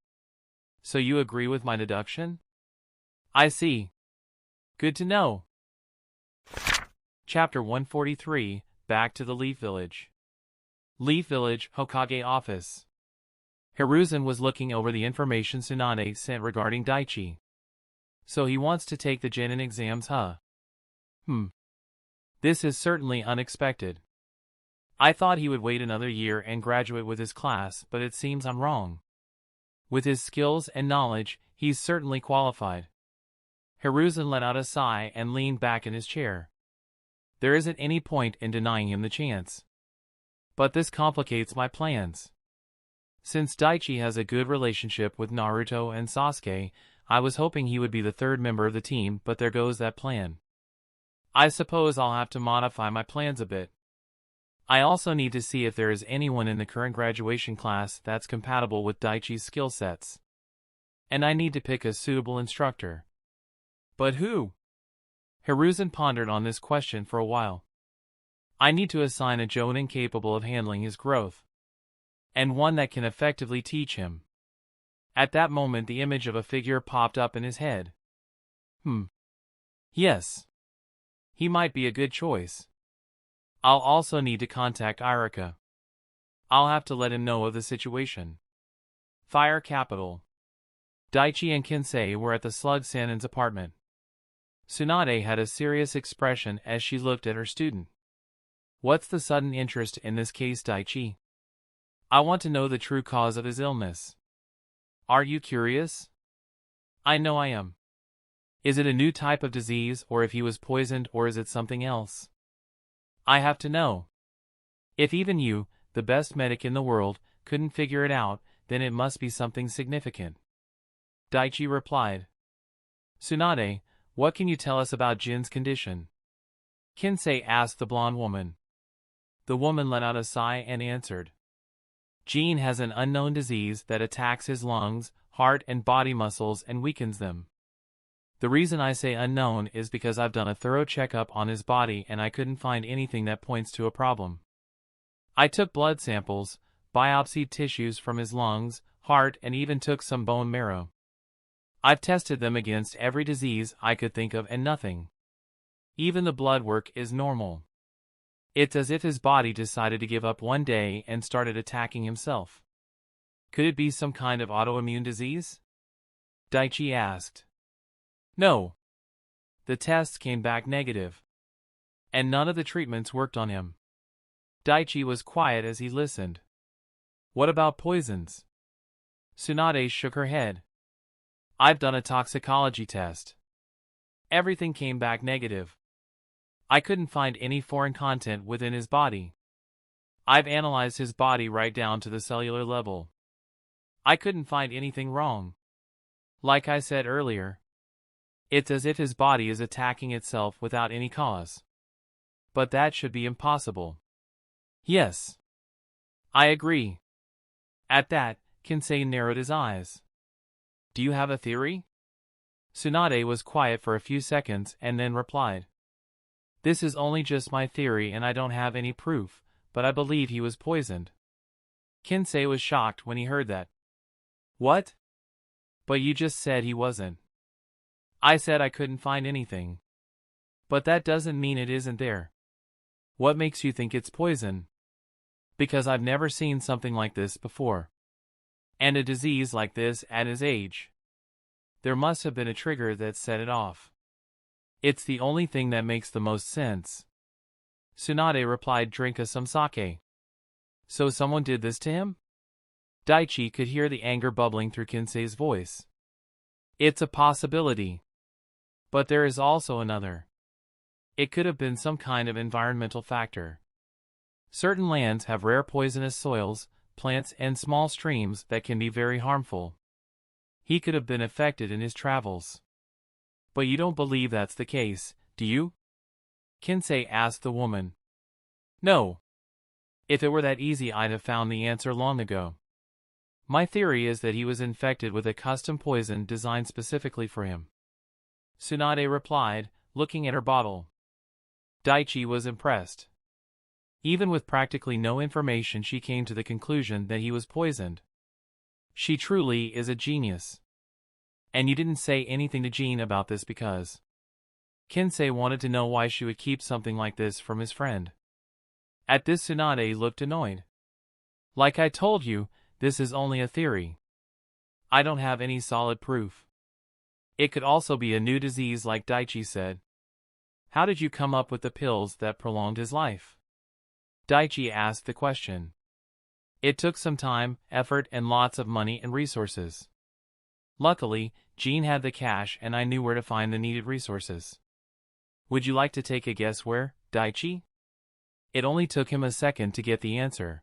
S1: So you agree with my deduction? I see. Good to know. Chapter 143, Back to the Leaf Village. Leaf Village, Hokage Office. Hiruzen was looking over the information Tsunade sent regarding Daichi. So he wants to take the Genin exams, huh? This is certainly unexpected. I thought he would wait another year and graduate with his class, but it seems I'm wrong. With his skills and knowledge, he's certainly qualified. Hiruzen let out a sigh and leaned back in his chair. There isn't any point in denying him the chance. But this complicates my plans. Since Daichi has a good relationship with Naruto and Sasuke, I was hoping he would be the third member of the team, but there goes that plan. I suppose I'll have to modify my plans a bit. I also need to see if there is anyone in the current graduation class that's compatible with Daichi's skill sets. And I need to pick a suitable instructor. But who? Hiruzen pondered on this question for a while. I need to assign a Jonin capable of handling his growth. And one that can effectively teach him. At that moment the image of a figure popped up in his head. Yes. He might be a good choice. I'll also need to contact Irika. I'll have to let him know of the situation. Fire Capital. Daichi and Kinsei were at the Slug Sanin's apartment. Tsunade had a serious expression as she looked at her student. What's the sudden interest in this case, Daichi? I want to know the true cause of his illness. Are you curious? I know I am. Is it a new type of disease, or if he was poisoned, or is it something else? I have to know. If even you, the best medic in the world, couldn't figure it out, then it must be something significant. Daichi replied. Tsunade, what can you tell us about Jin's condition? Kinsei asked the blonde woman. The woman let out a sigh and answered. Jin has an unknown disease that attacks his lungs, heart and body muscles and weakens them. The reason I say unknown is because I've done a thorough checkup on his body and I couldn't find anything that points to a problem. I took blood samples, biopsied tissues from his lungs, heart and even took some bone marrow. I've tested them against every disease I could think of and nothing. Even the blood work is normal. It's as if his body decided to give up one day and started attacking himself. Could it be some kind of autoimmune disease? Daichi asked. No. The tests came back negative. And none of the treatments worked on him. Daichi was quiet as he listened. What about poisons? Tsunade shook her head. I've done a toxicology test. Everything came back negative. I couldn't find any foreign content within his body. I've analyzed his body right down to the cellular level. I couldn't find anything wrong. Like I said earlier, it's as if his body is attacking itself without any cause. But that should be impossible. Yes. I agree. At that, Kinsei narrowed his eyes. Do you have a theory? Tsunade was quiet for a few seconds and then replied. This is only just my theory and I don't have any proof, but I believe he was poisoned. Kinsei was shocked when he heard that. What? But you just said he wasn't. I said I couldn't find anything. But that doesn't mean it isn't there. What makes you think it's poison? Because I've never seen something like this before. And a disease like this at his age. There must have been a trigger that set it off. It's the only thing that makes the most sense. Tsunade replied, drink some sake. So someone did this to him? Daichi could hear the anger bubbling through Kinsei's voice. It's a possibility. But there is also another. It could have been some kind of environmental factor. Certain lands have rare poisonous soils, plants and small streams that can be very harmful. He could have been affected in his travels. But you don't believe that's the case, do you? Kinsei asked the woman. No. If it were that easy I'd have found the answer long ago. My theory is that he was infected with a custom poison designed specifically for him. Tsunade replied, looking at her bottle. Daichi was impressed. Even with practically no information, she came to the conclusion that he was poisoned. She truly is a genius. And you didn't say anything to Jean about this because Kinsei wanted to know why she would keep something like this from his friend. At this, Tsunade looked annoyed. Like I told you, this is only a theory. I don't have any solid proof. It could also be a new disease like Daichi said. How did you come up with the pills that prolonged his life? Daichi asked the question. It took some time, effort, and lots of money and resources. Luckily, Jean had the cash and I knew where to find the needed resources. Would you like to take a guess where, Daichi? It only took him a second to get the answer.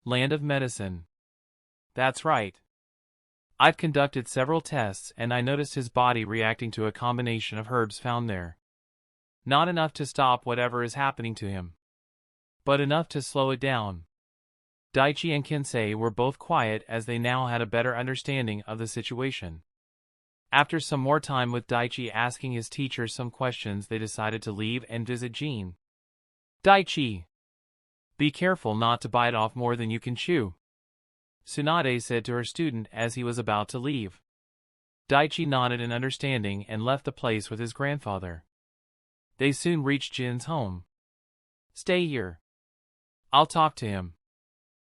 S1: Land of Medicine. That's right. I've conducted several tests and I noticed his body reacting to a combination of herbs found there. Not enough to stop whatever is happening to him, but enough to slow it down. Daichi and Kinsei were both quiet as they now had a better understanding of the situation. After some more time with Daichi asking his teacher some questions, they decided to leave and visit Jean. Daichi! Be careful not to bite off more than you can chew, Tsunade said to her student as he was about to leave. Daichi nodded in understanding and left the place with his grandfather. They soon reached Jin's home. Stay here. I'll talk to him.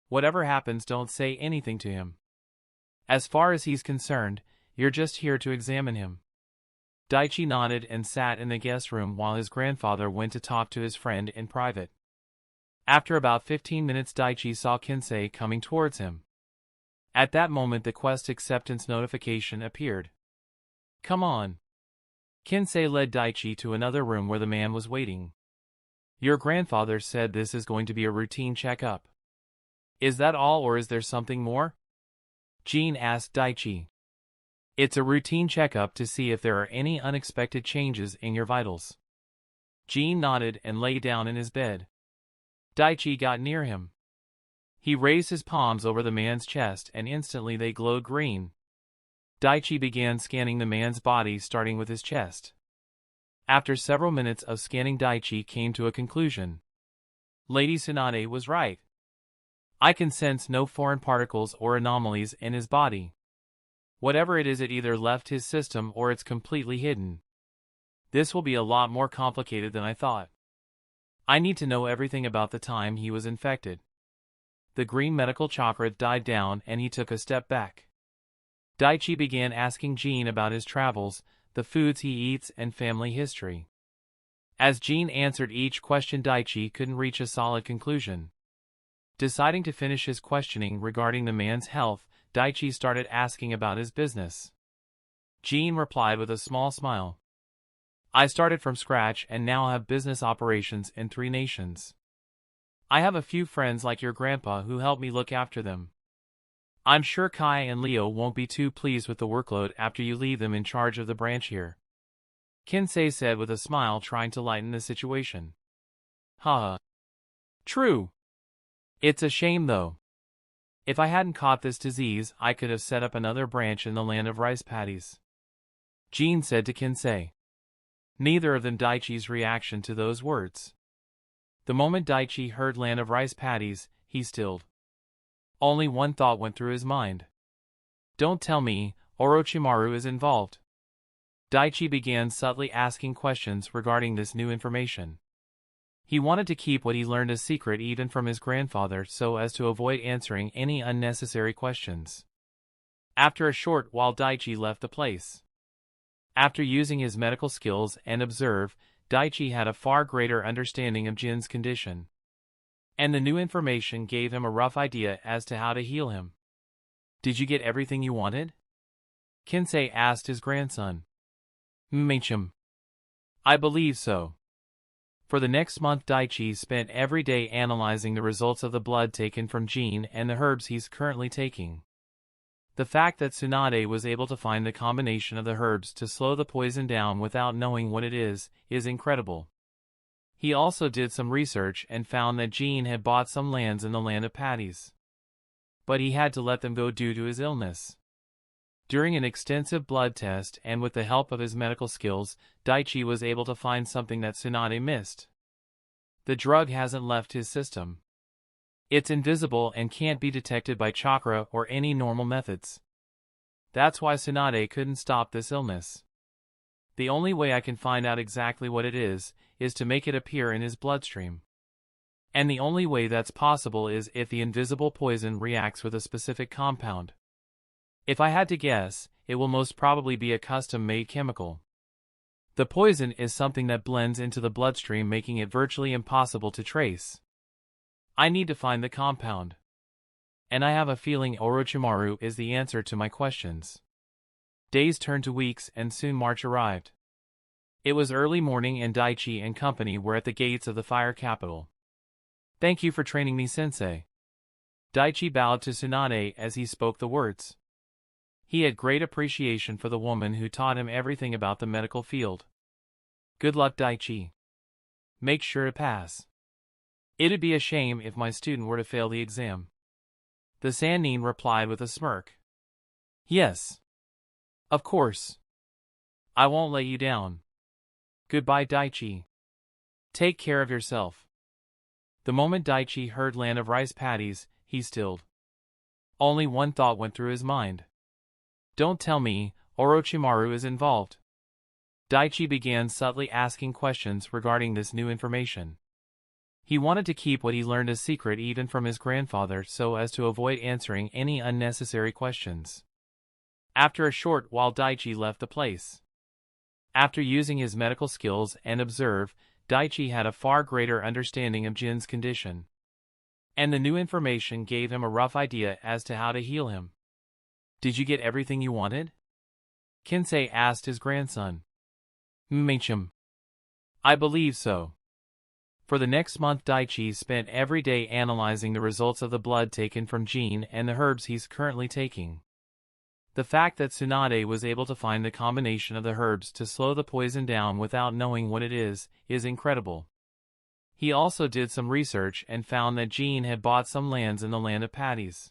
S1: Whatever happens, don't say anything to him. As far as he's concerned, you're just here to examine him. Daichi nodded and sat in the guest room while his grandfather went to talk to his friend in private. After about 15 minutes, Daichi saw Kinsei coming towards him. At that moment, the quest acceptance notification appeared. Come on. Kinsei led Daichi to another room where the man was waiting. Your grandfather said this is going to be a routine checkup. Is that all, or is there something more? Jean asked Daichi. It's a routine checkup to see if there are any unexpected changes in your vitals. Jean nodded and lay down in his bed. Daichi got near him. He raised his palms over the man's chest and instantly they glowed green. Daichi began scanning the man's body, starting with his chest. After several minutes of scanning, Daichi came to a conclusion. Lady Tsunade was right. I can sense no foreign particles or anomalies in his body. Whatever it is, it either left his system or it's completely hidden. This will be a lot more complicated than I thought. I need to know everything about the time he was infected. The green medical chakra died down and he took a step back. Daichi began asking Jean about his travels, the foods he eats, and family history. As Jean answered each question, Daichi couldn't reach a solid conclusion. Deciding to finish his questioning regarding the man's health, Daichi started asking about his business. Jean replied with a small smile. I started from scratch and now have business operations in 3 nations. I have a few friends like your grandpa who help me look after them. I'm sure Kai and Leo won't be too pleased with the workload after you leave them in charge of the branch here, Kinsei said with a smile, trying to lighten the situation. Haha. True. It's a shame though. If I hadn't caught this disease, I could have set up another branch in the land of rice paddies, Jean said to Kinsei. Neither of them Daichi's reaction to those words. The moment Daichi heard land of rice paddies, he stilled. Only one thought went through his mind. Don't tell me Orochimaru is involved. Daichi began subtly asking questions regarding this new information. He wanted to keep what he learned a secret even from his grandfather so as to avoid answering any unnecessary questions. After a short while, Daichi left the place. After using his medical skills and observe, Daichi had a far greater understanding of Jin's condition. And the new information gave him a rough idea as to how to heal him. Did you get everything you wanted? Kinsei asked his grandson. Machim. I believe so. For the next month, Daichi spent every day analyzing the results of the blood taken from Jin and the herbs he's currently taking. The fact that Tsunade was able to find the combination of the herbs to slow the poison down without knowing what it is incredible. He also did some research and found that Jin had bought some lands in the land of paddies. But he had to let them go due to his illness. During an extensive blood test and with the help of his medical skills, Daichi was able to find something that Tsunade missed. The drug hasn't left his system. It's invisible and can't be detected by chakra or any normal methods. That's why Tsunade couldn't stop this illness. The only way I can find out exactly what it is to make it appear in his bloodstream. And the only way that's possible is if the invisible poison reacts with a specific compound. If I had to guess, it will most probably be a custom-made chemical. The poison is something that blends into the bloodstream, making it virtually impossible to trace. I need to find the compound. And I have a feeling Orochimaru is the answer to my questions. Days turned to weeks and soon March arrived. It was early morning and Daichi and company were at the gates of the fire capital. "Thank you for training me, sensei." Daichi bowed to Tsunade as he spoke the words. He had great appreciation for the woman who taught him everything about the medical field. "Good luck, Daichi. Make sure to pass. It'd be a shame if my student were to fail the exam." The Sannin replied with a smirk. "Yes. Of course. I won't let you down. Goodbye, Daichi. Take care of yourself." The moment Daichi heard land of rice paddies, he stilled. Only one thought went through his mind. Don't tell me Orochimaru is involved. Daichi began subtly asking questions regarding this new information. He wanted to keep what he learned a secret even from his grandfather so as to avoid answering any unnecessary questions. After a short while Daichi left the place. After using his medical skills and observe, Daichi had a far greater understanding of Jin's condition. And the new information gave him a rough idea as to how to heal him. "Did you get everything you wanted?" Kensei asked his grandson. "Machim. I believe so." For the next month Daichi spent every day analyzing the results of the blood taken from Jin and the herbs he's currently taking. The fact that Tsunade was able to find the combination of the herbs to slow the poison down without knowing what it is incredible. He also did some research and found that Jin had bought some lands in the land of paddies.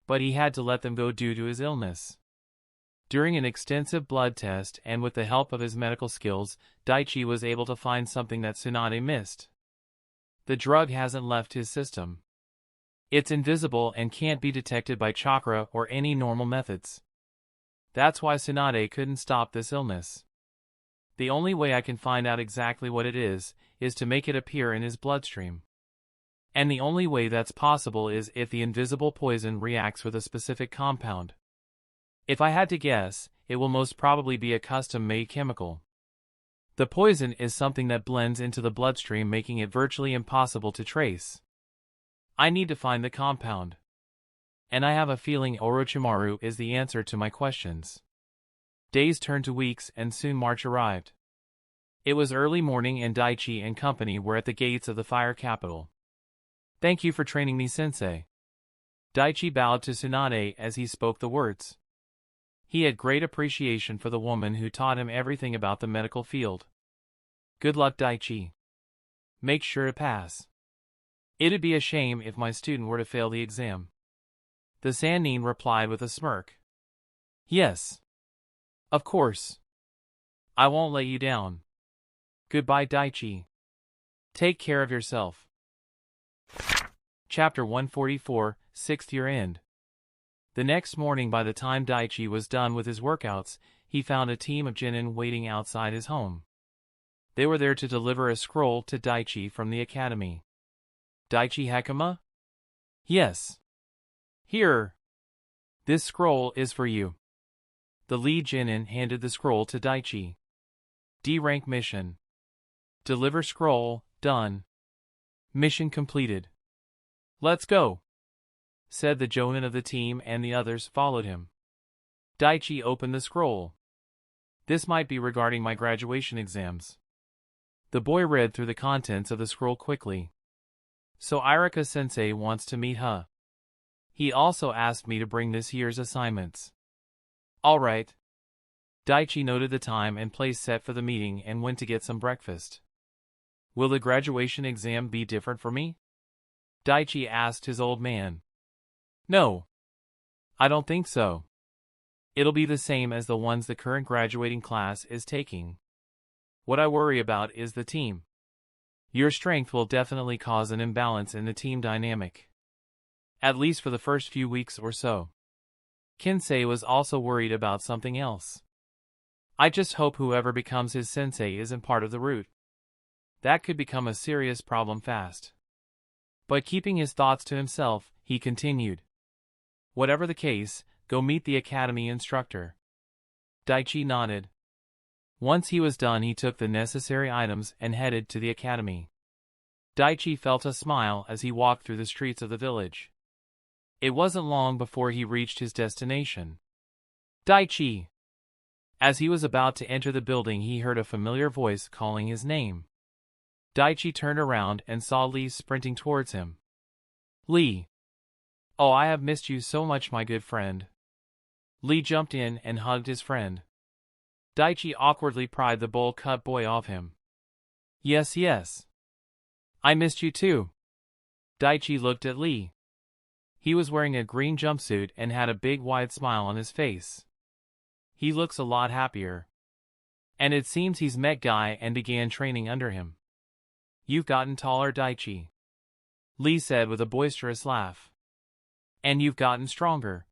S1: But he had to let them go due to his illness. During an extensive blood test and with the help of his medical skills, Daichi was able to find something that Tsunade missed. The drug hasn't left his system. It's invisible and can't be detected by chakra or any normal methods. That's why Tsunade couldn't stop this illness. The only way I can find out exactly what it is to make it appear in his bloodstream. And the only way that's possible is if the invisible poison reacts with a specific compound. If I had to guess, it will most probably be a custom-made chemical. The poison is something that blends into the bloodstream, making it virtually impossible to trace. I need to find the compound. And I have a feeling Orochimaru is the answer to my questions. Days turned to weeks and soon March arrived. It was early morning and Daichi and company were at the gates of the fire capital. "Thank you for training me, sensei." Daichi bowed to Tsunade as he spoke the words. He had great appreciation for the woman who taught him everything about the medical field. "Good luck, Daichi. Make sure to pass. It'd be a shame if my student were to fail the exam." The Sannin replied with a smirk. "Yes. Of course. I won't let you down. Goodbye, Daichi. Take care of yourself." Chapter 144, 6th Year End. The next morning, by the time Daichi was done with his workouts, he found a team of genin waiting outside his home. They were there to deliver a scroll to Daichi from the academy. "Daichi Hakama?" "Yes." "Here. This scroll is for you." The lead genin handed the scroll to Daichi. D-rank mission. Deliver scroll, done. Mission completed. "Let's go," said the jonin of the team, and the others followed him. Daichi opened the scroll. "This might be regarding my graduation exams." The boy read through the contents of the scroll quickly. "So Irika-sensei wants to meet her. He also asked me to bring this year's assignments." "All right." Daichi noted the time and place set for the meeting and went to get some breakfast. "Will the graduation exam be different for me?" Daichi asked his old man. "No. I don't think so. It'll be the same as the ones the current graduating class is taking. What I worry about is the team. Your strength will definitely cause an imbalance in the team dynamic. At least for the first few weeks or so. Kinsei was also worried about something else. I just hope whoever becomes his sensei isn't part of the root. That could become a serious problem fast. But keeping his thoughts to himself, he continued. Whatever the case, go meet the academy instructor. Daichi nodded. Once he was done, he took the necessary items and headed to the academy. Daichi felt a smile as he walked through the streets of the village. It wasn't long before he reached his destination. Daichi! As he was about to enter the building, he heard a familiar voice calling his name. Daichi turned around and saw Lee sprinting towards him. Lee! Oh, I have missed you so much, my good friend. Lee jumped in and hugged his friend. Daichi awkwardly pried the bowl-cut boy off him. Yes, yes. I missed you too. Daichi looked at Lee. He was wearing a green jumpsuit and had a big wide smile on his face. He looks a lot happier. And it seems he's met Guy and began training under him. You've gotten taller, Daichi. Lee said with a boisterous laugh. And you've gotten stronger.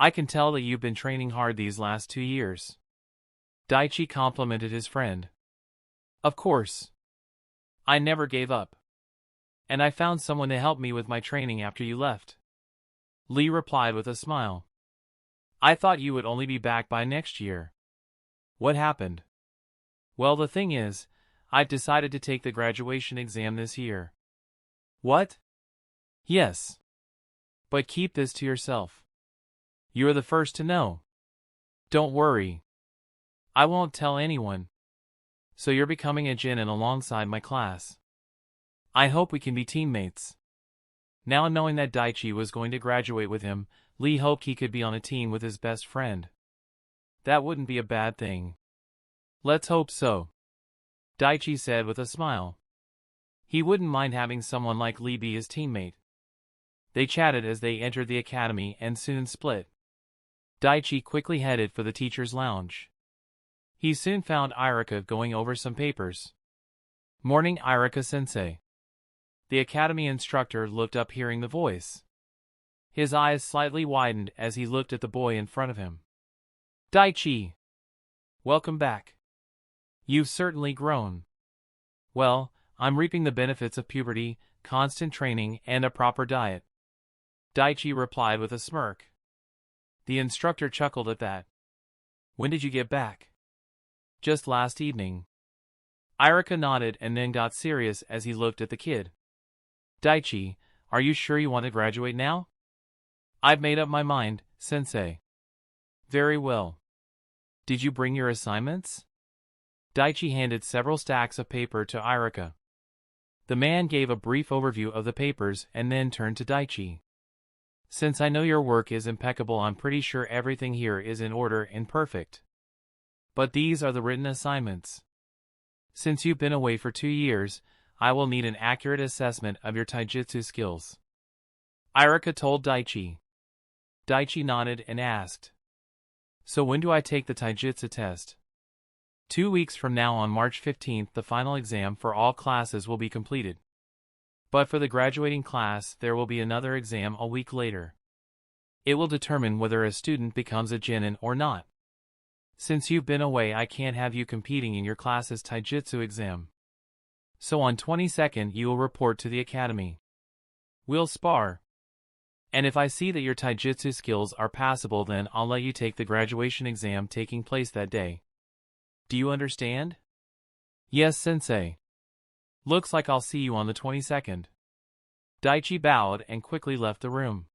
S1: I can tell that you've been training hard these last 2 years. Daichi complimented his friend. Of course. I never gave up. And I found someone to help me with my training after you left. Lee replied with a smile. I thought you would only be back by next year. What happened? Well, the thing is, I've decided to take the graduation exam this year. What? Yes. But keep this to yourself. You're the first to know. Don't worry. I won't tell anyone. So you're becoming a Jinin alongside my class. I hope we can be teammates. Now knowing that Daichi was going to graduate with him, Lee hoped he could be on a team with his best friend. That wouldn't be a bad thing. Let's hope so. Daichi said with a smile. He wouldn't mind having someone like Lee be his teammate. They chatted as they entered the academy and soon split. Daichi quickly headed for the teacher's lounge. He soon found Irika going over some papers. Morning, Irika-sensei. The academy instructor looked up hearing the voice. His eyes slightly widened as he looked at the boy in front of him. Daichi! Welcome back. You've certainly grown. Well, I'm reaping the benefits of puberty, constant training, and a proper diet. Daichi replied with a smirk. The instructor chuckled at that. When did you get back? Just last evening. Irika nodded and then got serious as he looked at the kid. Daichi, are you sure you want to graduate now? I've made up my mind, sensei. Very well. Did you bring your assignments? Daichi handed several stacks of paper to Irika. The man gave a brief overview of the papers and then turned to Daichi. Since I know your work is impeccable, I'm pretty sure everything here is in order and perfect. But these are the written assignments. Since you've been away for 2 years, I will need an accurate assessment of your taijutsu skills. Irika told Daichi. Daichi nodded and asked. So when do I take the taijutsu test? 2 weeks from now on March 15th, the final exam for all classes will be completed. But for the graduating class, there will be another exam a week later. It will determine whether a student becomes a Jinin or not. Since you've been away, I can't have you competing in your class's taijutsu exam. So on 22nd, you will report to the academy. We'll spar. And if I see that your taijutsu skills are passable, then I'll let you take the graduation exam taking place that day. Do you understand? Yes, sensei. Looks like I'll see you on the 22nd. Daichi bowed and quickly left the room.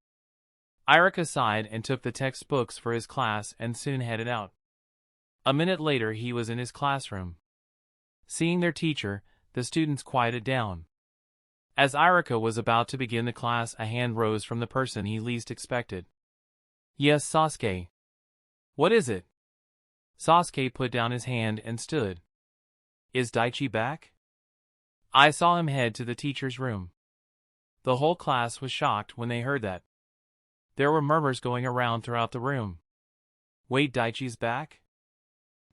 S1: Irika sighed and took the textbooks for his class and soon headed out. A minute later, he was in his classroom. Seeing their teacher, the students quieted down. As Irika was about to begin the class, a hand rose from the person he least expected. Yes, Sasuke. What is it? Sasuke put down his hand and stood. Is Daichi back? I saw him head to the teacher's room. The whole class was shocked when they heard that. There were murmurs going around throughout the room. Wait, Daichi's back?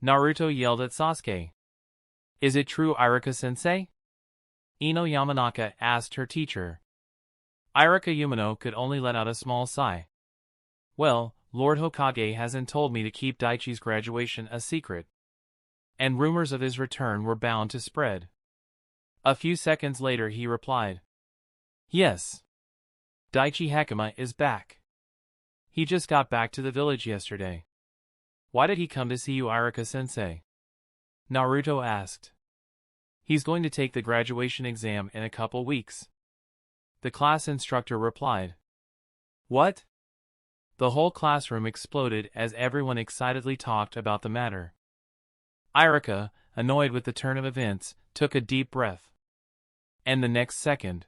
S1: Naruto yelled at Sasuke. Is it true, Irika-sensei? Ino Yamanaka asked her teacher. Irika Yumino could only let out a small sigh. Well, Lord Hokage hasn't told me to keep Daichi's graduation a secret. And rumors of his return were bound to spread. A few seconds later he replied. Yes. Daichi Hekima is back. He just got back to the village yesterday. Why did he come to see you, Irika-sensei? Naruto asked. He's going to take the graduation exam in a couple weeks. The class instructor replied. What? The whole classroom exploded as everyone excitedly talked about the matter. Irika, annoyed with the turn of events, took a deep breath. And the next second.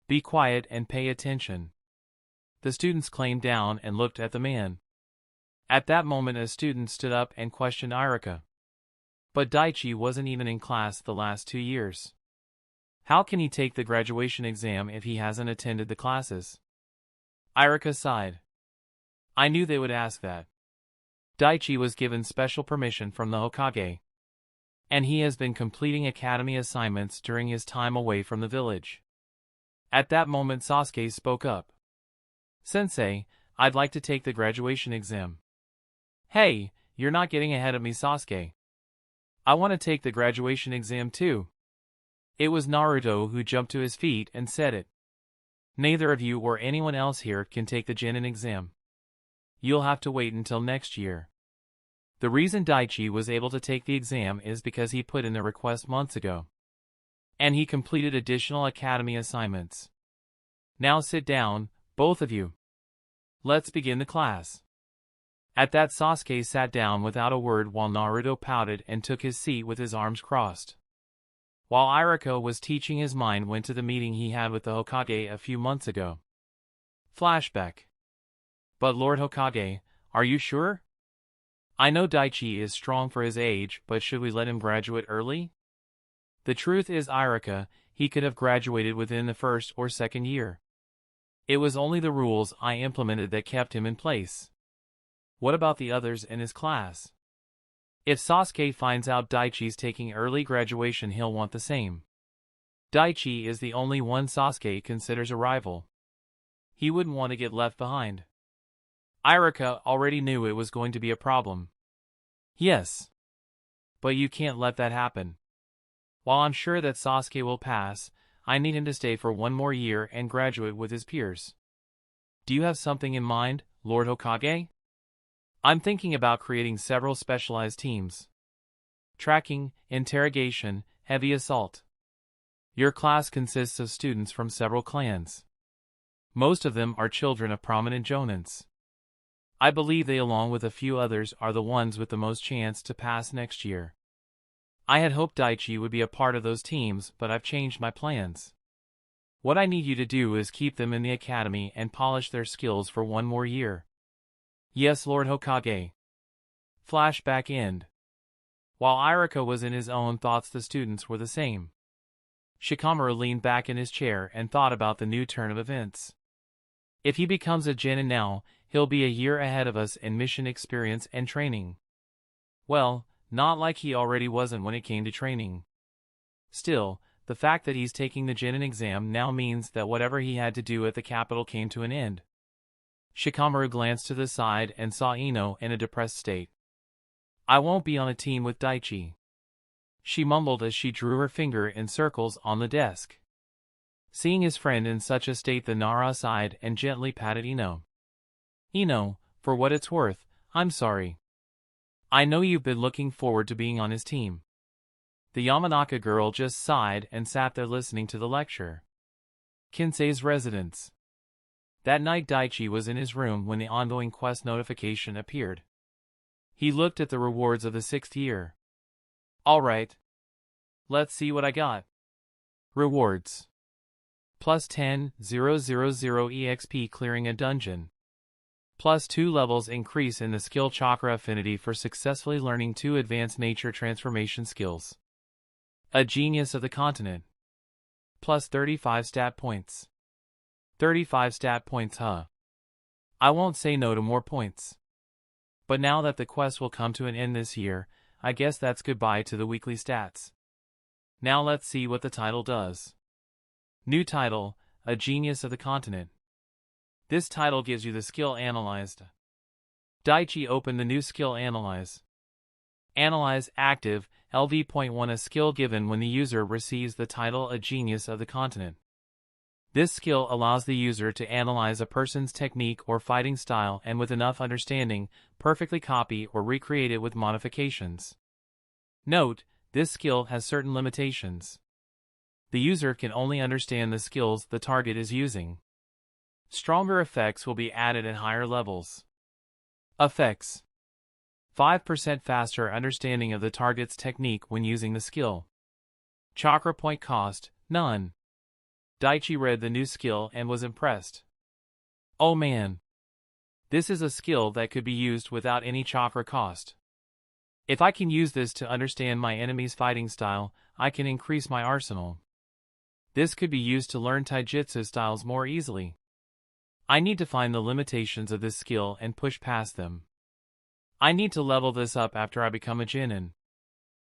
S1: Be quiet and pay attention. The students clamped down and looked at the man. At that moment a student stood up and questioned Irika. But Daichi wasn't even in class the last 2 years. How can he take the graduation exam if he hasn't attended the classes? Irika sighed. I knew they would ask that. Daichi was given special permission from the Hokage. And he has been completing academy assignments during his time away from the village. At that moment Sasuke spoke up. Sensei, I'd like to take the graduation exam. Hey, you're not getting ahead of me, Sasuke. I want to take the graduation exam too. It was Naruto who jumped to his feet and said it. Neither of you or anyone else here can take the Genin exam. You'll have to wait until next year. The reason Daichi was able to take the exam is because he put in the request months ago. And he completed additional academy assignments. Now sit down, both of you. Let's begin the class. At that Sasuke sat down without a word while Naruto pouted and took his seat with his arms crossed. While Irika was teaching, his mind went to the meeting he had with the Hokage a few months ago. Flashback. But Lord Hokage, are you sure? I know Daichi is strong for his age, but should we let him graduate early? The truth is, Irika, he could have graduated within the first or second year. It was only the rules I implemented that kept him in place. What about the others in his class? If Sasuke finds out Daichi's taking early graduation, he'll want the same. Daichi is the only one Sasuke considers a rival. He wouldn't want to get left behind. Irika already knew it was going to be a problem. Yes. But you can't let that happen. While I'm sure that Sasuke will pass, I need him to stay for 1 more year and graduate with his peers. Do you have something in mind, Lord Hokage? I'm thinking about creating several specialized teams. Tracking, interrogation, heavy assault. Your class consists of students from several clans. Most of them are children of prominent jonins. I believe they, along with a few others, are the ones with the most chance to pass next year. I had hoped Daichi would be a part of those teams, but I've changed my plans. What I need you to do is keep them in the academy and polish their skills for 1 more year. Yes, Lord Hokage. Flashback end. While Irika was in his own thoughts, the students were the same. Shikamaru leaned back in his chair and thought about the new turn of events. If he becomes a Genin now, he'll be a year ahead of us in mission experience and training. Well, not like he already wasn't when it came to training. Still, the fact that he's taking the Genin exam now means that whatever he had to do at the capital came to an end. Shikamaru glanced to the side and saw Ino in a depressed state. I won't be on a team with Daichi. She mumbled as she drew her finger in circles on the desk. Seeing his friend in such a state, the Nara sighed and gently patted Ino. Ino, for what it's worth, I'm sorry. I know you've been looking forward to being on his team. The Yamanaka girl just sighed and sat there listening to the lecture. Kinsei's residence. That night Daichi was in his room when the ongoing quest notification appeared. He looked at the rewards of the 6th year. Alright. Let's see what I got. Rewards. Plus 10,000 EXP clearing a dungeon. Plus 2 levels increase in the skill chakra affinity for successfully learning 2 advanced nature transformation skills. A genius of the continent. Plus 35 stat points. 35 stat points, huh? I won't say no to more points. But now that the quest will come to an end this year, I guess that's goodbye to the weekly stats. Now let's see what the title does. New title, A Genius of the Continent. This title gives you the skill analyzed. Daichi opened the new skill Analyze. Analyze active, LV.1 a skill given when the user receives the title A Genius of the Continent. This skill allows the user to analyze a person's technique or fighting style and with enough understanding, perfectly copy or recreate it with modifications. Note, this skill has certain limitations. The user can only understand the skills the target is using. Stronger effects will be added at higher levels. Effects: 5% faster understanding of the target's technique when using the skill. Chakra point cost, none. Daichi read the new skill and was impressed. Oh man! This is a skill that could be used without any chakra cost. If I can use this to understand my enemy's fighting style, I can increase my arsenal. This could be used to learn taijutsu styles more easily. I need to find the limitations of this skill and push past them. I need to level this up after I become a Genin.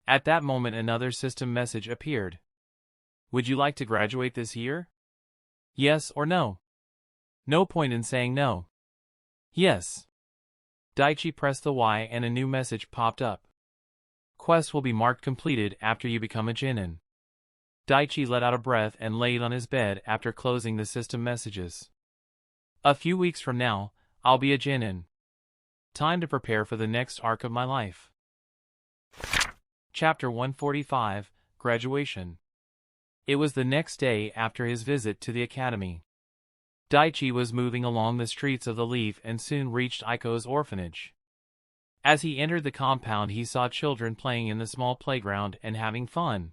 S1: At that moment another system message appeared. Would you like to graduate this year? Yes or no? No point in saying no. Yes. Daichi pressed the Y and a new message popped up. Quest will be marked completed after you become a Genin. Daichi let out a breath and laid on his bed after closing the system messages. A few weeks from now, I'll be a Genin. Time to prepare for the next arc of my life. Chapter 145, Graduation. It was the next day after his visit to the academy. Daichi was moving along the streets of the Leaf and soon reached Aiko's orphanage. As he entered the compound he saw children playing in the small playground and having fun.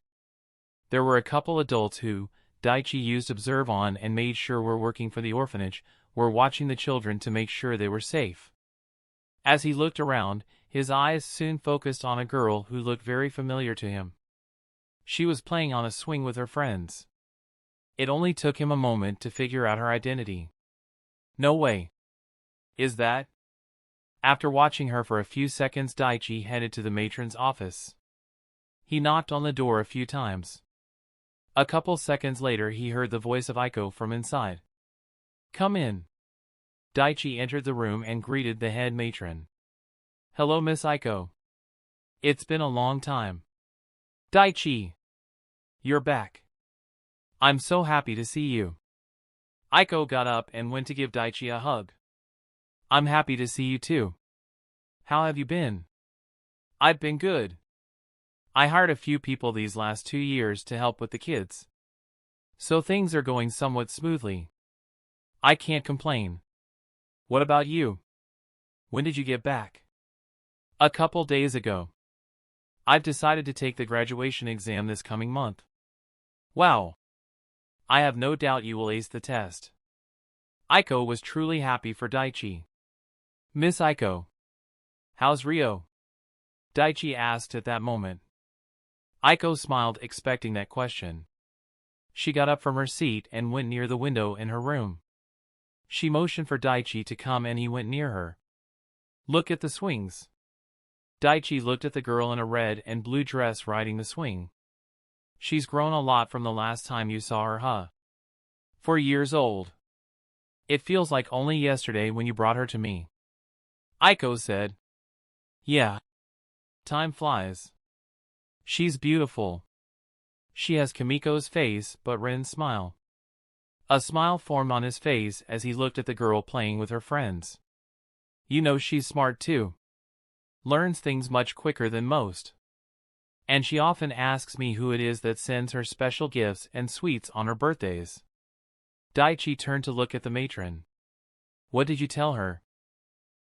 S1: There were a couple adults who, Daichi used observe on and made sure were working for the orphanage, were watching the children to make sure they were safe. As he looked around, his eyes soon focused on a girl who looked very familiar to him. She was playing on a swing with her friends. It only took him a moment to figure out her identity. No way. Is that? After watching her for a few seconds Daichi headed to the matron's office. He knocked on the door a few times. A couple seconds later he heard the voice of Aiko from inside. Come in. Daichi entered the room and greeted the head matron. Hello Miss Aiko. It's been a long time. Daichi. You're back. I'm so happy to see you. Aiko got up and went to give Daichi a hug. I'm happy to see you too. How have you been? I've been good. I hired a few people these last 2 years to help with the kids. So things are going somewhat smoothly. I can't complain. What about you? When did you get back? A couple days ago. I've decided to take the graduation exam this coming month. Wow. I have no doubt you will ace the test. Aiko was truly happy for Daichi. Miss Aiko. How's Rio? Daichi asked at that moment. Aiko smiled expecting that question. She got up from her seat and went near the window in her room. She motioned for Daichi to come and he went near her. Look at the swings. Daichi looked at the girl in a red and blue dress riding the swing. She's grown a lot from the last time you saw her, huh? 4 years old. It feels like only yesterday when you brought her to me. Aiko said. Yeah. Time flies. She's beautiful. She has Kimiko's face but Ren's smile. A smile formed on his face as he looked at the girl playing with her friends. You know she's smart too. Learns things much quicker than most. And she often asks me who it is that sends her special gifts and sweets on her birthdays. Daichi turned to look at the matron. What did you tell her?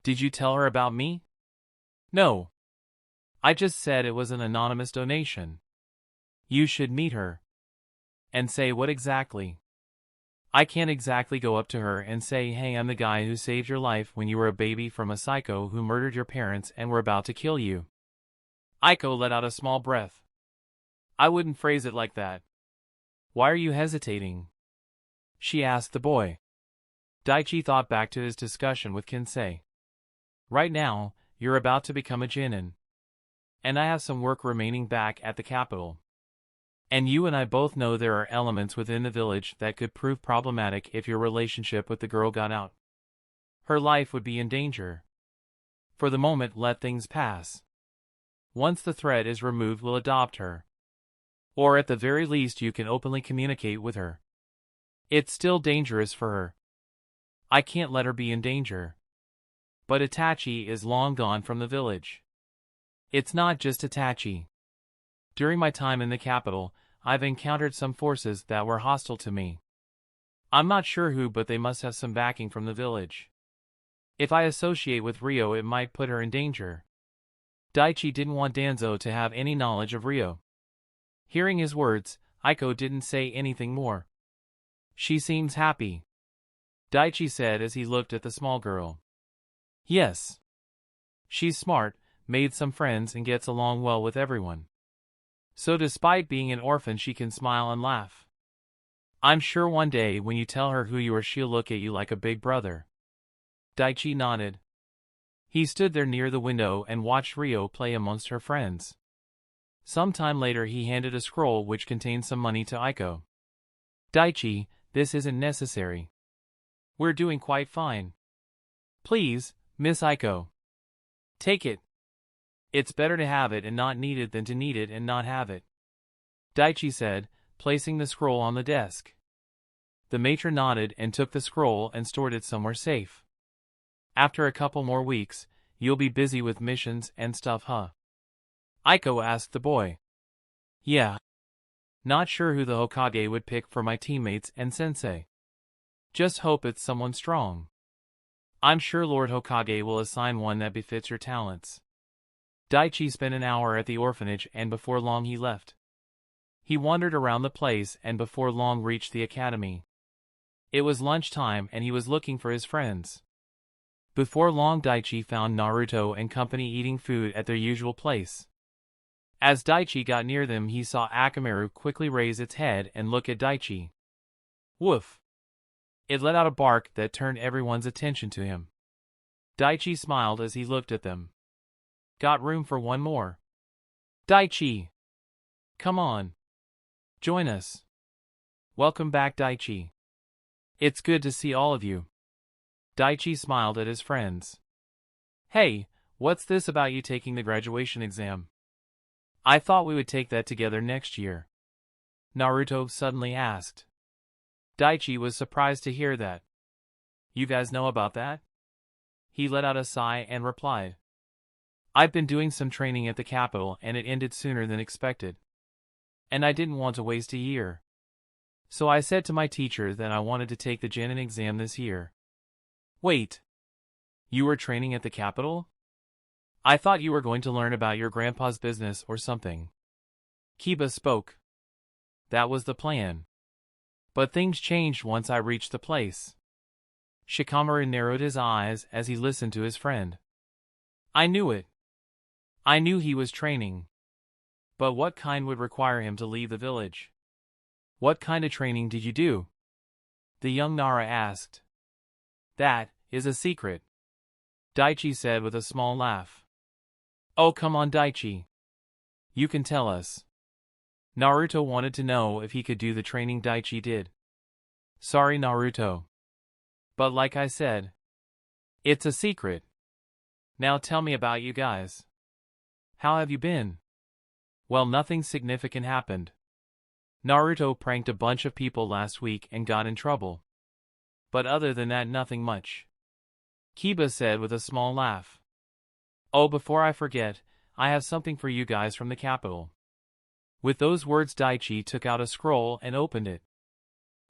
S1: Did you tell her about me? No. I just said it was an anonymous donation. You should meet her. And say what exactly? I can't exactly go up to her and say, hey, I'm the guy who saved your life when you were a baby from a psycho who murdered your parents and were about to kill you. Aiko let out a small breath. I wouldn't phrase it like that. Why are you hesitating? She asked the boy. Daichi thought back to his discussion with Kinsei. Right now, you're about to become a Genin. And I have some work remaining back at the capital. And you and I both know there are elements within the village that could prove problematic if your relationship with the girl got out. Her life would be in danger. For the moment, let things pass. Once the threat is removed, we'll adopt her. Or at the very least you can openly communicate with her. It's still dangerous for her. I can't let her be in danger. But Itachi is long gone from the village. It's not just Itachi. During my time in the capital, I've encountered some forces that were hostile to me. I'm not sure who, but they must have some backing from the village. If I associate with Ryo, it might put her in danger. Daichi didn't want Danzo to have any knowledge of Ryo. Hearing his words, Aiko didn't say anything more. She seems happy, Daichi said as he looked at the small girl. Yes. She's smart, made some friends and gets along well with everyone. So despite being an orphan, she can smile and laugh. I'm sure one day when you tell her who you are, she'll look at you like a big brother. Daichi nodded. He stood there near the window and watched Ryo play amongst her friends. Some time later he handed a scroll which contained some money to Aiko. Daichi, this isn't necessary. We're doing quite fine. Please, Miss Aiko. Take it. It's better to have it and not need it than to need it and not have it, Daichi said, placing the scroll on the desk. The matron nodded and took the scroll and stored it somewhere safe. After a couple more weeks, you'll be busy with missions and stuff, huh? Aiko asked the boy. Yeah. Not sure who the Hokage would pick for my teammates and sensei. Just hope it's someone strong. I'm sure Lord Hokage will assign one that befits your talents. Daichi spent an hour at the orphanage and before long he left. He wandered around the place and before long reached the academy. It was lunchtime and he was looking for his friends. Before long Daichi found Naruto and company eating food at their usual place. As Daichi got near them, he saw Akamaru quickly raise its head and look at Daichi. Woof! It let out a bark that turned everyone's attention to him. Daichi smiled as he looked at them. Got room for one more? Daichi! Come on. Join us. Welcome back, Daichi. It's good to see all of you. Daichi smiled at his friends. Hey, what's this about you taking the graduation exam? I thought we would take that together next year, Naruto suddenly asked. Daichi was surprised to hear that. You guys know about that? He let out a sigh and replied. I've been doing some training at the capital and it ended sooner than expected. And I didn't want to waste a year. So I said to my teacher that I wanted to take the Genin exam this year. Wait. You were training at the capital? I thought you were going to learn about your grandpa's business or something. Kiba spoke. That was the plan. But things changed once I reached the place. Shikamaru narrowed his eyes as he listened to his friend. I knew it. I knew he was training. But what kind would require him to leave the village? What kind of training did you do? The young Nara asked. That is a secret, Daichi said with a small laugh. Oh, come on, Daichi. You can tell us. Naruto wanted to know if he could do the training Daichi did. Sorry, Naruto. But like I said, it's a secret. Now tell me about you guys. How have you been? Well, nothing significant happened. Naruto pranked a bunch of people last week and got in trouble. But other than that, nothing much, Kiba said with a small laugh. Oh, before I forget, I have something for you guys from the capital. With those words, Daichi took out a scroll and opened it.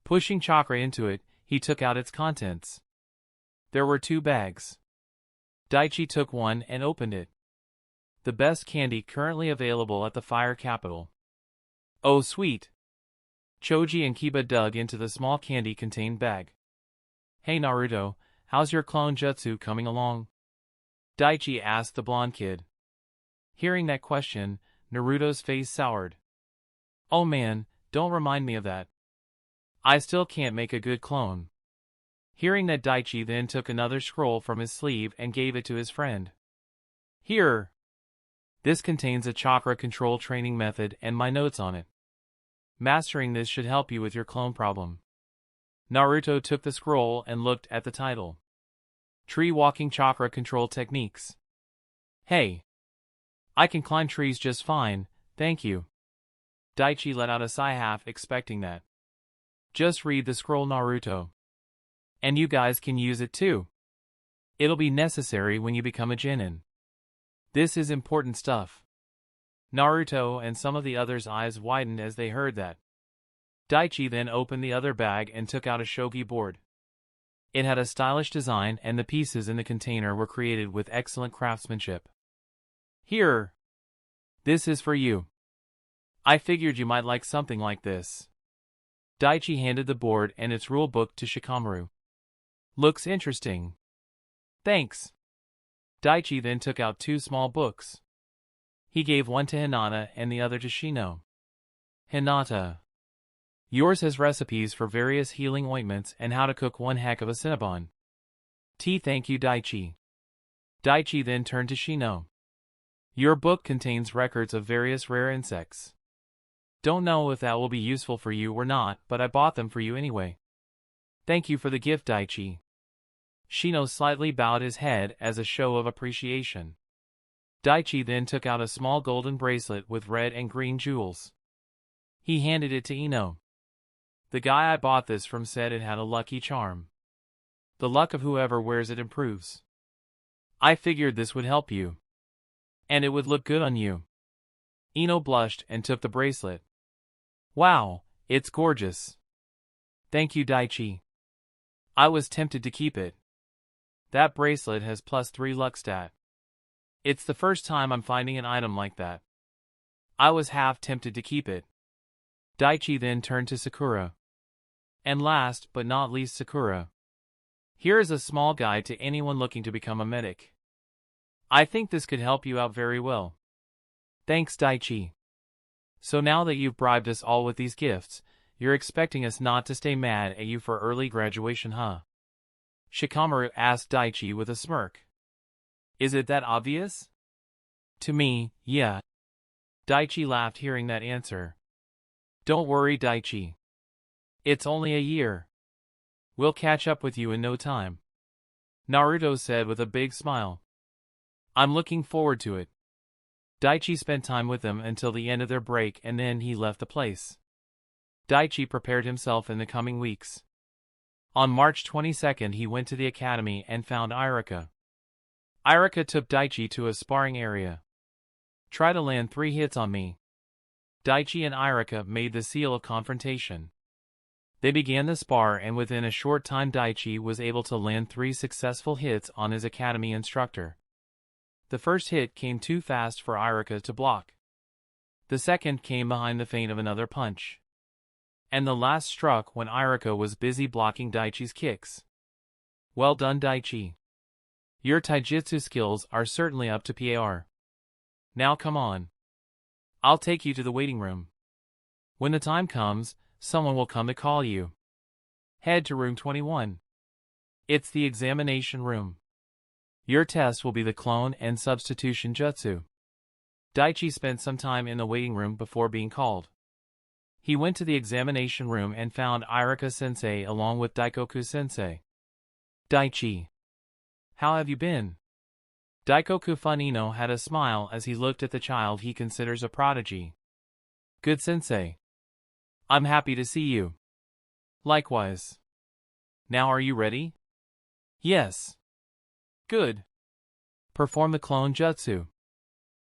S1: Pushing chakra into it, he took out its contents. There were 2 bags. Daichi took one and opened it. The best candy currently available at the fire capital. Oh, sweet. Choji and Kiba dug into the small candy-contained bag. Hey Naruto, how's your clone jutsu coming along? Daichi asked the blonde kid. Hearing that question, Naruto's face soured. Oh man, don't remind me of that. I still can't make a good clone. Hearing that, Daichi then took another scroll from his sleeve and gave it to his friend. Here. This contains a chakra control training method and my notes on it. Mastering this should help you with your clone problem. Naruto took the scroll and looked at the title. Tree Walking Chakra Control Techniques. Hey! I can climb trees just fine, thank you. Daichi let out a sigh, half expecting that. Just read the scroll, Naruto. And you guys can use it too. It'll be necessary when you become a genin. This is important stuff. Naruto and some of the others' eyes widened as they heard that. Daichi then opened the other bag and took out a shogi board. It had a stylish design and the pieces in the container were created with excellent craftsmanship. Here. This is for you. I figured you might like something like this. Daichi handed the board and its rule book to Shikamaru. Looks interesting. Thanks. Daichi then took out 2 small books. He gave one to Hinata and the other to Shino. Hinata. Yours has recipes for various healing ointments and how to cook one heck of a Cinnabon. Thank you, Daichi. Daichi then turned to Shino. Your book contains records of various rare insects. Don't know if that will be useful for you or not, but I bought them for you anyway. Thank you for the gift, Daichi. Shino slightly bowed his head as a show of appreciation. Daichi then took out a small golden bracelet with red and green jewels. He handed it to Ino. The guy I bought this from said it had a lucky charm. The luck of whoever wears it improves. I figured this would help you. And it would look good on you. Ino blushed and took the bracelet. Wow, it's gorgeous. Thank you, Daichi. I was tempted to keep it. That bracelet has +3 luck stat. It's the first time I'm finding an item like that. I was half tempted to keep it. Daichi then turned to Sakura. And last but not least, Sakura. Here is a small guide to anyone looking to become a medic. I think this could help you out very well. Thanks, Daichi. So now that you've bribed us all with these gifts, you're expecting us not to stay mad at you for early graduation, huh? Shikamaru asked Daichi with a smirk. Is it that obvious? To me, yeah. Daichi laughed hearing that answer. Don't worry, Daichi. It's only a year. We'll catch up with you in no time. Naruto said with a big smile. I'm looking forward to it. Daichi spent time with them until the end of their break and then he left the place. Daichi prepared himself in the coming weeks. On March 22nd he went to the academy and found Irika. Irika took Daichi to a sparring area. Try to land 3 hits on me. Daichi and Irika made the seal of confrontation. They began the spar and within a short time Daichi was able to land 3 successful hits on his academy instructor. The first hit came too fast for Irika to block. The second came behind the feint of another punch. And the last struck when Irika was busy blocking Daichi's kicks. Well done, Daichi. Your taijutsu skills are certainly up to par. Now come on. I'll take you to the waiting room. When the time comes, someone will come to call you. Head to room 21. It's the examination room. Your test will be the clone and substitution jutsu. Daichi spent some time in the waiting room before being called. He went to the examination room and found Irika-sensei along with Daikoku-sensei. Daichi. How have you been? Daikoku Funino had a smile as he looked at the child he considers a prodigy. Good, sensei. I'm happy to see you. Likewise. Now are you ready? Yes. Good. Perform the clone jutsu.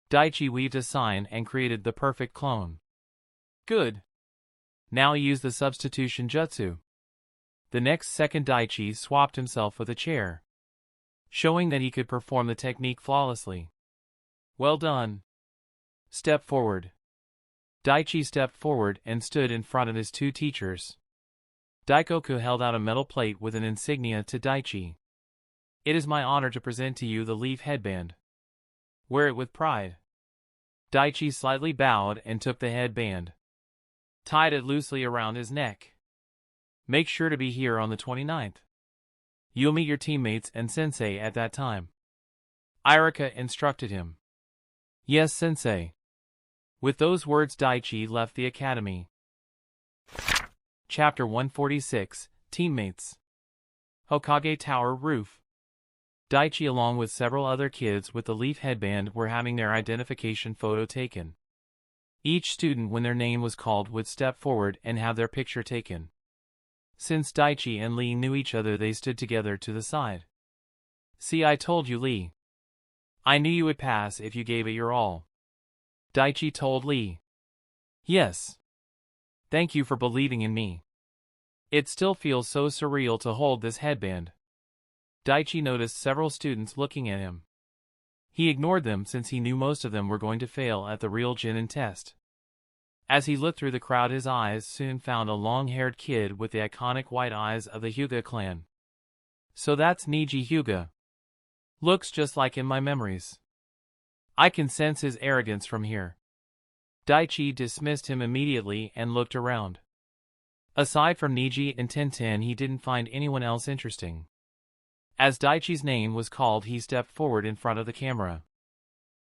S1: Daichi weaved a sign and created the perfect clone. Good. Now use the substitution jutsu. The next second Daichi swapped himself with a chair, showing that he could perform the technique flawlessly. Well done. Step forward. Daichi stepped forward and stood in front of his 2 teachers. Daikoku held out a metal plate with an insignia to Daichi. It is my honor to present to you the leaf headband. Wear it with pride. Daichi slightly bowed and took the headband. Tied it loosely around his neck. Make sure to be here on the 29th. You'll meet your teammates and sensei at that time. Irika instructed him. Yes, sensei. With those words Daichi left the academy. Chapter 146, Teammates. Hokage Tower Roof. Daichi along with several other kids with the leaf headband were having their identification photo taken. Each student when their name was called would step forward and have their picture taken. Since Daichi and Lee knew each other they stood together to the side. "See, I told you, Lee. I knew you would pass if you gave it your all," Daichi told Lee. "Yes. Thank you for believing in me. It still feels so surreal to hold this headband." Daichi noticed several students looking at him. He ignored them since he knew most of them were going to fail at the real Jinin test. As he looked through the crowd his eyes soon found a long-haired kid with the iconic white eyes of the Hyuga clan. "So that's Neji Hyuga. Looks just like in my memories. I can sense his arrogance from here." Daichi dismissed him immediately and looked around. Aside from Neji and Tenten he didn't find anyone else interesting. As Daichi's name was called he stepped forward in front of the camera.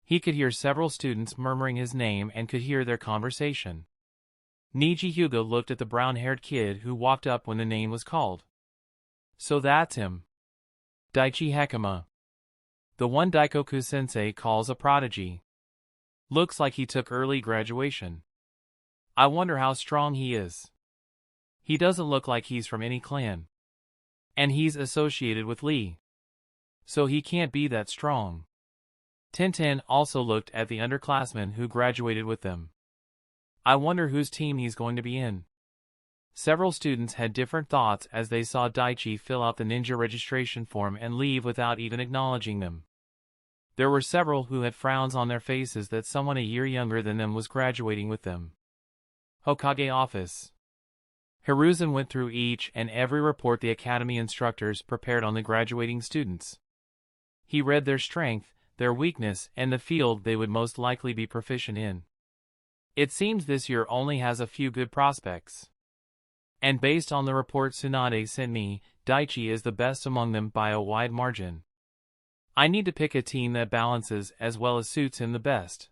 S1: He could hear several students murmuring his name and could hear their conversation. Neji Hyuga looked at the brown-haired kid who walked up when the name was called. "So that's him. Daichi Hekima. The one Daikoku-sensei calls a prodigy. Looks like he took early graduation. I wonder how strong he is. He doesn't look like he's from any clan. And he's associated with Lee. So he can't be that strong." Tenten also looked at the underclassmen who graduated with them. "I wonder whose team he's going to be in." Several students had different thoughts as they saw Daichi fill out the ninja registration form and leave without even acknowledging them. There were several who had frowns on their faces that someone a year younger than them was graduating with them. Hokage Office. Hiruzen went through each and every report the academy instructors prepared on the graduating students. He read their strength, their weakness, and the field they would most likely be proficient in. It seems this year only has a few good prospects. And based on the report Tsunade sent me, Daichi is the best among them by a wide margin. I need to pick a team that balances as well as suits him the best.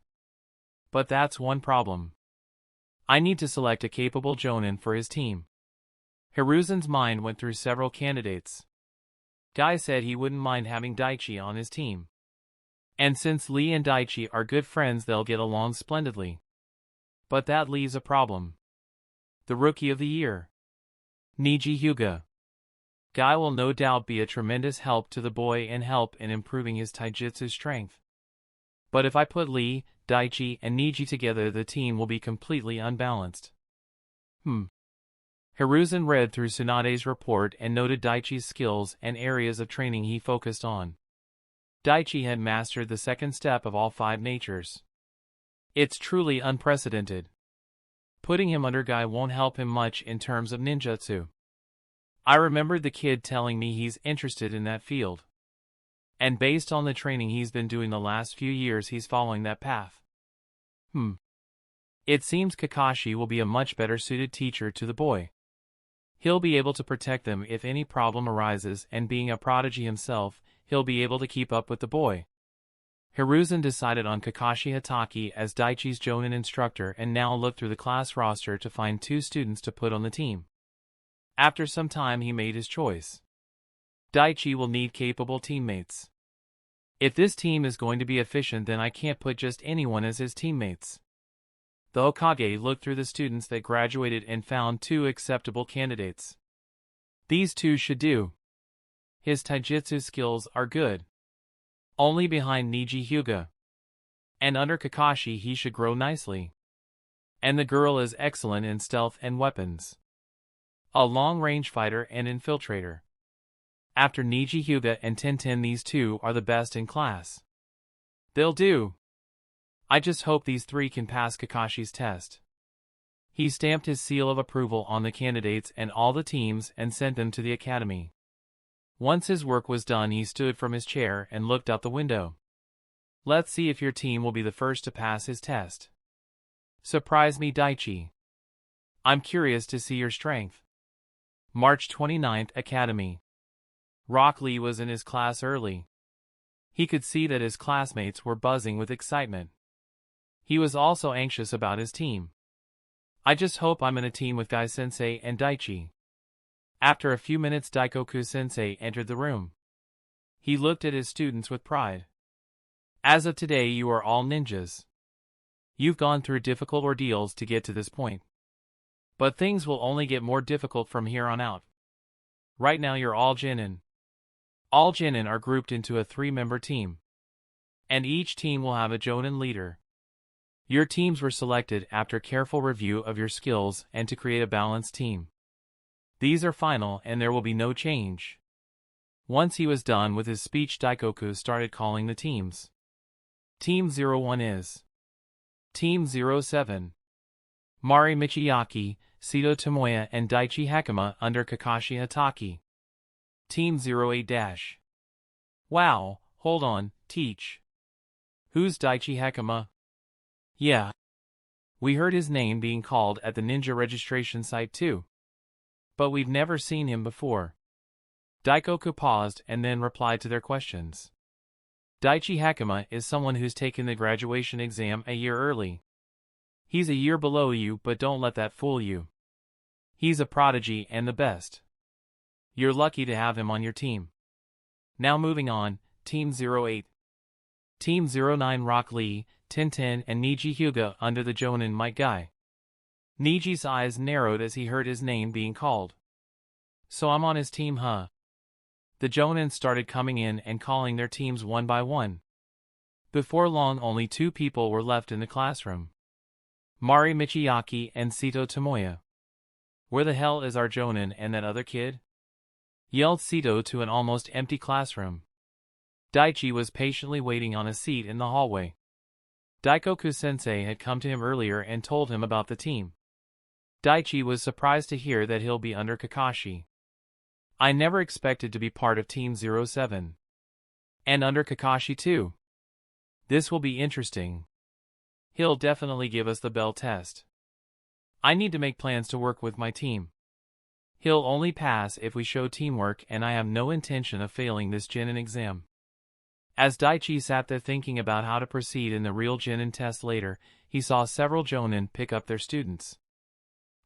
S1: But that's one problem. I need to select a capable jonin for his team. Hiruzen's mind went through several candidates. Guy said he wouldn't mind having Daichi on his team. And since Lee and Daichi are good friends they'll get along splendidly. But that leaves a problem. The Rookie of the Year. Neji Hyuga. Guy will no doubt be a tremendous help to the boy and help in improving his taijutsu strength. But if I put Lee, Daichi, and Neji together the team will be completely unbalanced. Hiruzen read through Tsunade's report and noted Daichi's skills and areas of training he focused on. Daichi had mastered the second step of all 5 natures. It's truly unprecedented. Putting him under Guy won't help him much in terms of ninjutsu. I remembered the kid telling me he's interested in that field. And based on the training he's been doing the last few years he's following that path. It seems Kakashi will be a much better suited teacher to the boy. He'll be able to protect them if any problem arises and being a prodigy himself, he'll be able to keep up with the boy. Hiruzen decided on Kakashi Hatake as Daichi's jonin instructor and now looked through the class roster to find 2 students to put on the team. After some time he made his choice. Daichi will need capable teammates. If this team is going to be efficient then I can't put just anyone as his teammates. The Hokage looked through the students that graduated and found 2 acceptable candidates. These 2 should do. His taijutsu skills are good. Only behind Neji Hyuga. And under Kakashi he should grow nicely. And the girl is excellent in stealth and weapons. A long-range fighter and infiltrator. After Neji Hyuga and Tenten these 2 are the best in class. They'll do. I just hope these 3 can pass Kakashi's test. He stamped his seal of approval on the candidates and all the teams and sent them to the academy. Once his work was done he stood from his chair and looked out the window. Let's see if your team will be the first to pass his test. Surprise me, Daichi. I'm curious to see your strength. March 29th, Academy. Rock Lee was in his class early. He could see that his classmates were buzzing with excitement. He was also anxious about his team. I just hope I'm in a team with Guy-sensei and Daichi. After a few minutes, Daikoku-sensei entered the room. He looked at his students with pride. As of today, you are all ninjas. You've gone through difficult ordeals to get to this point. But things will only get more difficult from here on out. Right now you're all Genin. All Genin are grouped into a 3-member team. And each team will have a Jonin leader. Your teams were selected after careful review of your skills and to create a balanced team. These are final and there will be no change. Once he was done with his speech, Daikoku started calling the teams. Team 01 is Team 07. Mari Michiyaki, Sito Tomoya and Daichi Hakama under Kakashi Hataki. Team 08 Wow, hold on, teach. Who's Daichi Hakama? Yeah. We heard his name being called at the ninja registration site too. But we've never seen him before. Daikoku paused and then replied to their questions. Daichi Hakama is someone who's taken the graduation exam a year early. He's a year below you, but don't let that fool you. He's a prodigy and the best. You're lucky to have him on your team. Now moving on, Team 08. Team 09 Rock Lee, Tintin and Niji Hyuga under the Jonin Might Guy. Niji's eyes narrowed as he heard his name being called. So I'm on his team, huh? The Jonin started coming in and calling their teams one by one. Before long, only 2 people were left in the classroom. Mari Michiyaki and Sito Tomoya. Where the hell is our Jonin and that other kid? Yelled Sito to an almost empty classroom. Daichi was patiently waiting on a seat in the hallway. Daikoku-sensei had come to him earlier and told him about the team. Daichi was surprised to hear that he'll be under Kakashi. I never expected to be part of Team 07. And under Kakashi too. This will be interesting. He'll definitely give us the bell test. I need to make plans to work with my team. He'll only pass if we show teamwork, and I have no intention of failing this Genin exam. As Daichi sat there thinking about how to proceed in the real Genin test later, he saw several Jonin pick up their students.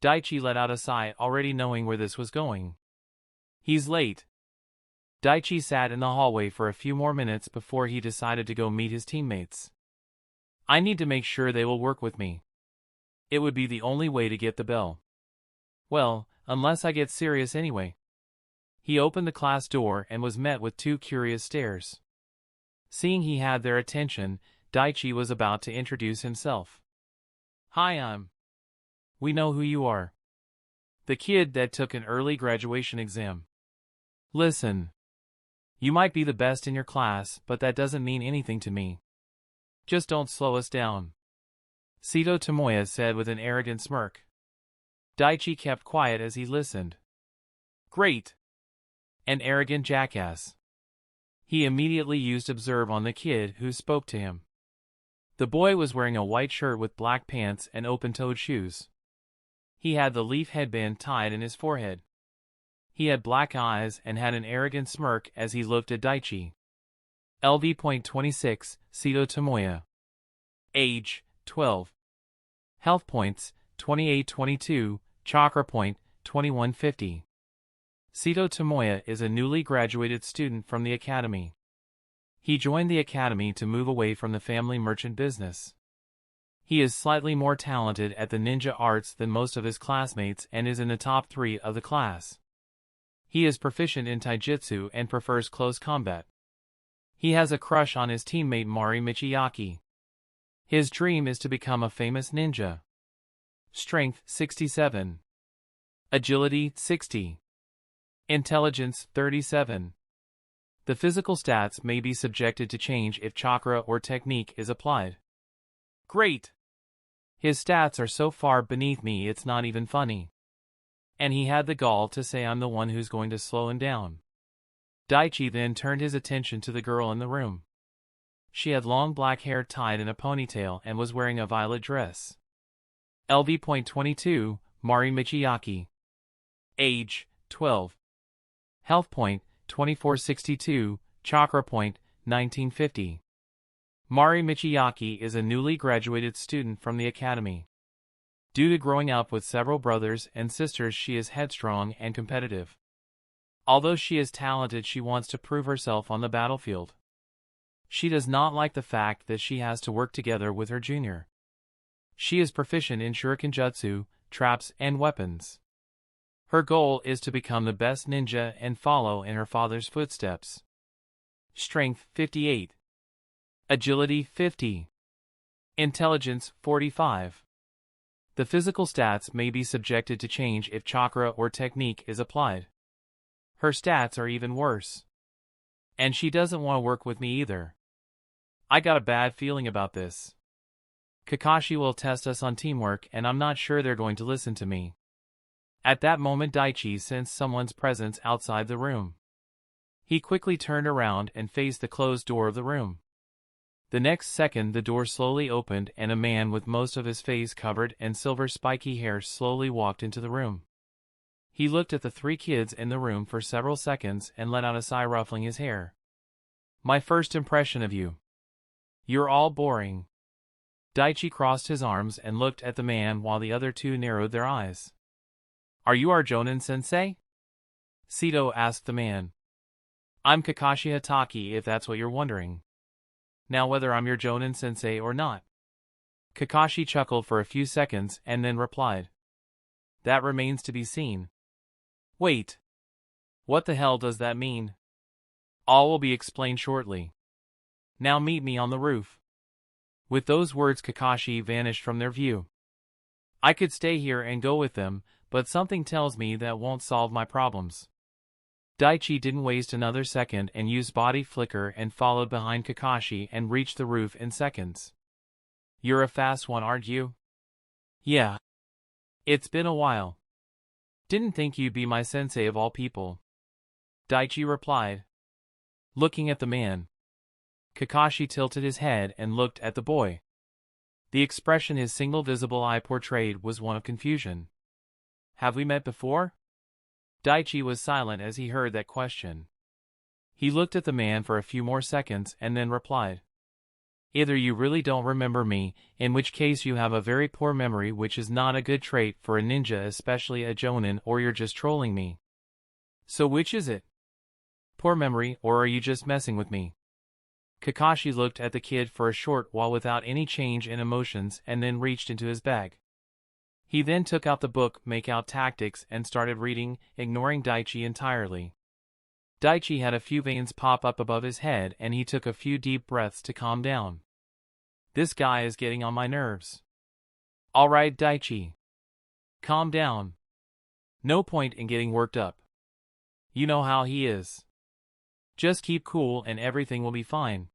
S1: Daichi let out a sigh, already knowing where this was going. He's late. Daichi sat in the hallway for a few more minutes before he decided to go meet his teammates. I need to make sure they will work with me. It would be the only way to get the bell. Well, unless I get serious anyway. He opened the class door and was met with 2 curious stares. Seeing he had their attention, Daichi was about to introduce himself. Hi, we know who you are. The kid that took an early graduation exam. Listen. You might be the best in your class, but that doesn't mean anything to me. Just don't slow us down. Sito Tomoya said with an arrogant smirk. Daichi kept quiet as he listened. Great. An arrogant jackass. He immediately used observe on the kid who spoke to him. The boy was wearing a white shirt with black pants and open-toed shoes. He had the leaf headband tied in his forehead. He had black eyes and had an arrogant smirk as he looked at Daichi. LV.26, Sito Tomoya. Age, 12. Health points, 2822, Chakra point, 2150. Sito Tomoya is a newly graduated student from the academy. He joined the academy to move away from the family merchant business. He is slightly more talented at the ninja arts than most of his classmates and is in the top 3 of the class. He is proficient in taijutsu and prefers close combat. He has a crush on his teammate Mari Michiyaki. His dream is to become a famous ninja. Strength 67. Agility 60. Intelligence 37. The physical stats may be subjected to change if chakra or technique is applied. Great! His stats are so far beneath me it's not even funny. And he had the gall to say I'm the one who's going to slow him down. Daichi then turned his attention to the girl in the room. She had long black hair tied in a ponytail and was wearing a violet dress. LV.22, Mari Michiyaki. Age, 12. Health point, 2462, Chakra point, 1950. Mari Michiyaki is a newly graduated student from the academy. Due to growing up with several brothers and sisters, she is headstrong and competitive. Although she is talented, she wants to prove herself on the battlefield. She does not like the fact that she has to work together with her junior. She is proficient in shuriken jutsu, traps, and weapons. Her goal is to become the best ninja and follow in her father's footsteps. Strength 58. Agility 50. Intelligence 45. The physical stats may be subjected to change if chakra or technique is applied. Her stats are even worse. And she doesn't want to work with me either. I got a bad feeling about this. Kakashi will test us on teamwork, and I'm not sure they're going to listen to me. At that moment, Daichi sensed someone's presence outside the room. He quickly turned around and faced the closed door of the room. The next second, the door slowly opened and a man with most of his face covered in silver spiky hair slowly walked into the room. He looked at the three kids in the room for several seconds and let out a sigh, ruffling his hair. My first impression of you. You're all boring. Daichi crossed his arms and looked at the man while the other two narrowed their eyes. Are you our Jonin-sensei? Sito asked the man. I'm Kakashi Hatake, if that's what you're wondering. Now whether I'm your Jonin-sensei or not. Kakashi chuckled for a few seconds and then replied. That remains to be seen. Wait. What the hell does that mean? All will be explained shortly. Now meet me on the roof. With those words, Kakashi vanished from their view. I could stay here and go with them, but something tells me that won't solve my problems. Daichi didn't waste another second and used body flicker and followed behind Kakashi and reached the roof in seconds. You're a fast one, aren't you? Yeah. It's been a while. Didn't think you'd be my sensei of all people. Daichi replied. Looking at the man. Kakashi tilted his head and looked at the boy. The expression his single visible eye portrayed was one of confusion. Have we met before? Daichi was silent as he heard that question. He looked at the man for a few more seconds and then replied. Either you really don't remember me, in which case you have a very poor memory, which is not a good trait for a ninja, especially a jonin, or you're just trolling me. So which is it? Poor memory, or are you just messing with me? Kakashi looked at the kid for a short while without any change in emotions and then reached into his bag. He then took out the book Make-Out Tactics and started reading, ignoring Daichi entirely. Daichi had a few veins pop up above his head and he took a few deep breaths to calm down. This guy is getting on my nerves. Alright, Daichi. Calm down. No point in getting worked up. You know how he is. Just keep cool and everything will be fine.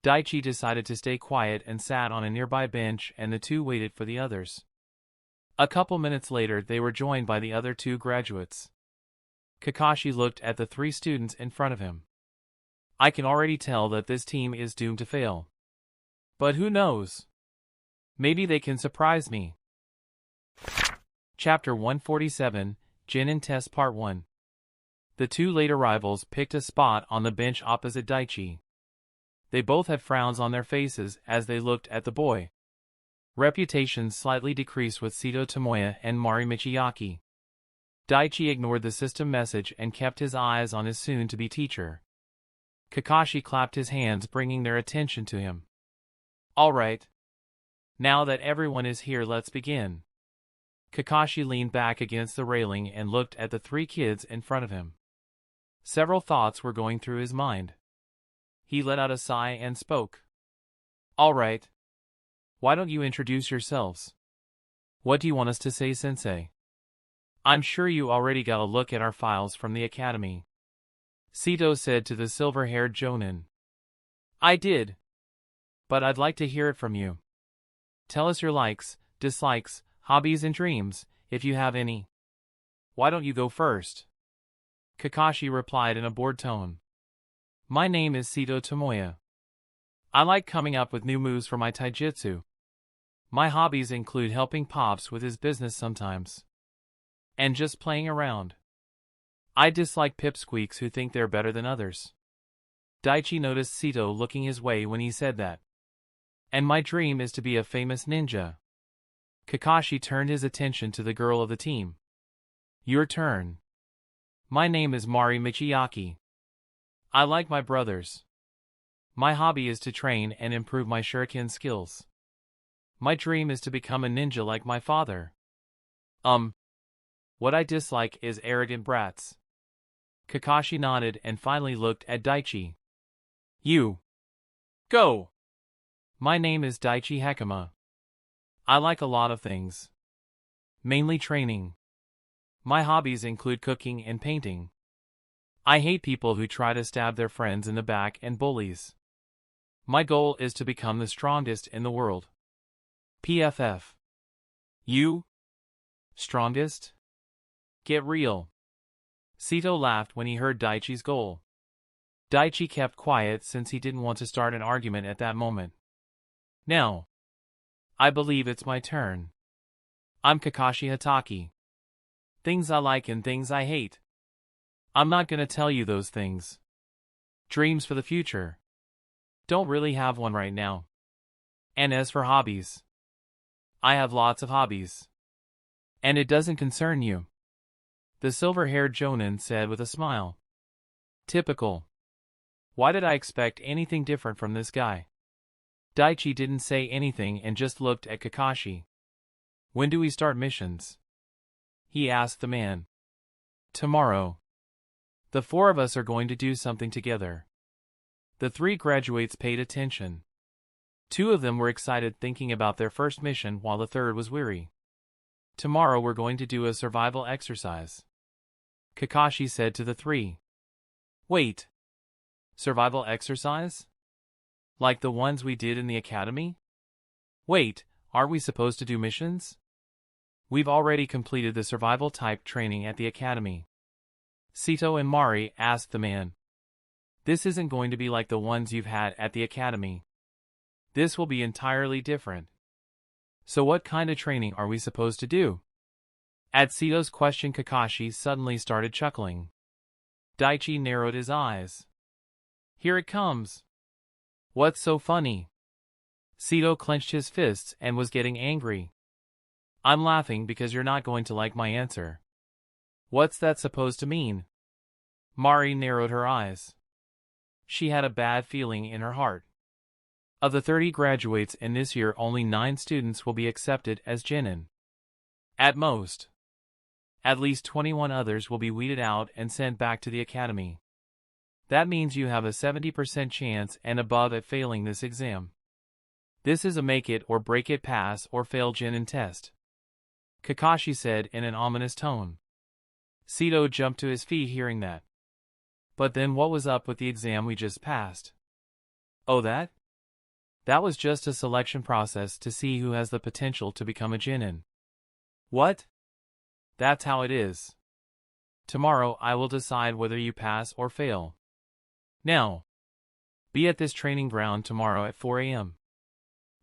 S1: Daichi decided to stay quiet and sat on a nearby bench, and the two waited for the others. A couple minutes later, they were joined by the other two graduates. Kakashi looked at the three students in front of him. I can already tell that this team is doomed to fail. But who knows? Maybe they can surprise me. Chapter 147, Genin Test Part 1. The two late arrivals picked a spot on the bench opposite Daichi. They both had frowns on their faces as they looked at the boy. Reputations slightly decreased with Sito Tomoya and Mari Michiyaki. Daichi ignored the system message and kept his eyes on his soon-to-be teacher. Kakashi clapped his hands, bringing their attention to him. All right. Now that everyone is here, let's begin. Kakashi leaned back against the railing and looked at the three kids in front of him. Several thoughts were going through his mind. He let out a sigh and spoke. All right. Why don't you introduce yourselves? What do you want us to say, Sensei? I'm sure you already got a look at our files from the academy. Sito said to the silver-haired jonin. I did. But I'd like to hear it from you. Tell us your likes, dislikes, hobbies and dreams, if you have any. Why don't you go first? Kakashi replied in a bored tone. My name is Sito Tomoya. I like coming up with new moves for my taijutsu. My hobbies include helping Pops with his business sometimes. And just playing around. I dislike pipsqueaks who think they're better than others. Daichi noticed Sito looking his way when he said that. And my dream is to be a famous ninja. Kakashi turned his attention to the girl of the team. Your turn. My name is Mari Michiyaki. I like my brothers. My hobby is to train and improve my shuriken skills. My dream is to become a ninja like my father. What I dislike is arrogant brats. Kakashi nodded and finally looked at Daichi. You. Go. My name is Daichi Hekima. I like a lot of things. Mainly training. My hobbies include cooking and painting. I hate people who try to stab their friends in the back and bullies. My goal is to become the strongest in the world. PFF. You? Strongest? Get real. Sito laughed when he heard Daichi's goal. Daichi kept quiet since he didn't want to start an argument at that moment. Now. I believe it's my turn. I'm Kakashi Hatake. Things I like and things I hate. I'm not gonna tell you those things. Dreams for the future. Don't really have one right now. And as for hobbies, I have lots of hobbies. And it doesn't concern you. The silver-haired Jonin said with a smile. Typical. Why did I expect anything different from this guy? Daichi didn't say anything and just looked at Kakashi. When do we start missions? He asked the man. Tomorrow. The four of us are going to do something together. The three graduates paid attention. Two of them were excited thinking about their first mission while the third was weary. Tomorrow we're going to do a survival exercise. Kakashi said to the three. Wait. Survival exercise? Like the ones we did in the academy? Wait, aren't we supposed to do missions? We've already completed the survival type training at the academy. Sito and Mari asked the man. This isn't going to be like the ones you've had at the academy. This will be entirely different. So what kind of training are we supposed to do? At Sito's question, Kakashi suddenly started chuckling. Daichi narrowed his eyes. Here it comes. What's so funny? Sito clenched his fists and was getting angry. I'm laughing because you're not going to like my answer. What's that supposed to mean? Mari narrowed her eyes. She had a bad feeling in her heart. Of the 30 graduates in this year, only 9 students will be accepted as genin. At most. At least 21 others will be weeded out and sent back to the academy. That means you have a 70% chance and above at failing this exam. This is a make it or break it pass or fail genin test. Kakashi said in an ominous tone. Sito jumped to his feet hearing that. But then what was up with the exam we just passed? Oh, that? That was just a selection process to see who has the potential to become a genin. What? That's how it is. Tomorrow I will decide whether you pass or fail. Now, be at this training ground tomorrow at 4 a.m.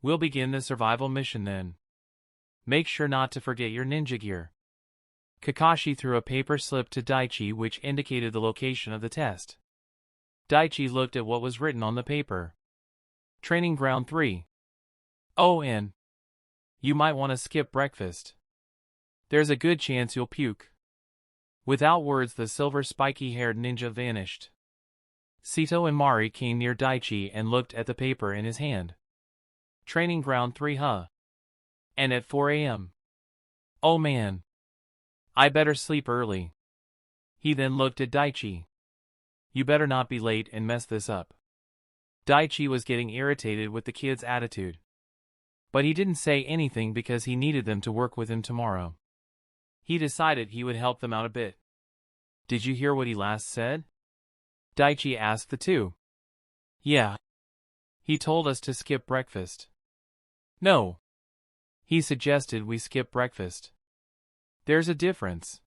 S1: We'll begin the survival mission then. Make sure not to forget your ninja gear. Kakashi threw a paper slip to Daichi which indicated the location of the test. Daichi looked at what was written on the paper. Training Ground 3. Oh, and you might want to skip breakfast. There's a good chance you'll puke. Without words, the silver spiky-haired ninja vanished. Sito and Mari came near Daichi and looked at the paper in his hand. Training Ground 3, huh? And at 4 a.m. Oh man. I better sleep early. He then looked at Daichi. You better not be late and mess this up. Daichi was getting irritated with the kid's attitude. But he didn't say anything because he needed them to work with him tomorrow. He decided he would help them out a bit. Did you hear what he last said? Daichi asked the two. Yeah. He told us to skip breakfast. No. He suggested we skip breakfast. There's a difference.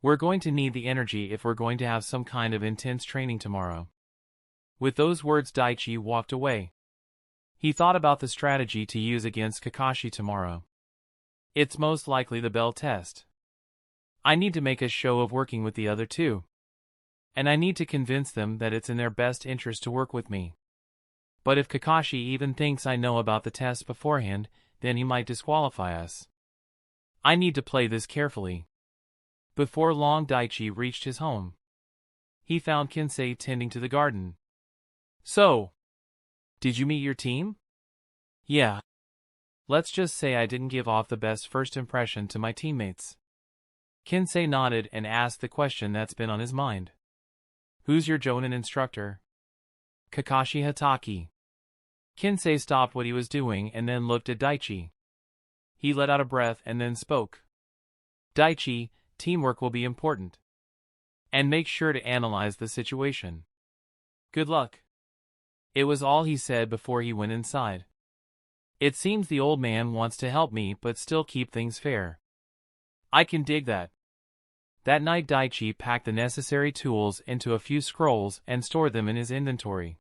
S1: We're going to need the energy if we're going to have some kind of intense training tomorrow. With those words, Daichi walked away. He thought about the strategy to use against Kakashi tomorrow. It's most likely the bell test. I need to make a show of working with the other two. And I need to convince them that it's in their best interest to work with me. But if Kakashi even thinks I know about the test beforehand, then he might disqualify us. I need to play this carefully. Before long, Daichi reached his home. He found Kinsei tending to the garden. So, did you meet your team? Yeah. Let's just say I didn't give off the best first impression to my teammates. Kinsei nodded and asked the question that's been on his mind. Who's your Jonin instructor? Kakashi Hatake. Kinsei stopped what he was doing and then looked at Daichi. He let out a breath and then spoke. Daichi, teamwork will be important. And make sure to analyze the situation. Good luck. It was all he said before he went inside. It seems the old man wants to help me but still keep things fair. I can dig that. That night Daichi packed the necessary tools into a few scrolls and stored them in his inventory.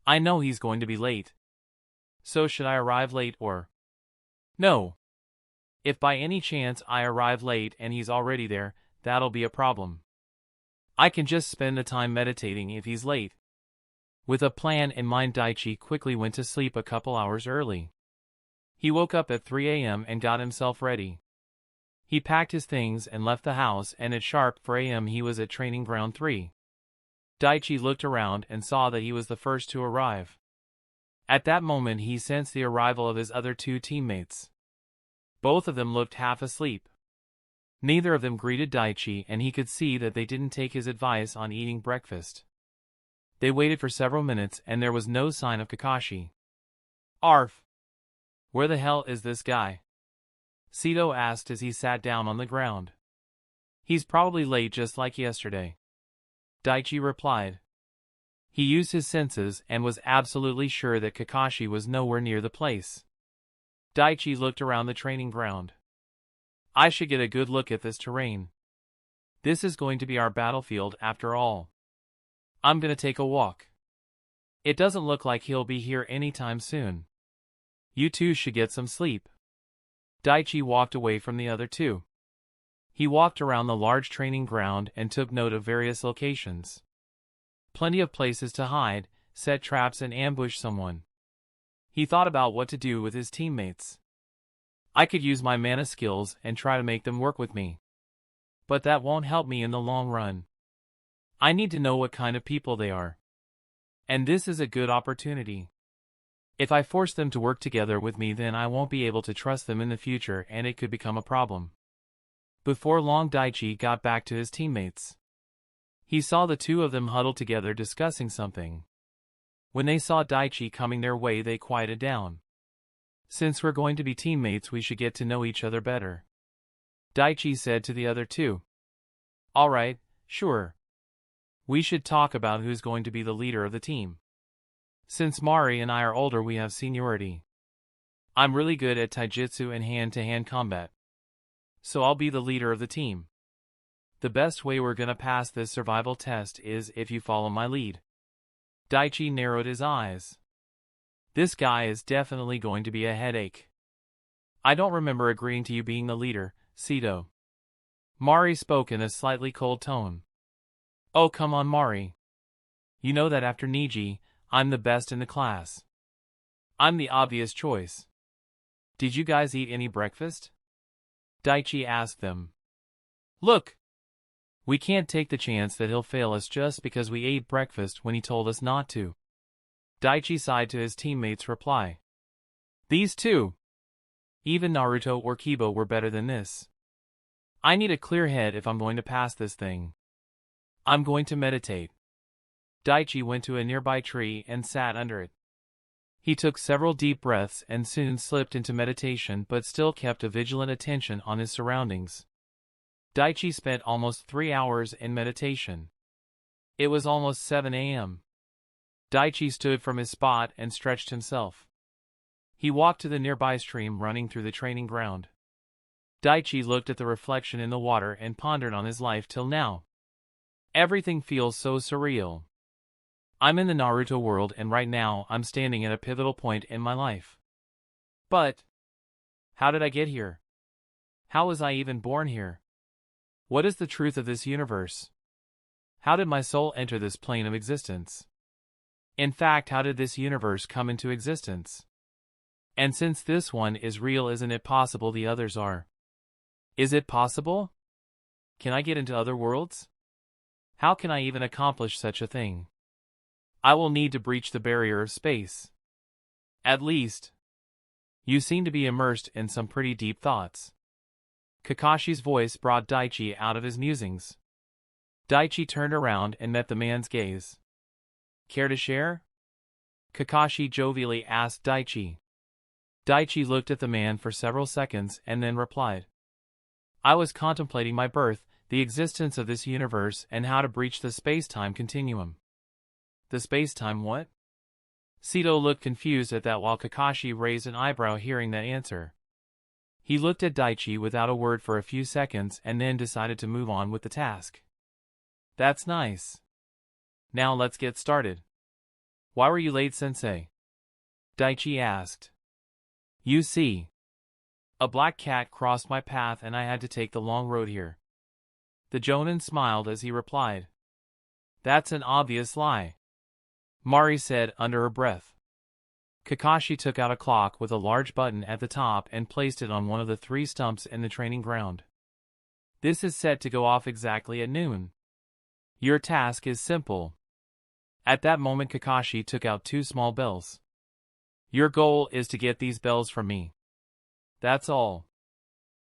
S1: I know he's going to be late. So should I arrive late or? No. If by any chance I arrive late and he's already there, that'll be a problem. I can just spend the time meditating if he's late. With a plan in mind, Daichi quickly went to sleep a couple hours early. He woke up at 3 a.m. and got himself ready. He packed his things and left the house, and at sharp 4 a.m. he was at Training Ground 3. Daichi looked around and saw that he was the first to arrive. At that moment he sensed the arrival of his other two teammates. Both of them looked half asleep. Neither of them greeted Daichi, and he could see that they didn't take his advice on eating breakfast. They waited for several minutes and there was no sign of Kakashi. Arf! Where the hell is this guy? Sito asked as he sat down on the ground. He's probably late just like yesterday. Daichi replied. He used his senses and was absolutely sure that Kakashi was nowhere near the place. Daichi looked around the training ground. I should get a good look at this terrain. This is going to be our battlefield after all. I'm gonna take a walk. It doesn't look like he'll be here anytime soon. You two should get some sleep. Daichi walked away from the other two. He walked around the large training ground and took note of various locations. Plenty of places to hide, set traps and ambush someone. He thought about what to do with his teammates. I could use my mana skills and try to make them work with me. But that won't help me in the long run. I need to know what kind of people they are. And this is a good opportunity. If I force them to work together with me, then I won't be able to trust them in the future and it could become a problem. Before long, Daichi got back to his teammates. He saw the two of them huddled together discussing something. When they saw Daichi coming their way, they quieted down. Since we're going to be teammates, we should get to know each other better. Daichi said to the other two. Alright, sure. We should talk about who's going to be the leader of the team. Since Mari and I are older, we have seniority. I'm really good at taijutsu and hand-to-hand combat. So I'll be the leader of the team. The best way we're gonna pass this survival test is if you follow my lead. Daichi narrowed his eyes. This guy is definitely going to be a headache. I don't remember agreeing to you being the leader, Sito. Mari spoke in a slightly cold tone. Oh, come on, Mari. You know that after Niji, I'm the best in the class. I'm the obvious choice. Did you guys eat any breakfast? Daichi asked them. Look! We can't take the chance that he'll fail us just because we ate breakfast when he told us not to. Daichi sighed to his teammates' reply. These two, even Naruto or Kiba, were better than this. I need a clear head if I'm going to pass this thing. I'm going to meditate. Daichi went to a nearby tree and sat under it. He took several deep breaths and soon slipped into meditation, but still kept a vigilant attention on his surroundings. Daichi spent almost 3 hours in meditation. It was almost 7 a.m. Daichi stood from his spot and stretched himself. He walked to the nearby stream running through the training ground. Daichi looked at the reflection in the water and pondered on his life till now. Everything feels so surreal. I'm in the Naruto world and right now I'm standing at a pivotal point in my life. But how did I get here? How was I even born here? What is the truth of this universe? How did my soul enter this plane of existence? In fact, how did this universe come into existence? And since this one is real, isn't it possible the others are? Is it possible? Can I get into other worlds? How can I even accomplish such a thing? I will need to breach the barrier of space. At least. You seem to be immersed in some pretty deep thoughts. Kakashi's voice brought Daichi out of his musings. Daichi turned around and met the man's gaze. Care to share? Kakashi jovially asked Daichi. Daichi looked at the man for several seconds and then replied. I was contemplating my birth, the existence of this universe, and how to breach the space-time continuum. The space-time what? Sito looked confused at that while Kakashi raised an eyebrow hearing that answer. He looked at Daichi without a word for a few seconds and then decided to move on with the task. That's nice. Now let's get started. Why were you late, sensei? Daichi asked. You see. A black cat crossed my path and I had to take the long road here. The Jonin smiled as he replied. That's an obvious lie. Mari said under her breath. Kakashi took out a clock with a large button at the top and placed it on one of the 3 stumps in the training ground. This is set to go off exactly at noon. Your task is simple. At that moment Kakashi took out 2 small bells. Your goal is to get these bells from me. That's all.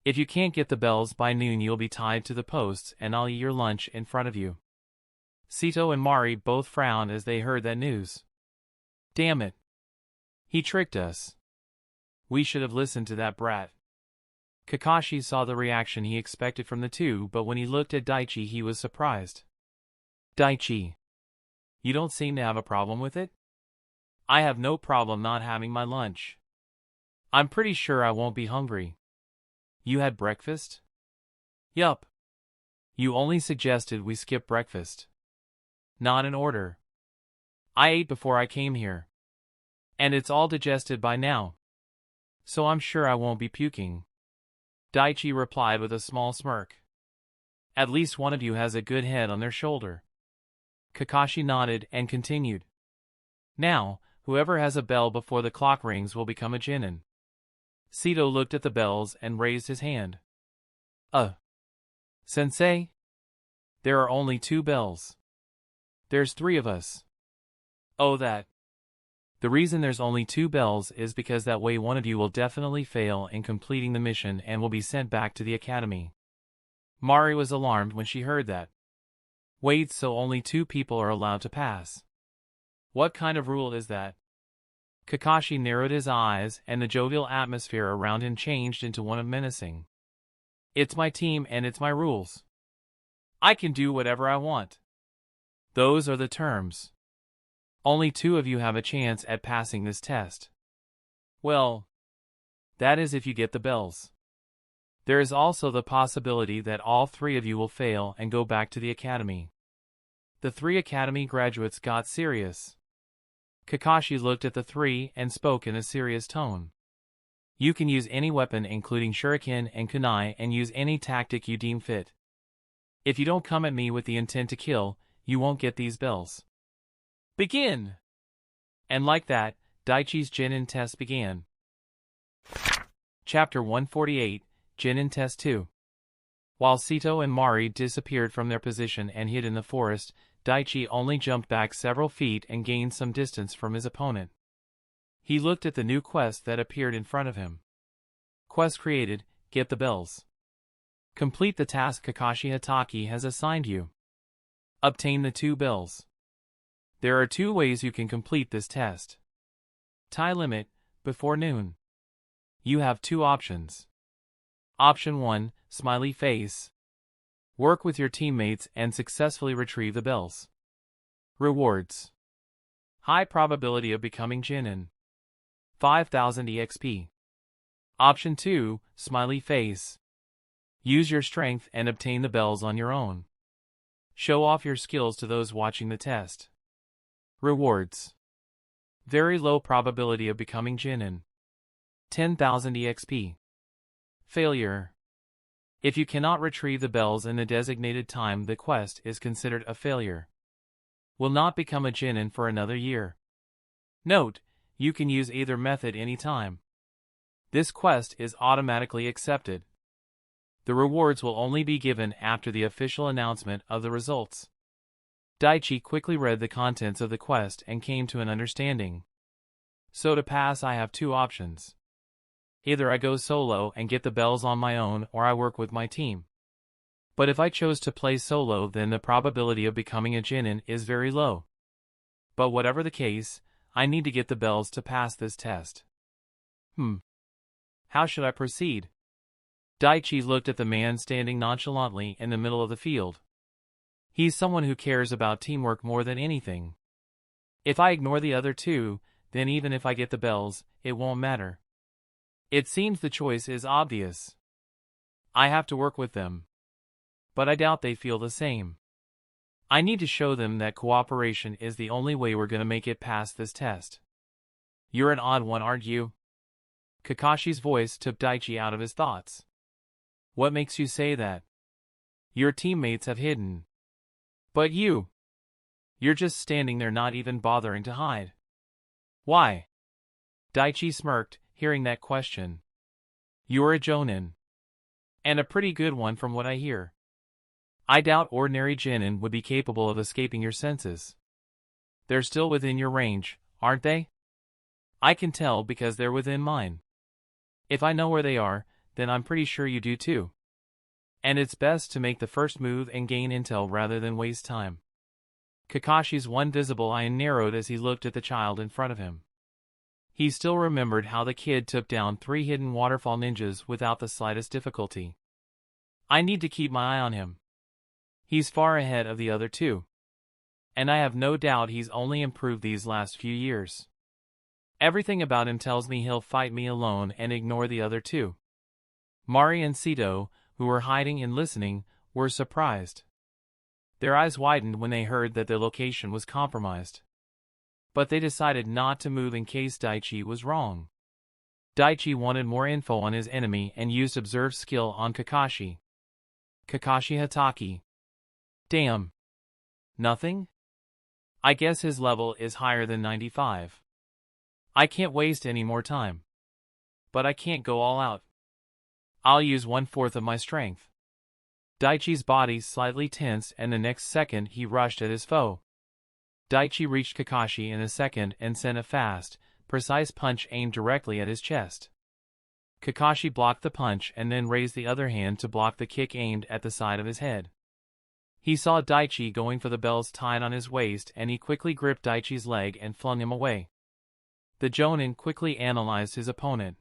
S1: If you can't get the bells by noon you'll be tied to the posts and I'll eat your lunch in front of you. Sito and Mari both frowned as they heard that news. Damn it. He tricked us. We should have listened to that brat. Kakashi saw the reaction he expected from the two, but when he looked at Daichi he was surprised. Daichi. You don't seem to have a problem with it? I have no problem not having my lunch. I'm pretty sure I won't be hungry. You had breakfast? Yup. You only suggested we skip breakfast. Not in order. I ate before I came here. And it's all digested by now. So I'm sure I won't be puking. Daichi replied with a small smirk. At least one of you has a good head on their shoulder. Kakashi nodded and continued. Now, whoever has a bell before the clock rings will become a genin. Sito looked at the bells and raised his hand. Sensei? There are only 2 bells. There's 3 of us. Oh, that. The reason there's only 2 bells is because that way one of you will definitely fail in completing the mission and will be sent back to the academy. Mari was alarmed when she heard that. Wait, so only 2 people are allowed to pass? What kind of rule is that? Kakashi narrowed his eyes and the jovial atmosphere around him changed into one of menacing. It's my team and it's my rules. I can do whatever I want. Those are the terms. Only 2 of you have a chance at passing this test. Well, that is if you get the bells. There is also the possibility that all 3 of you will fail and go back to the academy. The 3 academy graduates got serious. Kakashi looked at the 3 and spoke in a serious tone. You can use any weapon including shuriken and kunai and use any tactic you deem fit. If you don't come at me with the intent to kill, you won't get these bells. Begin! And like that, Daichi's Genin test began. Chapter 148, Genin Test 2. While Sito and Mari disappeared from their position and hid in the forest, Daichi only jumped back several feet and gained some distance from his opponent. He looked at the new quest that appeared in front of him. Quest created, get the bells. Complete the task Kakashi Hatake has assigned you. Obtain the 2 bells. There are 2 ways you can complete this test. Time limit, before noon. You have 2 options. Option 1, smiley face. Work with your teammates and successfully retrieve the bells. Rewards. High probability of becoming genin. 5,000 EXP. Option 2, smiley face. Use your strength and obtain the bells on your own. Show off your skills to those watching the test. Rewards. Very low probability of becoming genin. 10,000 EXP. Failure. If you cannot retrieve the bells in the designated time, the quest is considered a failure. Will not become a genin for another year. Note, you can use either method anytime. This quest is automatically accepted. The rewards will only be given after the official announcement of the results. Daichi quickly read the contents of the quest and came to an understanding. So to pass, I have two options. Either I go solo and get the bells on my own, or I work with my team. But if I chose to play solo, then the probability of becoming a genin is very low. But whatever the case, I need to get the bells to pass this test. How should I proceed? Daichi looked at the man standing nonchalantly in the middle of the field. He's someone who cares about teamwork more than anything. If I ignore the other two, then even if I get the bells, it won't matter. It seems the choice is obvious. I have to work with them. But I doubt they feel the same. I need to show them that cooperation is the only way we're gonna make it past this test. You're an odd one, aren't you? Kakashi's voice took Daichi out of his thoughts. What makes you say that? Your teammates have hidden. But you're just standing there, not even bothering to hide. Why? Daichi smirked, hearing that question. You're a jonin. And a pretty good one from what I hear. I doubt ordinary genin would be capable of escaping your senses. They're still within your range, aren't they? I can tell because they're within mine. If I know where they are, then I'm pretty sure you do too. And it's best to make the first move and gain intel rather than waste time. Kakashi's one visible eye narrowed as he looked at the child in front of him. He still remembered how the kid took down 3 hidden waterfall ninjas without the slightest difficulty. I need to keep my eye on him. He's far ahead of the other two. And I have no doubt he's only improved these last few years. Everything about him tells me he'll fight me alone and ignore the other two. Mari and Sito, who were hiding and listening, were surprised. Their eyes widened when they heard that their location was compromised. But they decided not to move in case Daichi was wrong. Daichi wanted more info on his enemy and used observe skill on Kakashi. Kakashi Hatake. Damn. Nothing? I guess his level is higher than 95. I can't waste any more time. But I can't go all out. I'll use 1/4 of my strength. Daichi's body slightly tensed, and the next second he rushed at his foe. Daichi reached Kakashi in a second and sent a fast, precise punch aimed directly at his chest. Kakashi blocked the punch and then raised the other hand to block the kick aimed at the side of his head. He saw Daichi going for the bells tied on his waist, and he quickly gripped Daichi's leg and flung him away. The Jonin quickly analyzed his opponent.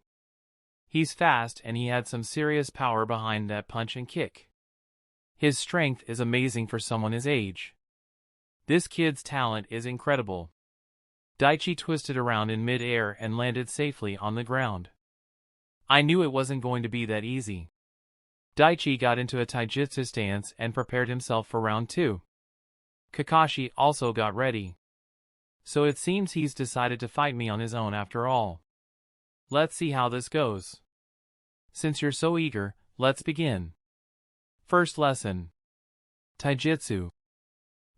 S1: He's fast and he had some serious power behind that punch and kick. His strength is amazing for someone his age. This kid's talent is incredible. Daichi twisted around in mid-air and landed safely on the ground. I knew it wasn't going to be that easy. Daichi got into a taijutsu stance and prepared himself for round 2. Kakashi also got ready. So it seems he's decided to fight me on his own after all. Let's see how this goes. Since you're so eager, let's begin. First lesson. Taijutsu.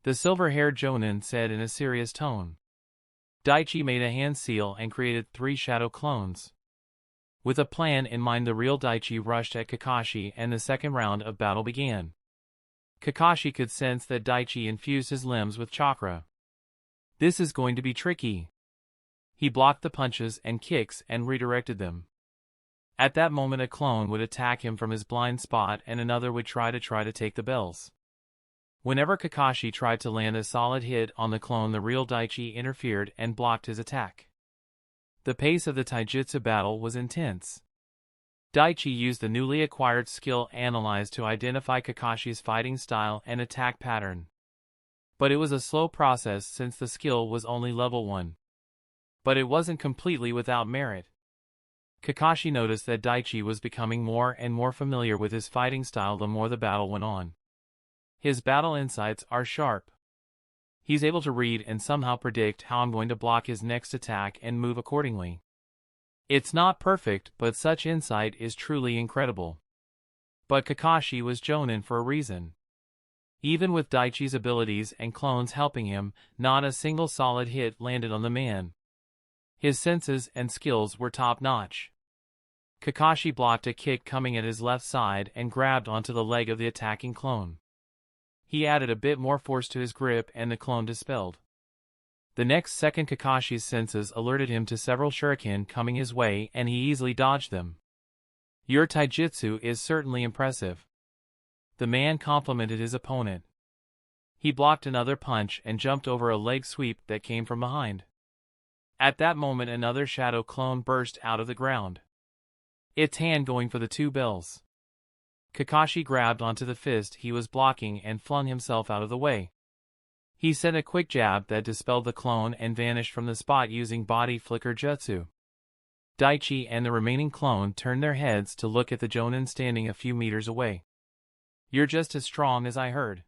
S1: The silver-haired Jonin said in a serious tone. Daichi made a hand seal and created 3 shadow clones. With a plan in mind, the real Daichi rushed at Kakashi and the second round of battle began. Kakashi could sense that Daichi infused his limbs with chakra. This is going to be tricky. He blocked the punches and kicks and redirected them. At that moment, a clone would attack him from his blind spot and another would try to take the bells. Whenever Kakashi tried to land a solid hit on the clone, the real Daichi interfered and blocked his attack. The pace of the taijutsu battle was intense. Daichi used the newly acquired skill Analyze to identify Kakashi's fighting style and attack pattern. But it was a slow process since the skill was only level 1. But it wasn't completely without merit. Kakashi noticed that Daichi was becoming more and more familiar with his fighting style the more the battle went on. His battle insights are sharp. He's able to read and somehow predict how I'm going to block his next attack and move accordingly. It's not perfect, but such insight is truly incredible. But Kakashi was Jonin for a reason. Even with Daichi's abilities and clones helping him, not a single solid hit landed on the man. His senses and skills were top-notch. Kakashi blocked a kick coming at his left side and grabbed onto the leg of the attacking clone. He added a bit more force to his grip and the clone dispelled. The next second Kakashi's senses alerted him to several shuriken coming his way and he easily dodged them. "Your taijutsu is certainly impressive." The man complimented his opponent. He blocked another punch and jumped over a leg sweep that came from behind. At that moment another shadow clone burst out of the ground, its hand going for the two bells. Kakashi grabbed onto the fist he was blocking and flung himself out of the way. He sent a quick jab that dispelled the clone and vanished from the spot using body flicker jutsu. Daichi and the remaining clone turned their heads to look at the Jonin standing a few meters away. "You're just as strong as I heard.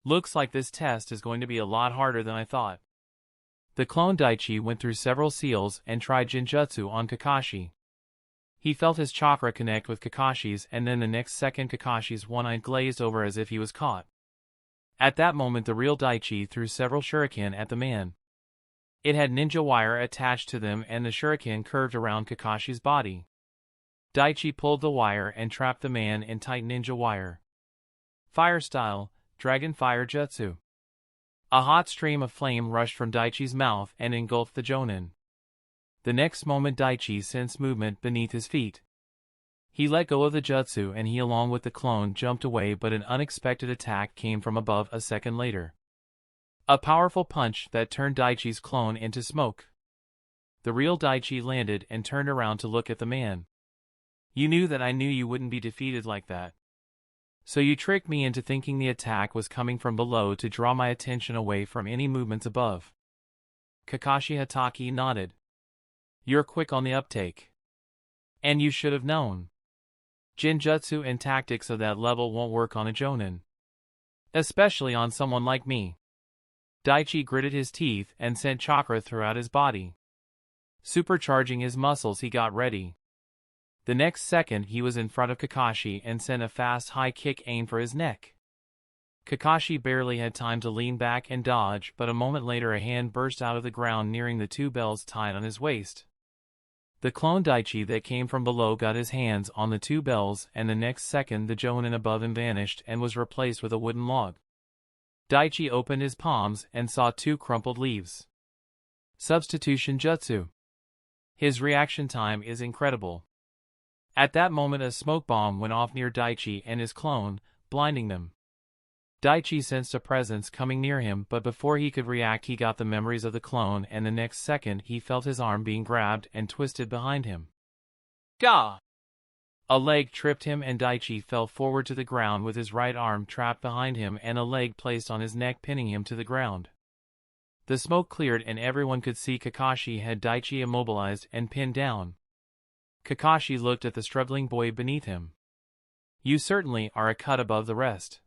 S1: Looks like this test is going to be a lot harder than I thought." The clone Daichi went through several seals and tried Jinjutsu on Kakashi. He felt his chakra connect with Kakashi's and then the next second Kakashi's one eye glazed over as if he was caught. At that moment the real Daichi threw several shuriken at the man. It had ninja wire attached to them and the shuriken curved around Kakashi's body. Daichi pulled the wire and trapped the man in tight ninja wire. Fire style, Dragon Fire Jutsu. A hot stream of flame rushed from Daichi's mouth and engulfed the Jonin. The next moment Daichi sensed movement beneath his feet. He let go of the jutsu and he along with the clone jumped away, but an unexpected attack came from above a second later. A powerful punch that turned Daichi's clone into smoke. The real Daichi landed and turned around to look at the man. "You knew that I knew you wouldn't be defeated like that. So you tricked me into thinking the attack was coming from below to draw my attention away from any movements above." Kakashi Hatake nodded. "You're quick on the uptake. And you should have known. Jinjutsu and tactics of that level won't work on a Jonin. Especially on someone like me." Daichi gritted his teeth and sent chakra throughout his body. Supercharging his muscles he got ready. The next second he was in front of Kakashi and sent a fast high kick aimed for his neck. Kakashi barely had time to lean back and dodge, but a moment later a hand burst out of the ground nearing the two bells tied on his waist. The clone Daichi that came from below got his hands on the two bells and the next second the Jonin above him vanished and was replaced with a wooden log. Daichi opened his palms and saw two crumpled leaves. Substitution Jutsu. His reaction time is incredible. At that moment a smoke bomb went off near Daichi and his clone, blinding them. Daichi sensed a presence coming near him, but before he could react he got the memories of the clone and the next second he felt his arm being grabbed and twisted behind him. Gah! A leg tripped him and Daichi fell forward to the ground with his right arm trapped behind him and a leg placed on his neck pinning him to the ground. The smoke cleared and everyone could see Kakashi had Daichi immobilized and pinned down. Kakashi looked at the struggling boy beneath him. "You certainly are a cut above the rest.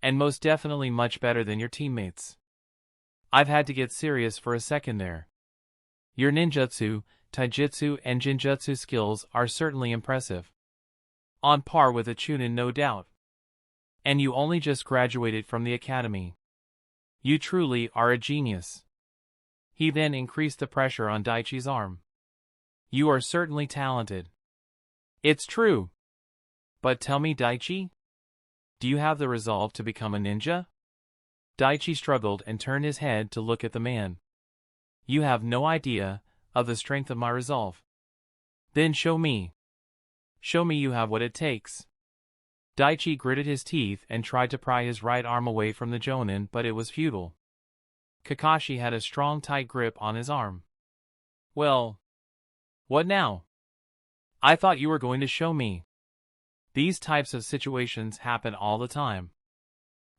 S1: And most definitely much better than your teammates. I've had to get serious for a second there. Your ninjutsu, taijutsu and jinjutsu skills are certainly impressive. On par with a Chunin no doubt. And you only just graduated from the academy. You truly are a genius." He then increased the pressure on Daichi's arm. "You are certainly talented. It's true. But tell me, Daichi, do you have the resolve to become a ninja?" Daichi struggled and turned his head to look at the man. "You have no idea of the strength of my resolve. Then show me. Show me you have what it takes." Daichi gritted his teeth and tried to pry his right arm away from the Jonin, but it was futile. Kakashi had a strong tight grip on his arm. "Well, what now? I thought you were going to show me." These types of situations happen all the time.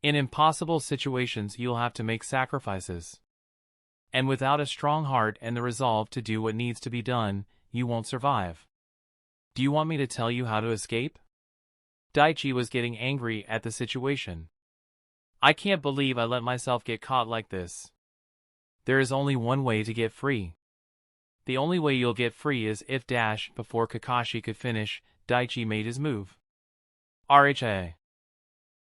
S1: In impossible situations you'll have to make sacrifices. And without a strong heart and the resolve to do what needs to be done, you won't survive. Do you want me to tell you how to escape? Daichi was getting angry at the situation. "I can't believe I let myself get caught like this. There is only one way to get free. The only way you'll get free is if dash." Before Kakashi could finish, Daichi made his move. RHA.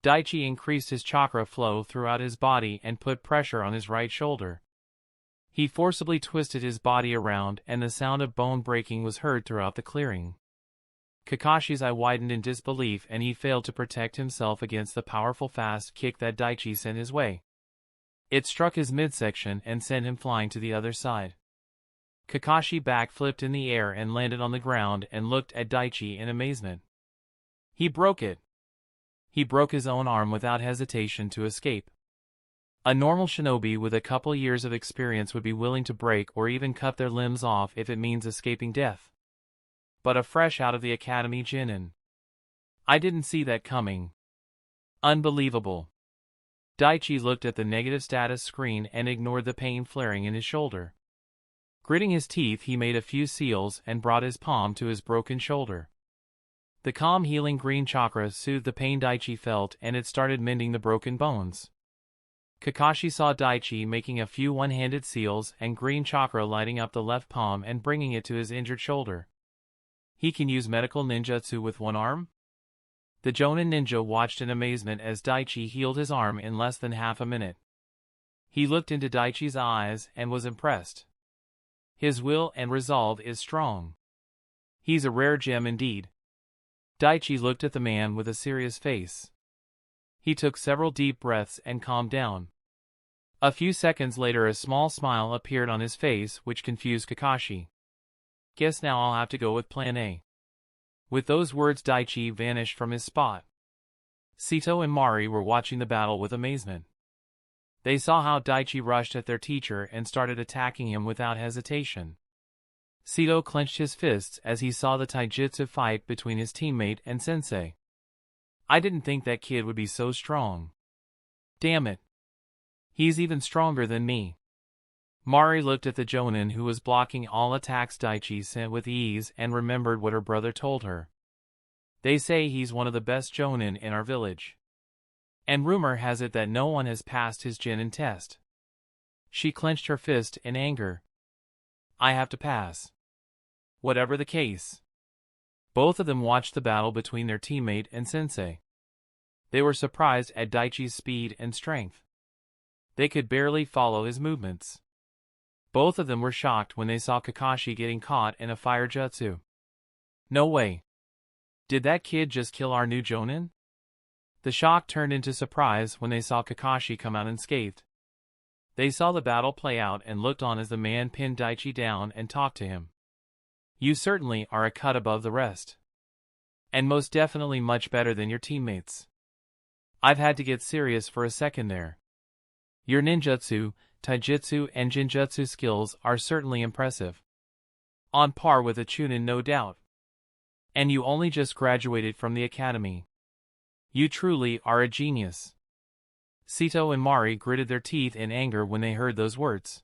S1: Daichi increased his chakra flow throughout his body and put pressure on his right shoulder. He forcibly twisted his body around and the sound of bone breaking was heard throughout the clearing. Kakashi's eye widened in disbelief and he failed to protect himself against the powerful fast kick that Daichi sent his way. It struck his midsection and sent him flying to the other side. Kakashi backflipped in the air and landed on the ground and looked at Daichi in amazement. He broke it. He broke his own arm without hesitation to escape. A normal shinobi with a couple years of experience would be willing to break or even cut their limbs off if it means escaping death. But a fresh out of the academy Jinin. I didn't see that coming. Unbelievable. Daichi looked at the negative status screen and ignored the pain flaring in his shoulder. Gritting his teeth, he made a few seals and brought his palm to his broken shoulder. The calm healing green chakra soothed the pain Daichi felt and it started mending the broken bones. Kakashi saw Daichi making a few one-handed seals and green chakra lighting up the left palm and bringing it to his injured shoulder. He can use medical ninjutsu with one arm? The Jonin ninja watched in amazement as Daichi healed his arm in less than half a minute. He looked into Daichi's eyes and was impressed. His will and resolve is strong. He's a rare gem indeed. Daichi looked at the man with a serious face. He took several deep breaths and calmed down. A few seconds later a small smile appeared on his face which confused Kakashi. Guess now I'll have to go with plan A. With those words Daichi vanished from his spot. Sito and Mari were watching the battle with amazement. They saw how Daichi rushed at their teacher and started attacking him without hesitation. Sito clenched his fists as he saw the taijutsu fight between his teammate and sensei. I didn't think that kid would be so strong. Damn it. He's even stronger than me. Mari looked at the Jonin who was blocking all attacks Daichi sent with ease and remembered what her brother told her. They say he's one of the best Jonin in our village. And rumor has it that no one has passed his Jinin test. She clenched her fist in anger. I have to pass. Whatever the case. Both of them watched the battle between their teammate and sensei. They were surprised at Daichi's speed and strength. They could barely follow his movements. Both of them were shocked when they saw Kakashi getting caught in a fire jutsu. No way. Did that kid just kill our new Jonin? The shock turned into surprise when they saw Kakashi come out unscathed. They saw the battle play out and looked on as the man pinned Daichi down and talked to him. You certainly are a cut above the rest. And most definitely much better than your teammates. I've had to get serious for a second there. Your ninjutsu, taijutsu and jinjutsu skills are certainly impressive. On par with a Chunin, no doubt. And you only just graduated from the academy. You truly are a genius. Sito and Mari gritted their teeth in anger when they heard those words.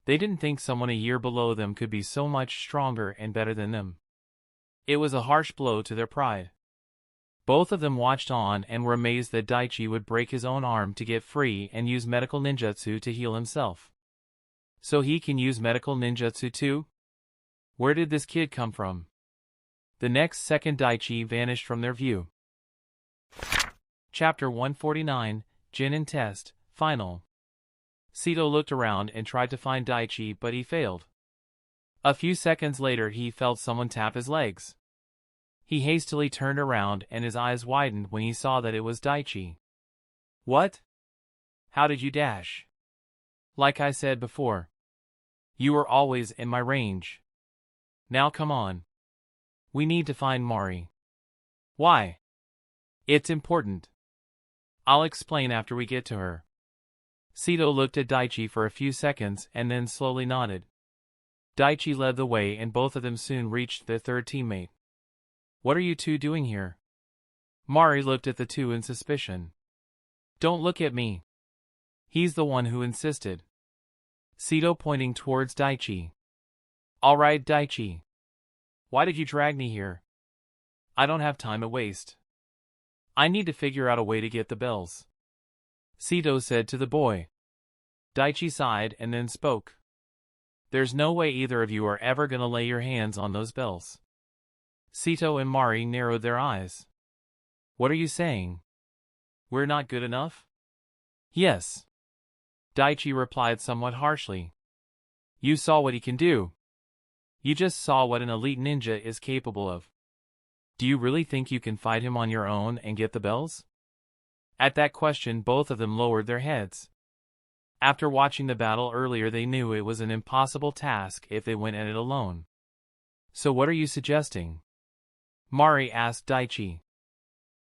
S1: They didn't think someone a year below them could be so much stronger and better than them. It was a harsh blow to their pride. Both of them watched on and were amazed that Daichi would break his own arm to get free and use medical ninjutsu to heal himself. So he can use medical ninjutsu too? Where did this kid come from? The next second Daichi vanished from their view. Chapter 149, Jinin Test, Final. Sito looked around and tried to find Daichi but he failed. A few seconds later he felt someone tap his legs. He hastily turned around and his eyes widened when he saw that it was Daichi. What? How did you dash? Like I said before. You were always in my range. Now come on. We need to find Mari. Why? It's important. I'll explain after we get to her. Sito looked at Daichi for a few seconds and then slowly nodded. Daichi led the way and both of them soon reached their third teammate. What are you two doing here? Mari looked at the two in suspicion. Don't look at me. He's the one who insisted. Sito pointing towards Daichi. All right, Daichi. Why did you drag me here? I don't have time to waste. I need to figure out a way to get the bells. Sito said to the boy. Daichi sighed and then spoke. There's no way either of you are ever gonna lay your hands on those bells. Sito and Mari narrowed their eyes. What are you saying? We're not good enough? Yes. Daichi replied somewhat harshly. You saw what he can do. You just saw what an elite ninja is capable of. Do you really think you can fight him on your own and get the bells? At that question, both of them lowered their heads. After watching the battle earlier, they knew it was an impossible task if they went at it alone. So what are you suggesting? Mari asked Daichi.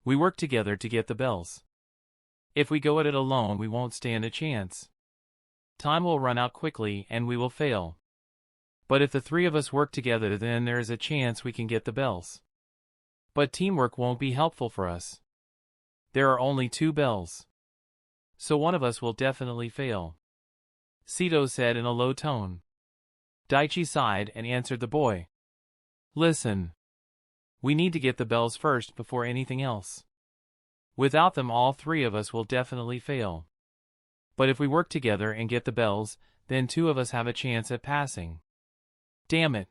S1: We work together to get the bells. If we go at it alone, we won't stand a chance. Time will run out quickly and we will fail. But if the three of us work together, then there is a chance we can get the bells. But teamwork won't be helpful for us. There are only 2 bells. So one of us will definitely fail. Sito said in a low tone. Daichi sighed and answered the boy. Listen. We need to get the bells first before anything else. Without them, all 3 of us will definitely fail. But if we work together and get the bells, then 2 of us have a chance at passing. Damn it.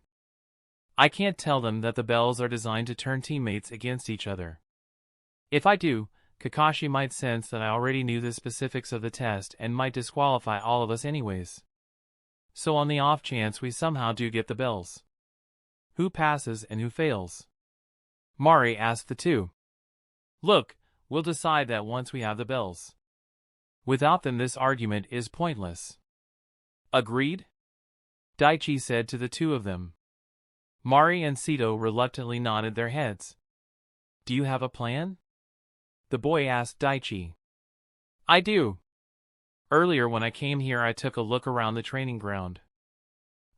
S1: I can't tell them that the bells are designed to turn teammates against each other. If I do, Kakashi might sense that I already knew the specifics of the test and might disqualify all of us anyways. So on the off chance we somehow do get the bells, who passes and who fails? Mari asked the 2. Look, we'll decide that once we have the bells. Without them, this argument is pointless. Agreed? Daichi said to the 2 of them. Mari and Sito reluctantly nodded their heads. Do you have a plan? The boy asked Daichi. I do. Earlier when I came here, I took a look around the training ground.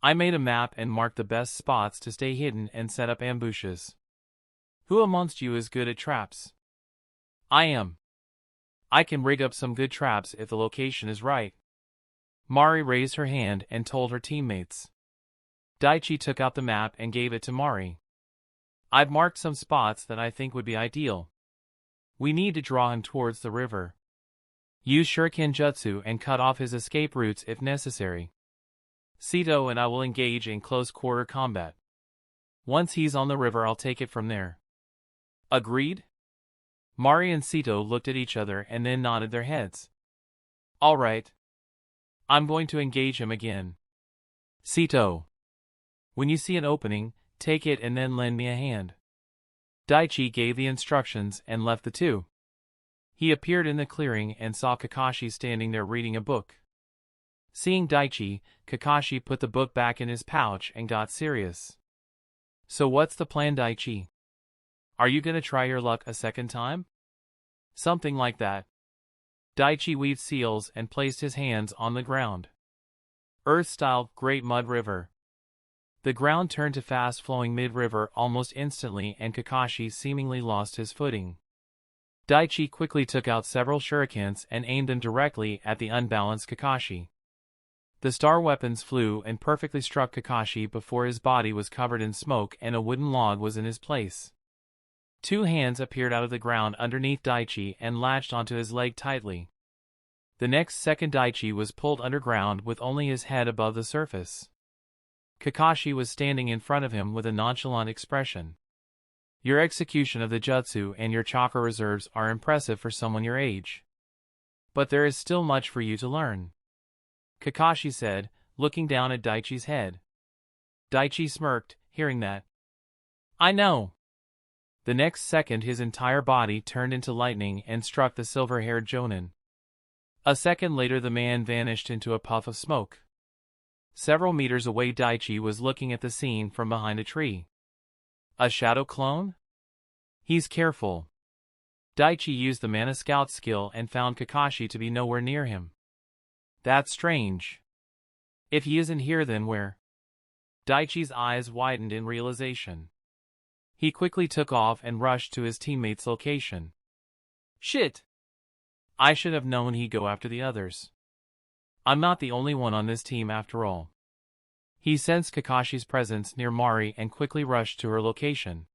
S1: I made a map and marked the best spots to stay hidden and set up ambushes. Who amongst you is good at traps? I am. I can rig up some good traps if the location is right. Mari raised her hand and told her teammates. Daichi took out the map and gave it to Mari. I've marked some spots that I think would be ideal. We need to draw him towards the river. Use shuriken jutsu and cut off his escape routes if necessary. Sito and I will engage in close-quarter combat. Once he's on the river, I'll take it from there. Agreed? Mari and Sito looked at each other and then nodded their heads. All right. I'm going to engage him again. Sito. When you see an opening, take it and then lend me a hand. Daichi gave the instructions and left the 2. He appeared in the clearing and saw Kakashi standing there reading a book. Seeing Daichi, Kakashi put the book back in his pouch and got serious. So what's the plan, Daichi? Are you gonna try your luck a second time? Something like that. Daichi weaved seals and placed his hands on the ground. Earth-style Great Mud River. The ground turned to fast-flowing mid-river almost instantly and Kakashi seemingly lost his footing. Daichi quickly took out several shurikens and aimed them directly at the unbalanced Kakashi. The star weapons flew and perfectly struck Kakashi before his body was covered in smoke and a wooden log was in his place. 2 hands appeared out of the ground underneath Daichi and latched onto his leg tightly. The next second, Daichi was pulled underground with only his head above the surface. Kakashi was standing in front of him with a nonchalant expression. Your execution of the jutsu and your chakra reserves are impressive for someone your age. But there is still much for you to learn, Kakashi said, looking down at Daichi's head. Daichi smirked, hearing that. I know. The next second his entire body turned into lightning and struck the silver-haired jonin. A second later the man vanished into a puff of smoke. Several meters away, Daichi was looking at the scene from behind a tree. A shadow clone? He's careful. Daichi used the Mana Scout skill and found Kakashi to be nowhere near him. That's strange. If he isn't here, then where? Daichi's eyes widened in realization. He quickly took off and rushed to his teammate's location. Shit! I should have known he'd go after the others. I'm not the only one on this team after all. He sensed Kakashi's presence near Mari and quickly rushed to her location.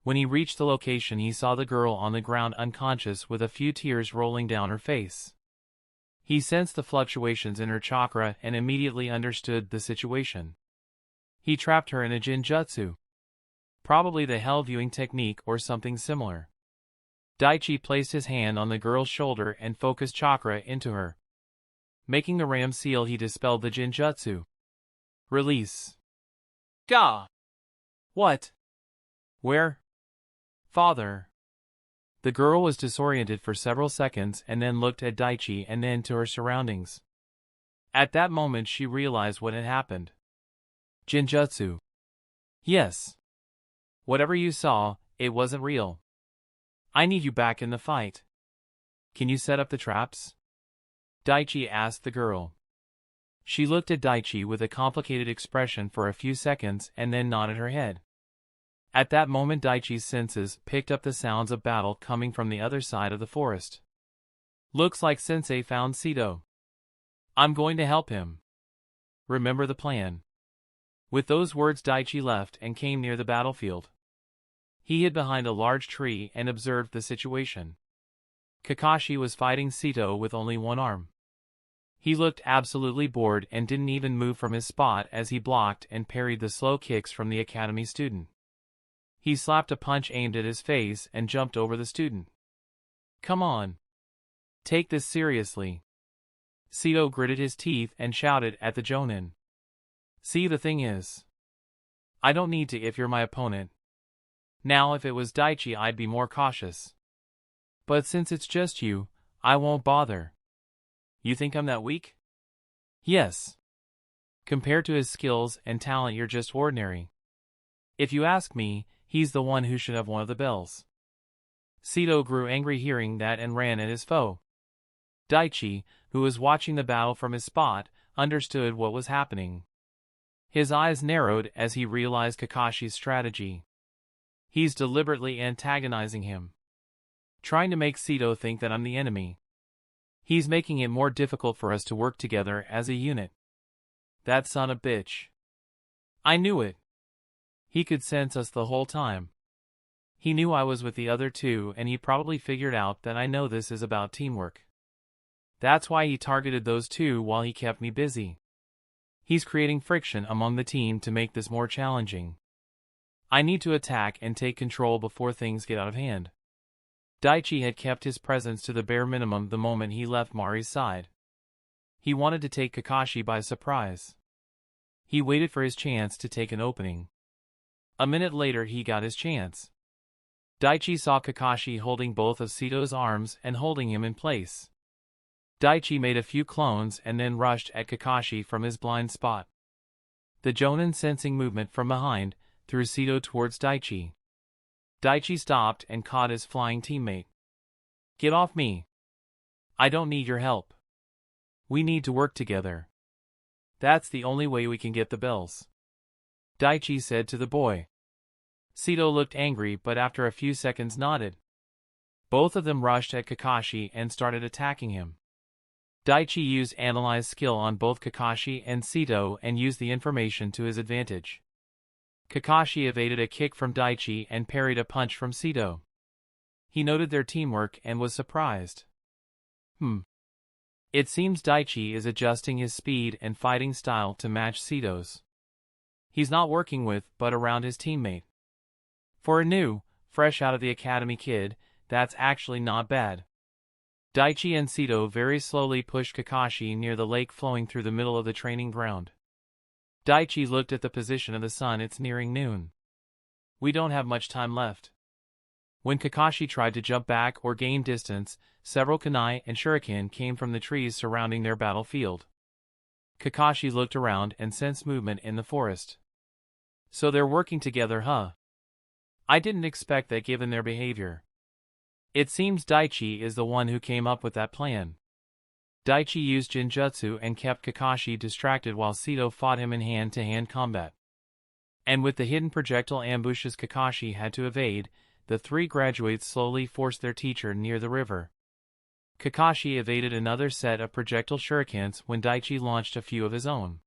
S1: When he reached the location, he saw the girl on the ground unconscious with a few tears rolling down her face. He sensed the fluctuations in her chakra and immediately understood the situation. He trapped her in a jinjutsu. Probably the hell viewing technique or something similar. Daichi placed his hand on the girl's shoulder and focused chakra into her. Making the ram seal, he dispelled the jinjutsu. Release. Gah! What? Where? Father. The girl was disoriented for several seconds and then looked at Daichi and then to her surroundings. At that moment she realized what had happened. Jinjutsu. Yes. Whatever you saw, it wasn't real. I need you back in the fight. Can you set up the traps? Daichi asked the girl. She looked at Daichi with a complicated expression for a few seconds and then nodded her head. At that moment Daichi's senses picked up the sounds of battle coming from the other side of the forest. Looks like Sensei found Sito. I'm going to help him. Remember the plan. With those words Daichi left and came near the battlefield. He hid behind a large tree and observed the situation. Kakashi was fighting Sito with only one arm. He looked absolutely bored and didn't even move from his spot as he blocked and parried the slow kicks from the academy student. He slapped a punch aimed at his face and jumped over the student. Come on. Take this seriously. Sito gritted his teeth and shouted at the Jonin. See, the thing is, I don't need to if you're my opponent. Now if it was Daichi I'd be more cautious. But since it's just you, I won't bother. You think I'm that weak? Yes. Compared to his skills and talent you're just ordinary. If you ask me, he's the one who should have one of the bells. Sito grew angry hearing that and ran at his foe. Daichi, who was watching the battle from his spot, understood what was happening. His eyes narrowed as he realized Kakashi's strategy. He's deliberately antagonizing him. Trying to make Sito think that I'm the enemy. He's making it more difficult for us to work together as a unit. That son of bitch. I knew it. He could sense us the whole time. He knew I was with the other two and he probably figured out that I know this is about teamwork. That's why he targeted those two while he kept me busy. He's creating friction among the team to make this more challenging. I need to attack and take control before things get out of hand. Daichi had kept his presence to the bare minimum the moment he left Mari's side. He wanted to take Kakashi by surprise. He waited for his chance to take an opening. A minute later he got his chance. Daichi saw Kakashi holding both of Sito's arms and holding him in place. Daichi made a few clones and then rushed at Kakashi from his blind spot. The Jonin, sensing movement from behind, threw Sito towards Daichi. Daichi stopped and caught his flying teammate. Get off me. I don't need your help. We need to work together. That's the only way we can get the bells. Daichi said to the boy. Sito looked angry but after a few seconds nodded. Both of them rushed at Kakashi and started attacking him. Daichi used Analyze skill on both Kakashi and Sito and used the information to his advantage. Kakashi evaded a kick from Daichi and parried a punch from Sito. He noted their teamwork and was surprised. It seems Daichi is adjusting his speed and fighting style to match Sito's. He's not working with but around his teammate. For a new, fresh out of the academy kid, that's actually not bad. Daichi and Sito very slowly pushed Kakashi near the lake flowing through the middle of the training ground. Daichi looked at the position of the sun. It's nearing noon. We don't have much time left. When Kakashi tried to jump back or gain distance, several kunai and shuriken came from the trees surrounding their battlefield. Kakashi looked around and sensed movement in the forest. So they're working together, huh? I didn't expect that given their behavior. It seems Daichi is the one who came up with that plan. Daichi used Jinjutsu and kept Kakashi distracted while Sito fought him in hand-to-hand combat. And with the hidden projectile ambushes Kakashi had to evade, the three graduates slowly forced their teacher near the river. Kakashi evaded another set of projectile shurikens when Daichi launched a few of his own.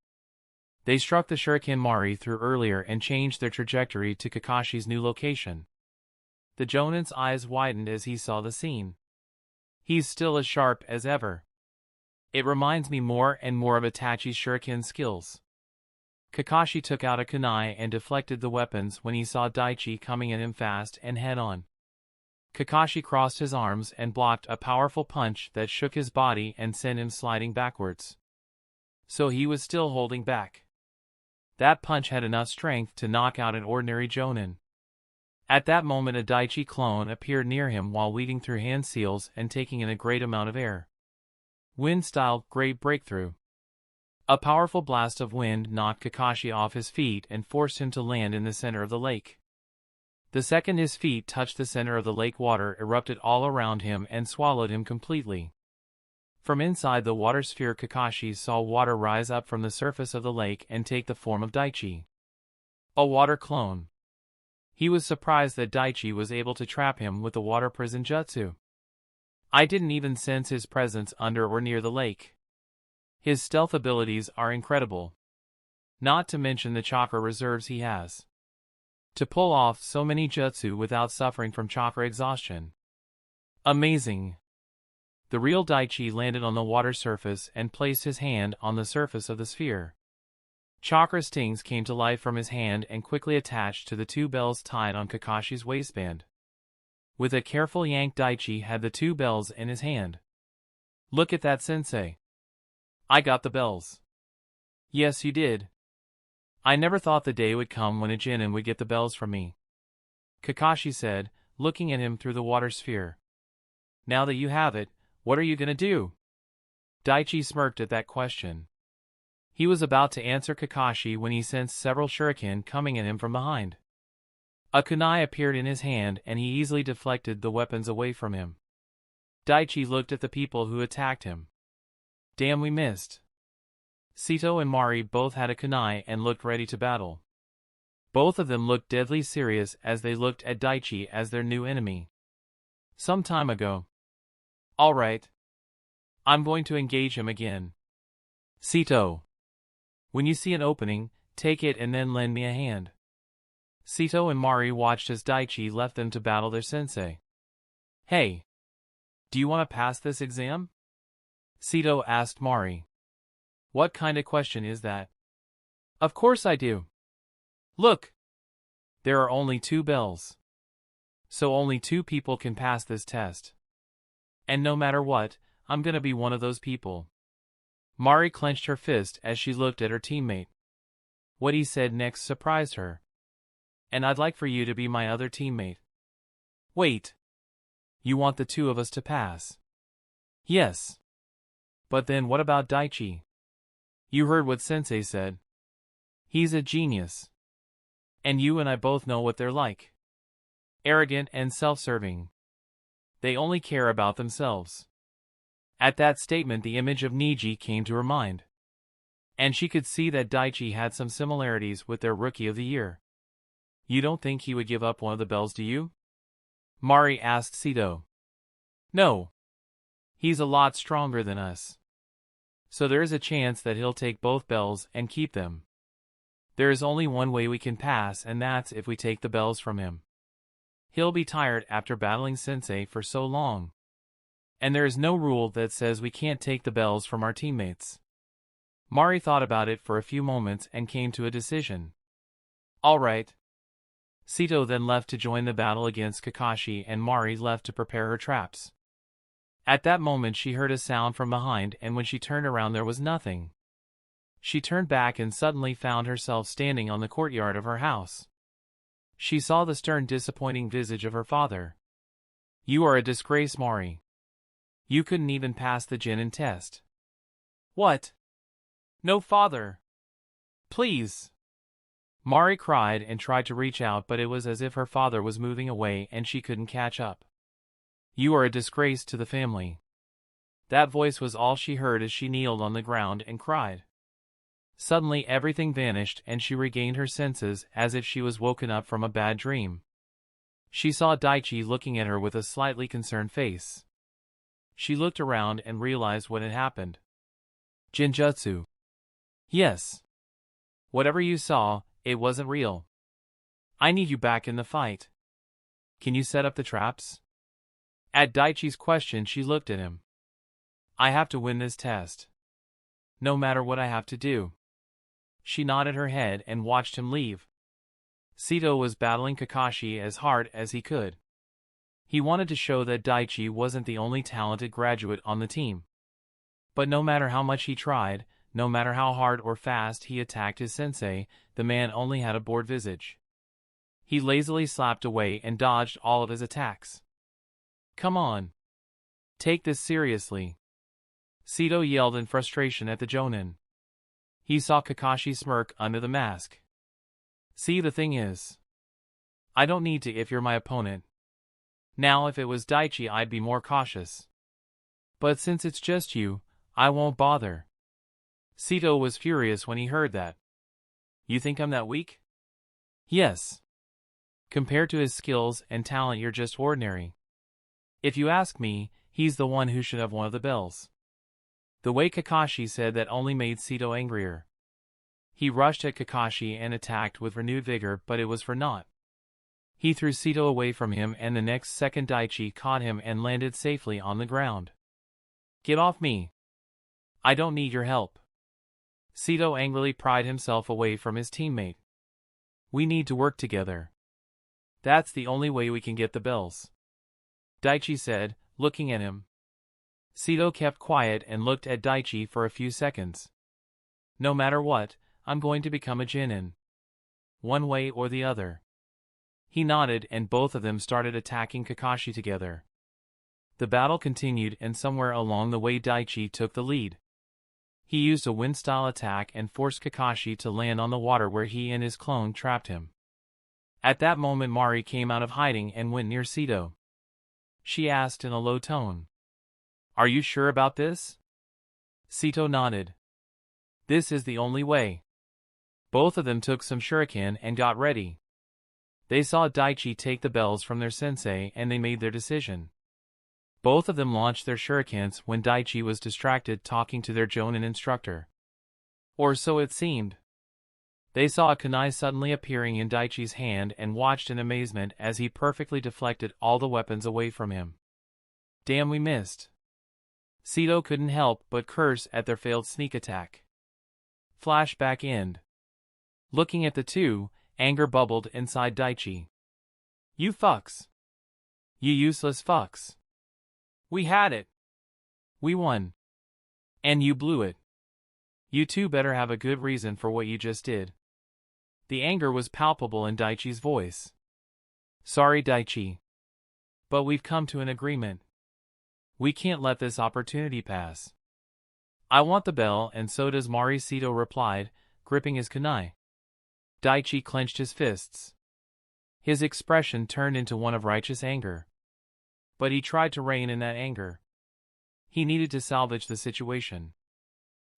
S1: They struck the shuriken Mari threw earlier and changed their trajectory to Kakashi's new location. The Jonin's eyes widened as he saw the scene. He's still as sharp as ever. It reminds me more and more of Itachi's shuriken skills. Kakashi took out a kunai and deflected the weapons when he saw Daichi coming at him fast and head-on. Kakashi crossed his arms and blocked a powerful punch that shook his body and sent him sliding backwards. So he was still holding back. That punch had enough strength to knock out an ordinary Jonin. At that moment a Daichi clone appeared near him while weeding through hand seals and taking in a great amount of air. Wind-style great breakthrough. A powerful blast of wind knocked Kakashi off his feet and forced him to land in the center of the lake. The second his feet touched the center of the lake, water erupted all around him and swallowed him completely. From inside the water sphere, Kakashi saw water rise up from the surface of the lake and take the form of Daichi. A water clone. He was surprised that Daichi was able to trap him with the water prison jutsu. I didn't even sense his presence under or near the lake. His stealth abilities are incredible. Not to mention the chakra reserves he has. To pull off so many jutsu without suffering from chakra exhaustion. Amazing. The real Daichi landed on the water surface and placed his hand on the surface of the sphere. Chakra stings came to life from his hand and quickly attached to the two bells tied on Kakashi's waistband. With a careful yank, Daichi had the two bells in his hand. Look at that, sensei. I got the bells. Yes, you did. I never thought the day would come when a genin would get the bells from me, Kakashi said, looking at him through the water sphere. Now that you have it, what are you gonna do? Daichi smirked at that question. He was about to answer Kakashi when he sensed several shuriken coming at him from behind. A kunai appeared in his hand and he easily deflected the weapons away from him. Daichi looked at the people who attacked him. Damn, we missed. Sito and Mari both had a kunai and looked ready to battle. Both of them looked deadly serious as they looked at Daichi as their new enemy. Some time ago. Alright. I'm going to engage him again. Sito. When you see an opening, take it and then lend me a hand. Sito and Mari watched as Daichi left them to battle their sensei. Hey. Do you want to pass this exam? Sito asked Mari. What kind of question is that? Of course I do. Look. There are only two bells. So only two people can pass this test. And no matter what, I'm gonna be one of those people. Mari clenched her fist as she looked at her teammate. What he said next surprised her. And I'd like for you to be my other teammate. Wait. You want the two of us to pass? Yes. But then what about Daichi? You heard what Sensei said. He's a genius. And you and I both know what they're like. Arrogant and self-serving. They only care about themselves. At that statement the image of Niji came to her mind. And she could see that Daichi had some similarities with their Rookie of the Year. You don't think he would give up one of the bells, do you? Mari asked Sito. No. He's a lot stronger than us. So there is a chance that he'll take both bells and keep them. There is only one way we can pass, and that's if we take the bells from him. He'll be tired after battling Sensei for so long. And there is no rule that says we can't take the bells from our teammates. Mari thought about it for a few moments and came to a decision. All right. Sito then left to join the battle against Kakashi and Mari left to prepare her traps. At that moment she heard a sound from behind and when she turned around there was nothing. She turned back and suddenly found herself standing on the courtyard of her house. She saw the stern, disappointing visage of her father. You are a disgrace, Mari. You couldn't even pass the Genin test. What? No, father. Please. Mari cried and tried to reach out, but it was as if her father was moving away and she couldn't catch up. You are a disgrace to the family. That voice was all she heard as she kneeled on the ground and cried. Suddenly everything vanished and she regained her senses as if she was woken up from a bad dream. She saw Daichi looking at her with a slightly concerned face. She looked around and realized what had happened. Genjutsu. Yes. Whatever you saw, it wasn't real. I need you back in the fight. Can you set up the traps? At Daichi's question she looked at him. I have to win this test. No matter what I have to do. She nodded her head and watched him leave. Sito was battling Kakashi as hard as he could. He wanted to show that Daichi wasn't the only talented graduate on the team. But no matter how much he tried, no matter how hard or fast he attacked his sensei, the man only had a bored visage. He lazily slapped away and dodged all of his attacks. Come on. Take this seriously. Sito yelled in frustration at the Jonin. He saw Kakashi smirk under the mask. See, the thing is, I don't need to if you're my opponent. Now if it was Daichi I'd be more cautious. But since it's just you, I won't bother. Sito was furious when he heard that. You think I'm that weak? Yes. Compared to his skills and talent you're just ordinary. If you ask me, he's the one who should have one of the bells. The way Kakashi said that only made Sito angrier. He rushed at Kakashi and attacked with renewed vigor, but it was for naught. He threw Sito away from him, and the next second Daichi caught him and landed safely on the ground. Get off me. I don't need your help. Sito angrily pried himself away from his teammate. We need to work together. That's the only way we can get the bells. Daichi said, looking at him. Sito kept quiet and looked at Daichi for a few seconds. No matter what, I'm going to become a Genin. One way or the other. He nodded and both of them started attacking Kakashi together. The battle continued, and somewhere along the way Daichi took the lead. He used a wind-style attack and forced Kakashi to land on the water where he and his clone trapped him. At that moment Mari came out of hiding and went near Sito. She asked in a low tone. Are you sure about this? Sito nodded. This is the only way. Both of them took some shuriken and got ready. They saw Daichi take the bells from their sensei and they made their decision. Both of them launched their shurikens when Daichi was distracted talking to their Jonin instructor. Or so it seemed. They saw a kunai suddenly appearing in Daichi's hand and watched in amazement as he perfectly deflected all the weapons away from him. Damn, we missed. Sito couldn't help but curse at their failed sneak attack. Flashback end. Looking at the two, anger bubbled inside Daichi. You fucks. You useless fucks. We had it. We won. And you blew it. You two better have a good reason for what you just did. The anger was palpable in Daichi's voice. Sorry, Daichi. But we've come to an agreement. We can't let this opportunity pass. I want the bell, and so does Mari, Sito replied, gripping his kunai. Daichi clenched his fists. His expression turned into one of righteous anger. But he tried to rein in that anger. He needed to salvage the situation.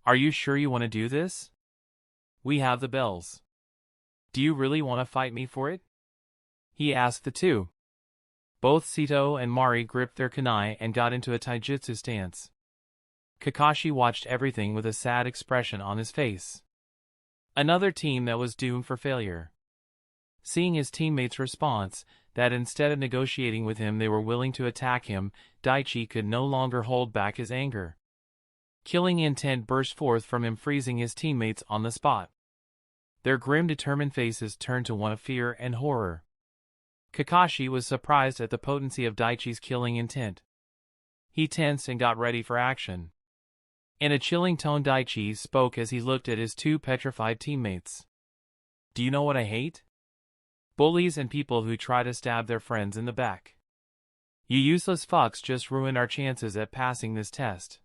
S1: Are you sure you want to do this? We have the bells. Do you really want to fight me for it? He asked the two. Both Sito and Mari gripped their kunai and got into a taijutsu stance. Kakashi watched everything with a sad expression on his face. Another team that was doomed for failure. Seeing his teammates' response, that instead of negotiating with him they were willing to attack him, Daichi could no longer hold back his anger. Killing intent burst forth from him, freezing his teammates on the spot. Their grim, determined faces turned to one of fear and horror. Kakashi was surprised at the potency of Daichi's killing intent. He tensed and got ready for action. In a chilling tone Daichi spoke as he looked at his two petrified teammates. Do you know what I hate? Bullies and people who try to stab their friends in the back. You useless fucks just ruined our chances at passing this test.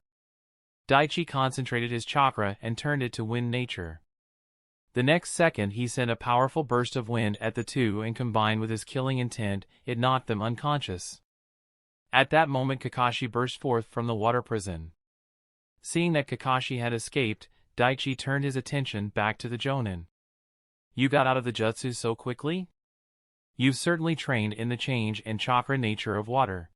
S1: Daichi concentrated his chakra and turned it to wind nature. The next second he sent a powerful burst of wind at the two, and combined with his killing intent, it knocked them unconscious. At that moment Kakashi burst forth from the water prison. Seeing that Kakashi had escaped, Daichi turned his attention back to the Jonin. You got out of the jutsu so quickly? You've certainly trained in the change and chakra nature of water.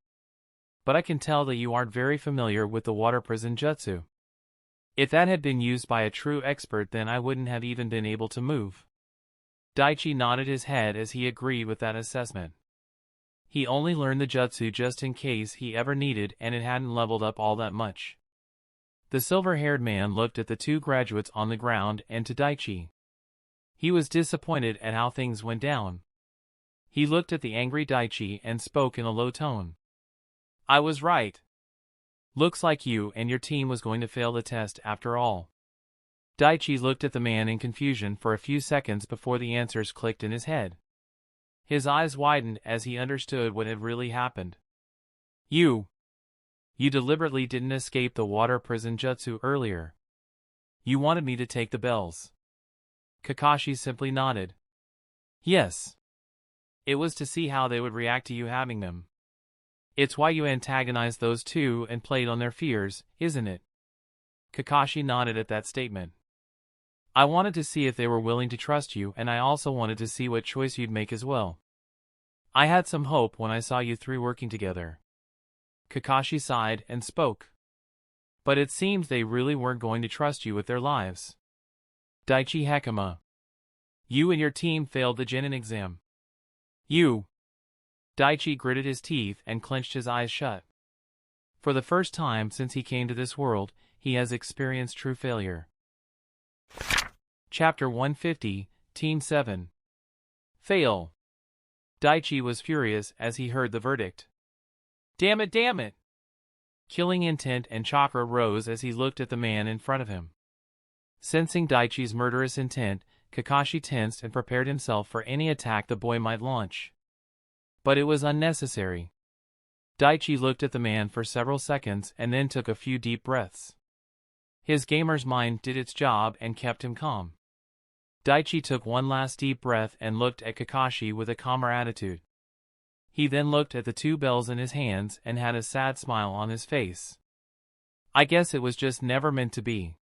S1: But I can tell that you aren't very familiar with the water prison jutsu. If that had been used by a true expert, then I wouldn't have even been able to move. Daichi nodded his head as he agreed with that assessment. He only learned the jutsu just in case he ever needed, and it hadn't leveled up all that much. The silver-haired man looked at the two graduates on the ground and to Daichi. He was disappointed at how things went down. He looked at the angry Daichi and spoke in a low tone. I was right. Looks like you and your team was going to fail the test after all. Daichi looked at the man in confusion for a few seconds before the answers clicked in his head. His eyes widened as he understood what had really happened. You deliberately didn't escape the water prison jutsu earlier. You wanted me to take the bells. Kakashi simply nodded. Yes. It was to see how they would react to you having them. It's why you antagonized those two and played on their fears, isn't it? Kakashi nodded at that statement. I wanted to see if they were willing to trust you, and I also wanted to see what choice you'd make as well. I had some hope when I saw you three working together. Kakashi sighed and spoke. But it seems they really weren't going to trust you with their lives. Daichi Hekima. You and your team failed the Genin exam. You. Daichi gritted his teeth and clenched his eyes shut. For the first time since he came to this world, he has experienced true failure. Chapter 150, Team 7. Fail. Daichi was furious as he heard the verdict. Damn it, damn it! Killing intent and chakra rose as he looked at the man in front of him. Sensing Daichi's murderous intent, Kakashi tensed and prepared himself for any attack the boy might launch. But it was unnecessary. Daichi looked at the man for several seconds and then took a few deep breaths. His gamer's mind did its job and kept him calm. Daichi took one last deep breath and looked at Kakashi with a calmer attitude. He then looked at the two bells in his hands and had a sad smile on his face. I guess it was just never meant to be.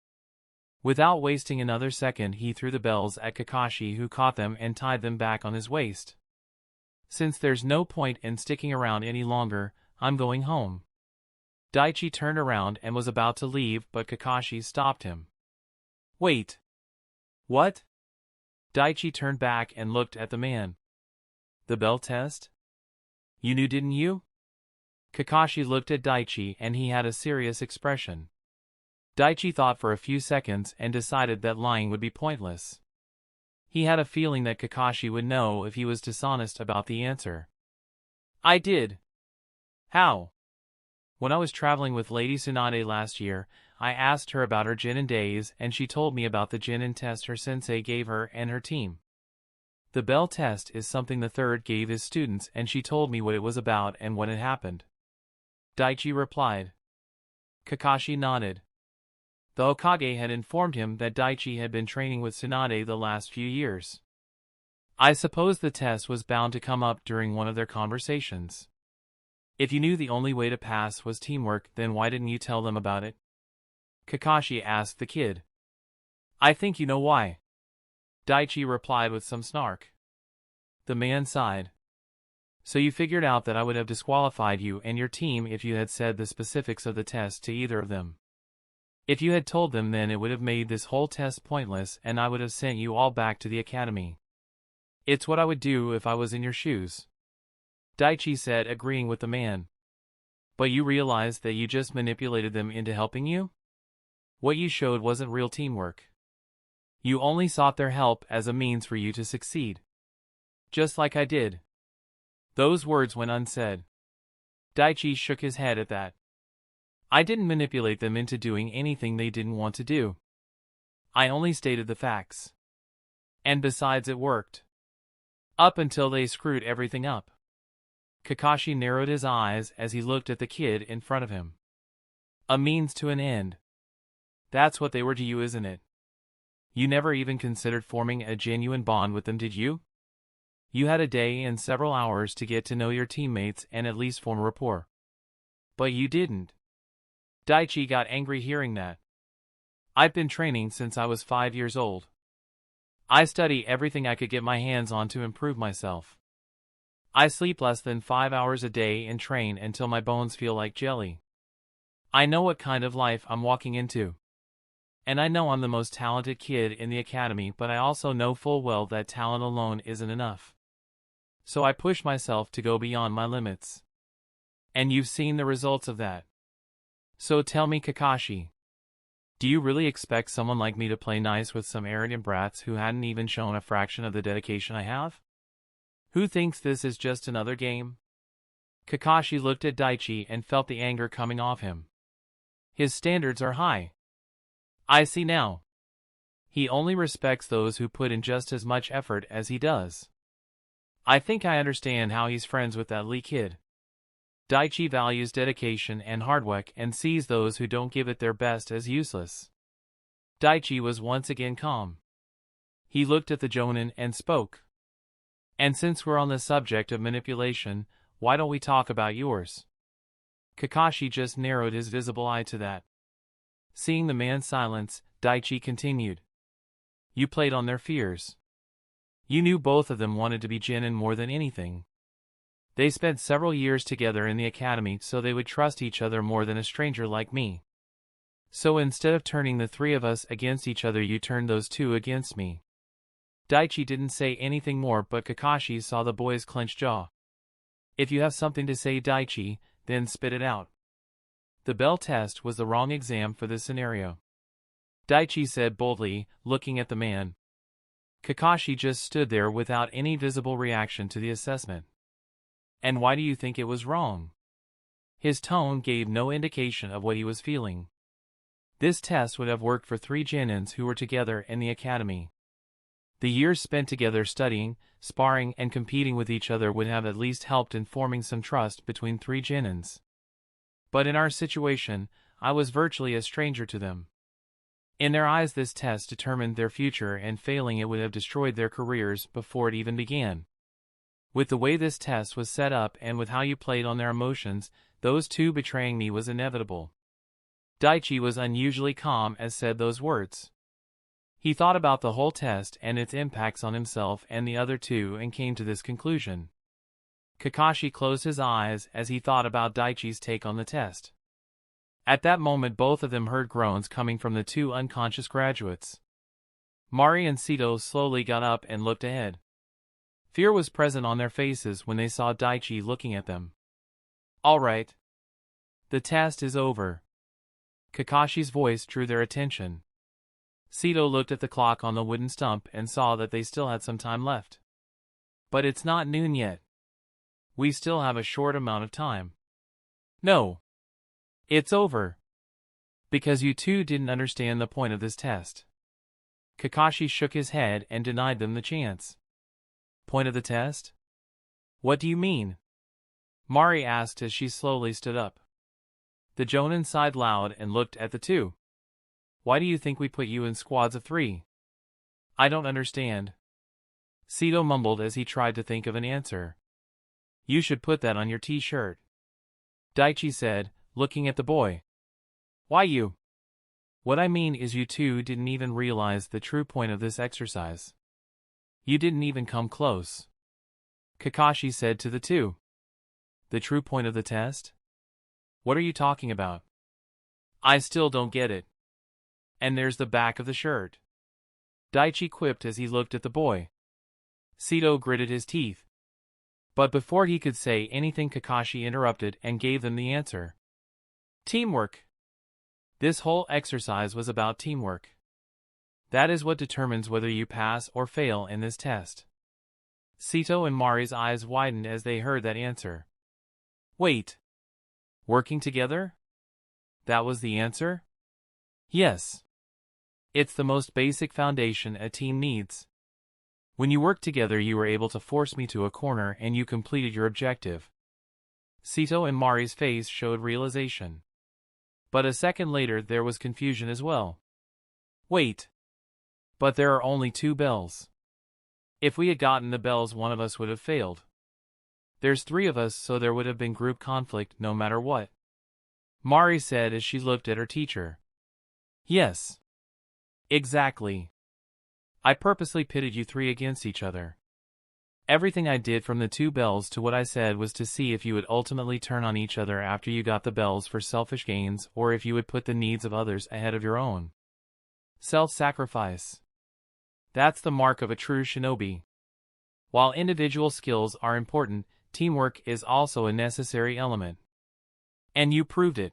S1: Without wasting another second, he threw the bells at Kakashi, who caught them and tied them back on his waist. Since there's no point in sticking around any longer, I'm going home. Daichi turned around and was about to leave, but Kakashi stopped him. Wait. What? Daichi turned back and looked at the man. The bell test? You knew, didn't you? Kakashi looked at Daichi and he had a serious expression. Daichi thought for a few seconds and decided that lying would be pointless. He had a feeling that Kakashi would know if he was dishonest about the answer. I did. How? When I was traveling with Lady Tsunade last year, I asked her about her Genin days and she told me about the Genin test her sensei gave her and her team. The bell test is something the third gave his students and she told me what it was about and when it happened. Daichi replied. Kakashi nodded. The Hokage had informed him that Daichi had been training with Tsunade the last few years. I suppose the test was bound to come up during one of their conversations. If you knew the only way to pass was teamwork, then why didn't you tell them about it? Kakashi asked the kid. I think you know why. Daichi replied with some snark. The man sighed. So you figured out that I would have disqualified you and your team if you had said the specifics of the test to either of them. If you had told them, then it would have made this whole test pointless and I would have sent you all back to the academy. It's what I would do if I was in your shoes. Daichi said, agreeing with the man. But you realized that you just manipulated them into helping you? What you showed wasn't real teamwork. You only sought their help as a means for you to succeed. Just like I did. Those words went unsaid. Daichi shook his head at that. I didn't manipulate them into doing anything they didn't want to do. I only stated the facts. And besides, it worked. Up until they screwed everything up. Kakashi narrowed his eyes as he looked at the kid in front of him. A means to an end. That's what they were to you, isn't it? You never even considered forming a genuine bond with them, did you? You had a day and several hours to get to know your teammates and at least form rapport. But you didn't. Daichi got angry hearing that. I've been training since I was 5 years old. I study everything I could get my hands on to improve myself. I sleep less than 5 hours a day and train until my bones feel like jelly. I know what kind of life I'm walking into. And I know I'm the most talented kid in the academy, but I also know full well that talent alone isn't enough. So I push myself to go beyond my limits. And you've seen the results of that. So tell me, Kakashi, do you really expect someone like me to play nice with some arrogant brats who hadn't even shown a fraction of the dedication I have? Who thinks this is just another game? Kakashi looked at Daichi and felt the anger coming off him. His standards are high. I see now. He only respects those who put in just as much effort as he does. I think I understand how he's friends with that Lee kid. Daichi values dedication and hard work and sees those who don't give it their best as useless. Daichi was once again calm. He looked at the Jonin and spoke. And since we're on the subject of manipulation, why don't we talk about yours? Kakashi just narrowed his visible eye to that. Seeing the man's silence, Daichi continued. You played on their fears. You knew both of them wanted to be Genin more than anything. They spent several years together in the academy so they would trust each other more than a stranger like me. So instead of turning the three of us against each other, you turned those two against me. Daichi didn't say anything more, but Kakashi saw the boy's clenched jaw. If you have something to say, Daichi, then spit it out. The bell test was the wrong exam for this scenario. Daichi said boldly, looking at the man. Kakashi just stood there without any visible reaction to the assessment. And why do you think it was wrong? His tone gave no indication of what he was feeling. This test would have worked for three Genins who were together in the academy. The years spent together studying, sparring, and competing with each other would have at least helped in forming some trust between three Genins. But in our situation, I was virtually a stranger to them. In their eyes, this test determined their future, and failing it would have destroyed their careers before it even began. With the way this test was set up and with how you played on their emotions, those two betraying me was inevitable. Daichi was unusually calm as said those words. He thought about the whole test and its impacts on himself and the other two and came to this conclusion. Kakashi closed his eyes as he thought about Daichi's take on the test. At that moment, both of them heard groans coming from the two unconscious graduates. Mari and Sito slowly got up and looked ahead. Fear was present on their faces when they saw Daichi looking at them. All right. The test is over. Kakashi's voice drew their attention. Sito looked at the clock on the wooden stump and saw that they still had some time left. But it's not noon yet. We still have a short amount of time. No. It's over. Because you two didn't understand the point of this test. Kakashi shook his head and denied them the chance. Point of the test? What do you mean? Mari asked as she slowly stood up. The Jonin sighed loud and looked at the two. Why do you think we put you in squads of three? I don't understand. Sito mumbled as he tried to think of an answer. You should put that on your t-shirt. Daichi said, looking at the boy. Why you? What I mean is you two didn't even realize the true point of this exercise. You didn't even come close. Kakashi said to the two. The true point of the test? What are you talking about? I still don't get it. And there's the back of the shirt. Daichi quipped as he looked at the boy. Sito gritted his teeth. But before he could say anything, Kakashi interrupted and gave them the answer. Teamwork. This whole exercise was about teamwork. That is what determines whether you pass or fail in this test. Sito and Mari's eyes widened as they heard that answer. Wait. Working together? That was the answer? Yes. It's the most basic foundation a team needs. When you worked together, you were able to force me to a corner and you completed your objective. Sito and Mari's face showed realization. But a second later there was confusion as well. Wait. But there are only two bells. If we had gotten the bells, one of us would have failed. There's three of us, so there would have been group conflict no matter what. Mari said as she looked at her teacher. Yes. Exactly. I purposely pitted you three against each other. Everything I did from the two bells to what I said was to see if you would ultimately turn on each other after you got the bells for selfish gains, or if you would put the needs of others ahead of your own. Self-sacrifice. That's the mark of a true shinobi. While individual skills are important, teamwork is also a necessary element. And you proved it.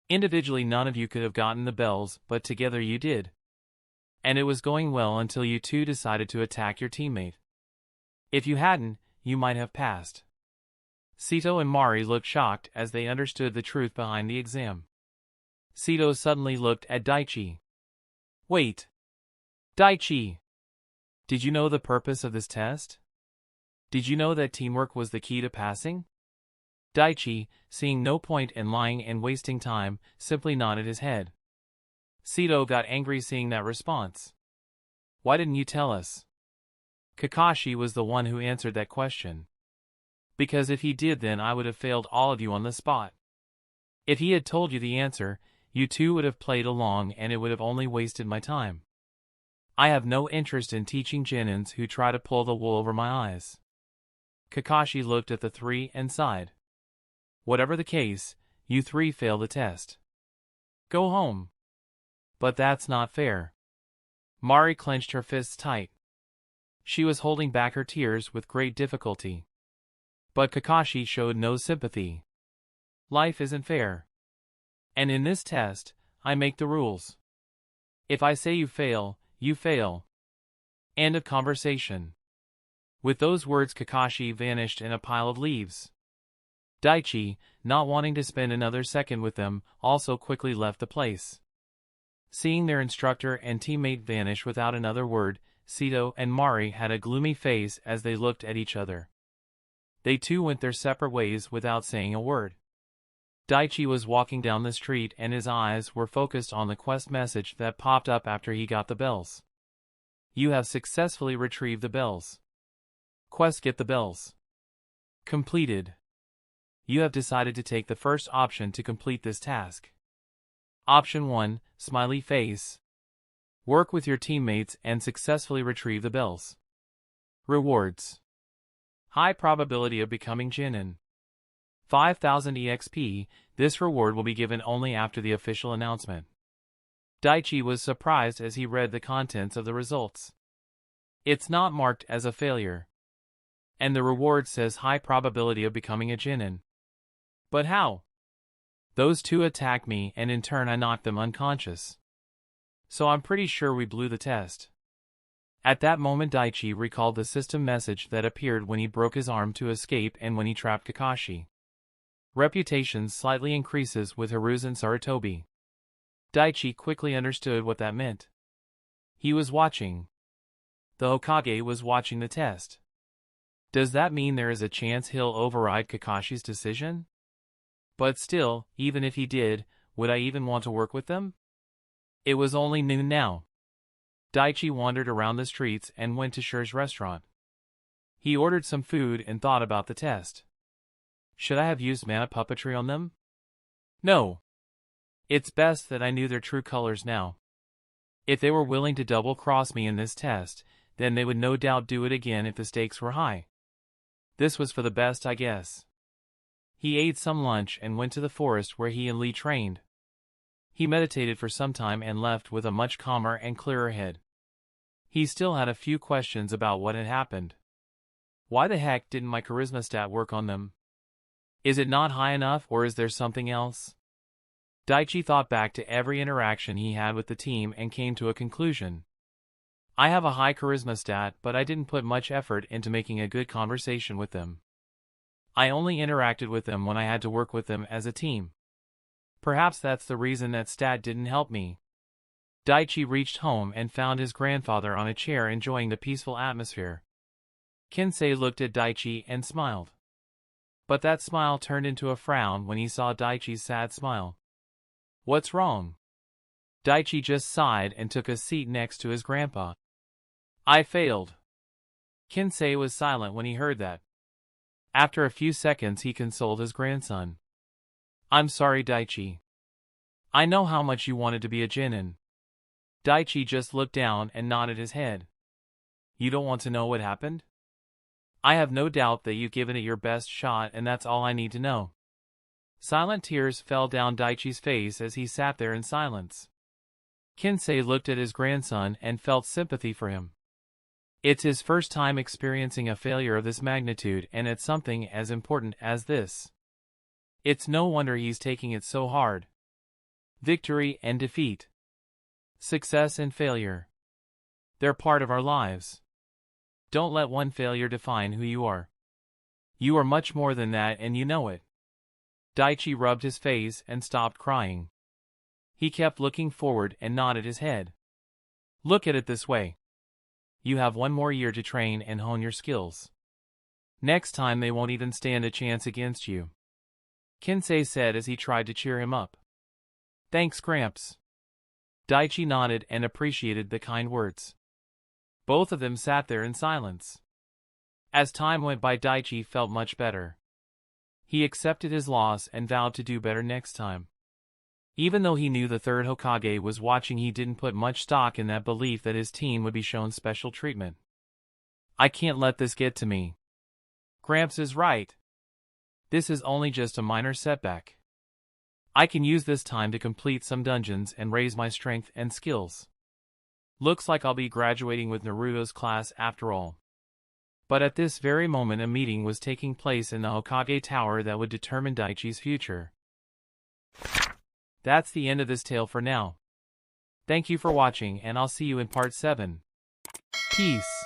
S1: Individually, none of you could have gotten the bells, but together you did. And it was going well until you two decided to attack your teammate. If you hadn't, you might have passed. Sito and Mari looked shocked as they understood the truth behind the exam. Sito suddenly looked at Daichi. Wait. Daichi. Did you know the purpose of this test? Did you know that teamwork was the key to passing? Daichi, seeing no point in lying and wasting time, simply nodded his head. Sito got angry seeing that response. Why didn't you tell us? Kakashi was the one who answered that question. Because if he did, then I would have failed all of you on the spot. If he had told you the answer, you two would have played along and it would have only wasted my time. I have no interest in teaching Genins who try to pull the wool over my eyes. Kakashi looked at the three and sighed. Whatever the case, you three failed the test. Go home. But that's not fair. Mari clenched her fists tight. She was holding back her tears with great difficulty. But Kakashi showed no sympathy. Life isn't fair. And in this test, I make the rules. If I say you fail, you fail. End of conversation. With those words, Kakashi vanished in a pile of leaves. Daichi, not wanting to spend another second with them, also quickly left the place. Seeing their instructor and teammate vanish without another word, Sito and Mari had a gloomy face as they looked at each other. They too went their separate ways without saying a word. Daichi was walking down the street and his eyes were focused on the quest message that popped up after he got the bells. You have successfully retrieved the bells. Quest: get the bells. Completed. You have decided to take the first option to complete this task. Option 1, smiley face. Work with your teammates and successfully retrieve the bells. Rewards. High probability of becoming Genin. 5,000 EXP, this reward will be given only after the official announcement. Daichi was surprised as he read the contents of the results. It's not marked as a failure. And the reward says high probability of becoming a Genin. But how? Those two attacked me and in turn I knocked them unconscious. So I'm pretty sure we blew the test. At that moment Daichi recalled the system message that appeared when he broke his arm to escape and when he trapped Kakashi. Reputation slightly increases with Hiruzen Sarutobi. Daichi quickly understood what that meant. He was watching. The Hokage was watching the test. Does that mean there is a chance he'll override Kakashi's decision? But still, even if he did, would I even want to work with them? It was only noon now. Daichi wandered around the streets and went to Shur's restaurant. He ordered some food and thought about the test. Should I have used mana puppetry on them? No. It's best that I knew their true colors now. If they were willing to double-cross me in this test, then they would no doubt do it again if the stakes were high. This was for the best, I guess. He ate some lunch and went to the forest where he and Lee trained. He meditated for some time and left with a much calmer and clearer head. He still had a few questions about what had happened. Why the heck didn't my charisma stat work on them? Is it not high enough or is there something else? Daichi thought back to every interaction he had with the team and came to a conclusion. I have a high charisma stat, but I didn't put much effort into making a good conversation with them. I only interacted with them when I had to work with them as a team. Perhaps that's the reason that stat didn't help me. Daichi reached home and found his grandfather on a chair enjoying the peaceful atmosphere. Kensei looked at Daichi and smiled. But that smile turned into a frown when he saw Daichi's sad smile. What's wrong? Daichi just sighed and took a seat next to his grandpa. I failed. Kensei was silent when he heard that. After a few seconds he consoled his grandson. I'm sorry, Daichi. I know how much you wanted to be a Genin. Daichi just looked down and nodded his head. You don't want to know what happened? I have no doubt that you've given it your best shot and that's all I need to know. Silent tears fell down Daichi's face as he sat there in silence. Kensei looked at his grandson and felt sympathy for him. It's his first time experiencing a failure of this magnitude and it's something as important as this. It's no wonder he's taking it so hard. Victory and defeat. Success and failure. They're part of our lives. Don't let one failure define who you are. You are much more than that and you know it. Daichi rubbed his face and stopped crying. He kept looking forward and nodded his head. Look at it this way. You have one more year to train and hone your skills. Next time they won't even stand a chance against you," Kensei said as he tried to cheer him up. "Thanks, Gramps." Daichi nodded and appreciated the kind words. Both of them sat there in silence. As time went by, Daichi felt much better. He accepted his loss and vowed to do better next time. Even though he knew the third Hokage was watching, he didn't put much stock in that belief that his team would be shown special treatment. "I can't let this get to me. Gramps is right. This is only just a minor setback. I can use this time to complete some dungeons and raise my strength and skills. Looks like I'll be graduating with Naruto's class after all." But at this very moment a meeting was taking place in the Hokage Tower that would determine Daichi's future. That's the end of this tale for now. Thank you for watching, and I'll see you in part 7. Peace.